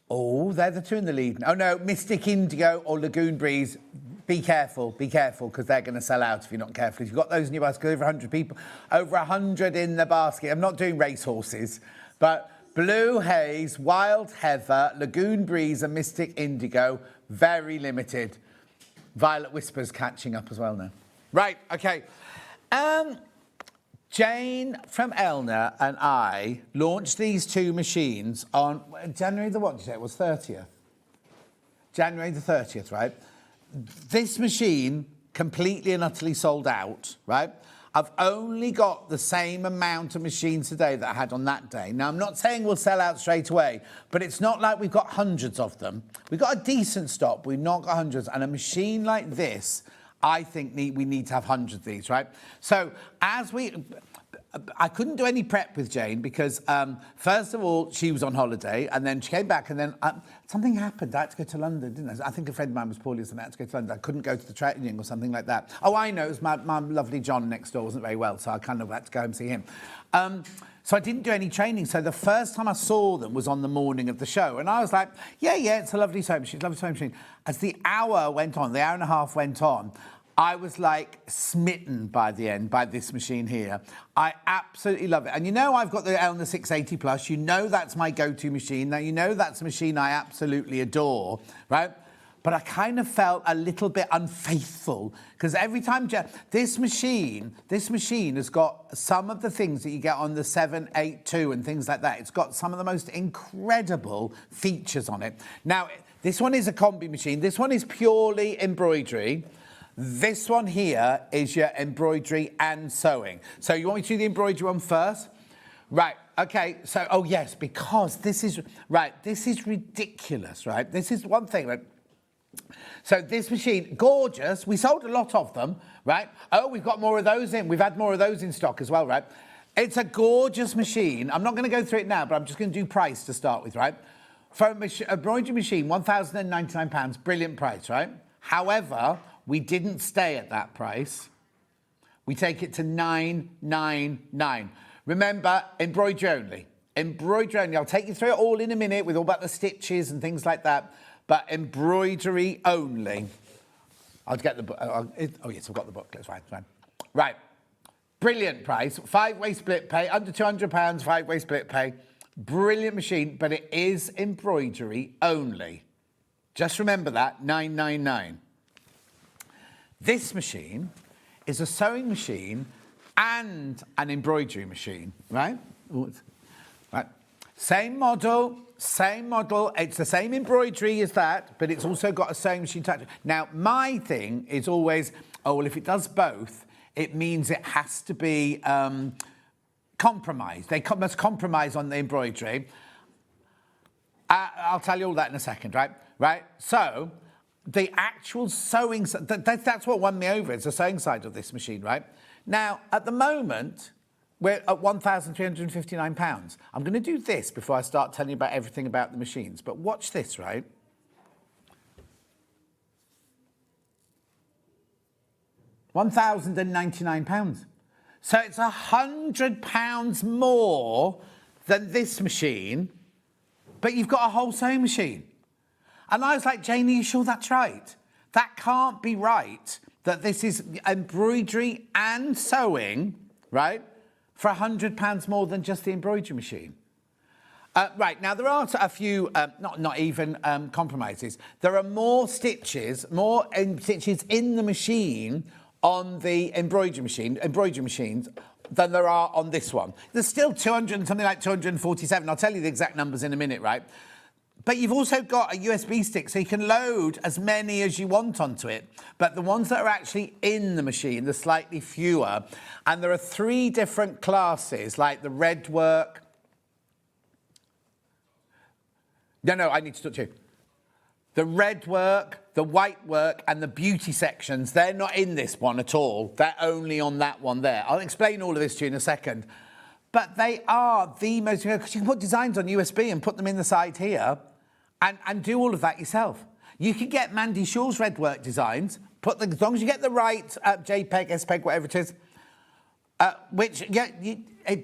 Oh, they're the two in the lead. Oh, no, Mystic Indigo or Lagoon Breeze. Be careful, because they're going to sell out if you're not careful. If you've got those in your basket, over 100 people, over 100 in the basket. I'm not doing racehorses, but Blue Haze, Wild Heather, Lagoon Breeze and Mystic Indigo, very limited. Violet Whispers catching up as well now. Right, okay. Jane from Elna and I launched these two machines on January the what did you say? It was 30th. January the 30th, right? This machine completely and utterly sold out, right? I've only got the same amount of machines today that I had on that day. Now, I'm not saying we'll sell out straight away, but it's not like we've got hundreds of them. We've got a decent stock, we've not got hundreds. And a machine like this, I think we need to have hundreds of these, right? So I couldn't do any prep with Jane because, first of all, she was on holiday and then she came back and then something happened. I had to go to London, didn't I? I think a friend of mine was poorly and I had to go to London. I couldn't go to the training or something like that. Oh, I know. It was my lovely John next door wasn't very well, so I kind of had to go and see him. So I didn't do any training. So the first time I saw them was on the morning of the show. And I was like, yeah, it's a lovely sewing machine, lovely sewing machine. As the hour went on, the hour and a half went on, I was like smitten by the end by this machine here. I absolutely love it. And you know I've got the Elna 680 Plus. You know that's my go-to machine. Now, you know that's a machine I absolutely adore, right? but I kind of felt a little bit unfaithful because every time this machine has got some of the things that you get on the 782 and things like that. It's got some of the most incredible features on it. Now, this one is a combi machine. This one is purely embroidery. This one here is your embroidery and sewing. So you want me to do the embroidery one first? Right, okay, so, oh yes, because this is ridiculous, right? This is one thing, right? So this machine, gorgeous. We sold a lot of them, right? Oh, we've got more of those in. We've had more of those in stock as well, right? It's a gorgeous machine. I'm not going to go through it now, but I'm just going to do price to start with, right? For a embroidery machine, £1,099, brilliant price, right? However, we didn't stay at that price. We take it to £999. Remember, embroidery only. Embroidery only. I'll take you through it all in a minute with all about the stitches and things like that. But embroidery only. I'll get the book. Oh, yes, I've got the booklet. Fine. Right. Brilliant price. 5-way split pay. Under £200, 5-way split pay. Brilliant machine, but it is embroidery only. Just remember that, £999. This machine is a sewing machine and an embroidery machine, right? Right. Same model. It's the same embroidery as that, but it's also got a sewing machine touch. Now, my thing is always, oh, well, if it does both, it means it has to be compromised. They must compromise on the embroidery. I'll tell you all that in a second, right? Right? So, the actual sewing, that's what won me over. It's the sewing side of this machine, right? Now, at the moment, we're at £1,359. I'm going to do this before I start telling you about everything about the machines. But watch this, right? £1,099. So it's £100 more than this machine, but you've got a whole sewing machine. And I was like, Janie, you sure that's right? That can't be right, that this is embroidery and sewing, right, for £100 more than just the embroidery machine. Right, now there are a few, not even compromises. There are more stitches in the machine on the embroidery machines, than there are on this one. There's still 247. I'll tell you the exact numbers in a minute, right? But you've also got a USB stick, so you can load as many as you want onto it. But the ones that are actually in the machine, there's slightly fewer. And there are 3 different classes, like the red work. No, I need to talk to you. The red work, the white work, and the beauty sections, they're not in this one at all. They're only on that one there. I'll explain all of this to you in a second. But they are the most, because you can put designs on USB and put them in the side here and do all of that yourself. You can get Mandy Shaw's red work designs, as long as you get the right JPEG, SPEG, whatever it is,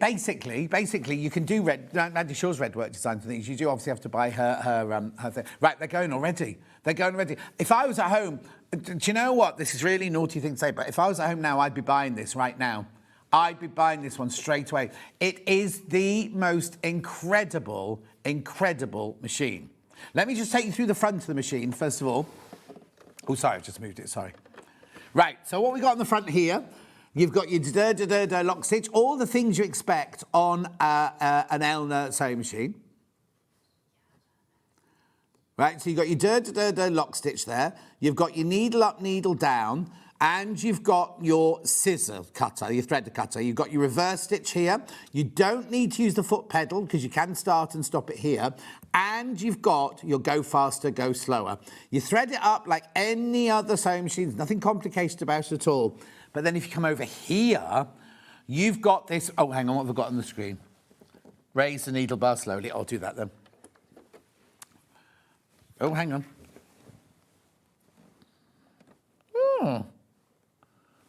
basically you can do Mandy Shaw's red work designs and things. You do obviously have to buy her thing. Right, they're going already. If I was at home, do you know what? This is a really naughty thing to say, but if I was at home now, I'd be buying this right now. I'd be buying this one straight away. It is the most incredible machine. Let me just take you through the front of the machine, first of all. Oh, sorry, I've just moved it, sorry. Right, so what we got on the front here, you've got your lock stitch, all the things you expect on an Elna sewing machine. Right, so you've got your lock stitch there. You've got your needle up, needle down. And you've got your scissor cutter, your thread cutter. You've got your reverse stitch here. You don't need to use the foot pedal because you can start and stop it here. And you've got your go faster, go slower. You thread it up like any other sewing machine. There's nothing complicated about it at all. But then if you come over here, you've got this. Oh, hang on, what have I got on the screen? Raise the needle bar slowly. I'll do that then. Oh, hang on.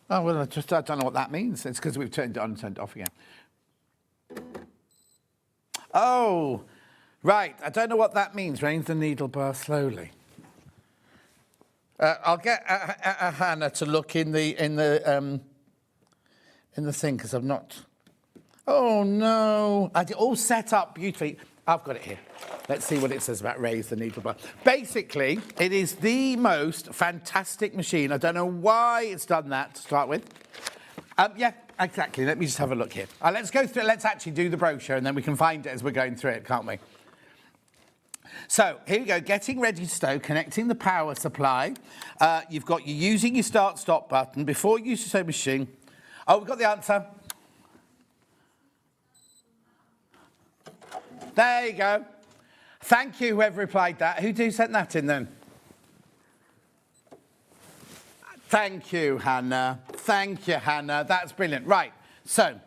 Oh, well, I don't know what that means. It's because we've turned it on and turned it off again. Oh, right. I don't know what that means. Raise the needle bar slowly. I'll get Hannah to look in the thing because I've not. Oh no! I did all set up beautifully. I've got it here. Let's see what it says about raise the needle bar. Basically, it is the most fantastic machine. I don't know why it's done that to start with. Yeah, exactly. Let me just have a look here. Let's go through it. Let's actually do the brochure, and then we can find it as we're going through it, can't we? So here we go, getting ready to sew, connecting the power supply. You're using your start-stop button. Before you use the sewing machine. Oh, we've got the answer. There you go. Thank you, whoever replied that. Who sent that in then? Thank you, Hannah. Thank you, Hannah. That's brilliant. Right, so.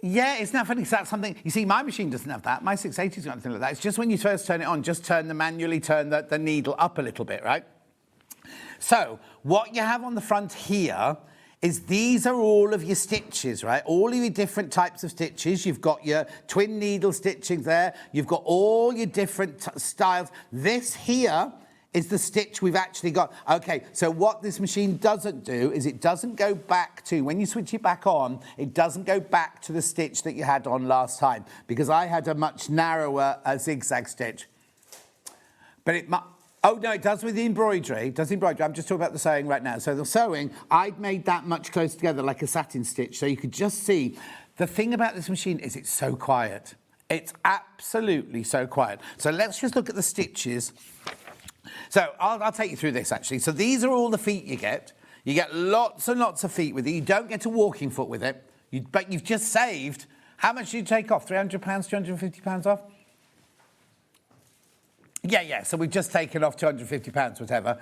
Yeah, isn't that funny? So that's something, you see, my machine doesn't have that. My 680's got nothing like that. It's just when you first turn it on, just manually turn the needle up a little bit, right? So, what you have on the front here is these are all of your stitches, right? All of your different types of stitches. You've got your twin needle stitching there. You've got all your different styles. This here is the stitch we've actually got. Okay, so what this machine doesn't do is it doesn't go back to, when you switch it back on, it doesn't go back to the stitch that you had on last time, because I had a much narrower zigzag stitch. But it might... Oh, no, it does with the embroidery. It does the embroidery. I'm just talking about the sewing right now. So the sewing, I'd made that much closer together like a satin stitch. So you could just see. The thing about this machine is it's so quiet. It's absolutely so quiet. So let's just look at the stitches. So I'll take you through this, actually. So these are all the feet you get. You get lots and lots of feet with it. You don't get a walking foot with it. But you've just saved... How much did you take off? £300, £250 off? Yeah, so we've just taken off £250, whatever.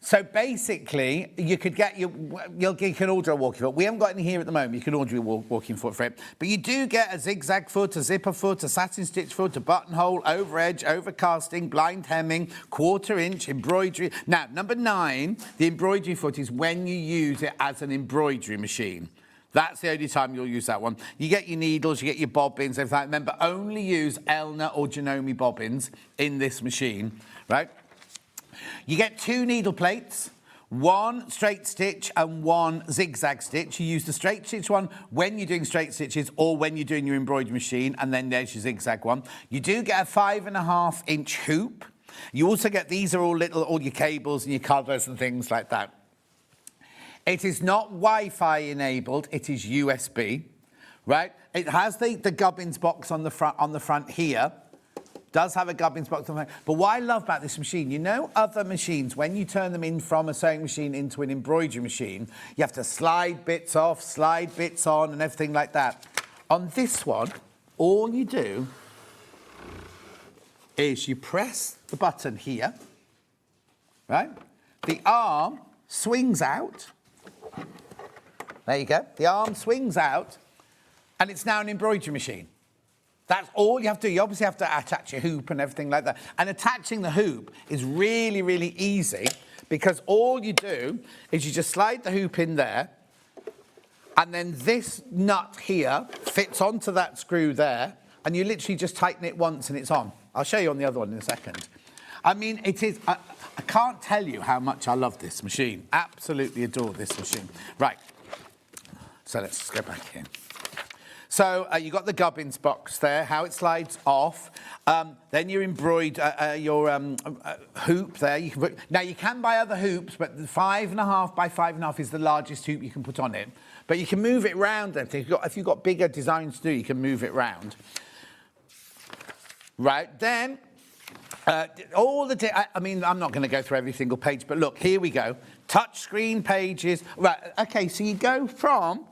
So basically, you can order a walking foot. We haven't got any here at the moment. You can order a walking foot for it. But you do get a zigzag foot, a zipper foot, a satin stitch foot, a buttonhole, over edge, over casting, blind hemming, 1/4 inch, embroidery. Now, number 9, the embroidery foot is when you use it as an embroidery machine. That's the only time you'll use that one. You get your needles, you get your bobbins, everything. Remember, only use Elna or Janome bobbins in this machine, right? You get 2 needle plates, 1 straight stitch and 1 zigzag stitch. You use the straight stitch one when you're doing straight stitches or when you're doing your embroidery machine, and then there's your zigzag one. You do get a 5.5 inch hoop. You also get, these are all your cables and your covers and things like that. It is not Wi-Fi enabled, it is USB, right? It has the gubbins box on the front here. Does have a gubbins box on the front. But what I love about this machine, you know other machines, when you turn them in from a sewing machine into an embroidery machine, you have to slide bits off, slide bits on and everything like that. On this one, all you do is you press the button here, right? The arm swings out. There you go. The arm swings out, and it's now an embroidery machine. That's all you have to do. You obviously have to attach your hoop and everything like that. And attaching the hoop is really, really easy, because all you do is you just slide the hoop in there, and then this nut here fits onto that screw there, and you literally just tighten it once and it's on. I'll show you on the other one in a second. I mean, it is... I can't tell you how much I love this machine. Absolutely adore this machine. Right. So let's just go back in. So you've got the gubbins box there, how it slides off. Then your hoop there. Now, you can buy other hoops, but the 5.5 by 5.5 is the largest hoop you can put on it. But you can move it round. If you've got bigger designs to do, you can move it round. Right, then... I mean, I'm not going to go through every single page, but look, here we go. Touch screen pages. Right, okay, so you go from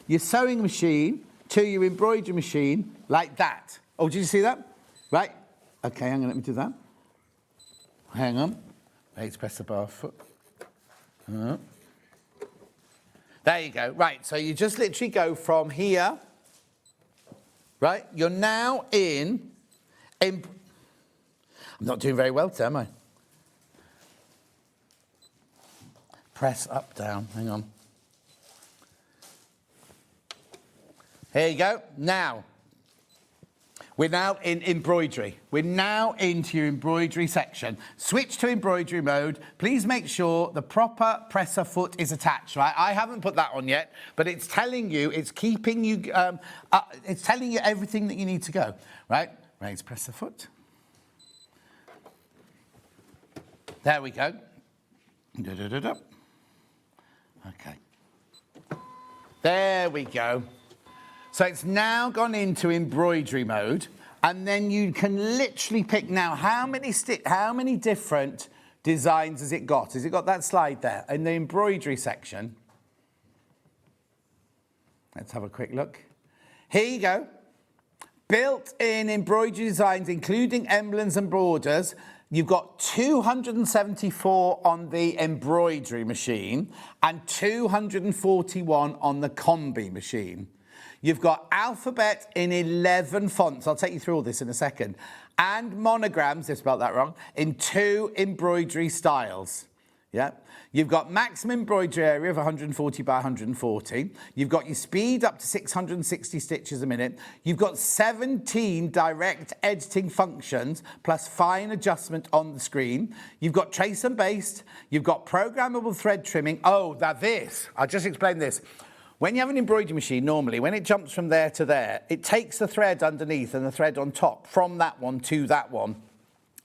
your sewing machine to your embroidery machine like that. Oh, did you see that? Right. Okay, hang on, let me do that. Hang on. Let's press the bar foot. There you go. Right, so you just literally go from here. Right, you're now in... I'm not doing very well today, am I? Press up, down. Hang on. Here you go. Now, We're now in embroidery. We're now into your embroidery section. Switch to embroidery mode. Please make sure the proper presser foot is attached, right? I haven't put that on yet, but it's telling you, it's keeping you, it's telling you everything that you need to go, right? Raise presser foot. There we go. Da-da-da-da. Okay. There we go. So it's now gone into embroidery mode, and then you can literally pick now how many different designs has it got? Has it got that slide there in the embroidery section? Let's have a quick look. Here you go. Built-in embroidery designs, including emblems and borders. You've got 274 on the embroidery machine and 241 on the combi machine. You've got alphabet in 11 fonts. I'll take you through all this in a second. And monograms, I spelled that wrong, in 2 embroidery styles. Yeah. You've got maximum embroidery area of 140 by 140. You've got your speed up to 660 stitches a minute. You've got 17 direct editing functions plus fine adjustment on the screen. You've got trace and baste. You've got programmable thread trimming. Oh, now this, I'll just explain this. When you have an embroidery machine, normally, when it jumps from there to there, it takes the thread underneath and the thread on top from that one to that one.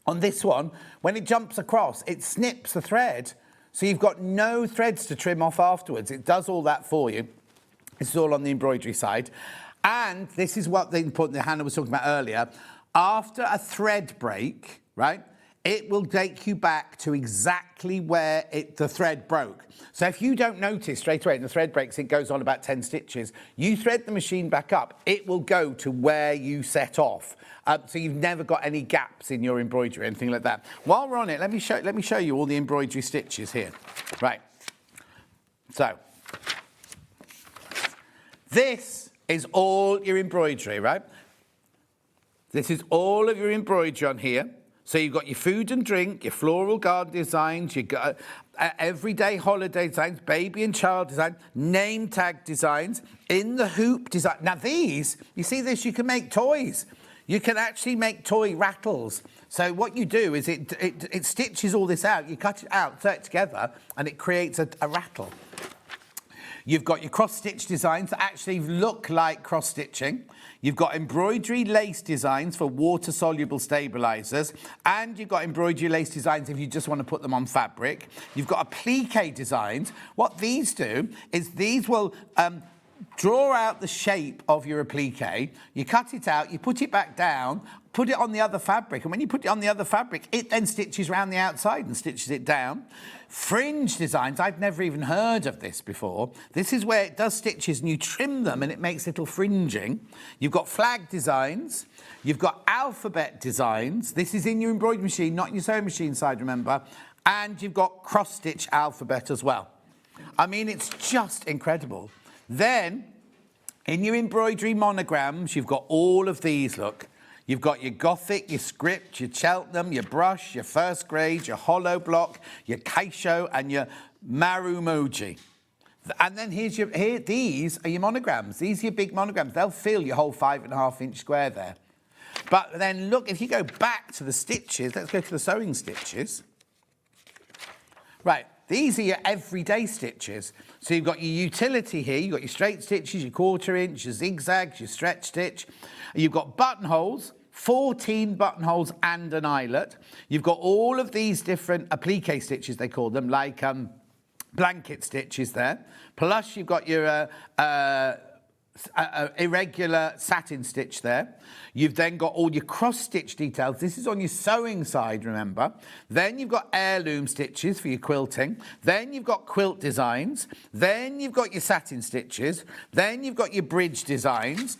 On this one, when it jumps across, it snips the thread. So you've got no threads to trim off afterwards. It does all that for you. This is all on the embroidery side. And this is what the important that Hannah was talking about earlier. After a thread break, right, it will take you back to exactly where the thread broke. So if you don't notice straight away and the thread breaks, it goes on about 10 stitches. You thread the machine back up, it will go to where you set off. So you've never got any gaps in your embroidery or anything like that. While we're on it, let me show you all the embroidery stitches here. Right. So this is all your embroidery, right? This is all of your embroidery on here. So you've got your food and drink, your floral garden designs, you've got everyday holiday designs, baby and child design, name tag designs, in the hoop design. Now these, you see this, you can make toys. You can actually make toy rattles. So what you do is it stitches all this out, you cut it out, throw it together, and it creates a rattle. You've got your cross-stitch designs that actually look like cross-stitching. You've got embroidery lace designs for water-soluble stabilisers. And you've got embroidery lace designs if you just want to put them on fabric. You've got applique designs. What these do is these will draw out the shape of your applique. You cut it out, you put it back down, put it on the other fabric. And when you put it on the other fabric, it then stitches around the outside and stitches it down. Fringe designs, I've never even heard of this before. This is where it does stitches and you trim them and it makes little fringing. You've got flag designs. You've got alphabet designs. This is in your embroidery machine, not in your sewing machine side, remember. And you've got cross-stitch alphabet as well. I mean, it's just incredible. Then, in your embroidery monograms, you've got all of these, look. You've got your Gothic, your Script, your Cheltenham, your Brush, your First Grade, your Hollow Block, your Keisho, and your Marumoji. And then these are your monograms. These are your big monograms. They'll fill your whole 5.5-inch square there. But then look, if you go back to the stitches, let's go to the sewing stitches. Right, these are your everyday stitches. So you've got your utility here, you've got your straight stitches, your 1/4 inch, your zigzags, your stretch stitch. You've got buttonholes, 14 buttonholes and an eyelet. You've got all of these different applique stitches, they call them, like blanket stitches there. Plus you've got your irregular satin stitch there. You've then got all your cross stitch details. This is on your sewing side, remember. Then you've got heirloom stitches for your quilting. Then you've got quilt designs. Then you've got your satin stitches. Then you've got your bridge designs.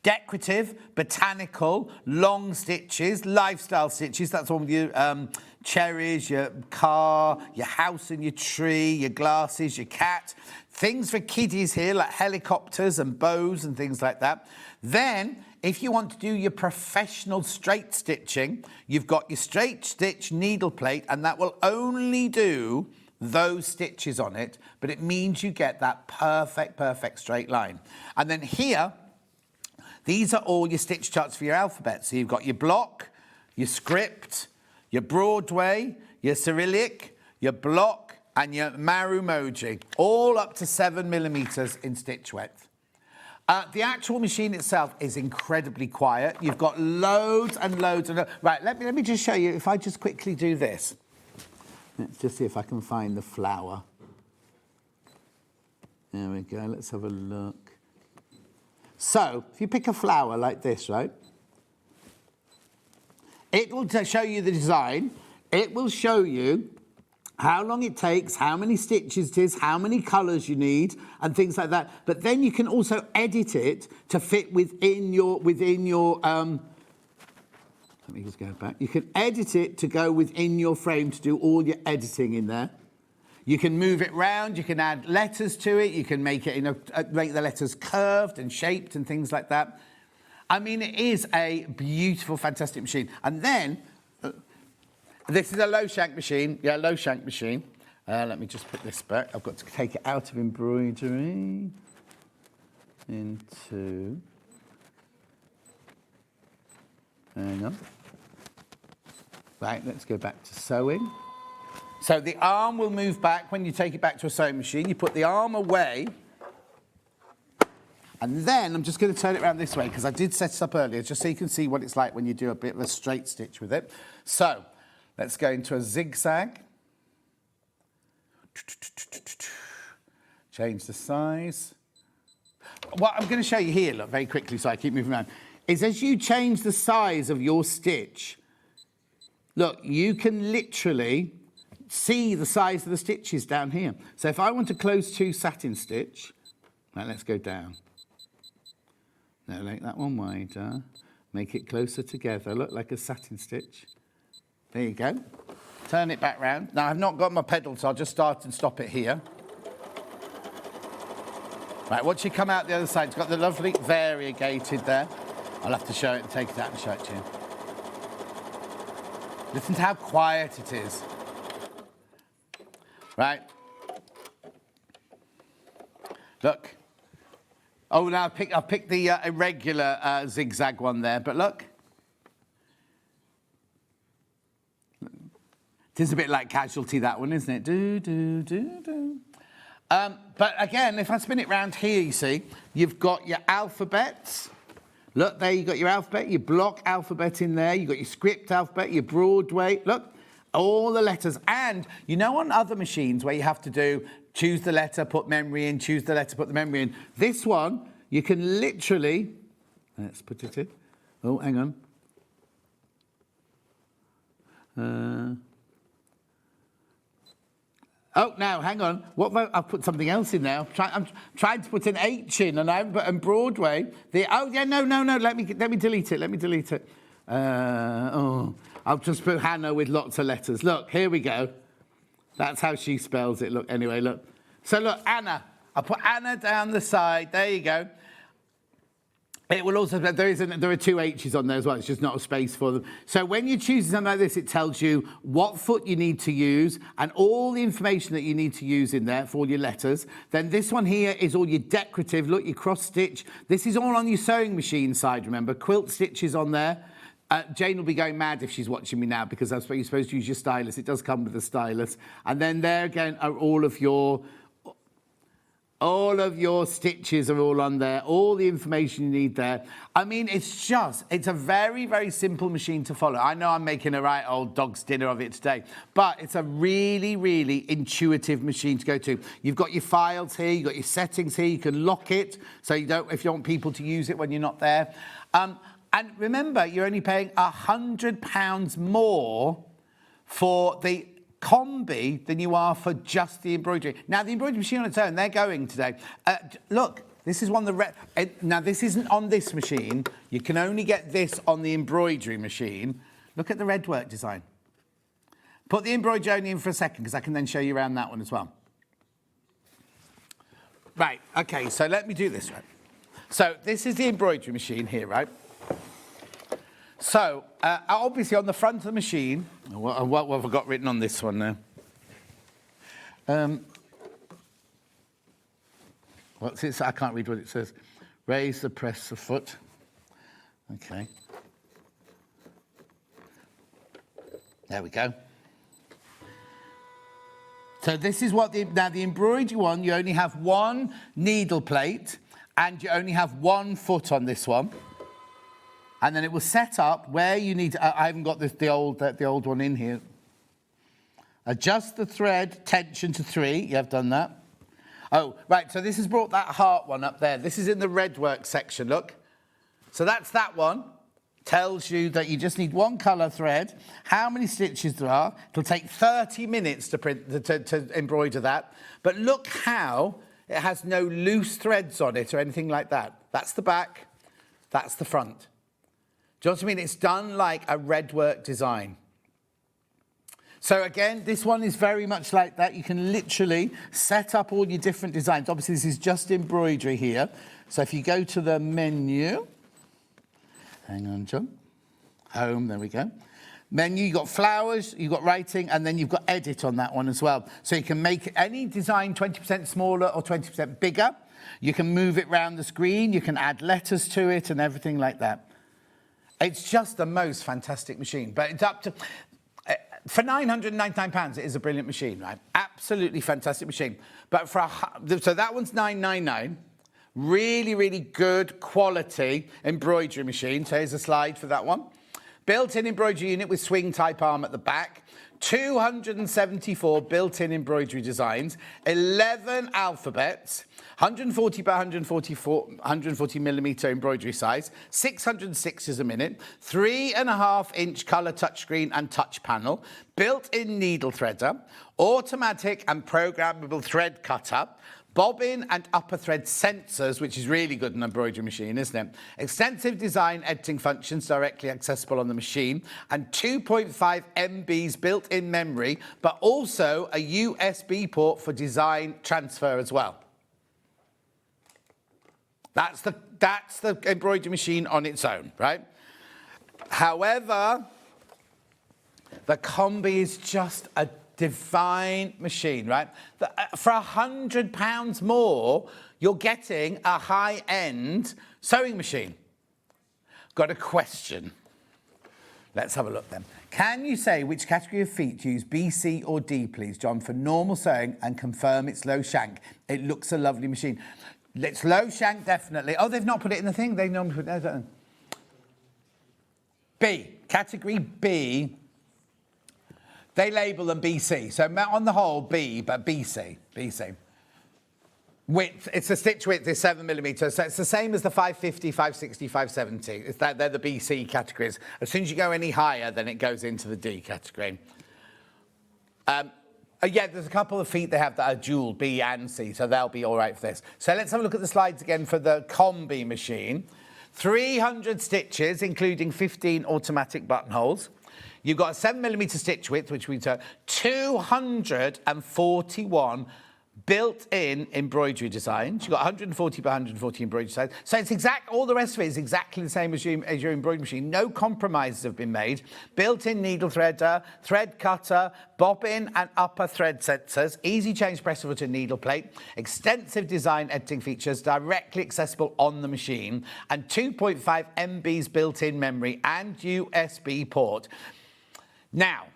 Decorative, botanical, long stitches, lifestyle stitches. That's all with your cherries, your car, your house and your tree, your glasses, your cat. Things for kiddies here, like helicopters and bows and things like that. Then, if you want to do your professional straight stitching, you've got your straight stitch needle plate, and that will only do those stitches on it, but it means you get that perfect straight line. And then here, These are all your stitch charts for your alphabet. So you've got your block, your script, your Broadway, your Cyrillic, your block, and your Marumoji, all up to 7mm in stitch width. The actual machine itself is incredibly quiet. You've got loads and loads and loads. Right, let me just show you. If I just quickly do this. Let's just see if I can find the flower. There we go. Let's have a look. So, if you pick a flower like this, right? It will show you the design. It will show you how long it takes, how many stitches it is, how many colours you need, and things like that. But then you can also edit it to fit within your let me just go back. You can edit it to go within your frame to do all your editing in there. You can move it round, you can add letters to it, you can make it, make the letters curved and shaped and things like that. I mean, it is a beautiful, fantastic machine. And then, this is a low shank machine. Yeah, low shank machine. Let me just put this back. I've got to take it out of embroidery into... Hang on. Right, let's go back to sewing. So the arm will move back when you take it back to a sewing machine. You put the arm away. And then I'm just going to turn it around this way because I did set it up earlier just so you can see what it's like when you do a bit of a straight stitch with it. So let's go into a zigzag. Change the size. What I'm going to show you here, look, very quickly so I keep moving around, is as you change the size of your stitch, look, you can literally see the size of the stitches down here. So if I want to close 2 satin stitch, right, let's go down. Now make that one wider, make it closer together, look like a satin stitch. There you go. Turn it back round. Now I've not got my pedal, so I'll just start and stop it here. Right, once you come out the other side, it's got the lovely variegated there. I'll have to show it and take it out and show it to you. Listen to how quiet it is. Right. Look. Oh, now I've picked the irregular zigzag one there, but look. It is a bit like Casualty, that one, isn't it? Do, do, do, do. But again, if I spin it round here, you see, you've got your alphabets. Look, there you've got your alphabet, your block alphabet in there. You've got your script alphabet, your Broadway. Look, all the letters. And you know on other machines where you have to choose the letter, put memory in, choose the letter, put the memory in. This one, you can literally... Let's put it in. Oh, hang on. Oh, now, hang on. What about, I've put something else in there. I'm trying to put an H in, and Broadway. Oh, yeah, no. Let me delete it. I'll just put Hannah with lots of letters. Look, here we go. That's how she spells it. Look, anyway, look. So, look, Anna. I'll put Anna down the side. There you go. It will also, there are 2 H's on there as well. It's just not a space for them. So when you choose something like this, it tells you what foot you need to use and all the information that you need to use in there for all your letters. Then this one here is all your decorative. Look, your cross stitch. This is all on your sewing machine side, remember. Quilt stitches on there. Jane will be going mad if she's watching me now because that's where you're supposed to use your stylus. It does come with a stylus. And then there again are all of your stitches are all on there, all the information you need there. I mean, it's a very, very simple machine to follow. I know I'm making a right old dog's dinner of it today, but it's a really, really intuitive machine to go to. You've got your files here, you've got your settings here, you can lock it, so if you don't want people to use it when you're not there. And remember, you're only paying £100 more for the combi than you are for just the embroidery. Now, the embroidery machine on its own, they're going today. Look, this is one of the... now, this isn't on this machine. You can only get this on the embroidery machine. Look at the red work design. Put the embroidery only in for a second, because I can then show you around that one as well. Right, OK, so let me do this, right? So this is the embroidery machine here, right? So, obviously, on the front of the machine... What have I got written on this one now? What's it? I can't read what it says. Raise the press the foot. Okay. There we go. So this is what now the embroidery one, you only have one needle plate and you only have 1 foot on this one. And then it will set up where you need to, I haven't got the old one in here. Adjust the thread tension to 3. You have done that. Oh, right, so this has brought that heart one up there. This is in the red work section, look. So that's that one. Tells you that you just need 1 colour thread, how many stitches there are. It'll take 30 minutes to embroider that. But look how it has no loose threads on it or anything like that. That's the back, that's the front. Do you know what I mean? It's done like a red work design. So again, this one is very much like that. You can literally set up all your different designs. Obviously, this is just embroidery here. So if you go to the menu, hang on, John. Home, there we go. Menu, you've got flowers, you've got writing, and then you've got edit on that one as well. So you can make any design 20% smaller or 20% bigger. You can move it around the screen. You can add letters to it and everything like that. It's just the most fantastic machine. But it's up to... For £999, it is a brilliant machine, right? Absolutely fantastic machine. But so that one's £999. Really, really good quality embroidery machine. So here's a slide for that one. Built-in embroidery unit with swing type arm at the back. 274 built-in embroidery designs. 11 alphabets. 140 by 140 millimetre embroidery size. 600 stitches a minute. 3.5-inch colour touchscreen and touch panel. Built-in needle threader. Automatic and programmable thread cutter. Bobbin and upper thread sensors, which is really good in an embroidery machine, isn't it? Extensive design editing functions directly accessible on the machine, and 2.5 MB's built-in memory, but also a USB port for design transfer as well. That's the embroidery machine on its own, right? However, the Combi is just a divine machine, right? For £100 more, you're getting a high-end sewing machine. Got a question. Let's have a look then. Can you say which category of feet to use, B, C or D, please, John, for normal sewing and confirm it's low shank? It looks a lovely machine. It's low shank, definitely. Oh, they've not put it in the thing. They normally put it in. B, category B. They label them BC. So on the whole, B, but BC. Width, it's a stitch width is 7 millimetres. So it's the same as the 550, 560, 570. They're the BC categories. As soon as you go any higher, then it goes into the D category. Yeah, there's a couple of feet they have that are dual, B and C, so they'll be all right for this. So let's have a look at the slides again for the Combi machine. 300 stitches, including 15 automatic buttonholes. You've got a 7 millimetre stitch width, which means 241 built-in embroidery designs. You've got 140 by 140 embroidery designs. So it's all the rest of it is exactly the same as your embroidery machine. No compromises have been made. Built-in needle threader, thread cutter, bobbin and upper thread sensors, easy change pressable to needle plate, extensive design editing features directly accessible on the machine, and 2.5 MB's built-in memory and USB port. Now,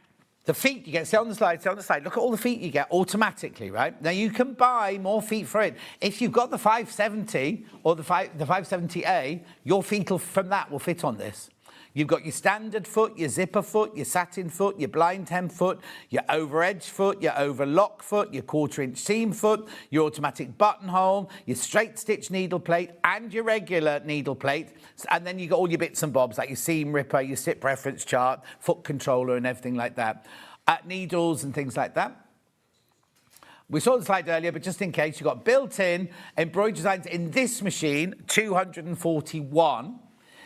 the feet you get, stay on the slide, look at all the feet you get automatically, right? Now, you can buy more feet for it. If you've got the 570 or the 570A, your feet from that will fit on this. You've got your standard foot, your zipper foot, your satin foot, your blind hem foot, your over edge foot, your overlock foot, your 1/4-inch seam foot, your automatic buttonhole, your straight stitch needle plate and your regular needle plate. And then you've got all your bits and bobs like your seam ripper, your stitch reference chart, foot controller and everything like that. Needles and things like that. We saw the slide earlier, but just in case, you've got built-in embroidery designs in this machine, 241.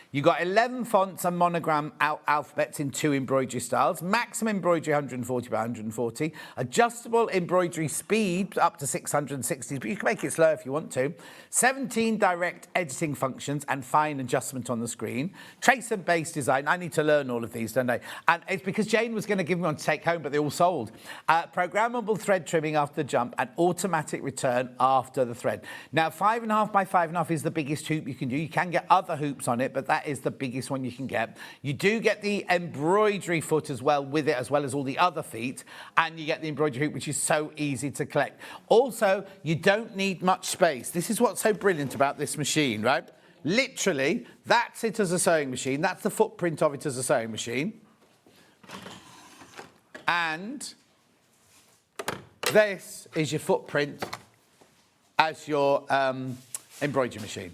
You've got 11 fonts and monogram alphabets in 2 embroidery styles. Maximum embroidery 140 by 140. Adjustable embroidery speed up to 660, but you can make it slow if you want to. 17 direct editing functions and fine adjustment on the screen. Trace and base design. I need to learn all of these, don't I? And it's because Jane was going to give me one to take home, but they all sold. Programmable thread trimming after the jump and automatic return after the thread. Now, 5.5 by 5.5 is the biggest hoop you can do. You can get other hoops on it, but that That is the biggest one you can get. You do get the embroidery foot as well with it, as well as all the other feet, and you get the embroidery hoop, which is so easy to collect. Also, you don't need much space. This is what's so brilliant about this machine, right? Literally, that's it as a sewing machine. That's the footprint of it as a sewing machine. And this is your footprint as your embroidery machine.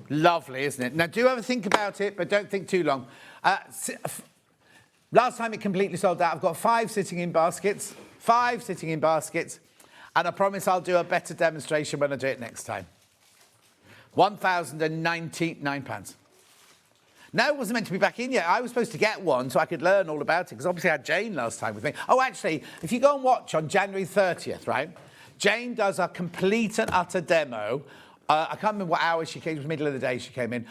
Lovely, isn't it? Now, do have a think about it, but don't think too long. Last time it completely sold out. I've got 5 sitting in baskets, and I promise I'll do a better demonstration when I do it next time. £1,099. No, it wasn't meant to be back in yet. I was supposed to get one so I could learn all about it, because obviously I had Jane last time with me. Oh, actually, if you go and watch on January 30th, right, Jane does a complete and utter demo. I can't remember what hour she came. It was middle of the day she came in.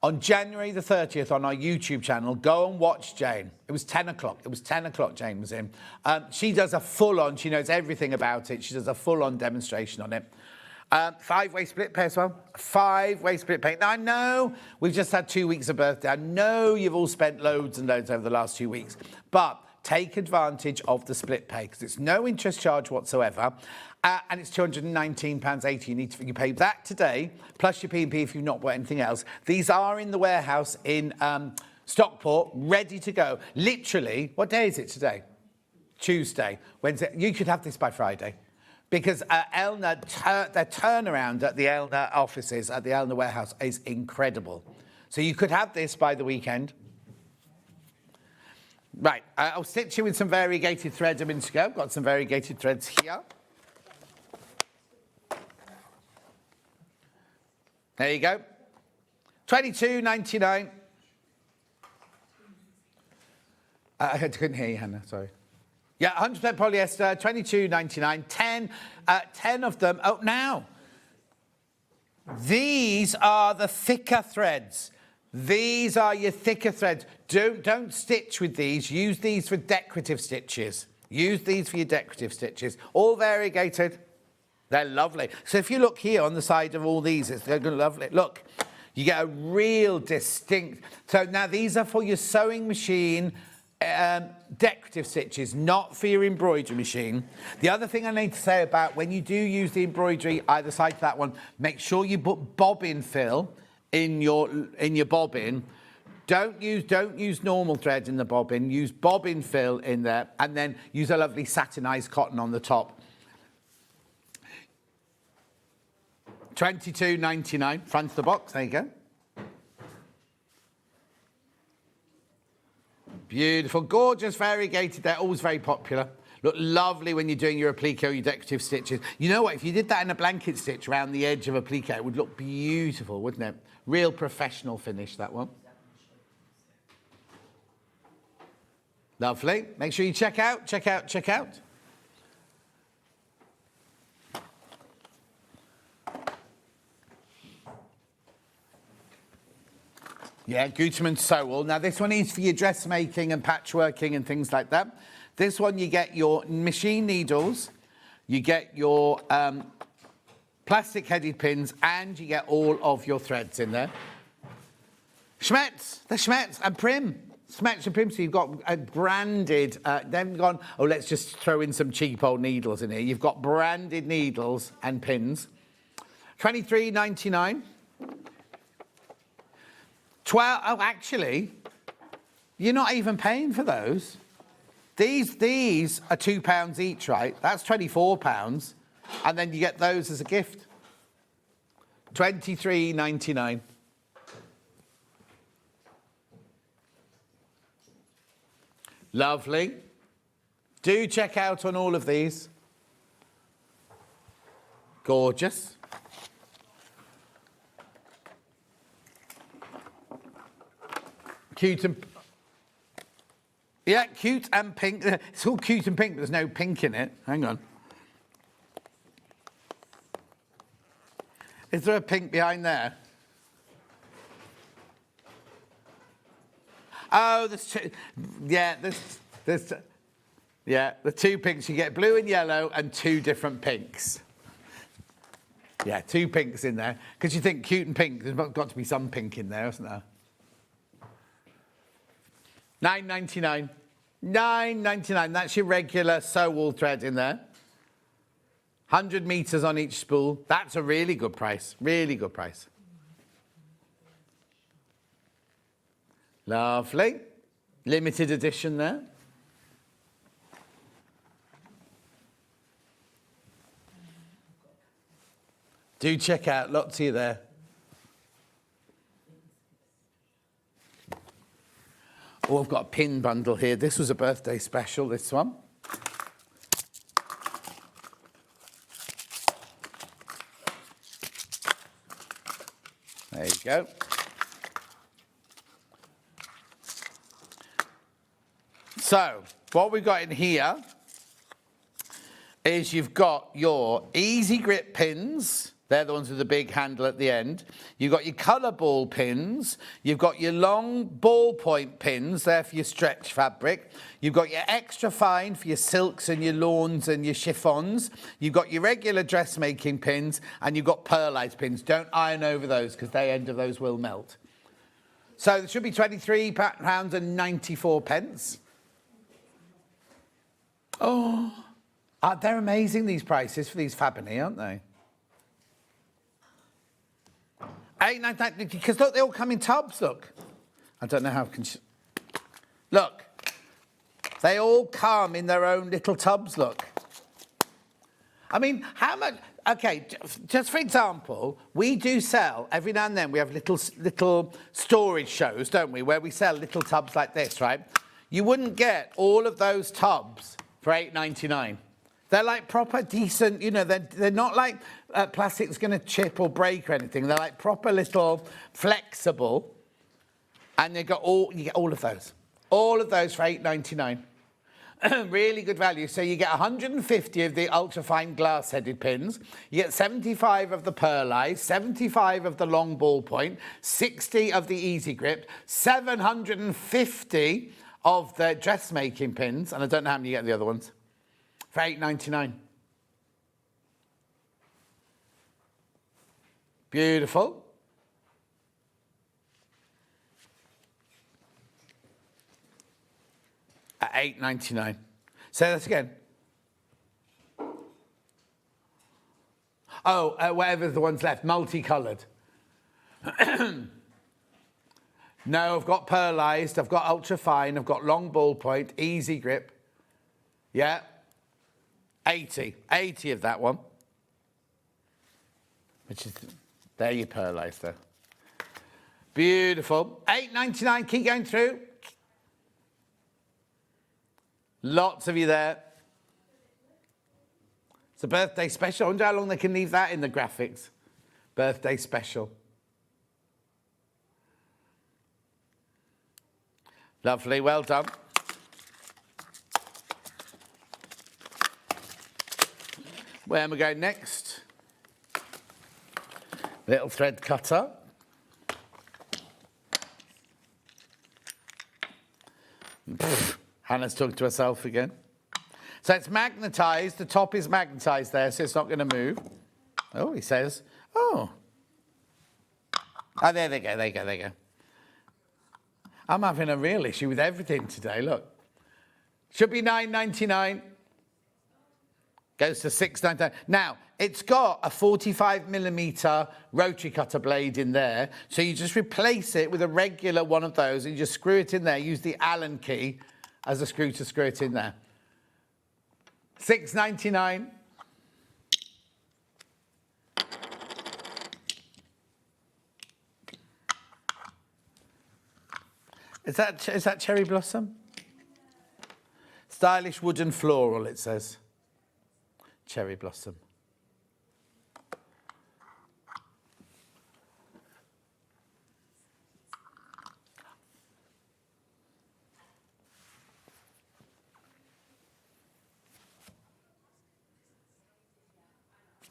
On January the 30th on our YouTube channel, go and watch Jane. It was 10 o'clock. It was 10 o'clock Jane was in. She does a full-on, she knows everything about it. She does a full-on demonstration on it. 5-way split pay as well. 5-way split pay. Now, I know we've just had 2 weeks of birthday. I know you've all spent loads and loads over the last 2 weeks. But take advantage of the split pay, because it's no interest charge whatsoever. And it's £219.80. You pay that today, plus your P&P if you've not bought anything else. These are in the warehouse in Stockport, ready to go. Literally, what day is it today? Tuesday, Wednesday. You could have this by Friday. Because Elna, their turnaround at the Elna offices, at the Elna warehouse, is incredible. So you could have this by the weekend. Right, I'll stitch you with some variegated threads a minute ago. I've got some variegated threads here. There you go. $22.99. I couldn't hear you, Hannah, sorry. Yeah, 100% polyester, $22.99, 10 of them. Oh, now, these are the thicker threads. These are your thicker threads. Don't stitch with these. Use these for decorative stitches. Use these for your decorative stitches. All variegated. They're lovely. So if you look here on the side of all these, they're lovely. Look, you get a real distinct... So now these are for your sewing machine, decorative stitches, not for your embroidery machine. The other thing I need to say about when you do use the embroidery either side to that one, make sure you put bobbin fill in your bobbin. Don't use normal thread in the bobbin. Use bobbin fill in there, and then use a lovely satinized cotton on the top. $22.99, front of the box. There you go. Beautiful, gorgeous, variegated. They're always very popular. Look lovely when you're doing your applique or your decorative stitches. You know what? If you did that in a blanket stitch around the edge of a applique, it would look beautiful, wouldn't it? Real professional finish, that one. Lovely. Make sure you check out. Yeah, Gutermann Sewell. Now, this one is for your dressmaking and patchworking and things like that. This one, you get your machine needles, you get your plastic-headed pins, and you get all of your threads in there. Schmetz, the Schmetz and Prim. Schmetz and Prim, so you've got a branded, then gone, oh, let's just throw in some cheap old needles in here. You've got branded needles and pins. $23.99. Oh, actually, you're not even paying for those. These are £2 each, right? That's £24, and then you get those as a gift. $23.99. Lovely. Do check out on all of these. Gorgeous. Cute and... Yeah, cute and pink. It's all cute and pink, but there's no pink in it. Hang on. Is there a pink behind there? Oh, there's two. Yeah, there's yeah, the two pinks. You get blue and yellow and two different pinks. Yeah, 2 pinks in there. Because you think cute and pink, there's got to be some pink in there, hasn't there? $9.99. $9.99. That's your regular sew wool thread in there. 100 metres on each spool. That's a really good price. Really good price. Lovely. Limited edition there. Do check out, lots of you there. Oh, I've got a pin bundle here. This was a birthday special, this one. There you go. So, what we've got in here is you've got your easy grip pins. They're the ones with the big handle at the end. You've got your colour ball pins. You've got your long ballpoint pins there for your stretch fabric. You've got your extra fine for your silks and your lawns and your chiffons. You've got your regular dressmaking pins, and you've got pearlized pins. Don't iron over those because the end of those will melt. So there should be £23.94. Oh, they're amazing, these prices for these Fabini, aren't they? $8.99, because look, they all come in tubs, look. I don't know how... Look. They all come in their own little tubs, look. I mean, how much... OK, just for example, we do sell, every now and then, we have little storage shows, don't we, where we sell little tubs like this, right? You wouldn't get all of those tubs for $8.99. They're like proper decent, you know, they're not like plastic that's going to chip or break or anything. They're like proper little flexible. And you get all of those. All of those for $8.99. Really good value. So you get 150 of the ultra-fine glass-headed pins. You get 75 of the pearlized, 75 of the long ballpoint, 60 of the easy grip, 750 of the dressmaking pins. And I don't know how many you get the other ones. For $8.99. Beautiful. At $8.99. Say that again. Oh, whatever the one's left, multicoloured. No, I've got pearlized, I've got ultra fine, I've got long ballpoint, easy grip. Yeah. 80 of that one. Which is, there you pearlized there. Beautiful. $8.99, keep going through. Lots of you there. It's a birthday special. I wonder how long they can leave that in the graphics. Birthday special. Lovely, well done. Where am I going next? Little thread cutter. Hannah's talking to herself again. So it's magnetised. The top is magnetised there, so it's not going to move. Oh, he says. Oh. Oh, there they go, there you go, there you go. I'm having a real issue with everything today, look. Should be $9.99. Goes to $6.99. Now, it's got a 45mm rotary cutter blade in there, so you just replace it with a regular one of those, and you just screw it in there. Use the Allen key as a screw to screw it in there. $6.99. Is that cherry blossom? Stylish wooden floral, it says. Cherry blossom.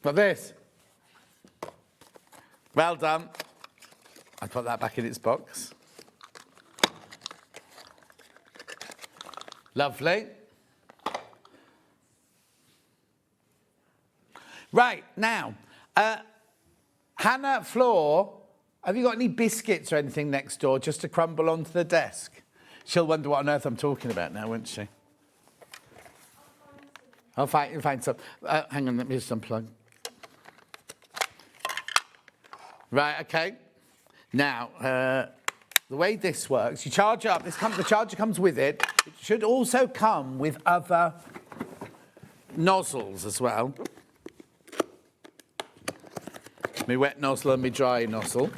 Got this. Well done. I put that back in its box. Lovely. Right, now, Hannah, Floor, have you got any biscuits or anything next door just to crumble onto the desk? She'll wonder what on earth I'm talking about now, won't she? I'll find some. Hang on, let me just unplug. Right, okay. Now, the way this works, you charge up. The charger comes with it. It should also come with other nozzles as well. My wet nozzle and my dry nozzle.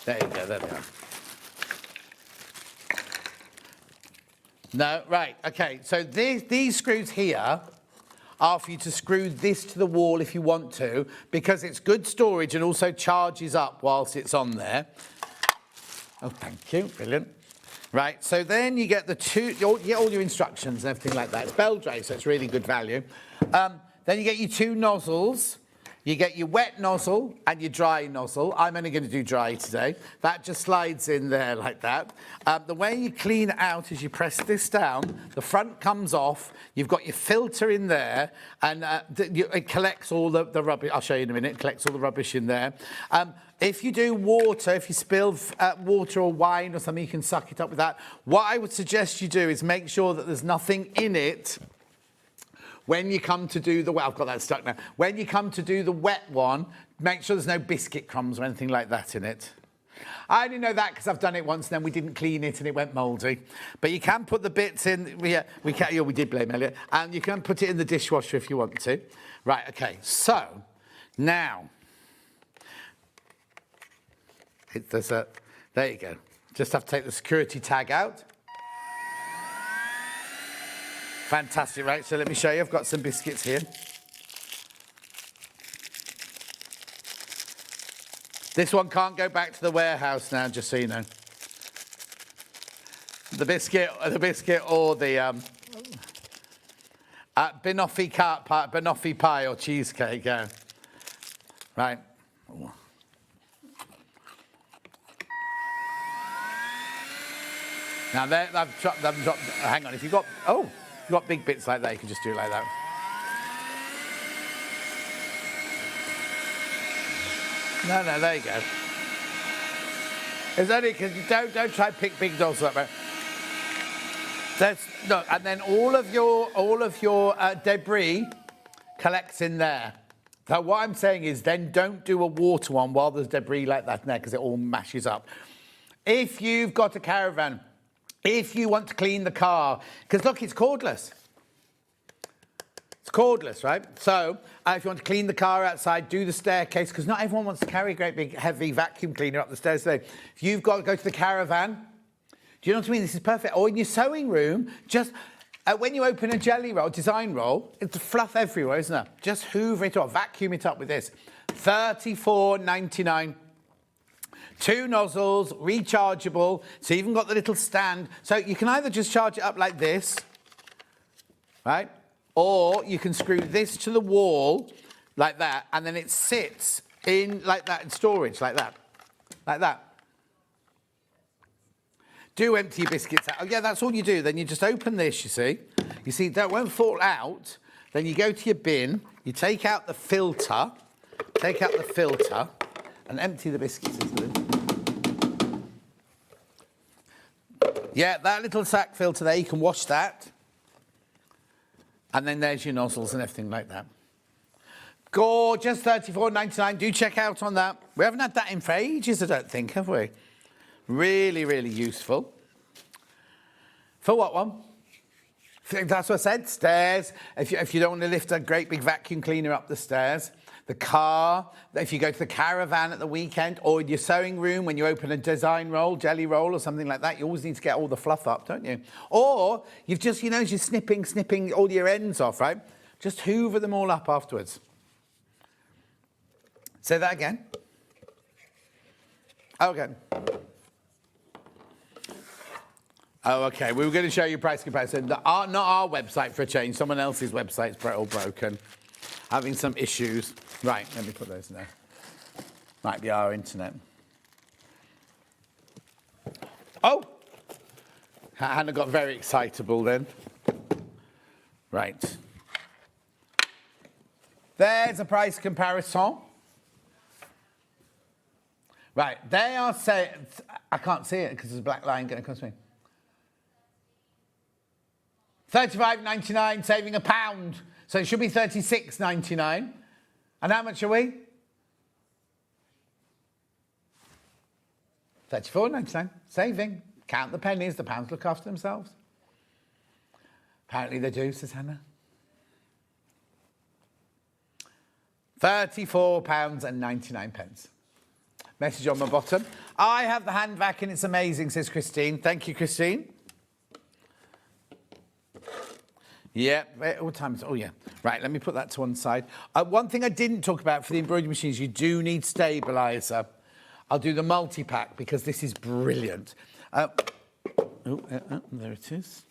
There you go, there they are. No, right, okay. So these screws here are for you to screw this to the wall if you want to, because it's good storage and also charges up whilst it's on there. Oh, thank you, brilliant. Right, so then you get you get all your instructions and everything like that. It's Beldray, so it's really good value. Then you get your 2 nozzles. You get your wet nozzle and your dry nozzle. I'm only going to do dry today. That just slides in there like that. The way you clean it out is you press this down, the front comes off, you've got your filter in there, and it collects all the rubbish. I'll show you in a minute. It collects all the rubbish in there. If you do water, if you spill water or wine or something, you can suck it up with that. What I would suggest you do is make sure that there's nothing in it when you come to do the wet. I've got that stuck now. When you come to do the wet one, make sure there's no biscuit crumbs or anything like that in it. I only know that because I've done it once and then we didn't clean it and it went mouldy. But you can put the bits in. We did blame Elliot. And you can put it in the dishwasher if you want to. Right, okay. So, now, there you go. Just have to take the security tag out. Fantastic, right? So let me show you. I've got some biscuits here. This one can't go back to the warehouse now, just so you know. The biscuit or the banoffee pie or cheesecake. Yeah. Right. Now I've dropped. Hang on. If you've got big bits like that, you can just do it like that. No, there you go. It's only because you don't try to pick big dolls up. And then all of your debris collects in there. So what I'm saying is, then don't do a water one while there's debris like that in there, because it all mashes up. If you've got a caravan, if you want to clean the car, because look, it's cordless. It's cordless, right? So if you want to clean the car outside, do the staircase, because not everyone wants to carry a great big heavy vacuum cleaner up the stairs today. If you've got to go to the caravan, do you know what I mean? This is perfect. Or in your sewing room, just when you open a jelly roll, design roll, it's fluff everywhere, isn't it? Just hoover it up, vacuum it up with this. $34.99. 2 nozzles, rechargeable, so you even got the little stand. So you can either just charge it up like this, right? Or you can screw this to the wall like that, and then it sits in like that in storage, like that. Like that. Do empty your biscuits out. Oh, yeah, that's all you do. Then you just open this, you see. You see, that won't fall out. Then you go to your bin, you take out the filter, and empty the biscuits into them. Yeah, that little sack filter there, you can wash that. And then there's your nozzles and everything like that. Gorgeous, $34.99. Do check out on that. We haven't had that in for ages, I don't think, have we? Really, really useful. For what one? That's what I said, stairs. If you don't want to lift a great big vacuum cleaner up the stairs. The car, if you go to the caravan at the weekend, or in your sewing room when you open a design roll, jelly roll or something like that, you always need to get all the fluff up, don't you? Or you've just, you're snipping all your ends off, right? Just hoover them all up afterwards. Say that again. Okay. Oh, okay. We were going to show you price comparison. Not our website for a change. Someone else's website's all broken. Having some issues. Right, let me put those in there. Might be our internet. Oh! Hannah got very excitable then. Right. There's a price comparison. Right, they are saying, I can't see it because there's a black line going across me. £35.99, saving £1. So it should be £36.99. And how much are we? £34.99, saving. Count the pennies, the pounds look after themselves. Apparently they do, says Hannah. £34.99. Message on the bottom. I have the hand vac and it's amazing, says Christine. Thank you, Christine. Yeah, what time is it? Oh, yeah. Right, let me put that to one side. One thing I didn't talk about for the embroidery machines, you do need stabiliser. I'll do the multi-pack because this is brilliant. There it is.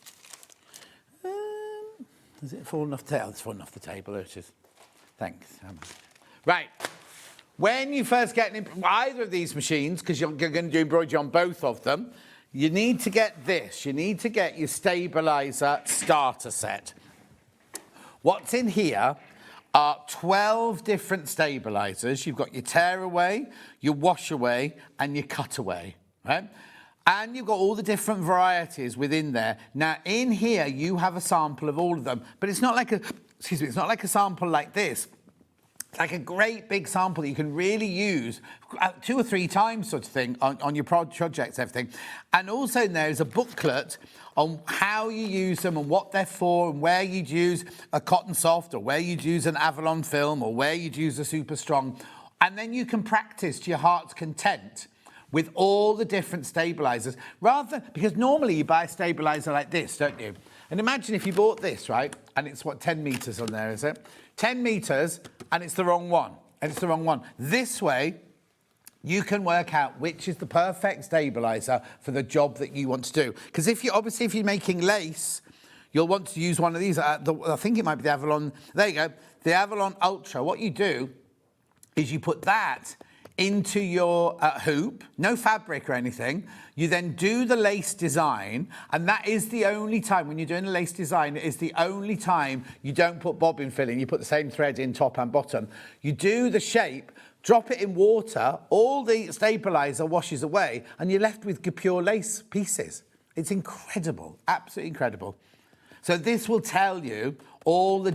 Has it fallen off the table? It's fallen off the table. There it is. Thanks. Right. When you first get either of these machines, because you're going to do embroidery on both of them, you need to get this. You need to get your stabiliser starter set. What's in here are 12 different stabilisers. You've got your tear away, your wash away, and your cut away, right? And you've got all the different varieties within there. Now, in here, you have a sample of all of them, but it's not like it's not like a sample like this. It's like a great big sample that you can really use 2 or 3 times, sort of thing, on your projects, everything. And also in there is a booklet on how you use them and what they're for and where you'd use a cotton soft or where you'd use an Avalon film or where you'd use a super strong. And then you can practice to your heart's content with all the different stabilisers, because normally you buy a stabiliser like this, don't you? And imagine if you bought this, right? And it's, 10 metres on there, is it? 10 metres, and it's the wrong one. This way, you can work out which is the perfect stabiliser for the job that you want to do. Because if you're making lace, you'll want to use one of these. I think it might be the Avalon. There you go. The Avalon Ultra. What you do is you put that into your hoop, no fabric or anything. You then do the lace design, and that is the only time, when you're doing a lace design, it is the only time you don't put bobbin filling. You put the same thread in top and bottom. You do the shape, drop it in water, all the stabiliser washes away, and you're left with pure lace pieces. It's incredible, absolutely incredible. So this will tell you all the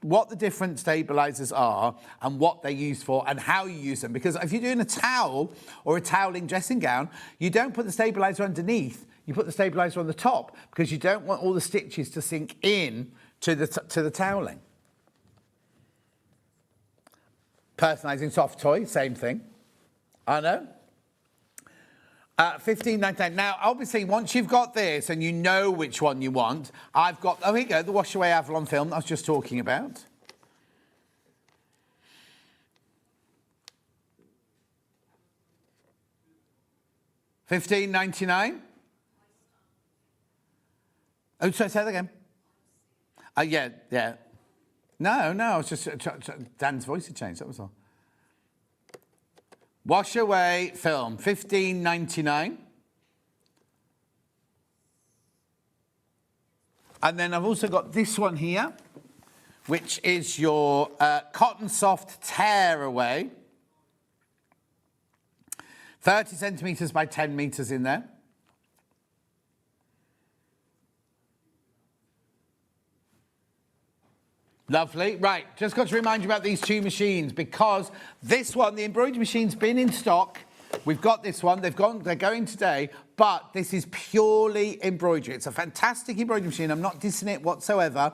what the different stabilisers are and what they're used for and how you use them. Because if you're doing a towel or a toweling dressing gown, you don't put the stabiliser underneath, you put the stabiliser on the top because you don't want all the stitches to sink in to the toweling. Personalising soft toy, same thing. I know. $15.99. Now, obviously, once you've got this and you know which one you want, I've got, here you go, the Wash Away Avalon film that I was just talking about. $15.99. Oh, sorry, say that again. Yeah. No, I was just, Dan's voice had changed, that was all. Wash Away film, $15.99. And then I've also got this one here, which is your Cotton Soft Tear Away. 30 centimetres by 10 metres in there. Lovely. Right, just got to remind you about these 2 machines because this one, the embroidery machine's been in stock. We've got this one. They're going today, but this is purely embroidery. It's a fantastic embroidery machine. I'm not dissing it whatsoever.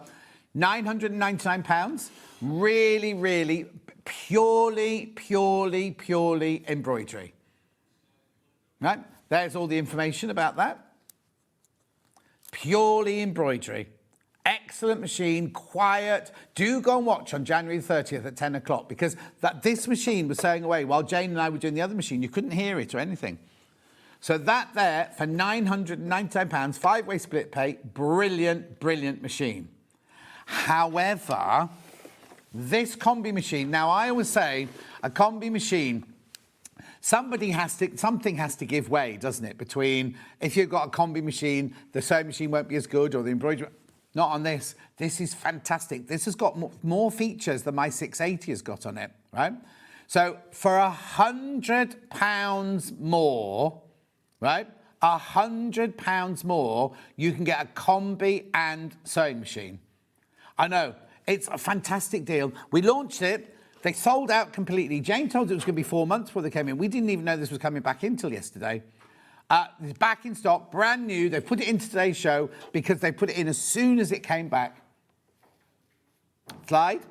£999. Really, really purely embroidery. Right? There's all the information about that. Purely embroidery. Excellent machine, quiet. Do go and watch on January 30th at 10 o'clock because this machine was sewing away while Jane and I were doing the other machine. You couldn't hear it or anything. So that there for £999, 5-way split pay, brilliant machine. However, this combi machine, now I always say a combi machine, something has to give way, doesn't it? Between if you've got a combi machine, the sewing machine won't be as good or the embroidery. Not on this. This is fantastic. This has got more features than my 680 has got on it, right? So for £100 more, right? £100 more, you can get a combi and sewing machine. I know, it's a fantastic deal. We launched it. They sold out completely. Jane told us it was going to be 4 months before they came in. We didn't even know this was coming back in till yesterday. It's back in stock, brand new. They put it into today's show because they put it in as soon as it came back. Slide.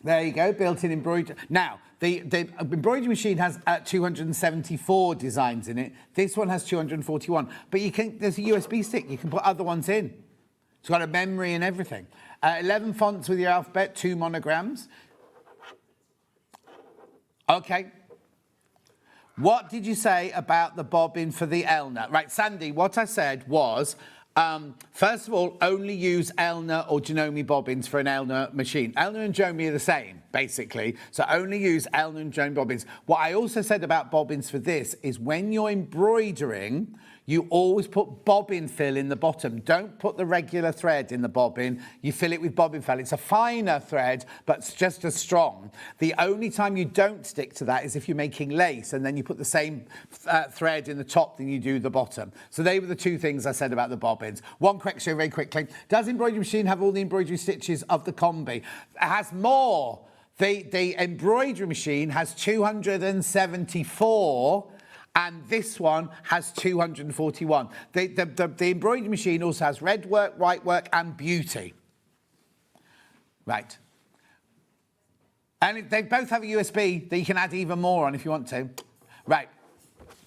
There you go, built-in embroidery. Now, the embroidery machine has 274 designs in it. This one has 241. But there's a USB stick. You can put other ones in. It's got a memory and everything. 11 fonts with your alphabet, 2 monograms. Okay. What did you say about the bobbin for the Elna? Right, Sandy, what I said was, first of all, only use Elna or Janome bobbins for an Elna machine. Elna and Janome are the same, basically, so only use Elna and Janome bobbins. What I also said about bobbins for this is when you're embroidering, you always put bobbin fill in the bottom. Don't put the regular thread in the bobbin. You fill it with bobbin fill. It's a finer thread, but it's just as strong. The only time you don't stick to that is if you're making lace, and then you put the same thread in the top than you do the bottom. So they were the two things I said about the bobbins. One question very quickly. Does embroidery machine have all the embroidery stitches of the combi? It has more. The embroidery machine has 274, and this one has 241. The embroidery machine also has red work, white work, and beauty. Right. And they both have a USB that you can add even more on if you want to. Right.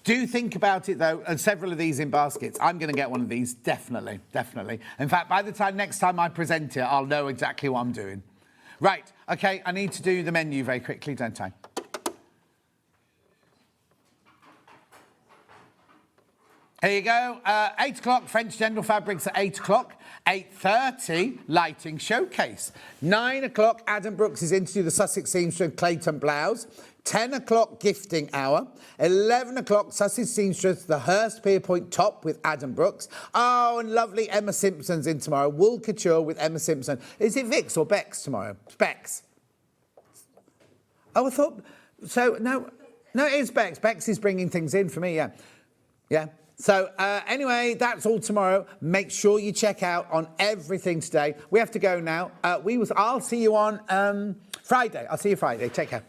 Do think about it, though, and several of these in baskets. I'm going to get one of these, definitely, definitely. In fact, by the next time I present it, I'll know exactly what I'm doing. Right, OK, I need to do the menu very quickly, don't I? Here you go, 8 o'clock, French General Fabrics at 8 o'clock. 8:30, lighting showcase. 9 o'clock, Adam Brooks is in to do the Sussex Seamstress Clayton blouse. 10 o'clock, gifting hour. 11 o'clock, Sussex Seamstress, the Hurst Pierpoint top with Adam Brooks. Oh, and lovely Emma Simpson's in tomorrow. Wool Couture with Emma Simpson. Is it Vix or Bex tomorrow? It's Bex. Oh, I thought... So, no, it is Bex. Bex is bringing things in for me, yeah. Yeah. So, anyway, that's all tomorrow. Make sure you check out on everything today. We have to go now. I'll see you on Friday. I'll see you Friday. Take care.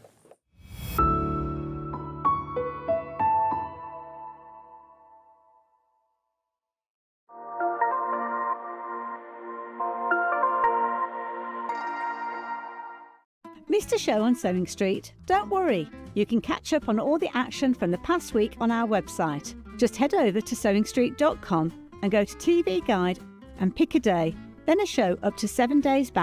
Missed a show on Sewing Street? Don't worry, you can catch up on all the action from the past week on our website. Just head over to SewingStreet.com and go to TV Guide and pick a day, then a show up to 7 days back